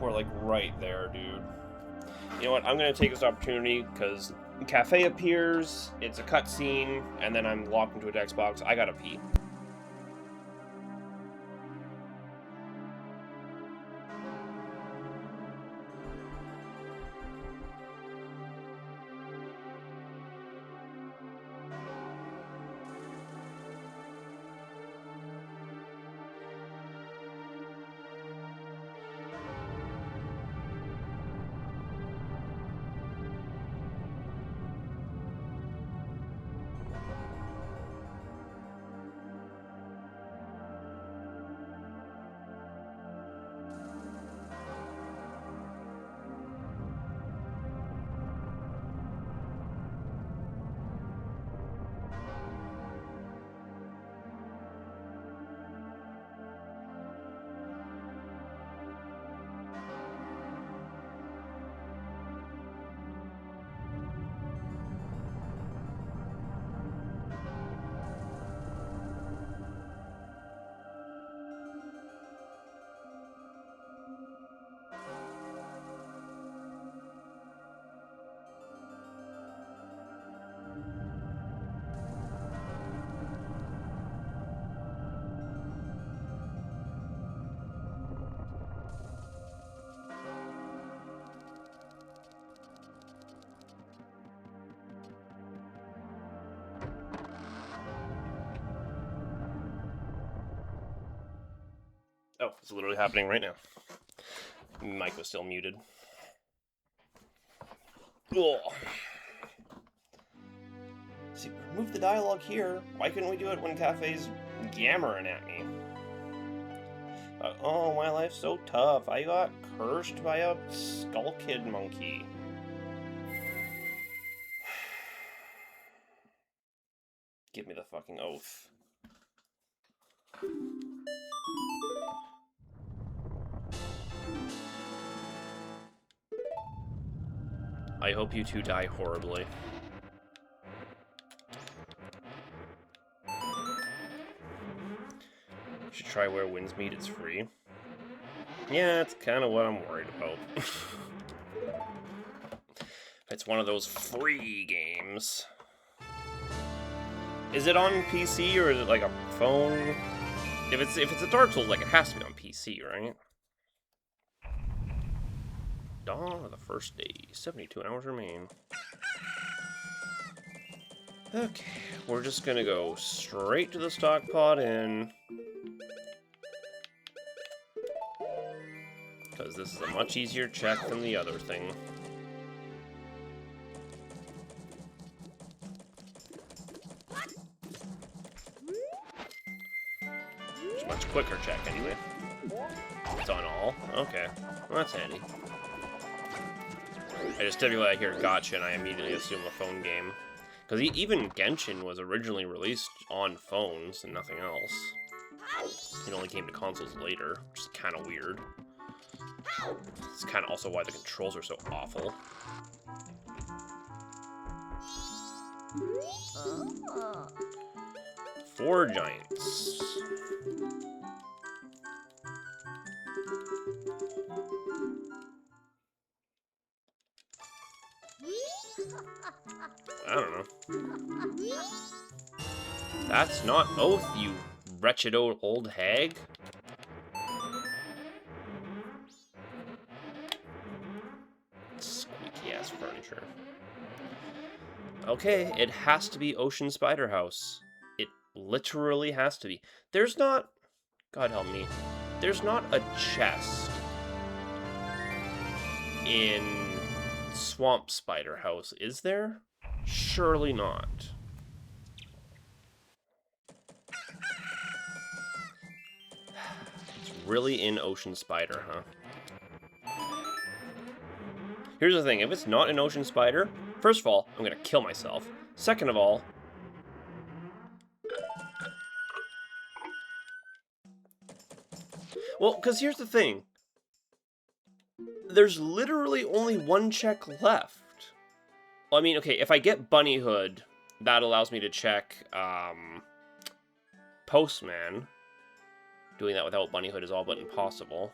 We're like right there, dude. You know what, I'm going to take this opportunity, because Cafe appears, it's a cutscene, and then I'm locked into a text box. I gotta pee. Oh, it's literally happening right now. Mic was still muted. Ugh. See, remove the dialogue here. Why couldn't we do it when Cafe's yammering at me? Oh, my life's so tough. I got cursed by a skull kid monkey. Give me the fucking oath. I hope you two die horribly. Should try Where Winds Meet, it's free. Yeah, that's kind of what I'm worried about. It's one of those free games. Is it on PC or is it like a phone? If it's a Dark Souls, like it has to be on PC, right? Dawn of the first day. 72 hours remain. Okay, we're just gonna go straight to the stock pot in. Because this is a much easier check than the other thing. It's a much quicker check anyway. It's on all. Okay, well, that's handy. I just typically I hear gotcha and I immediately assume a phone game. Because even Genshin was originally released on phones and nothing else. It only came to consoles later, which is kind of weird. It's kind of also why the controls are so awful. Four giants. I don't know. That's not oath, you wretched old hag. Squeaky ass furniture. Okay, it has to be Ocean Spider House. It literally has to be. There's not... God help me. There's not a chest in Swamp Spider House, is there? Surely not. It's really in Ocean Spider, huh? Here's the thing, if it's not an Ocean Spider, first of all, I'm gonna kill myself. Second of all, well, because here's the thing. There's literally only one check left. Well, I mean, okay, if I get Bunny Hood, that allows me to check Postman. Doing that without Bunny Hood is all but impossible.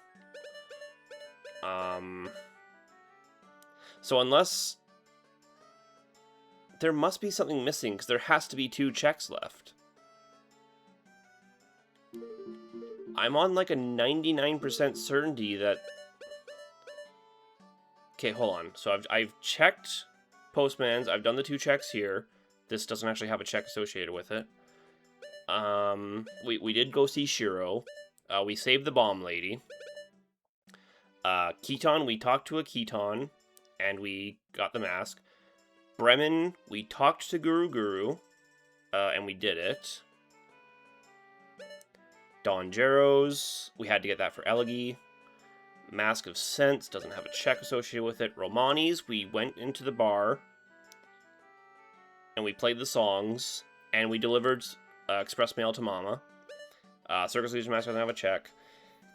So unless... There must be something missing, because there has to be 2 checks left. I'm on like a 99% certainty that... Okay, hold on. So I've checked Postman's. I've done the 2 checks here. This doesn't actually have a check associated with it. We did go see Shiro. We saved the bomb lady. Keaton, we talked to a Keaton, and we got the mask. Bremen, we talked to Guru, and we did it. Don Jaros, we had to get that for Elegy. Mask of Sense doesn't have a check associated with it. Romani's, we went into the bar, and we played the songs, and we delivered express mail to Mama. Circus Legion Mask doesn't have a check.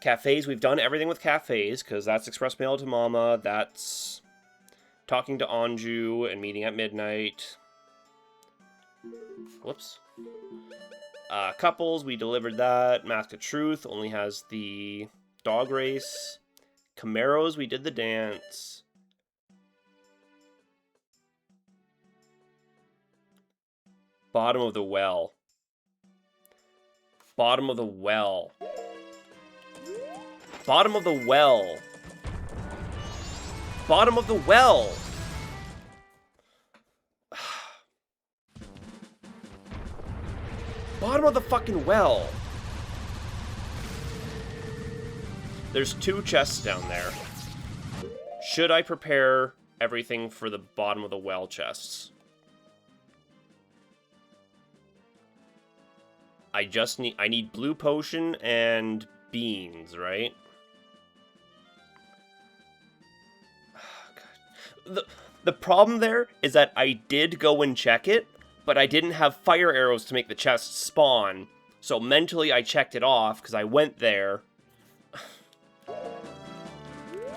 Cafes, we've done everything with cafes, because that's express mail to Mama, that's talking to Anju and meeting at midnight. Whoops. Couples, we delivered that. Mask of Truth only has the dog race. Camaros, we did the dance. Bottom of the well. Bottom of the well. Bottom of the well. Bottom of the well. Bottom of the fucking well. There's 2 chests down there. Should I prepare everything for the bottom of the well chests? I need blue potion and beans, right? Oh, God. The problem there is that I did go and check it, but I didn't have fire arrows to make the chest spawn. So mentally I checked it off because I went there.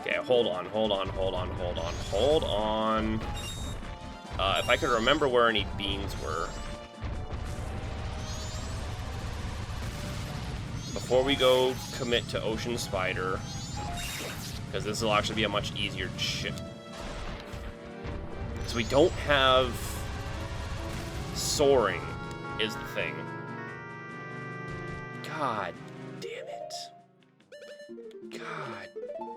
Okay, hold on. If I could remember where any beans were. Before we go commit to Ocean Spider, because this will actually be a much easier shit. So we don't have soaring, is the thing. God damn it. God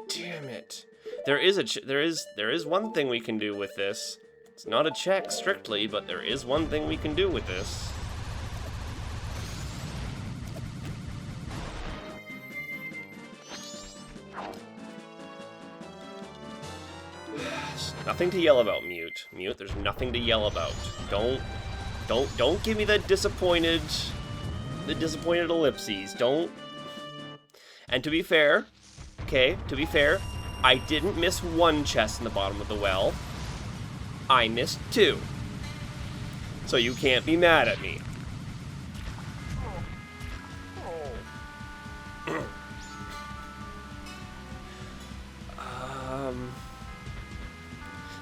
damn it. There is one thing we can do with this. It's not a check strictly, but there is one thing we can do with this. Nothing to yell about, Mute. Mute, there's nothing to yell about. Don't give me the disappointed ellipses. Don't. And to be fair, I didn't miss 1 chest in the bottom of the well. I missed 2. So you can't be mad at me.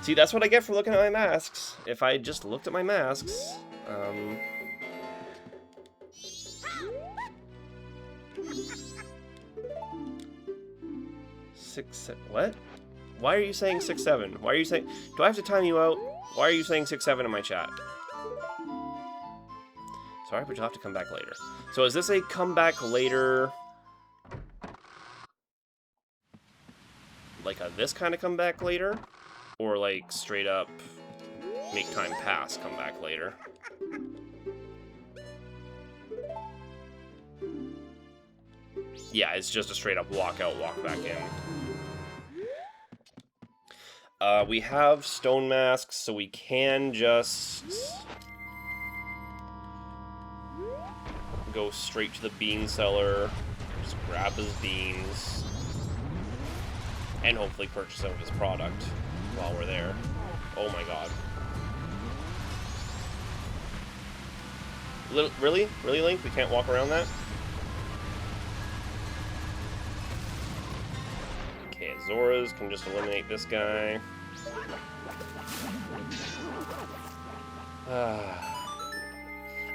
See, that's what I get for looking at my masks. If I just looked at my masks, 6, what? Why are you saying 6, 7? Why are you saying... Do I have to time you out? Why are you saying 6, 7 in my chat? Sorry, but you'll have to come back later. So is this a comeback later... Like a this kind of comeback later? Or like straight up make time pass, come back later? Yeah, it's just a straight up walk out, walk back in. We have stone masks, so we can just go straight to the bean cellar, just grab his beans, and hopefully purchase some of his product while we're there. Oh my god. Really? Really, Link? We can't walk around that? Okay, Zoras can just eliminate this guy.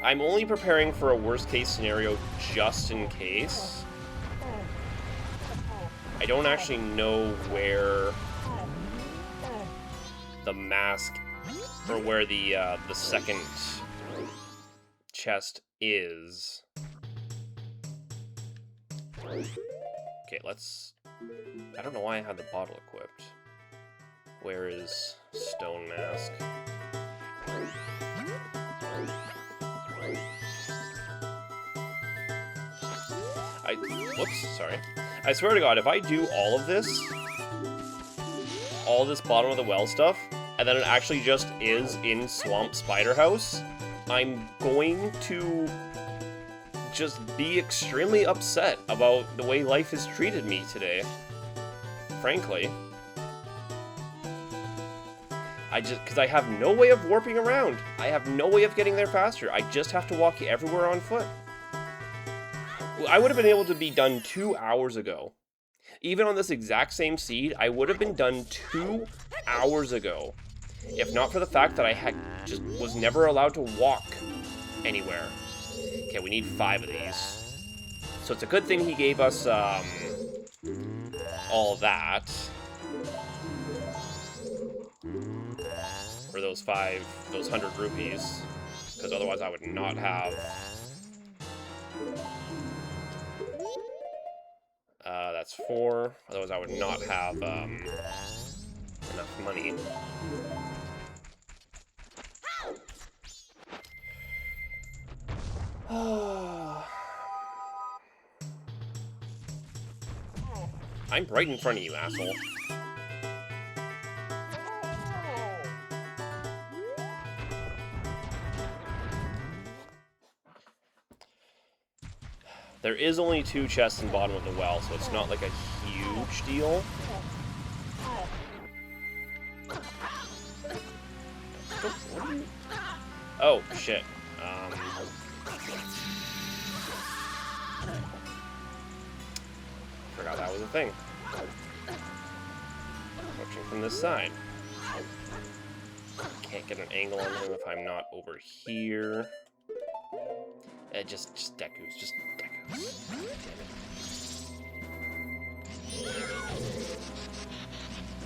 I'm only preparing for a worst-case scenario just in case. I don't actually know where the mask, or where the second chest is. Okay, let's... I don't know why I had the bottle equipped. Where is stone mask? Whoops, sorry. I swear to God, if I do all this bottom of the well stuff, and then it actually just is in Swamp Spider House, I'm going to just be extremely upset about the way life has treated me today. Frankly. Because I have no way of warping around. I have no way of getting there faster. I just have to walk everywhere on foot. I would have been able to be done 2 hours ago. Even on this exact same seed, I would have been done 2 hours ago. If not for the fact that I was never allowed to walk anywhere. Okay, we need 5 of these. So it's a good thing he gave us, all that. For those 100 rupees. Because otherwise I would not have... that's 4. Otherwise I would not have, enough money. I'm right in front of you, asshole. There is only 2 chests in bottom of the well, so it's not like a huge deal. Oh, shit. Forgot that was a thing. Approaching from this side. Can't get an angle on him if I'm not over here. Just Deku's, just Deku's.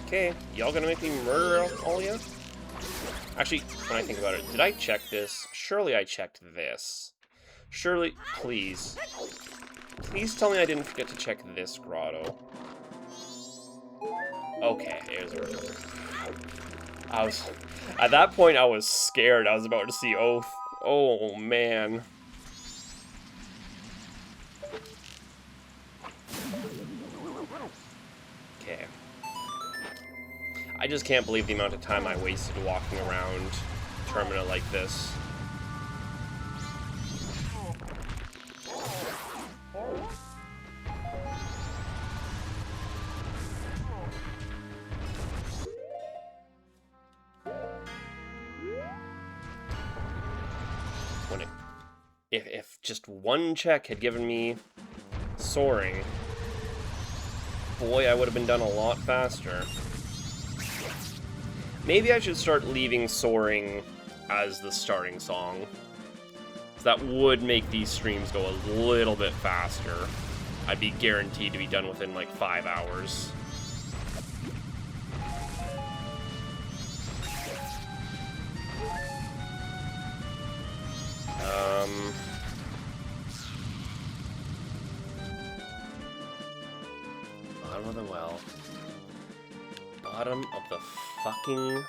Okay, y'all gonna make me murder all you? Actually, when I think about it, did I check this? Surely I checked this. Surely, please. Please tell me I didn't forget to check this grotto. Okay, here's a... At that point, I was scared. I was about to see Oath. Oh, man. Okay. I just can't believe the amount of time I wasted walking around Termina like this. If just one check had given me soaring, boy, I would have been done a lot faster. Maybe I should start leaving soaring as the starting song. That would make these streams go a little bit faster. I'd be guaranteed to be done within like 5 hours. Bottom of the well. Bottom of the fucking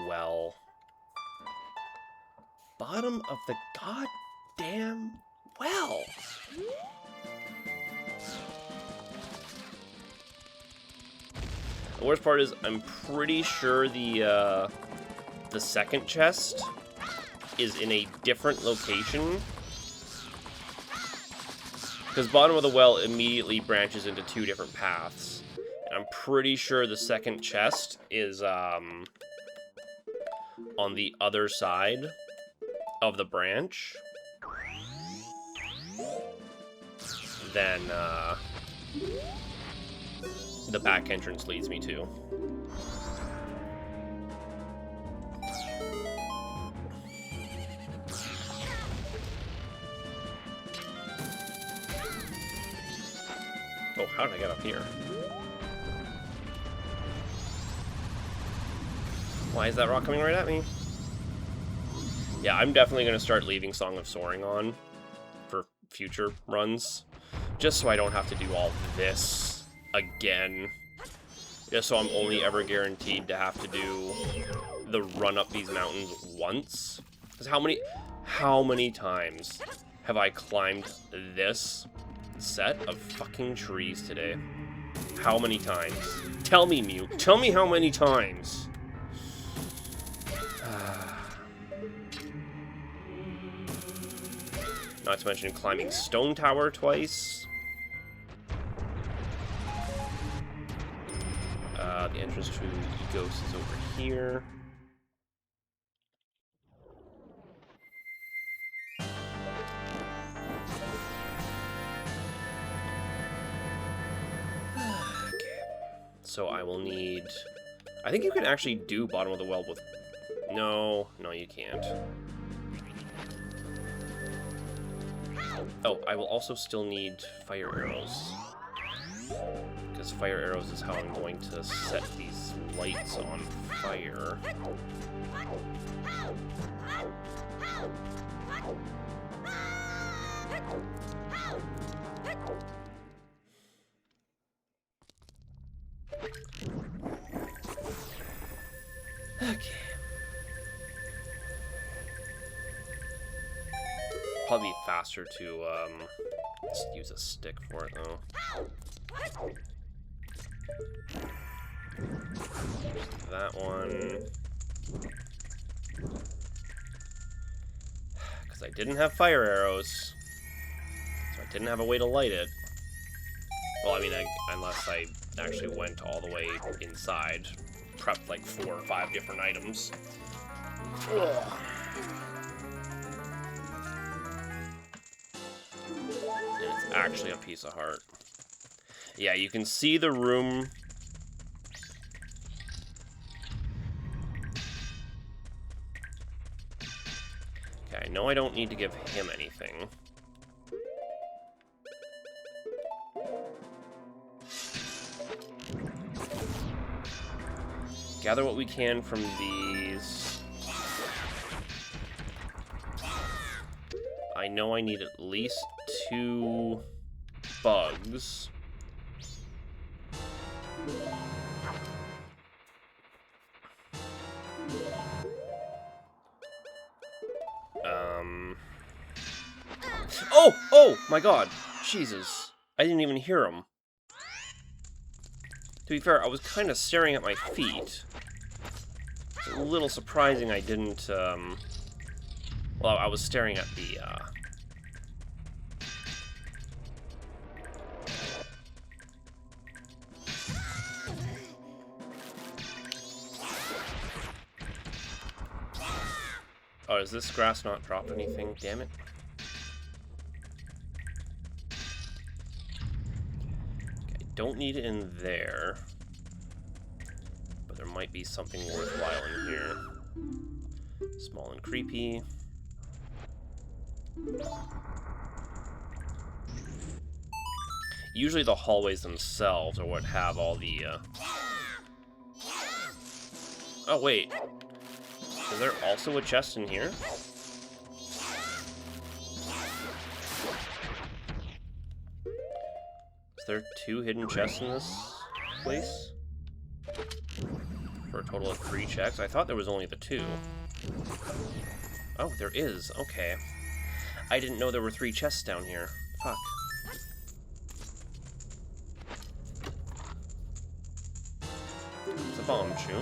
well. Bottom of the goddamn well. The worst part is I'm pretty sure the second chest is in a different location. Because bottom of the well immediately branches into 2 different paths. And I'm pretty sure the second chest is on the other side of the branch than the back entrance leads me to. Oh, how did I get up here? Why is that rock coming right at me? Yeah, I'm definitely going to start leaving Song of Soaring on for future runs. Just so I don't have to do all this again. Just so I'm only ever guaranteed to have to do the run up these mountains once. Because how many times have I climbed this set of fucking trees today? How many times? Tell me, Mute. Tell me how many times. Not to mention climbing Stone Tower twice. The entrance to Egos is over here. So I will need... I think you can actually do bottom of the well with... No, you can't. Oh, I will also still need fire arrows. Because fire arrows is how I'm going to set these lights on fire. Okay. Probably faster to just use a stick for it though. That one. Because I didn't have fire arrows. So I didn't have a way to light it. Well, I mean, unless I actually went all the way inside. Prepped like 4 or 5 different items. Ugh. And it's actually a piece of heart. Yeah, you can see the room. Okay, I know I don't need to give him anything. Gather what we can from these. I know I need at least 2 bugs. Oh my god. Jesus. I didn't even hear him. To be fair, I was kind of staring at my feet. It's a little surprising I didn't, well, I was staring at the, Oh, does this grass not drop anything? Damn it. Okay, don't need it in there. But there might be something worthwhile in here. Small and creepy. Usually the hallways themselves are what have all the, Oh, wait. Is there also a chest in here? Is there 2 hidden chests in this place? For a total of 3 checks? I thought there was only the 2. Oh, there is. Okay. I didn't know there were 3 chests down here. Fuck. It's a bomb shoe.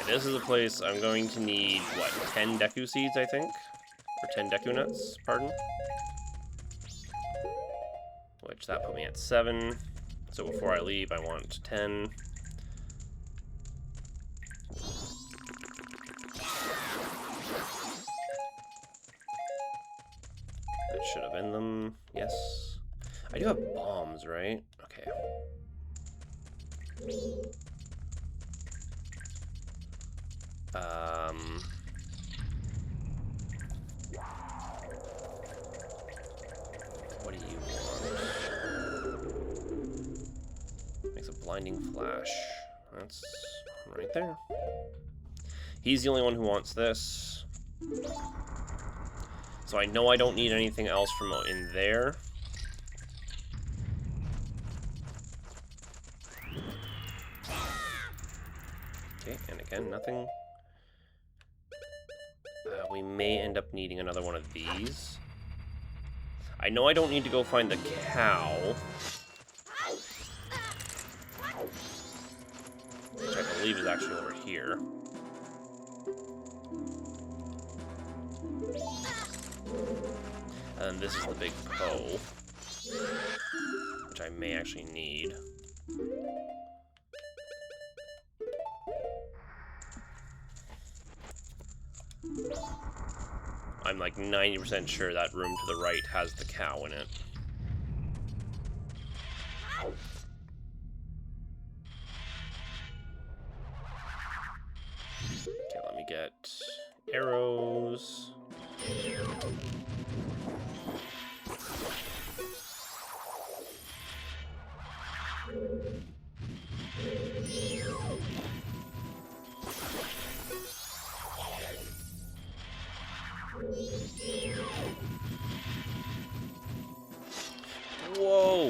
This is a place I'm going to need, what, 10 Deku Seeds, I think? Or 10 Deku Nuts, pardon? Which, that put me at 7. So before I leave, I want 10. That should have been them, yes. I do have bombs, right? Okay. What do you want? Makes a blinding flash. That's right there. He's the only one who wants this. So I know I don't need anything else from in there. Okay, and again, nothing. We may end up needing another one of these. I know I don't need to go find the cow. Which I believe is actually over here. And this is the big Poe. Which I may actually need. I'm like 90% sure that room to the right has the cow in it. Okay, let me get arrows. Whoa!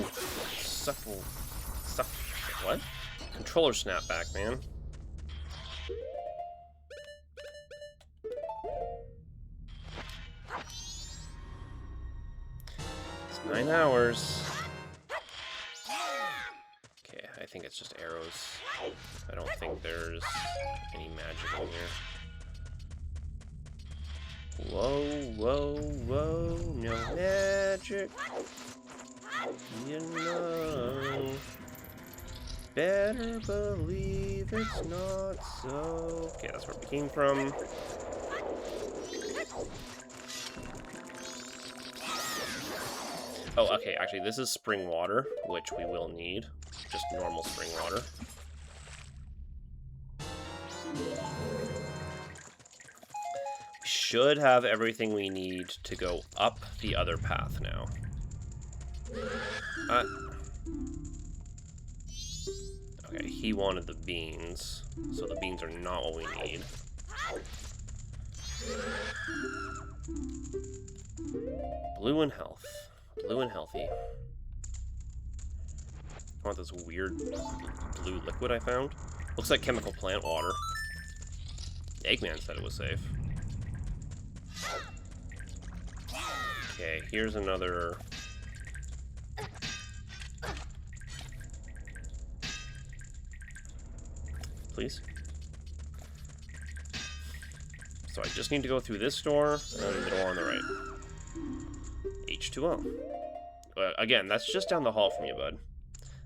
What? Controller snapback, man. 9 hours. Okay, I think it's just arrows. I don't think there's any magic in here. Whoa, whoa, whoa, no magic. You know, better believe it's not so. Okay, that's where we came from. Oh, okay, actually, this is spring water, which we will need. Just normal spring water. We should have everything we need to go up the other path now. Okay, he wanted the beans, so the beans are not what we need. Blue and health. Blue and healthy. I want this weird blue liquid I found. Looks like chemical plant water. Eggman said it was safe. Okay, here's another... Please? So I just need to go through this door and the door on the right. H2O. Again, that's just down the hall from you, bud.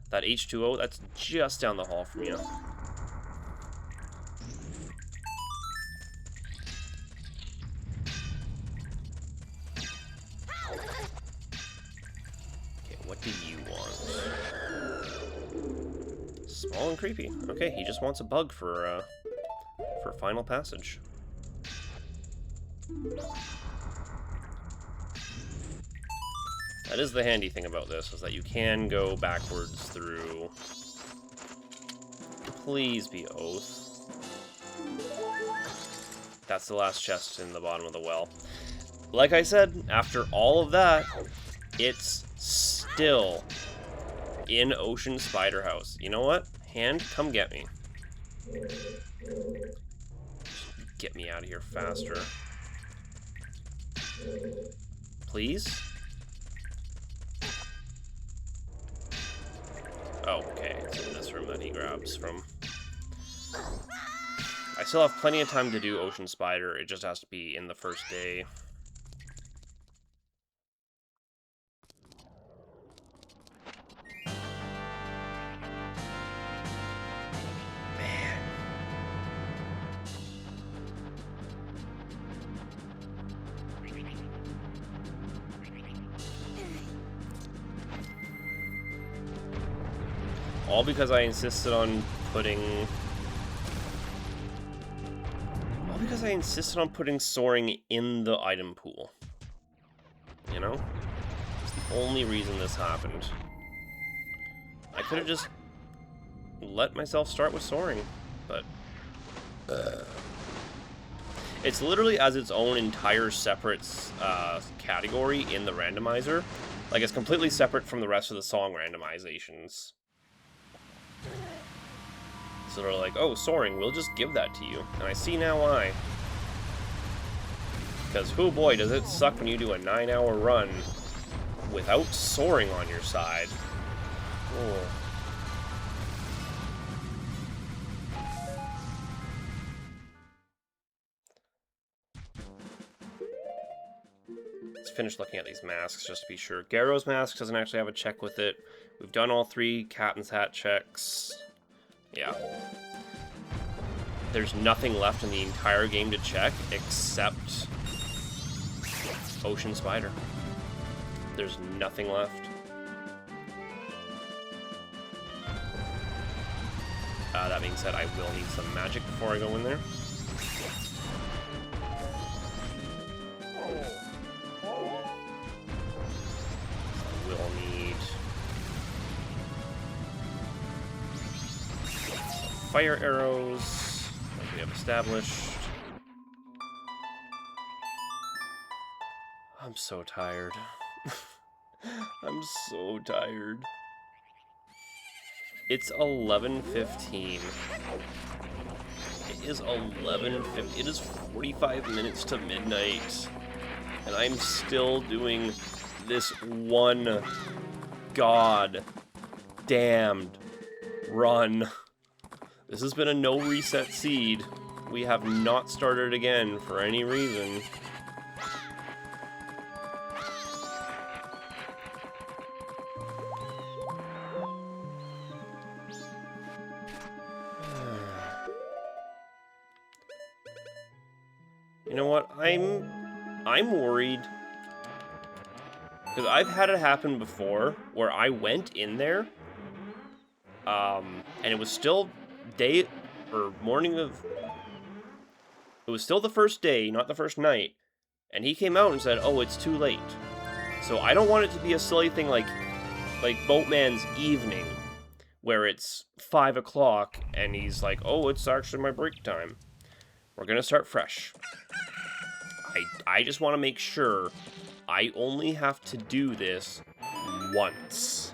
That H2O, that's just down the hall from you. Okay, what do you want? Small and creepy. Okay, he just wants a bug for final passage. That is the handy thing about this, is that you can go backwards through. Please be oath. That's the last chest in the bottom of the well. Like I said, after all of that, it's still in Ocean Spider House. You know what? Hand, come get me. Get me out of here faster. Please? Oh, okay, it's in this room that he grabs from. I still have plenty of time to do Ocean Spider, it just has to be in the first day. Man. All because I insisted on putting... All because I insisted on putting soaring in the item pool. You know? It's the only reason this happened. I could have just let myself start with soaring, but... It's literally as its own entire separate category in the randomizer. Like, it's completely separate from the rest of the song randomizations. So they're like, oh, soaring, we'll just give that to you. And I see now why. Because, oh boy, does it suck when you do a 9-hour run without soaring on your side. Oh. Let's finish looking at these masks just to be sure. Garrow's mask doesn't actually have a check with it. We've done all 3 Captain's Hat checks. Yeah. There's nothing left in the entire game to check except Ocean Spider. There's nothing left. That being said, I will need some magic before I go in there. We'll need fire arrows, like we have established. I'm so tired. I'm so tired. It's 11:15. It is 11:50. It is 45 minutes to midnight. And I'm still doing this one god damned run. This has been a no reset seed. We have not started again for any reason. You know what? I'm worried. Because I've had it happen before where I went in there and it was still day or morning of, it was still the first day, not the first night, and he came out and said, oh, it's too late. So I don't want it to be a silly thing like Boatman's Evening, where it's 5 o'clock and he's like, oh, it's actually my break time. We're gonna start fresh. I just want to make sure I only have to do this once.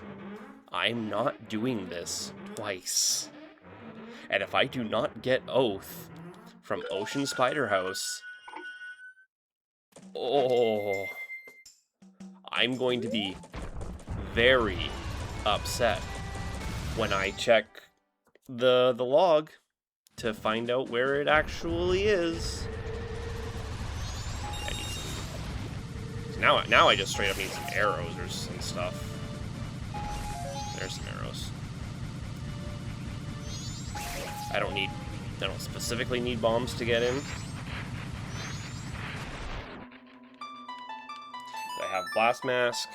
I'm not doing this twice. And if I do not get Oath from Ocean Spider House, oh, I'm going to be very upset when I check the log to find out where it actually is. I need some... Now I just straight up need some arrows or some stuff. There's some arrows. I don't specifically need bombs to get in. I have Blast Mask.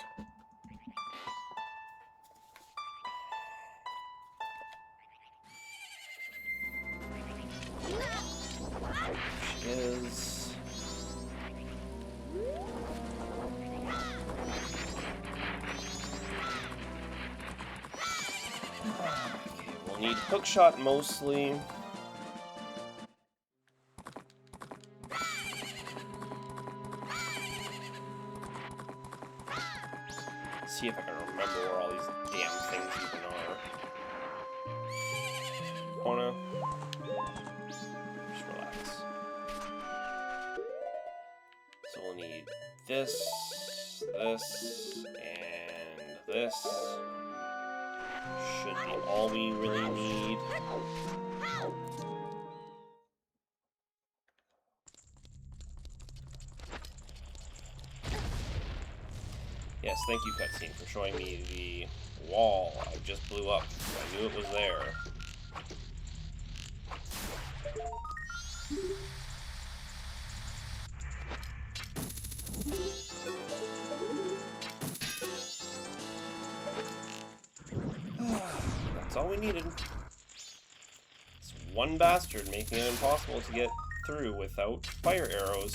She is. Okay, we'll need Hookshot mostly. See if I can remember where all these damn things even are. Wanna just relax. So we'll need this, and this. Should be all we really need. Yes, thank you, cutscene, for showing me the wall I just blew up. I knew it was there. That's all we needed. It's one bastard making it impossible to get through without fire arrows.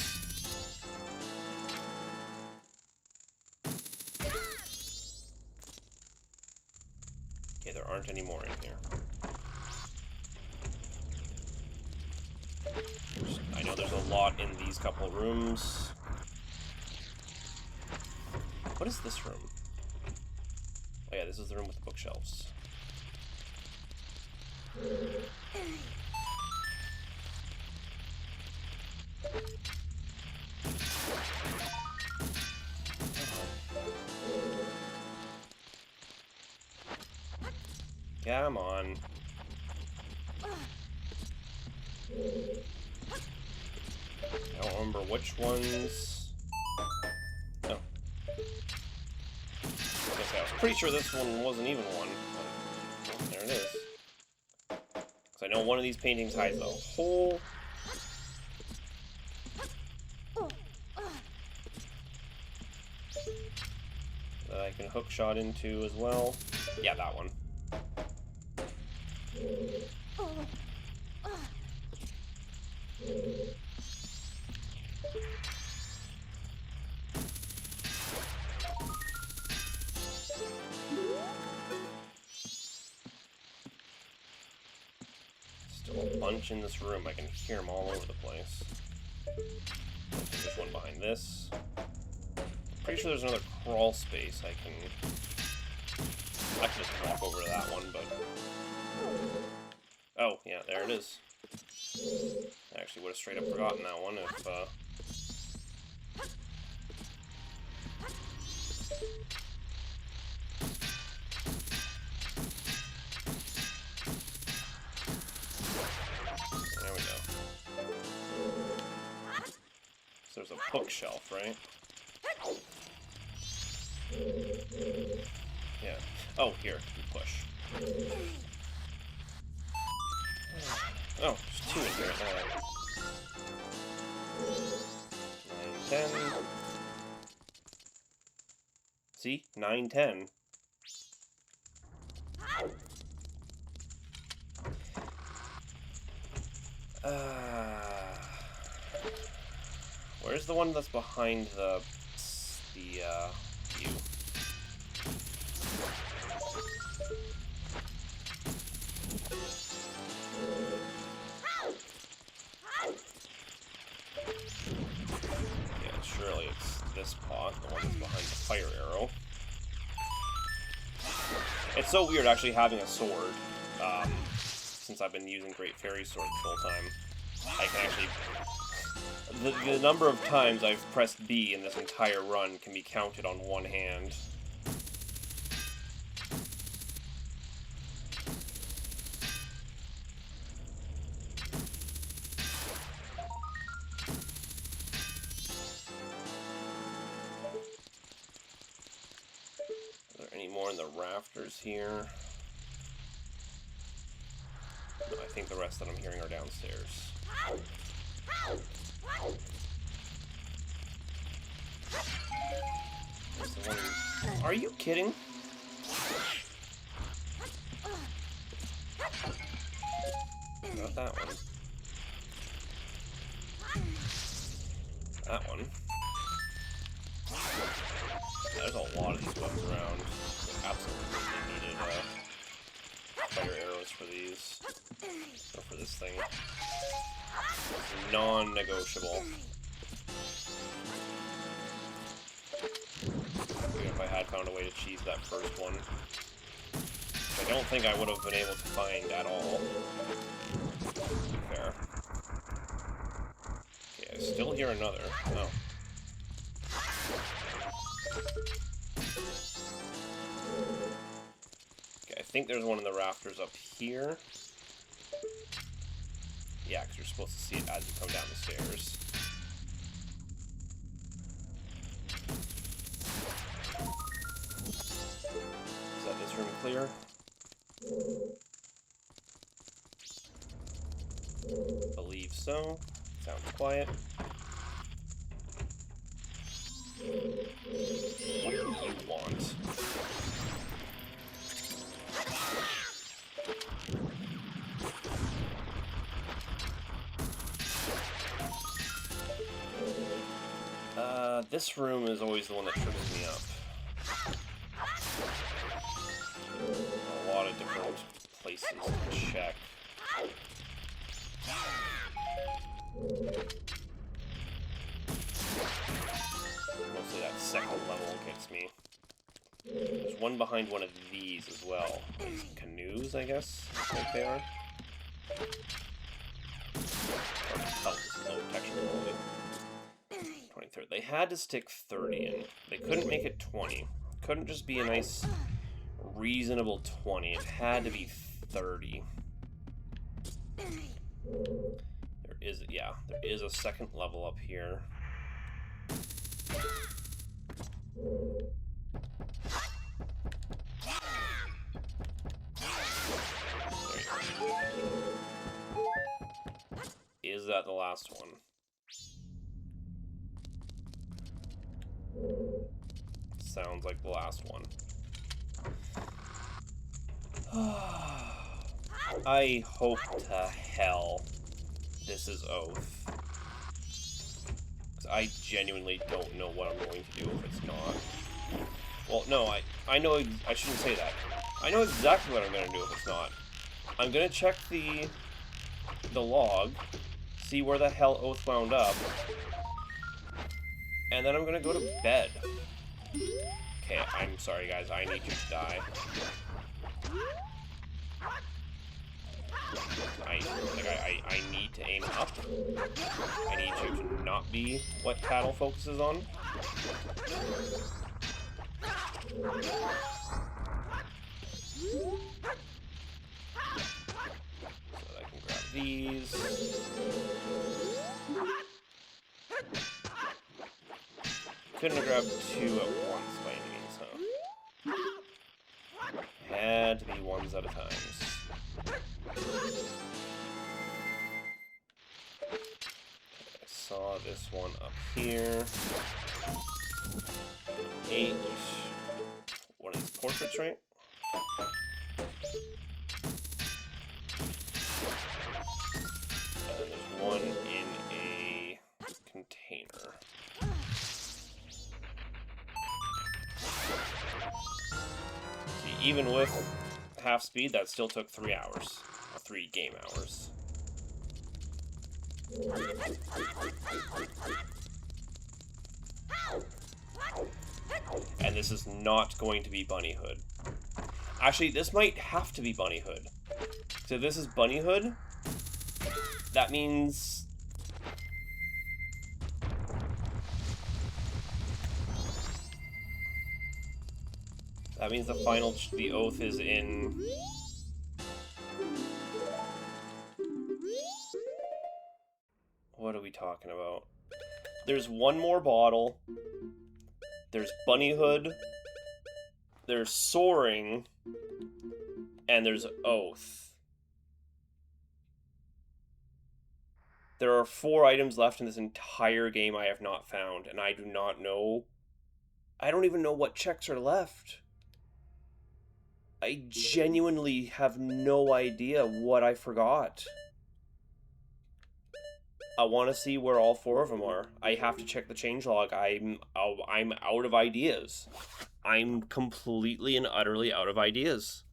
Okay, there aren't any more in here. I know there's a lot in these couple rooms. What is this room? Oh yeah, this is the room with the bookshelves. Come on. I don't remember which ones. No. I was pretty sure this one wasn't even one. But there it is. Because I know one of these paintings hides a hole. That I can hook shot into as well. Yeah, that one. Still a bunch in this room. I can hear them all over the place. There's one behind this. Pretty sure there's another crawl space I can... I can just walk over to that one, but... Oh, yeah, there it is. I actually would have straight up forgotten that one if, There we go. So there's a bookshelf, right? Yeah. Oh, here. You push. Oh, there's two in here. Alright. 9, 10. See? 9, 10. Where's the one that's behind the view? Yeah, surely it's this pot, the one that's behind the fire arrow. It's so weird actually having a sword, since I've been using Great Fairy Sword the whole time. I can actually... The number of times I've pressed B in this entire run can be counted on one hand. Are there any more in the rafters here? No, I think the rest that I'm hearing are downstairs. Are you kidding? Not that one. That one. There's a lot of these weapons around. Absolutely needed fire arrows for these. Or for this thing. It's non-negotiable. Even if I had found a way to cheese that first one. Which I don't think I would have been able to find at all. To be fair. Okay, I still hear another. Oh. Okay, I think there's one in the rafters up here. Yeah, because you're supposed to see it as you come down the stairs. Is that this room clear? Believe so. Sounds quiet. What do you want? This room is always the one that trips me up. A lot of different places to check. Mostly that second level gets me. There's one behind one of these as well. These canoes, I guess, I think they are. Oh, low texture quality. 23rd. They had to stick 30 in. They couldn't make it 20. Couldn't just be a nice, reasonable 20. It had to be 30. There is a second level up here. Is that the last one? Sounds like the last one. I hope to hell this is Oath. Because I genuinely don't know what I'm going to do if it's not. Well, no, I know, I shouldn't say that. I know exactly what I'm going to do if it's not. I'm going to check the log, see where the hell Oath wound up, and then I'm going to go to bed. Okay, I'm sorry guys, I need you to die. I need to aim up. I need you to not be what Tattle focuses on. that I can grab these. Couldn't have grabbed two at once by any means, huh? Had to be ones at a time. I saw this one up here. 8. One of these portraits, right? And then there's one in a container. See, even with half speed, that still took 3 hours. 3 game hours. And this is not going to be Bunnyhood. Actually, this might have to be Bunnyhood. So if this is Bunnyhood, that means... That means the final... The oath is in... What are we talking about? There's one more bottle. There's Bunnyhood. There's Soaring. And there's Oath. There are 4 items left in this entire game I have not found, and I do not know. I don't even know what checks are left. I genuinely have no idea what I forgot. I want to see where all 4 of them are. I have to check the changelog. I'm out of ideas. I'm completely and utterly out of ideas.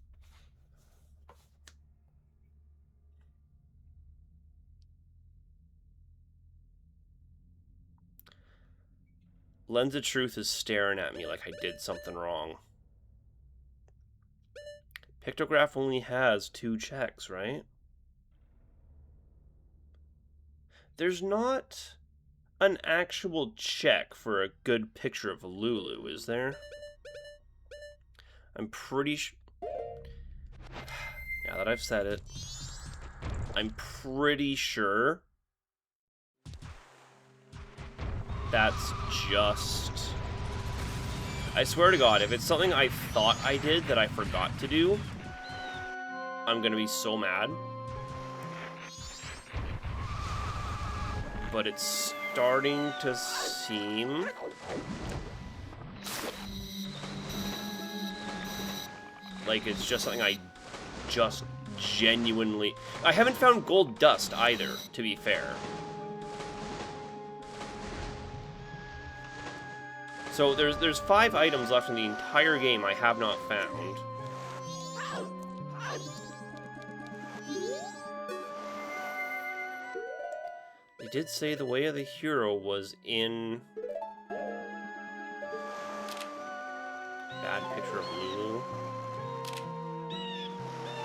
Lens of Truth is staring at me like I did something wrong. Pictograph only has 2 checks, right? There's not an actual check for a good picture of Lulu, is there? I'm pretty sure... Now that I've said it, I'm pretty sure that's just... I swear to God, if it's something I thought I did that I forgot to do, I'm gonna be so mad. But it's starting to seem like it's just something I just genuinely... I haven't found gold dust either, to be fair. So there's 5 items left in the entire game I have not found. They did say the Way of the Hero was in... Bad picture of Lulu.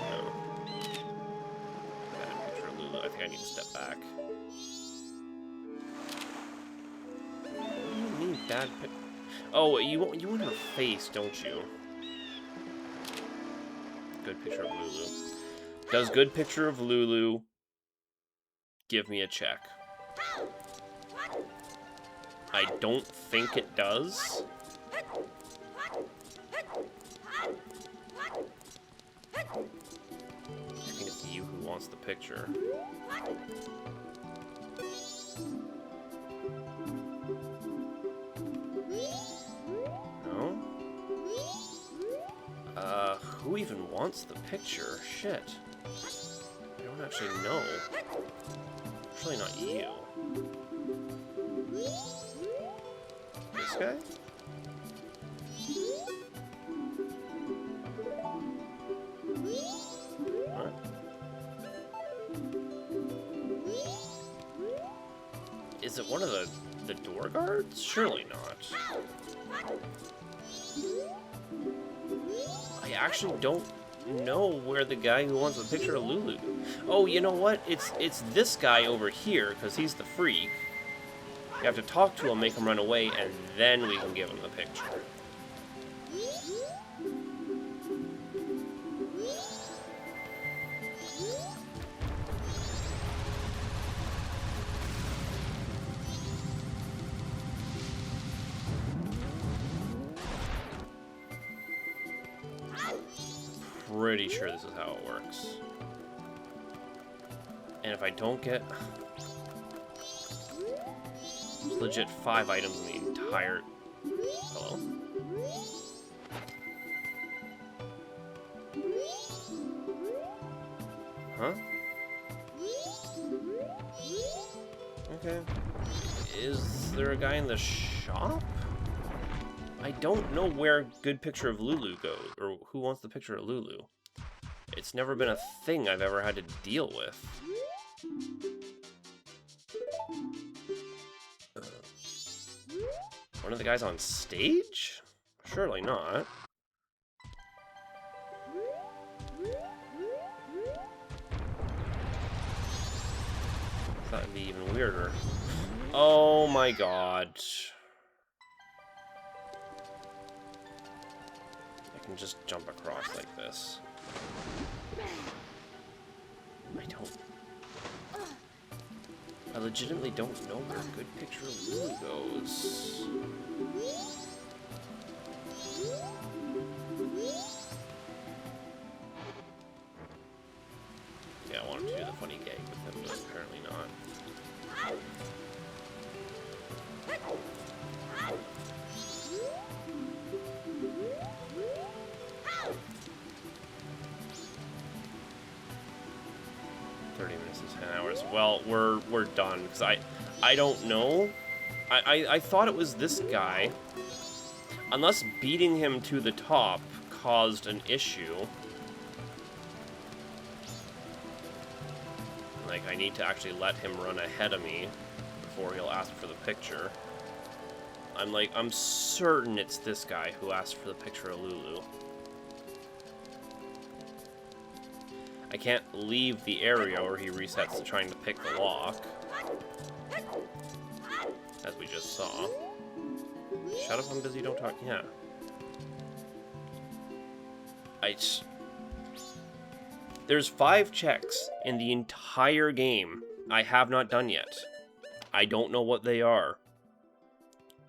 No. Bad picture of Lulu. I think I need to step back. What do you mean bad picture? Oh, you want her face, don't you? Good picture of Lulu. Does good picture of Lulu give me a check? I don't think it does. I think it's you who wants the picture. No? Who even wants the picture? Shit. I don't actually know. Surely not you. This guy? What? Is it one of the door guards? Surely not. I actually don't know where the guy who wants a picture of Lulu. Oh, you know what? It's this guy over here, because he's the freak. You have to talk to him, make him run away, and then we can give him the picture. pretty sure this is how it works. And if I don't get... There's legit 5 items in the entire... Hello? Huh? Okay. Is there a guy in the shop? I don't know where good picture of Lulu goes, or who wants the picture of Lulu. It's never been a thing I've ever had to deal with. One of the guys on stage? Surely not. That would be even weirder. Oh my god. I can just jump across like this. I legitimately don't know where a good picture of Lulu goes. Yeah, I wanted to do the funny gag with him, but apparently not. 30 minutes to 10 hours. Well, we're done, because I don't know. I thought it was this guy. Unless beating him to the top caused an issue. Like, I need to actually let him run ahead of me before he'll ask for the picture. I'm certain it's this guy who asked for the picture of Lulu. I can't leave the area where he resets to trying to pick the lock. As we just saw. Shut up, I'm busy, don't talk. Yeah. There's 5 checks in the entire game I have not done yet. I don't know what they are.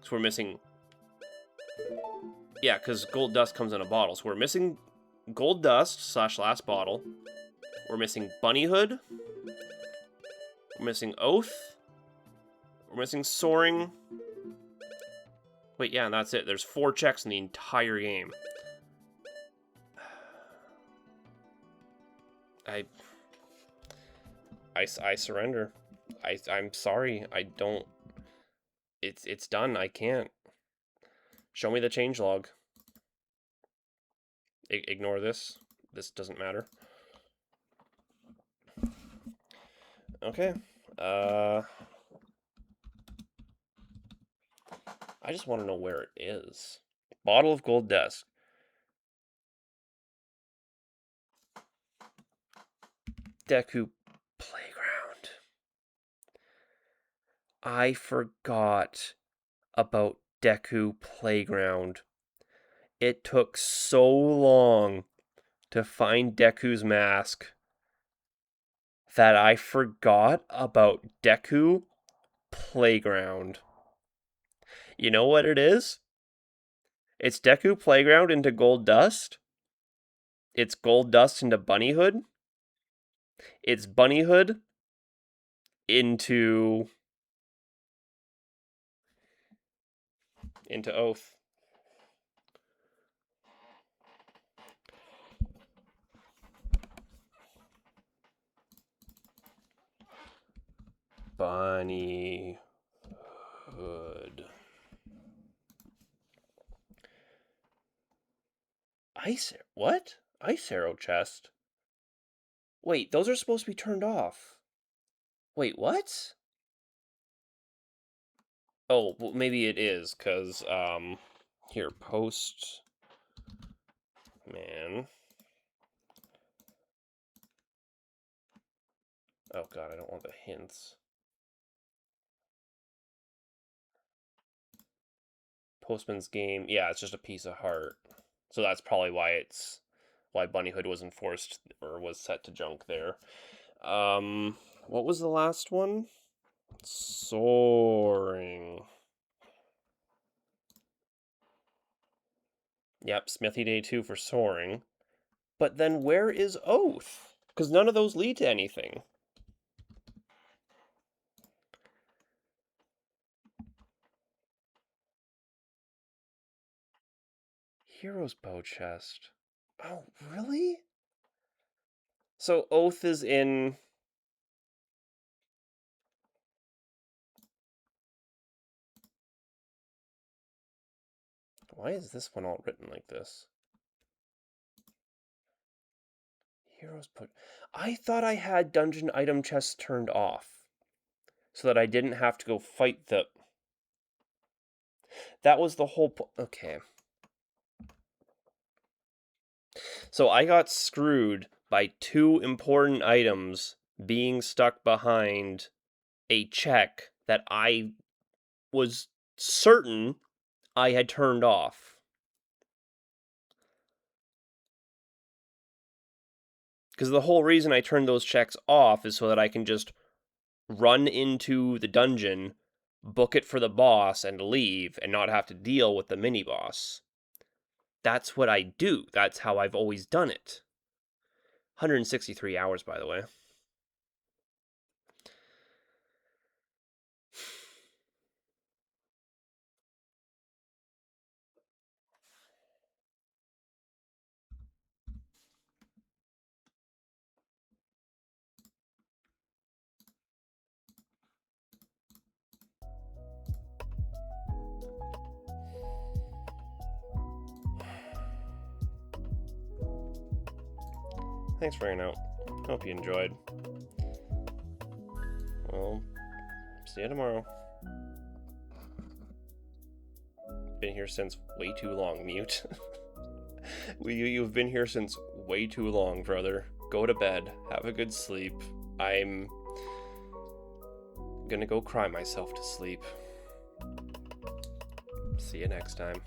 So we're missing... Yeah, because gold dust comes in a bottle. So we're missing gold dust / last bottle. We're missing bunny hood. We're missing oath. We're missing soaring. Wait, yeah, and that's it. There's 4 checks in the entire game. I surrender. I'm sorry. I don't... It's done. I can't. Show me the changelog. Ignore this. This doesn't matter. Okay. I just want to know where it is. Bottle of gold dust. Deku Playground. I forgot about Deku Playground. It took so long to find Deku's mask that I forgot about Deku Playground. You know what it is? It's Deku Playground into Gold Dust. It's Gold Dust into Bunny Hood. It's Bunny Hood into Oath. Bunny Hood. What? Ice arrow chest? Wait, those are supposed to be turned off. Wait, what? Oh, well, maybe it is, because, here, post... Man. Oh god, I don't want the hints. Postman's game, yeah, it's just a piece of heart. So that's probably why Bunny Hood was enforced, or was set to junk there. What was the last one? Soaring. Yep, Smithy Day 2 for soaring. But then where is Oath? Because none of those lead to anything. Hero's Bow Chest. Oh, really? So Oath is in... Why is this one all written like this? Heroes put... I thought I had dungeon item chests turned off. So that I didn't have to go fight the... That was the whole... Okay. So I got screwed by 2 important items being stuck behind a check that I was certain I had turned off. Because the whole reason I turned those checks off is so that I can just run into the dungeon, book it for the boss, and leave, and not have to deal with the mini-boss. That's what I do. That's how I've always done it. 163 hours, by the way. Thanks for hanging out. Hope you enjoyed. Well, see you tomorrow. Been here since way too long, Mute. You've been here since way too long, brother. Go to bed. Have a good sleep. I'm gonna go cry myself to sleep. See you next time.